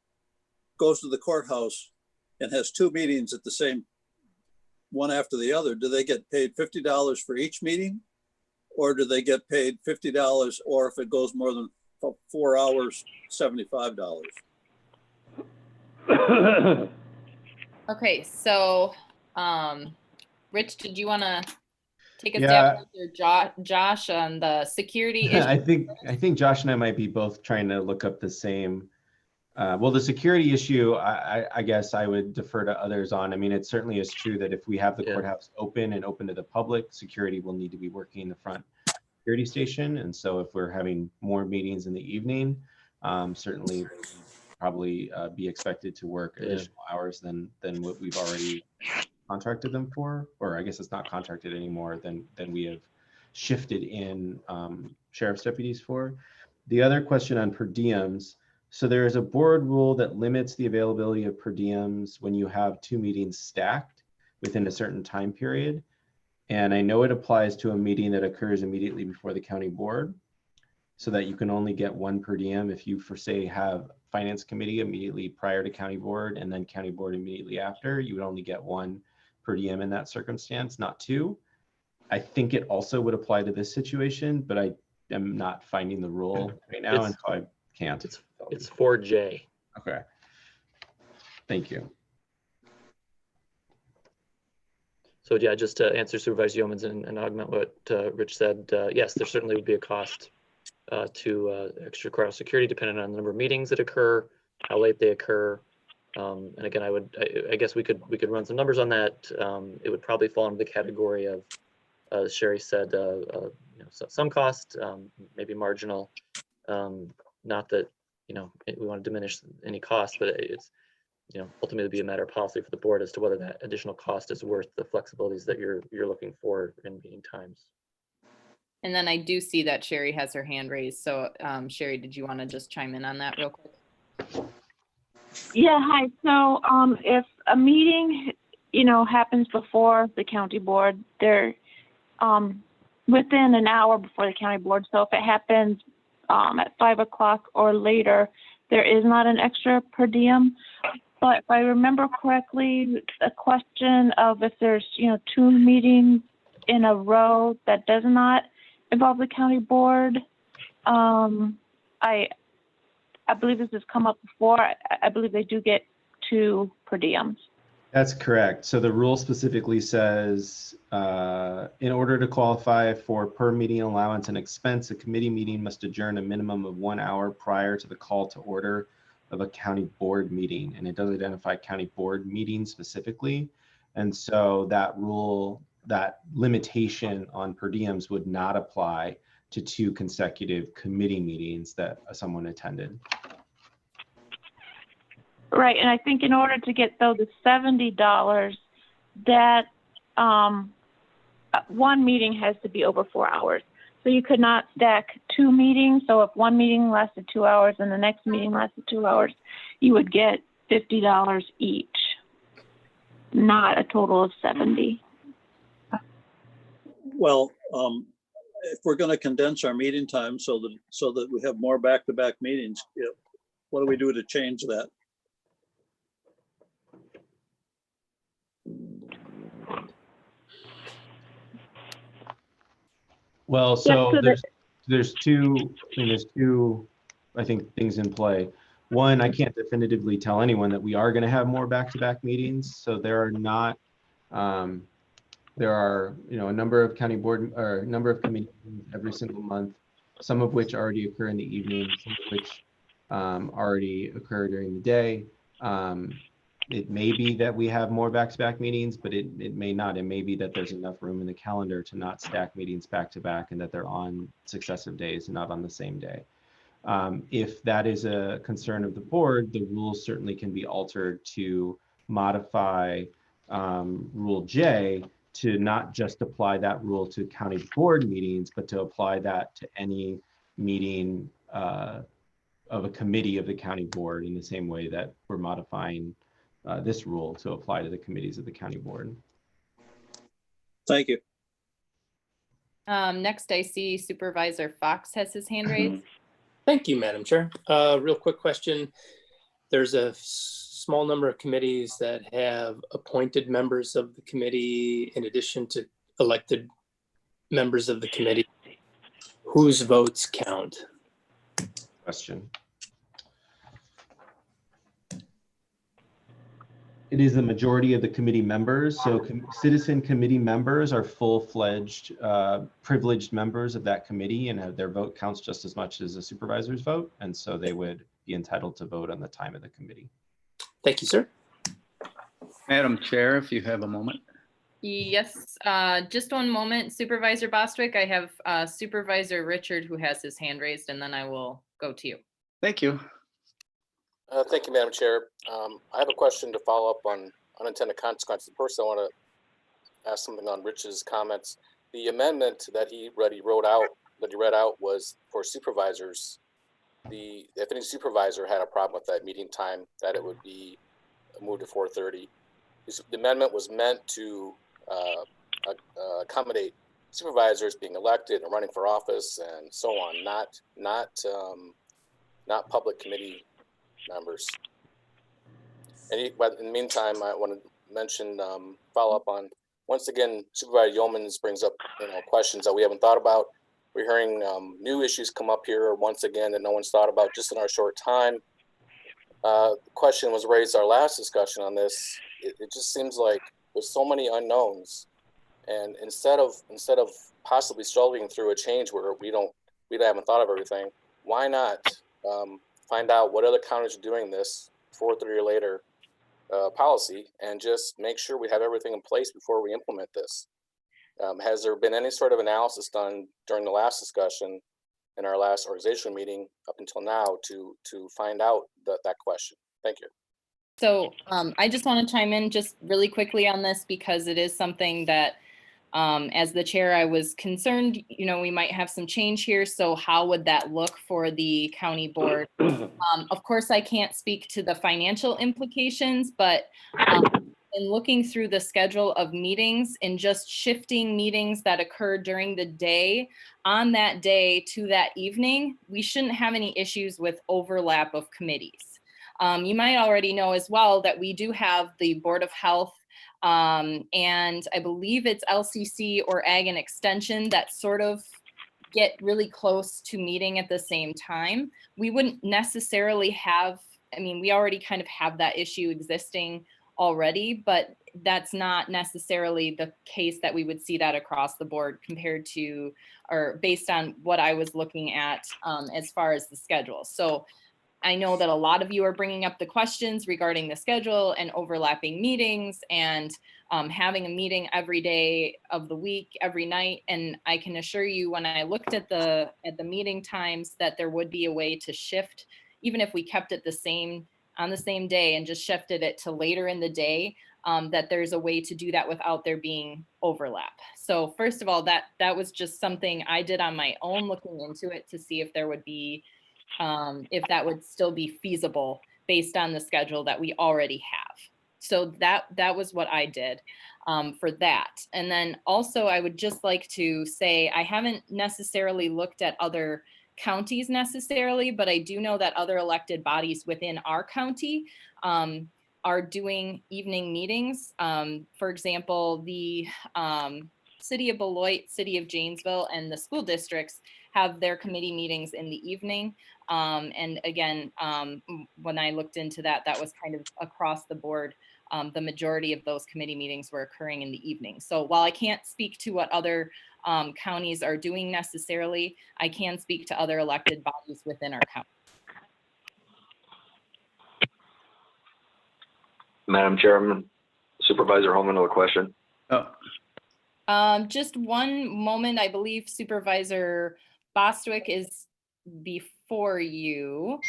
goes to the courthouse and has two meetings at the same, one after the other, do they get paid $50 for each meeting? Or do they get paid $50, or if it goes more than 4 hours, $75? Okay, so Rich, did you want to take a stab at Josh on the security issue? I think Josh and I might be both trying to look up the same. Well, the security issue, I guess I would defer to others on. I mean, it certainly is true that if we have the courthouse open and open to the public, security will need to be working in the front security station. And so if we're having more meetings in the evening, certainly probably be expected to work additional hours than what we've already contracted them for, or I guess it's not contracted anymore than we have shifted in sheriff's deputies for. The other question on per diems. So there is a board rule that limits the availability of per diems when you have two meetings stacked within a certain time period. And I know it applies to a meeting that occurs immediately before the county board, so that you can only get one per diem if you, for say, have finance committee immediately prior to county board and then county board immediately after. You would only get one per diem in that circumstance, not two. I think it also would apply to this situation, but I am not finding the rule right now, and so I can't. It's 4J. Okay. Thank you. So yeah, just to answer Supervisor Yeomans and augment what Rich said, yes, there certainly would be a cost to extracorporeal security depending on the number of meetings that occur, how late they occur. And again, I guess we could run some numbers on that. It would probably fall into the category of, as Sherry said, some cost, maybe marginal. Not that we want to diminish any cost, but it's ultimately be a matter of policy for the board as to whether that additional cost is worth the flexibilities that you're looking for in meeting times. And then I do see that Sherry has her hand raised. So Sherry, did you want to just chime in on that real quick? Yeah, hi. So if a meeting, happens before the county board, they're within an hour before the county board. So if it happens at 5 o'clock or later, there is not an extra per diem. But if I remember correctly, a question of if there's, 2 meetings in a row that does not involve the county board, I believe this has come up before. I believe they do get 2 per diems. That's correct. So the rule specifically says, in order to qualify for per meeting allowance and expense, a committee meeting must adjourn a minimum of 1 hour prior to the call to order of a county board meeting. And it does identify county board meetings specifically. And so that rule, that limitation on per diems would not apply to 2 consecutive committee meetings that someone attended. Right, and I think in order to get though the $70, that one meeting has to be over 4 hours. So you could not stack 2 meetings. So if one meeting lasted 2 hours and the next meeting lasted 2 hours, you would get $50 each, not a total of 70. Well, if we're going to condense our meeting time so that we have more back-to-back meetings, what do we do to change that? Well, so there's two, I think, things in play. One, I can't definitively tell anyone that we are going to have more back-to-back meetings. So there are not, there are, a number of county board or a number of committee meetings every single month, some of which already occur in the evening, some of which already occur during the day. It may be that we have more back-to-back meetings, but it may not. It may be that there's enough room in the calendar to not stack meetings back-to-back and that they're on successive days and not on the same day. If that is a concern of the board, the rules certainly can be altered to modify Rule J to not just apply that rule to county board meetings, but to apply that to any meeting of a committee of the county board in the same way that we're modifying this rule to apply to the committees of the county board. Thank you. Next, I see Supervisor Fox has his hand raised. Thank you, Madam Chair. Real quick question. There's a small number of committees that have appointed members of the committee in addition to elected members of the committee. Whose votes count? Question. It is the majority of the committee members. So citizen committee members are full-fledged privileged members of that committee, and their vote counts just as much as a supervisor's vote. And so they would be entitled to vote on the time of the committee. Thank you, sir. Madam Chair, if you have a moment. Yes, just one moment. Supervisor Bostwick, I have Supervisor Richard who has his hand raised, and then I will go to you. Thank you. Thank you, Madam Chair. I have a question to follow up on unintended consequences. First, I want to ask something on Rich's comments. The amendment that he read out was for supervisors. If any supervisor had a problem with that meeting time, that it would be moved to 4:30. The amendment was meant to accommodate supervisors being elected and running for office and so on, not public committee members. But in the meantime, I want to mention, follow up on once again, Supervisor Yeomans brings up, questions that we haven't thought about. We're hearing new issues come up here once again that no one's thought about just in our short time. The question was raised our last discussion on this. It just seems like there's so many unknowns, and instead of possibly struggling through a change where we haven't thought of everything, why not find out what other counties are doing this 4 or 3 year later policy, and just make sure we have everything in place before we implement this. Has there been any sort of analysis done during the last discussion in our last organizational meeting up until now to find out that question? Thank you. So I just want to chime in just really quickly on this, because it is something that as the chair, I was concerned, we might have some change here. So how would that look for the county board? Of course, I can't speak to the financial implications, but in looking through the schedule of meetings and just shifting meetings that occur during the day on that day to that evening, we shouldn't have any issues with overlap of committees. You might already know as well that we do have the Board of Health and I believe it's LCC or Ag and Extension that sort of get really close to meeting at the same time. We wouldn't necessarily have, we already kind of have that issue existing already, but that's not necessarily the case that we would see that across the board compared to, or based on what I was looking at as far as the schedule. So I know that a lot of you are bringing up the questions regarding the schedule and overlapping meetings and having a meeting every day of the week, every night. And I can assure you, when I looked at the meeting times, that there would be a way to shift, even if we kept it the same on the same day and just shifted it to later in the day, that there's a way to do that without there being overlap. So first of all, that was just something I did on my own, looking into it to see if there would be, if that would still be feasible based on the schedule that we already have. So that was what I did for that. And then also I would just like to say, I haven't necessarily looked at other counties necessarily, but I do know that other elected bodies within our county are doing evening meetings. For example, the City of Beloit, City of Janesville, and the school districts have their committee meetings in the evening. And again, when I looked into that, that was kind of across the board. The majority of those committee meetings were occurring in the evening. So while I can't speak to what other counties are doing necessarily, I can speak to other elected bodies within our county. Madam Chairman, Supervisor Holman, a question. Just one moment. I believe Supervisor Bostwick is before you,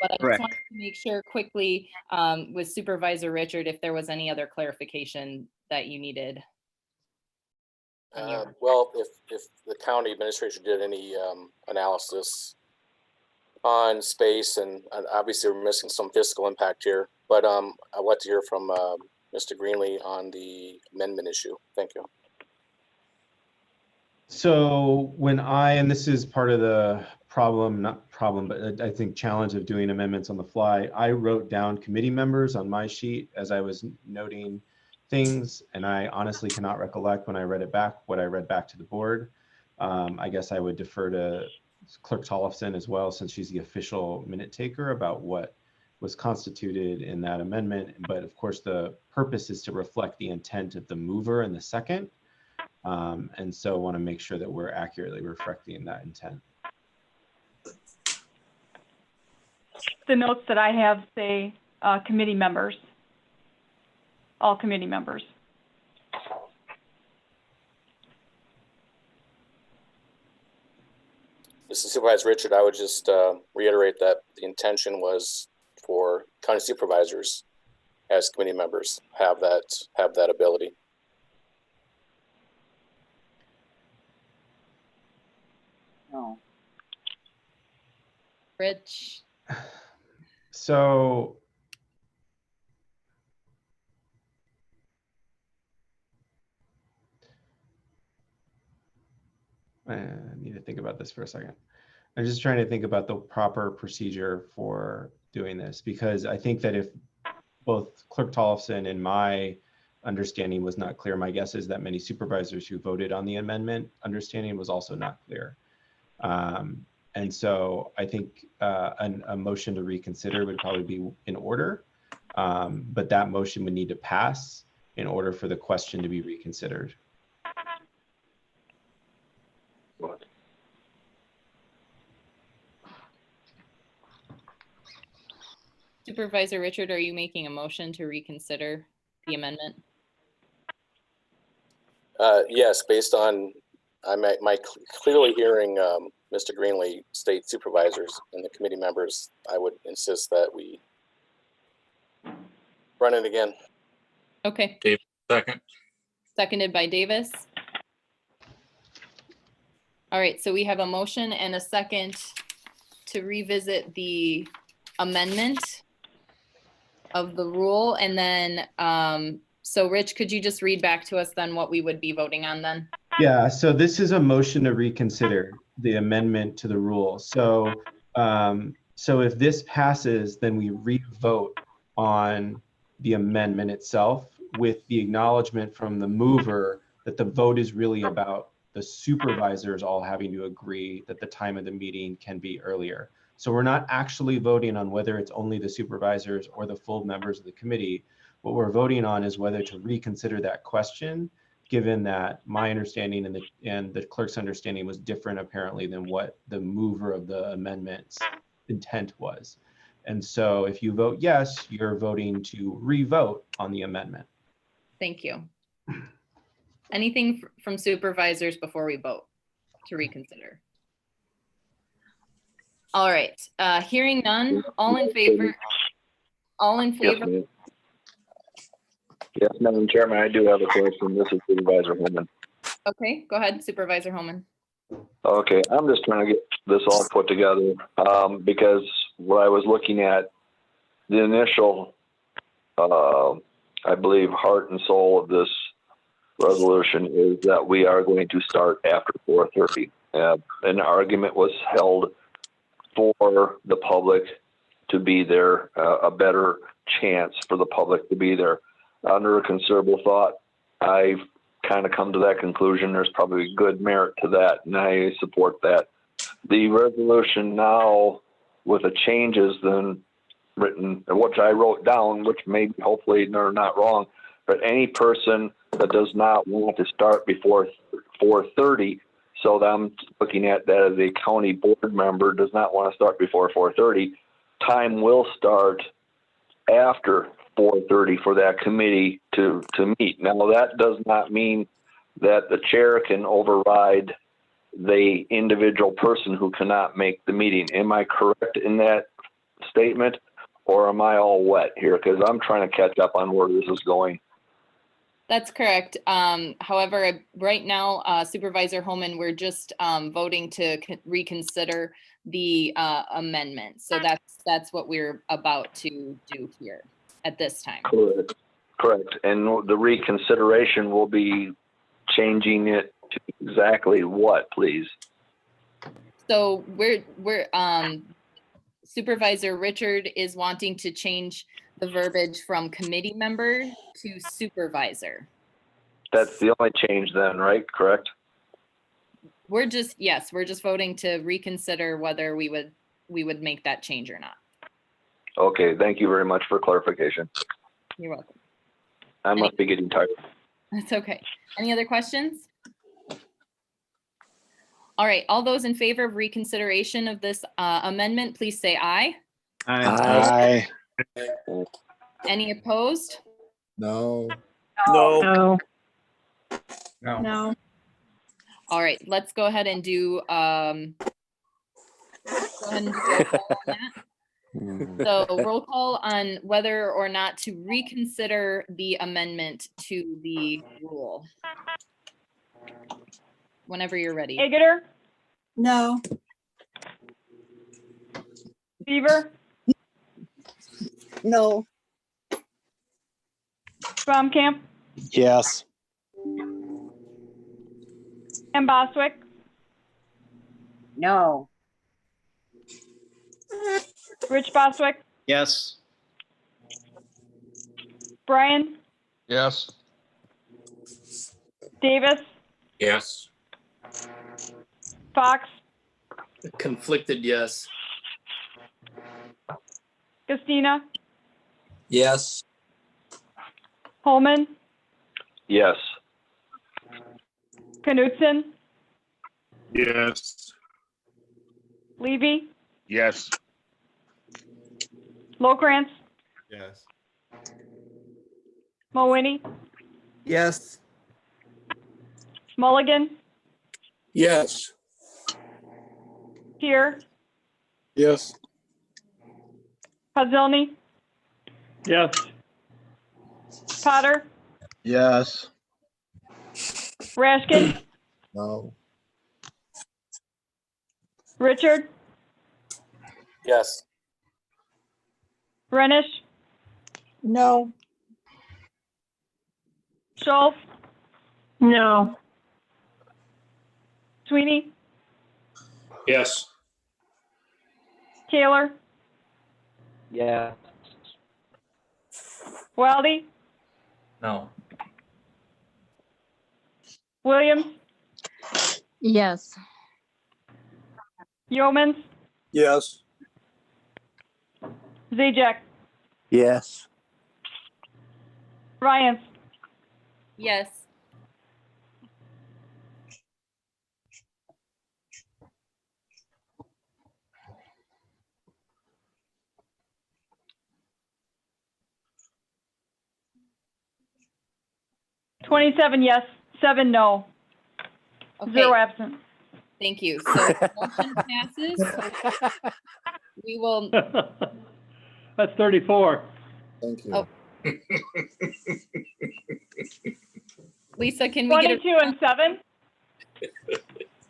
but I just wanted to make sure quickly with Supervisor Richard if there was any other clarification that you needed. Well, if the county administration did any analysis on space, and obviously we're missing some fiscal impact here, but I'd like to hear from Mr. Greenlee on the amendment issue. Thank you. So when and this is part of the not problem, but I think challenge of doing amendments on the fly, I wrote down committee members on my sheet as I was noting things, and I honestly cannot recollect when I read it back, what I read back to the board. I guess I would defer to Clerk Tollefson as well, since she's the official minute taker about what was constituted in that amendment. But of course, the purpose is to reflect the intent of the mover and the second. And so I want to make sure that we're accurately reflecting that intent. The notes that I have say committee members, all committee members. This is Supervisor Richard. I would just reiterate that the intention was for county supervisors as committee members have that ability. No. Rich. So I need to think about this for a second. I'm just trying to think about the proper procedure for doing this, because I think that if both Clerk Tollefson and my understanding was not clear. My guess is that many supervisors who voted on the amendment understanding was also not clear. And so I think a motion to reconsider would probably be in order, but that motion would need to pass in order for the question to be reconsidered. Supervisor Richard, are you making a motion to reconsider the amendment? Yes, based on my clearly hearing Mr. Greenlee state supervisors and the committee members, I would insist that we run it again. Okay. Dave, second. Seconded by Davis. All right, so we have a motion and a second to revisit the amendment of the rule. And then, so Rich, could you just read back to us then what we would be voting on then? Yeah, so this is a motion to reconsider the amendment to the rule. So, so if this passes, then we re-vote on the amendment itself with the acknowledgement from the mover that the vote is really about the supervisors all having to agree that the time of the meeting can be earlier. So we're not actually voting on whether it's only the supervisors or the full members of the committee. What we're voting on is whether to reconsider that question, given that my understanding and the clerk's understanding was different apparently than what the mover of the amendment's intent was. And so if you vote yes, you're voting to re-vote on the amendment. Thank you. Anything from supervisors before we vote to reconsider? All right, hearing none, all in favor? All in favor? Yes, Madam Chairman, I do have a question. This is Supervisor Holman. Okay, go ahead, Supervisor Holman. Okay, I'm just trying to get this all put together because what I was looking at, the initial, I believe, heart and soul of this resolution is that we are going to start after 4:30. An argument was held for the public to be there, a better chance for the public to be there. Under a considerable thought, I've kind of come to that conclusion. There's probably good merit to that, and I support that. The resolution now, with the changes then written, which I wrote down, which maybe hopefully they're not wrong, but any person that does not want to start before 4:30, so that I'm looking at that as a county board member does not want to start before 4:30, time will start after 4:30 for that committee to meet. Now, that does not mean that the chair can override the individual person who cannot make the meeting. Am I correct in that statement, or am I all wet here? Because I'm trying to catch up on where this is going. That's correct. However, right now, Supervisor Holman, we're just voting to reconsider the amendment. So that's what we're about to do here at this time. Correct. And the reconsideration will be changing it to exactly what, please? So we're Supervisor Richard is wanting to change the verbiage from committee member to supervisor. That's the only change then, right? Correct? We're just voting to reconsider whether we would make that change or not. Okay, thank you very much for clarification. You're welcome. I must be getting tired. That's okay. Any other questions? All right, all those in favor of reconsideration of this amendment, please say aye. Aye. Any opposed? No. No. No. No. All right, let's go ahead and do roll call on that. So roll call on whether or not to reconsider the amendment to the rule. Whenever you're ready. Hageter, No. Beaver, No. Baumkamp, Yes. and Boswick. No. Rich Boswick, Yes. Brian, Yes. Davis, Yes. Fox, Conflicted, yes. Justina, Yes. Holman, Yes. Knutson, Yes. Levy, Yes. Lokrantz, Yes. Mulwiney, Yes. Mulligan, Yes. Here, Yes. Pudzilny, Yes. Potter, Yes. Rashkin, No. Richard, Yes. Renish, No. Schultz, No. Sweeney, Yes. Taylor, Yeah. Wildy, No. Williams, Yes. Yeomans, Yes. Zajac, Yes. Ryans. Yes. Twenty-seven yes, 7 no, Okay. 0 absent. Thank you. So the motion passes. We will, That's 34. Thank you. Oh. Lisa, can we get 22 and 7?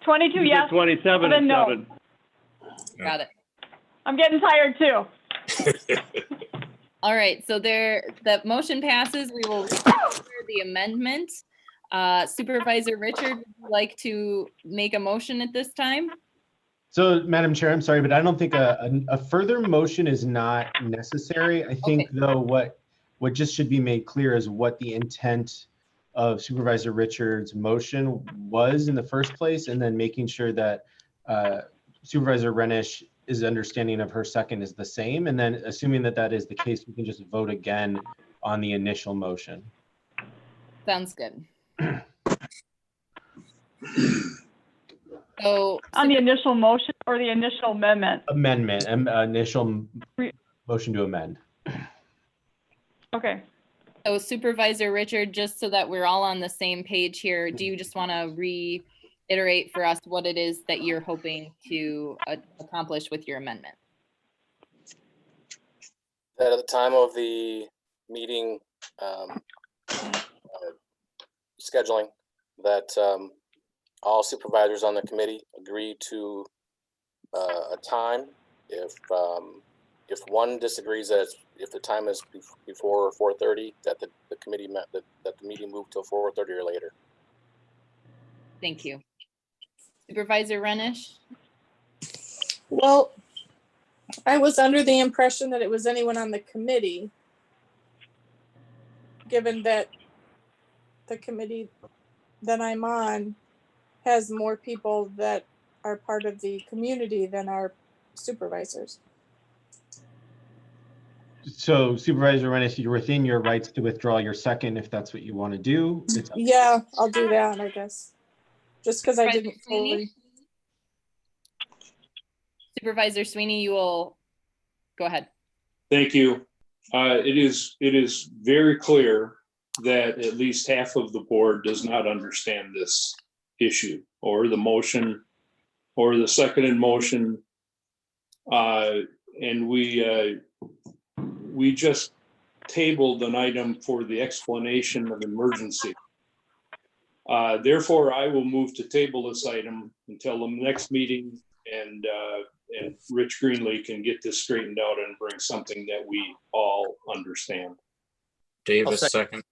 22 You yes, get 27 7 and no. 7. got it. I'm getting tired too. All right, so the motion passes. We will consider the amendment. Supervisor Richard, would you like to make a motion at this time? So, Madam Chair, I'm sorry, but I don't think a further motion is not necessary. I think, Okay. though, what just should be made clear is what the intent of Supervisor Richard's motion was in the first place, and then making sure that Supervisor Renish is understanding of her second is the same. And then assuming that that is the case, we can just vote again on the initial motion. Sounds good. So On the initial motion or the initial amendment? Amendment, initial motion to amend. Okay. So Supervisor Richard, just so that we're all on the same page here, do you just want to reiterate for us what it is that you're hoping to accomplish with your amendment? That at the time of the meeting scheduling, that all supervisors on the committee agree to a time. If one disagrees that if the time is before 4:30, that the committee that the meeting moved till 4:30 or later. Thank you. Supervisor Renish? Well, I was under the impression that it was anyone on the committee, given that the committee that I'm on has more people that are part of the community than our supervisors. So Supervisor Renish, you're within your rights to withdraw your second if that's what you want to do. Yeah, I'll do that, I guess. Just because I didn't fully. Supervisor Sweeney, you will go ahead. Thank you. It is very clear that at least half of the board does not understand this issue or the motion or the seconded motion. And we just tabled an item for the explanation of emergency. Therefore, I will move to table this item until the next meeting, and Rich Greenlee can get this straightened out and bring something that we all understand. Davis, second.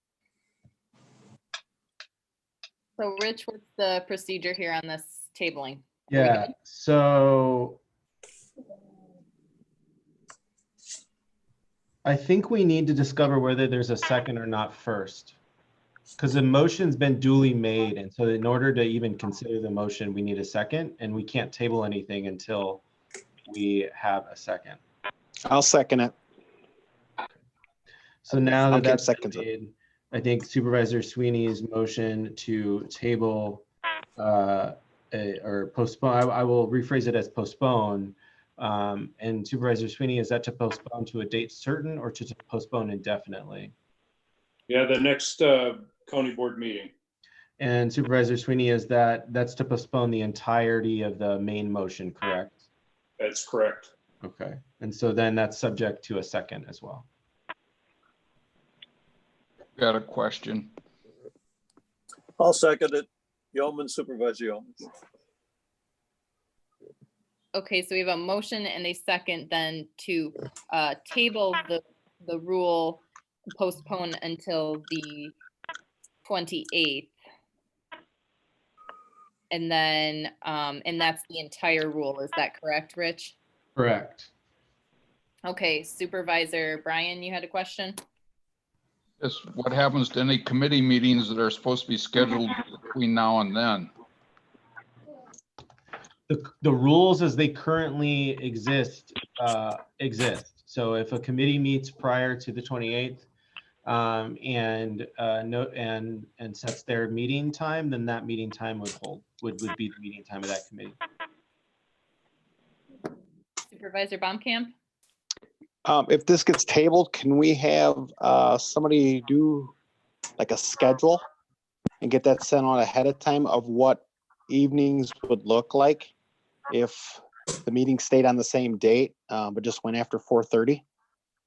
So Rich, what's the procedure here on this tabling? Yeah, so I think we need to discover whether there's a second or not first. Because the motion's been duly made, and so in order to even consider the motion, we need a second, and we can't table anything until we have a second. I'll second it. So now that I'll give that's been seconds. made, I think Supervisor Sweeney's motion to table or postpone, I will rephrase it as postpone. And Supervisor Sweeney, is that to postpone to a date certain or to postpone indefinitely? Yeah, the next county board meeting. And Supervisor Sweeney, that's to postpone the entirety of the main motion, correct? That's correct. Okay, and so then that's subject to a second as well. Got a question. I'll second it. Yeoman, Supervisor Yeoman. Okay, so we have a motion and a second then to table the rule, postpone until the 28th. And then, and that's the entire rule. Is that correct, Rich? Correct. Okay, Supervisor Brian, you had a question? Yes, what happens to any committee meetings that are supposed to be scheduled between now and then? The rules as they currently exist exist. So if a committee meets prior to the 28th and sets their meeting time, then that meeting time would be the meeting time of that committee. Supervisor Baumkamp? If this gets tabled, can we have somebody do like a schedule and get that sent on ahead of time of what evenings would look like if the meeting stayed on the same date, but just went after 4:30?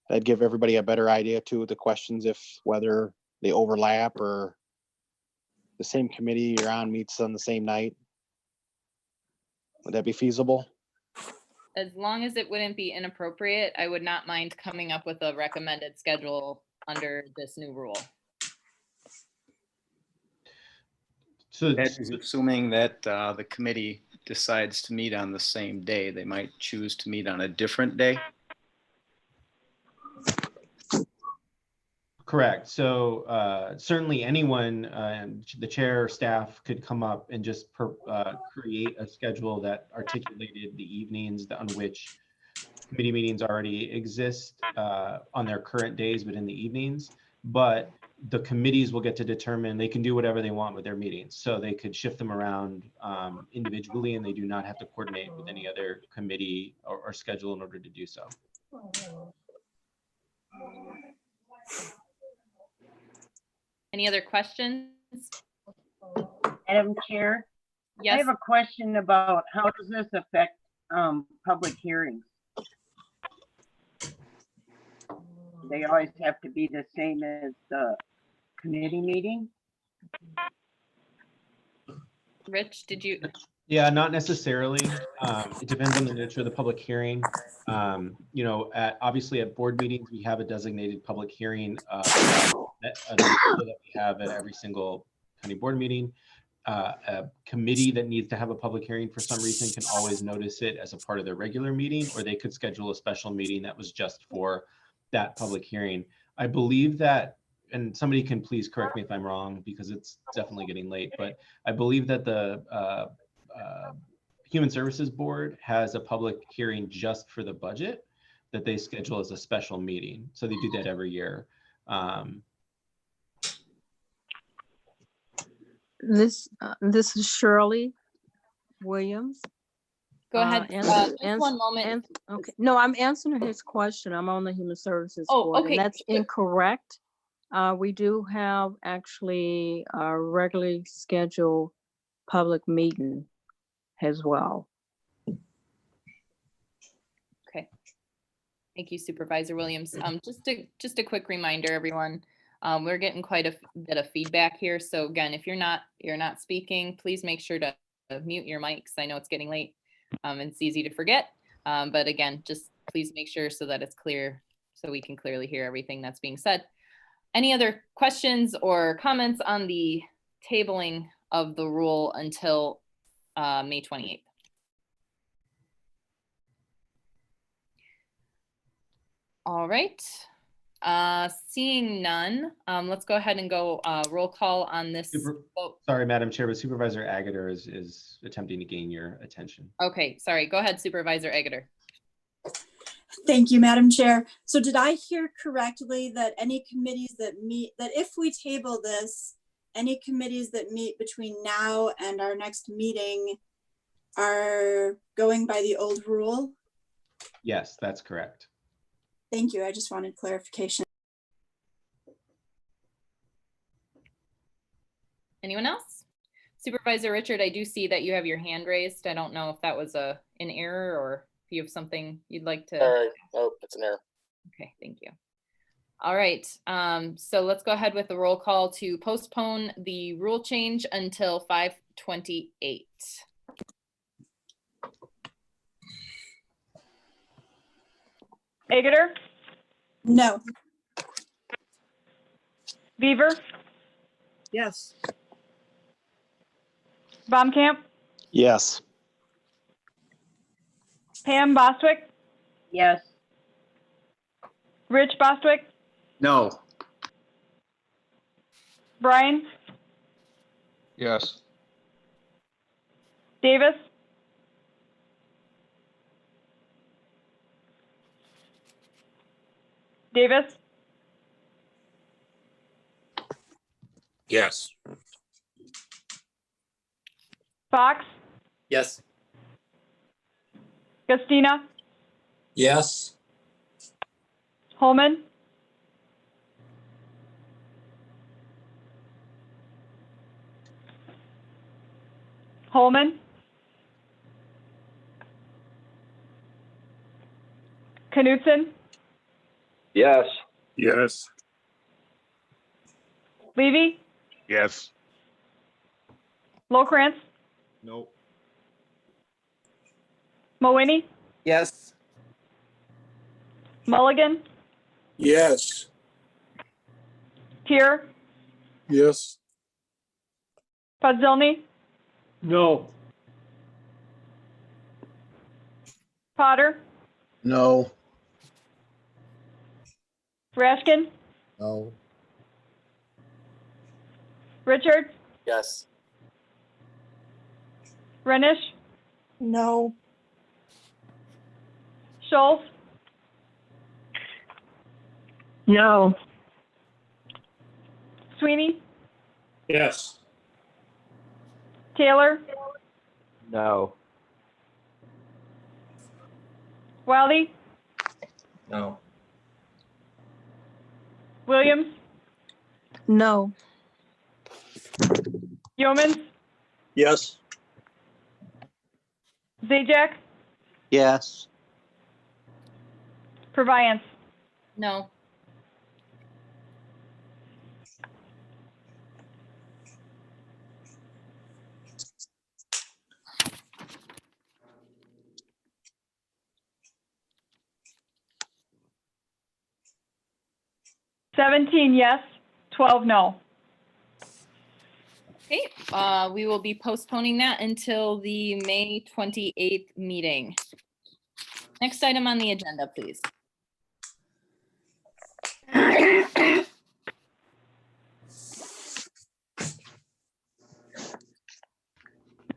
That'd give everybody a better idea too, the questions, if whether they overlap or the same committee you're on meets on the same night. Would that be feasible? As long as it wouldn't be inappropriate, I would not mind coming up with a recommended schedule under this new rule. So That is assuming that the committee decides to meet on the same day. They might choose to meet on a different day. correct. So certainly anyone, the chair or staff could come up and just create a schedule that articulated the evenings on which committee meetings already exist on their current days, but in the evenings. But the committees will get to determine, they can do whatever they want with their meetings. So they could shift them around individually, and they do not have to coordinate with any other committee or schedule in order to do so. Any other questions? Madam Chair? Yes. I have a question about how does this affect public hearings? They always have to be the same as the committee meeting? Rich, did you? Yeah, not necessarily. It depends on the nature of the public hearing. You know, obviously at board meetings, we have a designated public hearing that we have at every single county board meeting. A committee that needs to have a public hearing for some reason can always notice it as a part of their regular meeting, or they could schedule a special meeting that was just for that public hearing. I believe that, and somebody can please correct me if I'm wrong, because it's definitely getting late, but I believe that the Human Services Board has a public hearing just for the budget that they schedule as a special meeting. So they do that every year. This is Shirley Williams. Go ahead. Just one moment. Okay. No, I'm answering his question. I'm on the Human Services Board. Okay. And that's incorrect. We do have actually a regularly scheduled public meeting as well. Okay. Thank you, Supervisor Williams. Just a quick reminder, everyone. We're getting quite a bit of feedback here. So again, if you're not speaking, please make sure to mute your mics. I know it's getting late. It's easy to forget. But again, just please make sure so that it's clear, so we can clearly hear everything that's being said. Any other questions or comments on the tabling of the rule until May 28th? All right. Seeing none, let's go ahead and go roll call on this. vote. Sorry, Madam Chair, but Supervisor Agater is attempting to gain your attention. Okay, sorry. Go ahead, Supervisor Agater. Thank you, Madam Chair. So did I hear correctly that any committees that meet, that if we table this, any committees that meet between now and our next meeting are going by the old rule? Yes, that's correct. Thank you. I just wanted clarification. Anyone else? Supervisor Richard, I do see that you have your hand raised. I don't know if that was an error or if you have something you'd like to. All right. Oh, it's an error. Okay, thank you. All right, so let's go ahead with the roll call to postpone the rule change until 5:28. Agater, No. Beaver, Yes. Baumkamp, Yes. Pam Bostwick, Yes. Rich Bostwick, No. Brian, Yes. Davis, Davis, Yes. Fox, Yes. Gustina, Yes. Holman, Knutson, Yes. Yes. Levy, Yes. Lowkrantz, No. Mowini, Yes. Mulligan, Yes. Tier, Yes. Podzilny, No. Potter, No. Rashkin, No. Richard, Yes. Renish, No. Schultz, No. Sweeney, Yes. Taylor, No. Wildy, No. Williams, No. Yeomans, Yes. Zajac, Yes. Purviance. No. Seventeen yes, 12 no. Okay, we will be postponing that until the May 28th meeting. Next item on the agenda, please.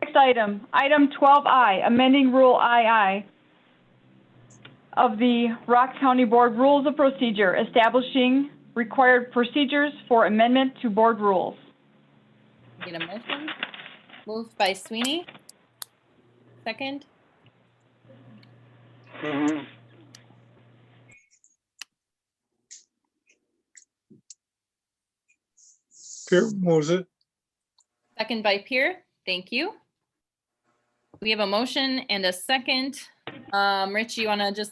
Next item, item 12I, amending Rule II of the Rock County Board Rules of Procedure, establishing required procedures for amendment to board rules. Get a motion? Moved by Sweeney. Second. Here moves it. Second by Pierre. Thank you. We have a motion and a second. Rich, you want to just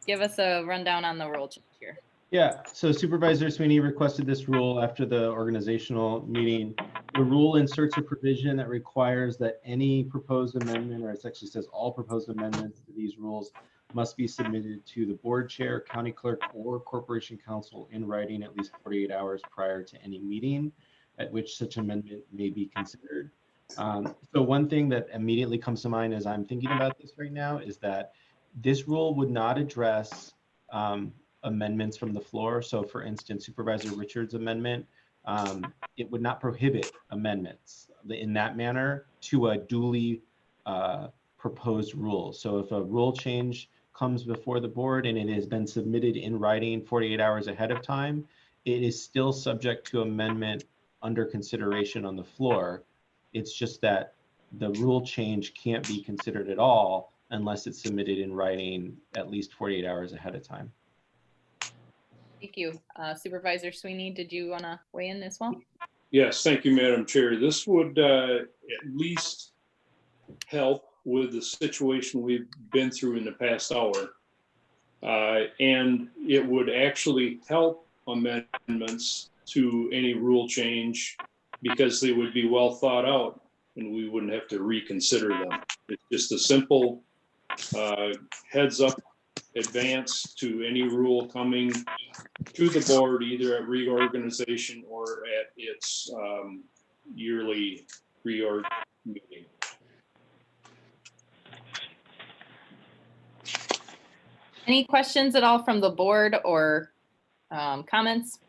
give us a rundown on the rule change here? Yeah, so Supervisor Sweeney requested this rule after the organizational meeting. The rule inserts a provision that requires that any proposed amendment, or it actually says all proposed amendments to these rules must be submitted to the board chair, county clerk, or corporation counsel in writing at least 48 hours prior to any meeting at which such amendment may be considered. So one thing that immediately comes to mind as I'm thinking about this right now is that this rule would not address amendments from the floor. So for instance, Supervisor Richards' amendment, it would not prohibit amendments in that manner to a duly proposed rule. So if a rule change comes before the board and it has been submitted in writing 48 hours ahead of time, it is still subject to amendment under consideration on the floor. It's just that the rule change can't be considered at all unless it's submitted in writing at least 48 hours ahead of time. Thank you. Supervisor Sweeney, did you want to weigh in as well? Yes, thank you, Madam Chair. This would at least help with the situation we've been through in the past hour. And it would actually help amendments to any rule change because they would be well thought out and we wouldn't have to reconsider them. It's just a simple heads up advance to any rule coming to the board, either at reorganization or at its yearly reorg meeting. Any questions at all from the board or comments?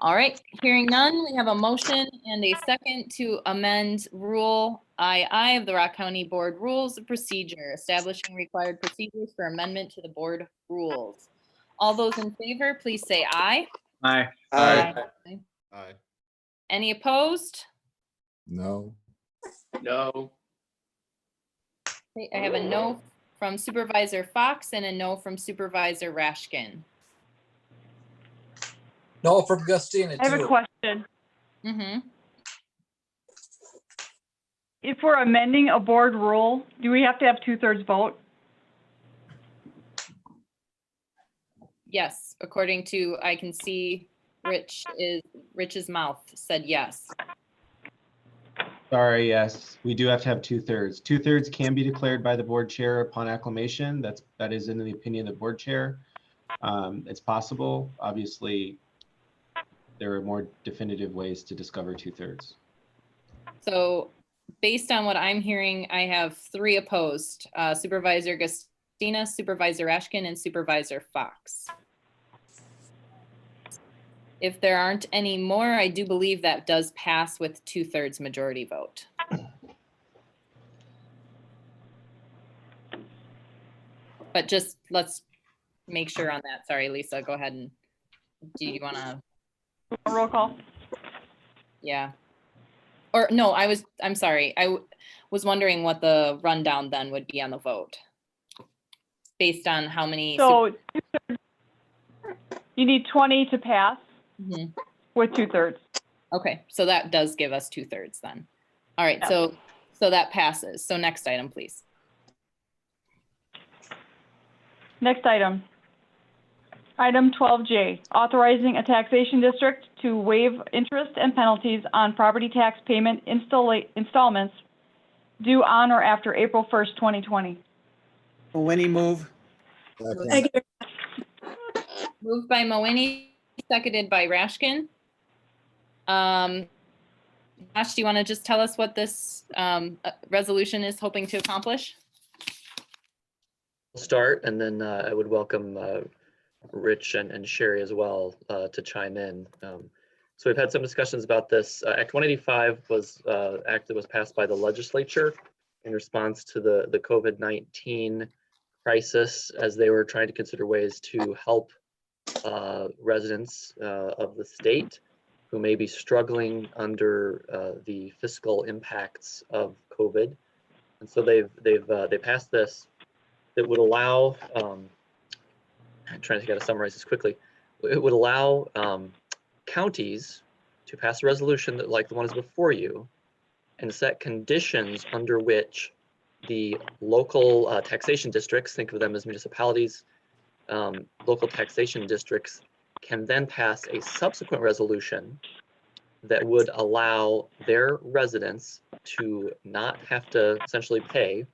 All right, hearing none, we have a motion and a second to amend Rule II of the Rock County Board Rules of Procedure, establishing required procedures for amendment to the board rules. All those in favor, please say aye. Aye. Aye. Aye. Any opposed? No. No. Okay, I have a no from Supervisor Fox and a no from Supervisor Rashkin. No, from Gustina I have a too. question. Mm-hmm. If we're amending a board rule, do we have to have 2/3 vote? Yes, according to, I can see Rich's mouth said yes. Sorry, yes, we do have to have 2/3. 2/3 can be declared by the board chair upon acclamation. That is in the opinion of the board chair. It's possible. Obviously, there are more definitive ways to discover 2/3. So based on what I'm hearing, I have 3 opposed, Supervisor Gustina, Supervisor Rashkin, and Supervisor Fox. If there aren't any more, I do believe that does pass with 2/3 majority vote. But just let's make sure on that. Sorry, Lisa, go ahead and do you want to? Roll call. Yeah. Or no, I'm sorry. I was wondering what the rundown then would be on the vote. Based on how many. So you need 20 to pass with 2/3. Okay, so that does give us 2/3 then. All right, Yeah. so that passes. So next item, please. Next item. Item 12J, authorizing a taxation district to waive interest and penalties on property tax payment installments due on or after April 1st, 2020. Moini move. Second. Moved by Moini, seconded by Rashkin. Josh, do you want to just tell us what this resolution is hoping to accomplish? I'll start, and then I would welcome Rich and Sherry as well to chime in. So we've had some discussions about this. Act 185 was act that was passed by the legislature in response to the COVID-19 crisis, as they were trying to consider ways to help residents of the state who may be struggling under the fiscal impacts of COVID. And so they passed this that would allow, I'm trying to get to summarize this quickly. It would allow counties to pass a resolution that, like the one is before you, and set conditions under which the local taxation districts, think of them as municipalities, local taxation districts can then pass a subsequent resolution that would allow their residents to not have to essentially pay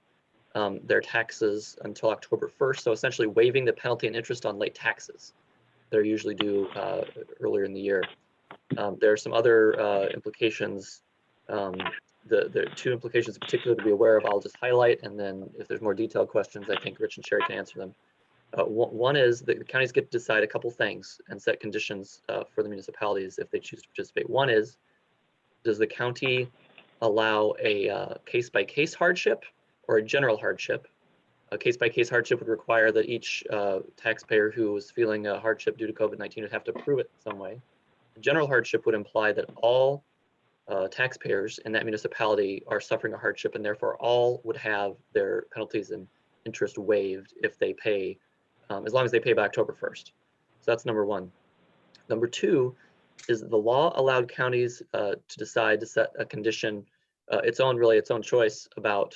their taxes until October 1st. So essentially waiving the penalty and interest on late taxes that are usually due earlier in the year. There are some other implications the two implications in particular to be aware of, I'll just highlight, and then if there's more detailed questions, I think Rich and Sherry can answer them. One is that the counties get to decide a couple things and set conditions for the municipalities if they choose to participate. One is, does the county allow a case-by-case hardship or a general hardship? A case-by-case hardship would require that each taxpayer who was feeling a hardship due to COVID-19 would have to prove it some way. A general hardship would imply that all taxpayers in that municipality are suffering a hardship, and therefore all would have their penalties and interest waived if they pay, as long as they pay by October 1st. So that's number one. Number two is the law allowed counties to decide to set a condition, its own choice about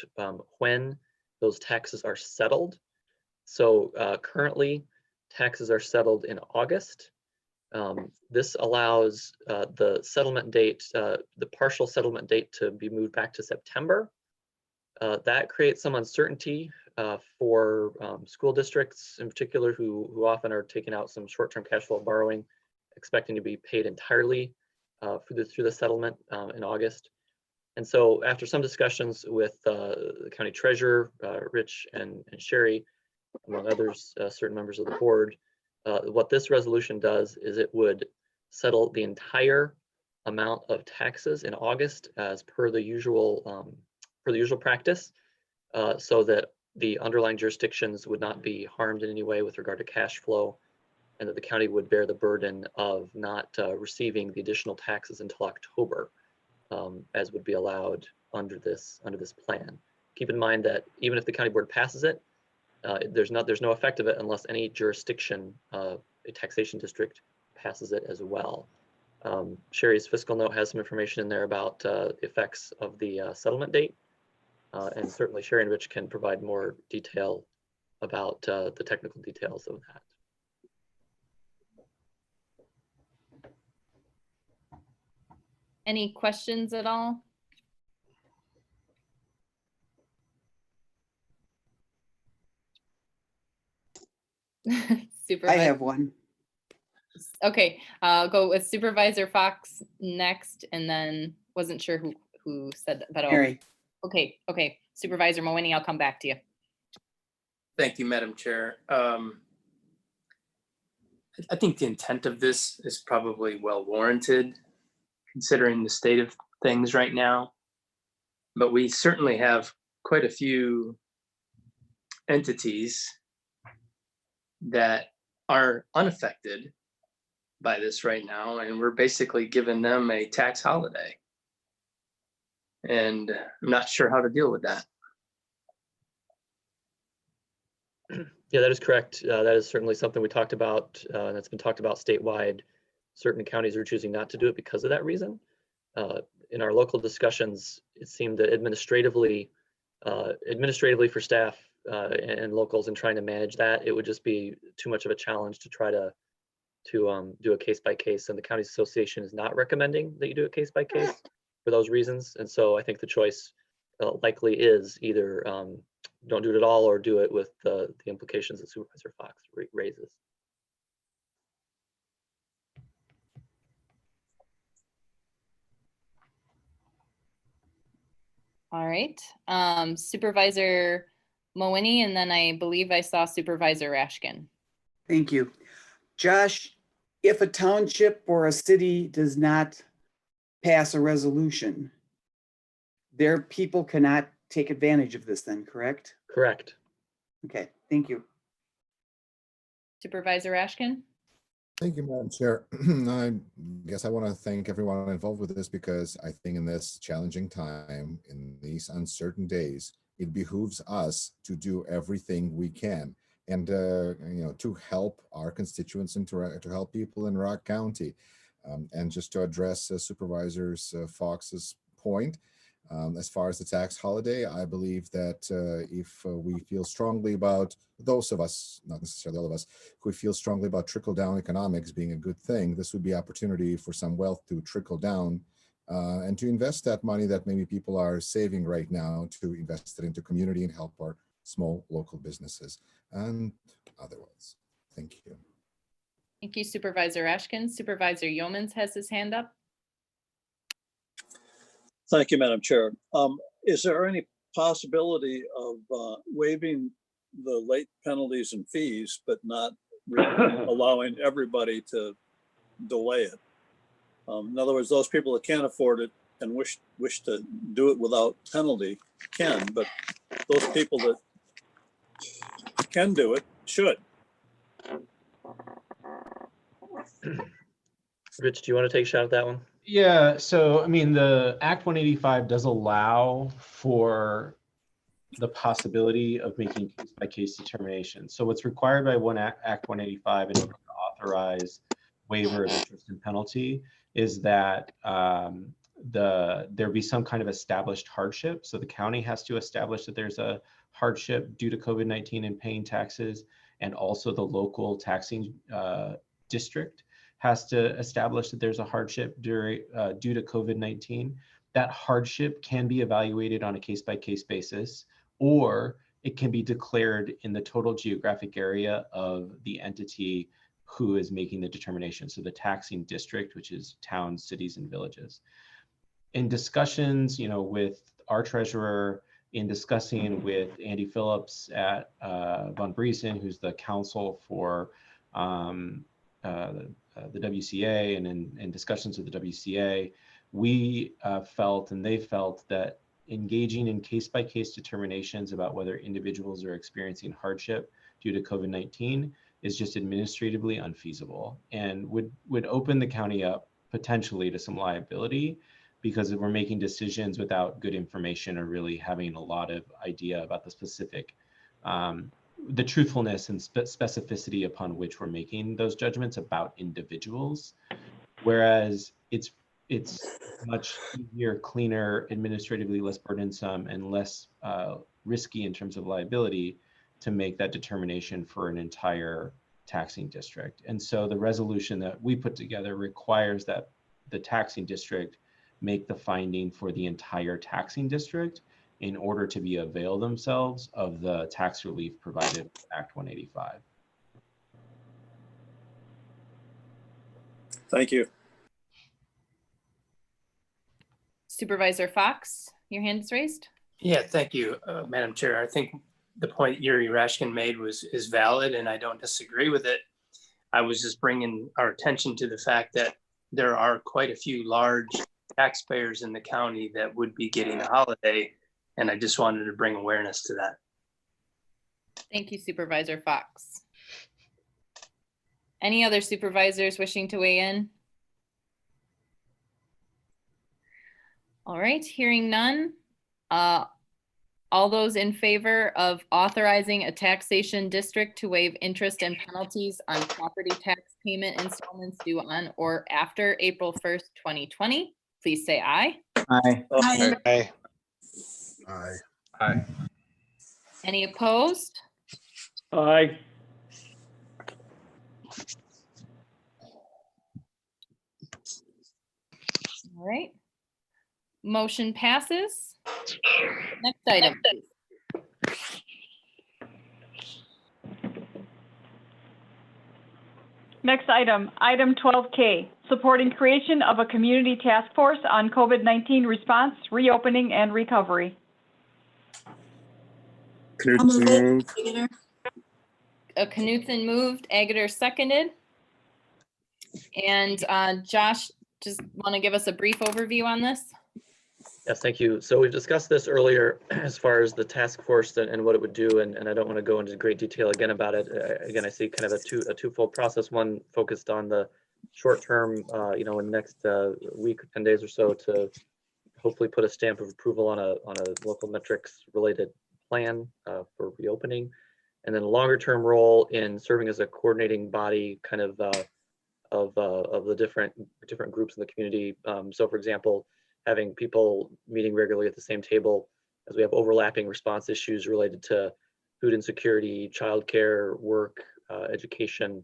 when those taxes are settled. So currently taxes are settled in August. This allows the settlement date, the partial settlement date, to be moved back to September. That creates some uncertainty for school districts in particular, who often are taking out some short-term cash flow borrowing, expecting to be paid entirely through the settlement in August. And so after some discussions with the county treasurer, Rich and Sherry, among others, certain members of the board, what this resolution does is it would settle the entire amount of taxes in August as per the usual practice, so that the underlying jurisdictions would not be harmed in any way with regard to cash flow, and that the county would bear the burden of not receiving the additional taxes until October, as would be allowed under this plan. Keep in mind that even if the county board passes it, there's no effect of it unless any jurisdiction, a taxation district, passes it as well. Sherry's fiscal note has some information in there about the effects of the settlement date, and certainly Sherry and Rich can provide more detail about the technical details of that. Any questions at all? Supervisor. I have one. Okay, I'll go with Supervisor Fox next, and then wasn't sure who said that, but Mary. Okay, Supervisor Mawhinney, I'll come back to you. Thank you, Madam Chair. I think the intent of this is probably well warranted, considering the state of things right now. But we certainly have quite a few entities that are unaffected by this right now, and we're basically giving them a tax holiday. And I'm not sure how to deal with that. Yeah, that is correct. That is certainly something we talked about, and that's been talked about statewide. Certain counties are choosing not to do it because of that reason. In our local discussions, it seemed that administratively for staff and locals in trying to manage that, it would just be too much of a challenge to try to do a case by case. And the county association is not recommending that you do it case by case for those reasons. And so I think the choice likely is either don't do it at all or do it with the implications that Supervisor Fox raises. All right, Supervisor Mawhinney, and then I believe I saw Supervisor Rashkin. Thank you. Josh, if a township or a city does not pass a resolution, their people cannot take advantage of this then, correct? Correct. Okay, thank you. Supervisor Rashkin? Thank you, Madam Chair. I guess I want to thank everyone involved with this, because I think in this challenging time, in these uncertain days, it behooves us to do everything we can, and to help our constituents and to help people in Rock County. And just to address Supervisor Fox's point, as far as the tax holiday, I believe that if we feel strongly about, those of us, not necessarily all of us, who feel strongly about trickle-down economics being a good thing, this would be opportunity for some wealth to trickle down and to invest that money that maybe people are saving right now, to invest it into community and help our small local businesses and otherwise. Thank you. Thank you, Supervisor Rashkin. Supervisor Yeomans has his hand up. Thank you, Madam Chair. Is there any possibility of waiving the late penalties and fees, but not allowing everybody to delay it? In other words, those people that can't afford it and wish to do it without penalty can, but those people that can do it should. Rich, do you want to take a shot at that one? Yeah, so I mean, the Act 185 does allow for the possibility of making case-by-case determinations. So what's required by Act 185 in order to authorize waiver of interest and penalty is that there be some kind of established hardship. So the county has to establish that there's a hardship due to COVID-19 in paying taxes, and also the local taxing district has to establish that there's a hardship due to COVID-19. That hardship can be evaluated on a case-by-case basis, or it can be declared in the total geographic area of the entity who is making the determination. So the taxing district, which is towns, cities, and villages. In discussions, with our treasurer, in discussing with Andy Phillips at Von Briesen, who's the counsel for the WCA, and in discussions with the WCA, we felt, and they felt, that engaging in case-by-case determinations about whether individuals are experiencing hardship due to COVID-19 is just administratively unfeasible, and would open the county up potentially to some liability, because we're making decisions without good information or really having a lot of idea about the specific, the truthfulness and specificity upon which we're making those judgments about individuals. Whereas it's much easier, cleaner, administratively less burdensome, and less risky in terms of liability to make that determination for an entire taxing district. And so the resolution that we put together requires that the taxing district make the finding for the entire taxing district in order to be avail themselves of the tax relief provided with Act 185. Thank you. Supervisor Fox, your hand is raised. Yeah, thank you, Madam Chair. I think the point Yuri Rashkin made is valid, and I don't disagree with it. I was just bringing our attention to the fact that there are quite a few large taxpayers in the county that would be getting a holiday, and I just wanted to bring awareness to that. Thank you, Supervisor Fox. Any other supervisors wishing to weigh in? All right, hearing none. All those in favor of authorizing a taxation district to waive interest and penalties on property tax payment installments due on or after April 1st, 2020, please say aye. Aye. Aye. Aye. Aye. Aye. Any opposed? Aye. All right. Motion passes. Next item, please. Next item, item 12K, supporting creation of a community task force on COVID-19 response, reopening, and recovery. I'll move it. Agutter. Knutson moved, Agutter seconded. And Josh, just want to give us a brief overview on this? Yes, thank you. So we've discussed this earlier as far as the task force and what it would do, and I don't want to go into great detail again about it. Again, I see kind of a twofold process. One focused on the short term, in the next week or 10 days or so, to hopefully put a stamp of approval on a local metrics related plan for reopening, and then a longer term role in serving as a coordinating body, kind of the different groups in the community. So, for example, having people meeting regularly at the same table, as we have overlapping response issues related to food insecurity, childcare, work, education,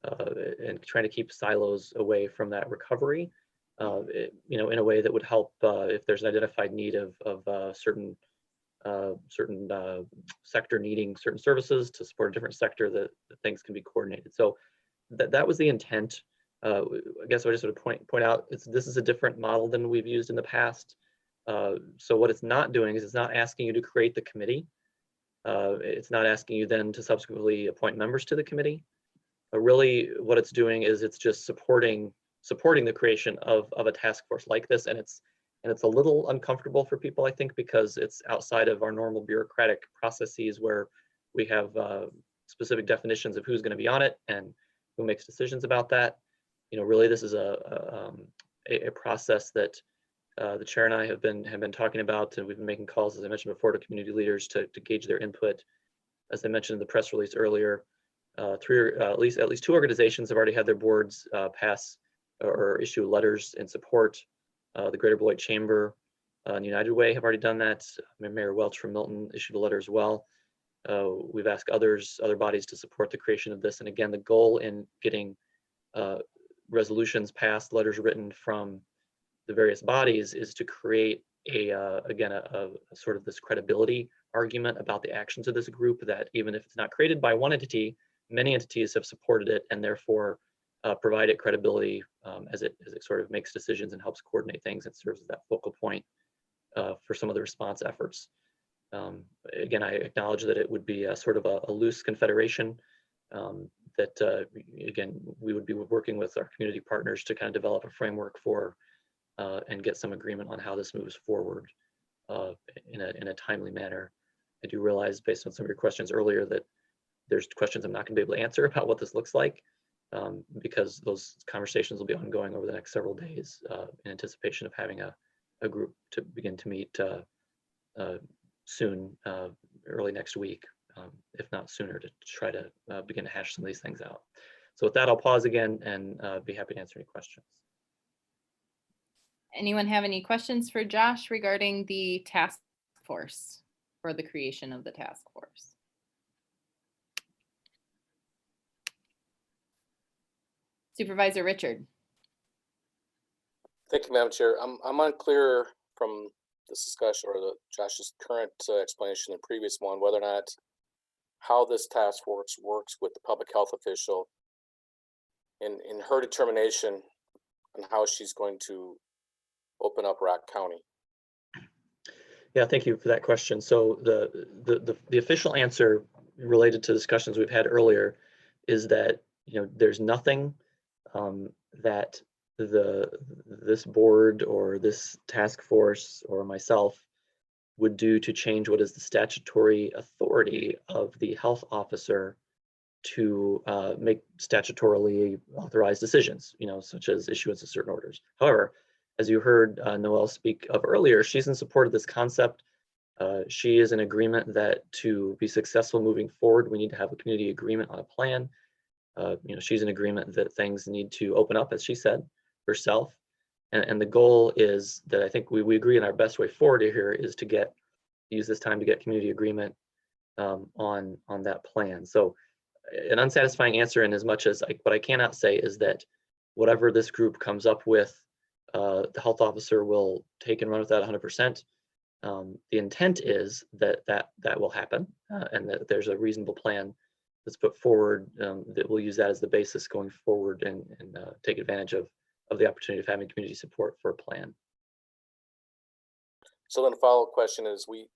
and trying to keep silos away from that recovery, in a way that would help if there's an identified need of certain sector needing certain services to support a different sector, that things can be coordinated. So that was the intent. I guess I just want to point out this is a different model than we've used in the past. So what it's not doing is it's not asking you to create the committee. It's not asking you then to subsequently appoint members to the committee. Really, what it's doing is it's just supporting the creation of a task force like this, and it's a little uncomfortable for people, I think, because it's outside of our normal bureaucratic processes where we have specific definitions of who's going to be on it and who makes decisions about that. You know, really, this is a process that the chair and I have been talking about, and we've been making calls, as I mentioned before, to community leaders to gauge their input. As I mentioned in the press release earlier, at least two organizations have already had their boards pass or issue letters in support. The Greater Beloit Chamber and United Way have already done that. Mayor Welch from Milton issued a letter as well. We've asked other bodies to support the creation of this. And again, the goal in getting resolutions passed, letters written from the various bodies is to create a sort of this credibility argument about the actions of this group, that even if it's not created by one entity, many entities have supported it and therefore provide it credibility as it sort of makes decisions and helps coordinate things and serves as that focal point for some of the response efforts. Again, I acknowledge that it would be a sort of a loose confederation that, again, we would be working with our community partners to kind of develop a framework for and get some agreement on how this moves forward in a timely manner. I do realize, based on some of your questions earlier, that there's questions I'm not going to be able to answer about what this looks like, because those conversations will be ongoing over the next several days in anticipation of having a group to begin to meet soon, early next week, if not sooner, to try to begin to hash some of these things out. So with that, I'll pause again and be happy to answer any questions. Anyone have any questions for Josh regarding the task force or the creation of the task force? Supervisor Richard. Thank you, Madam Chair. I'm unclear from this discussion or Josh's current explanation and previous one, whether or not how this task force works with the public health official in her determination on how she's going to open up Rock County. Yeah, thank you for that question. So the official answer related to discussions we've had earlier is that, you know, there's nothing that this board or this task force or myself would do to change what is the statutory authority of the health officer to make statutorily authorized decisions, you know, such as issuance of certain orders. However, as you heard Noelle speak of earlier, she's in support of this concept. She is in agreement that to be successful moving forward, we need to have a community agreement on a plan. You know, she's in agreement that things need to open up, as she said herself. And the goal is that I think we agree in our best way forward here is to use this time to get community agreement on that plan. So an unsatisfying answer in as much as what I cannot say is that whatever this group comes up with, the health officer will take and run with that 100%. The intent is that will happen and that there's a reasonable plan that's put forward that we'll use that as the basis going forward and take advantage of the opportunity of having community support for a plan. So then the follow-up question is, you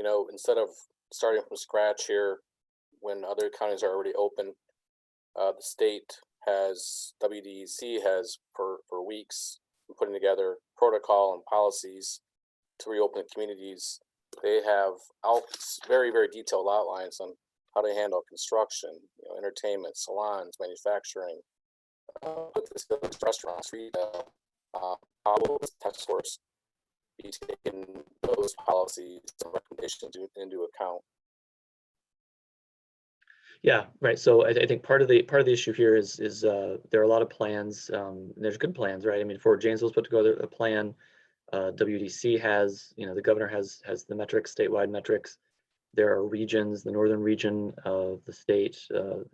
know, instead of starting from scratch here when other counties are already open, the state has, WDEC has for weeks been putting together protocol and policies to reopen communities. They have very, very detailed outlines on how to handle construction, you know, entertainment, salons, manufacturing, restaurants, retail. How will this task force be taking those policies and recommendations into account? Yeah, right. So I think part of the issue here is there are a lot of plans. There's good plans, right? I mean, Fort Janesville's put together a plan. WDC has, you know, the governor has the metrics, statewide metrics. There are regions, the northern region of the state, the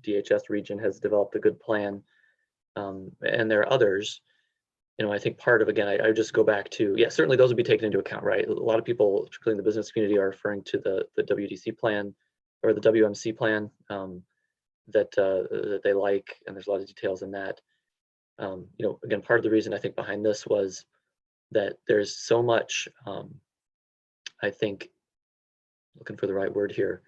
DHS region has developed a good plan. And there are others. You know, I think part of, again, I would just go back to, yeah, certainly those would be taken into account, right? A lot of people, particularly in the business community, are referring to the WDC plan or the WMC plan that they like, and there's a lot of details in that. You know, again, part of the reason I think behind this was that there's so much, I think, looking for the right word here.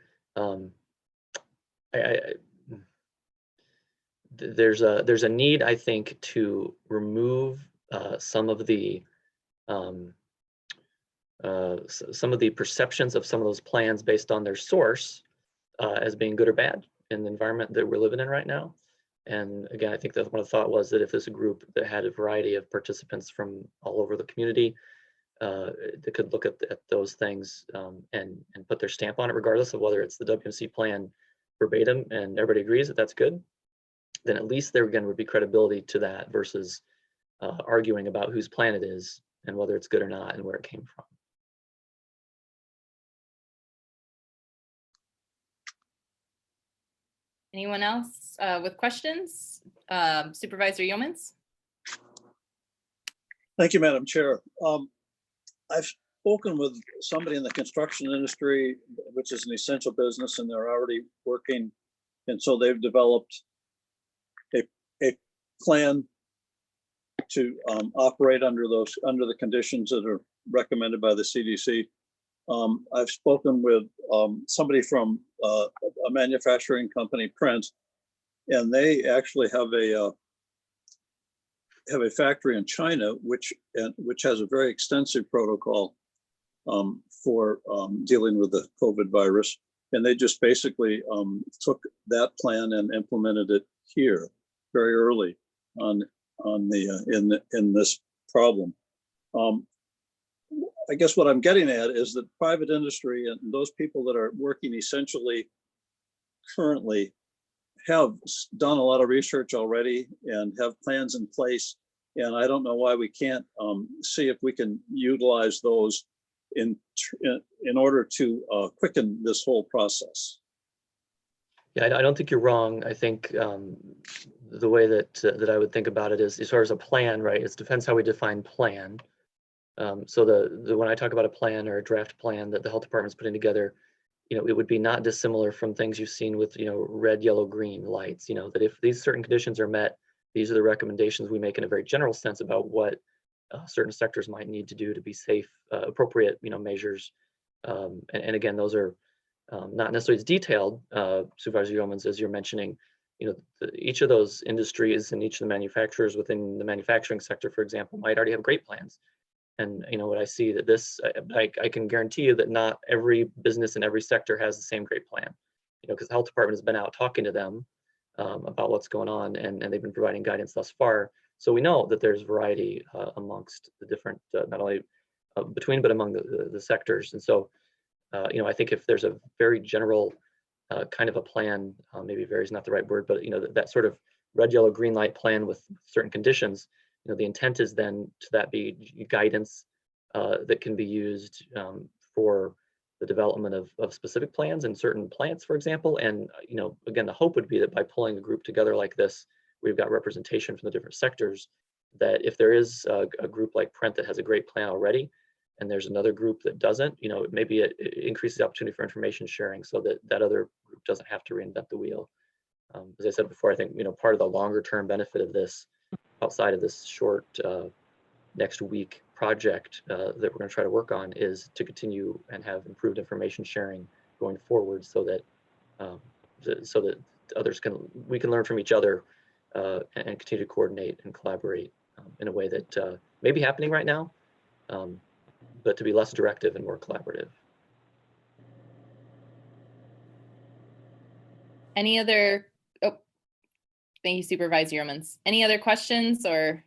There's a need, I think, to remove some of the perceptions of some of those plans based on their source as being good or bad in the environment that we're living in right now. And again, I think that one of the thought was that if there's a group that had a variety of participants from all over the community, that could look at those things and put their stamp on it, regardless of whether it's the WMC plan verbatim and everybody agrees that that's good, then at least there again would be credibility to that versus arguing about whose plan it is and whether it's good or not and where it came from. Anyone else with questions? Supervisor Yeomans? Thank you, Madam Chair. I've spoken with somebody in the construction industry, which is an essential business, and they're already working. And so they've developed a plan to operate under the conditions that are recommended by the CDC. I've spoken with somebody from a manufacturing company, Print, and they actually have a factory in China, which has a very extensive protocol for dealing with the COVID virus. And they just basically took that plan and implemented it here very early in this problem. I guess what I'm getting at is that private industry and those people that are working essentially currently have done a lot of research already and have plans in place. And I don't know why we can't see if we can utilize those in order to quicken this whole process. Yeah, I don't think you're wrong. I think the way that I would think about it is as far as a plan, right? It depends how we define plan. So when I talk about a plan or a draft plan that the health department's putting together, it would be not dissimilar from things you've seen with, red, yellow, green lights, that if these certain conditions are met, these are the recommendations we make in a very general sense about what certain sectors might need to do to be safe, appropriate, measures. And again, those are not necessarily as detailed, Supervisor Yeomans, as you're mentioning. Each of those industries and each of the manufacturers within the manufacturing sector, for example, might already have great plans. And what I see that this, I can guarantee you that not every business in every sector has the same great plan, because the health department has been out talking to them about what's going on, and they've been providing guidance thus far. So we know that there's variety amongst the different, not only between, but among the sectors. And so, I think if there's a very general kind of a plan, maybe very is not the right word, but that sort of red, yellow, green light plan with certain conditions, the intent is then to that be guidance that can be used for the development of specific plans and certain plants, for example. And, again, the hope would be that by pulling a group together like this, we've got representation from the different sectors, that if there is a group like Prent that has a great plan already, and there's another group that doesn't, maybe it increases the opportunity for information sharing so that that other group doesn't have to reinvent the wheel. As I said before, I think, part of the longer term benefit of this, outside of this short next week project that we're going to try to work on, is to continue and have improved information sharing going forward, so that we can learn from each other and continue to coordinate and collaborate in a way that may be happening right now, but to be less directive and more collaborative. Any other? Oh, thank you, Supervisor Yeomans. Any other questions or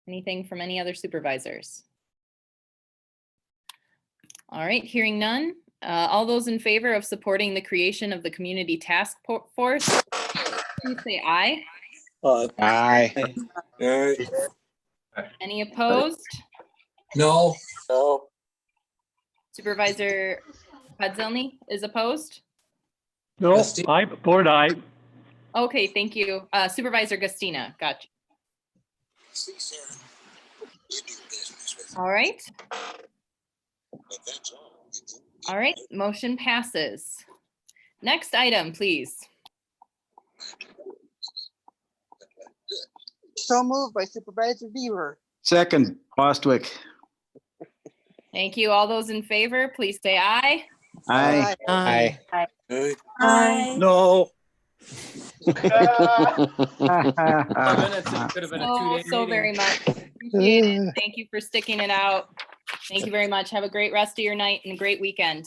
anything from any other supervisors? All right, hearing none. All those in favor of supporting the creation of the community task force, please say aye. Aye. Aye. Any opposed? No. No. Supervisor Podzelny is opposed? No, aye, board aye. Okay, thank you. Supervisor Gustina, gotcha. All right. All right, motion passes. Next item, please. So moved by Supervisor Beaver. Second, Bostwick. Thank you. All those in favor, please say aye. Aye. Aye. Hey, Aye. No, 4 minutes, it could have been a So, 2-day so meeting. very much. Appreciate it. Thank you for sticking it out. Thank you very much. Have a great rest of your night and a great weekend.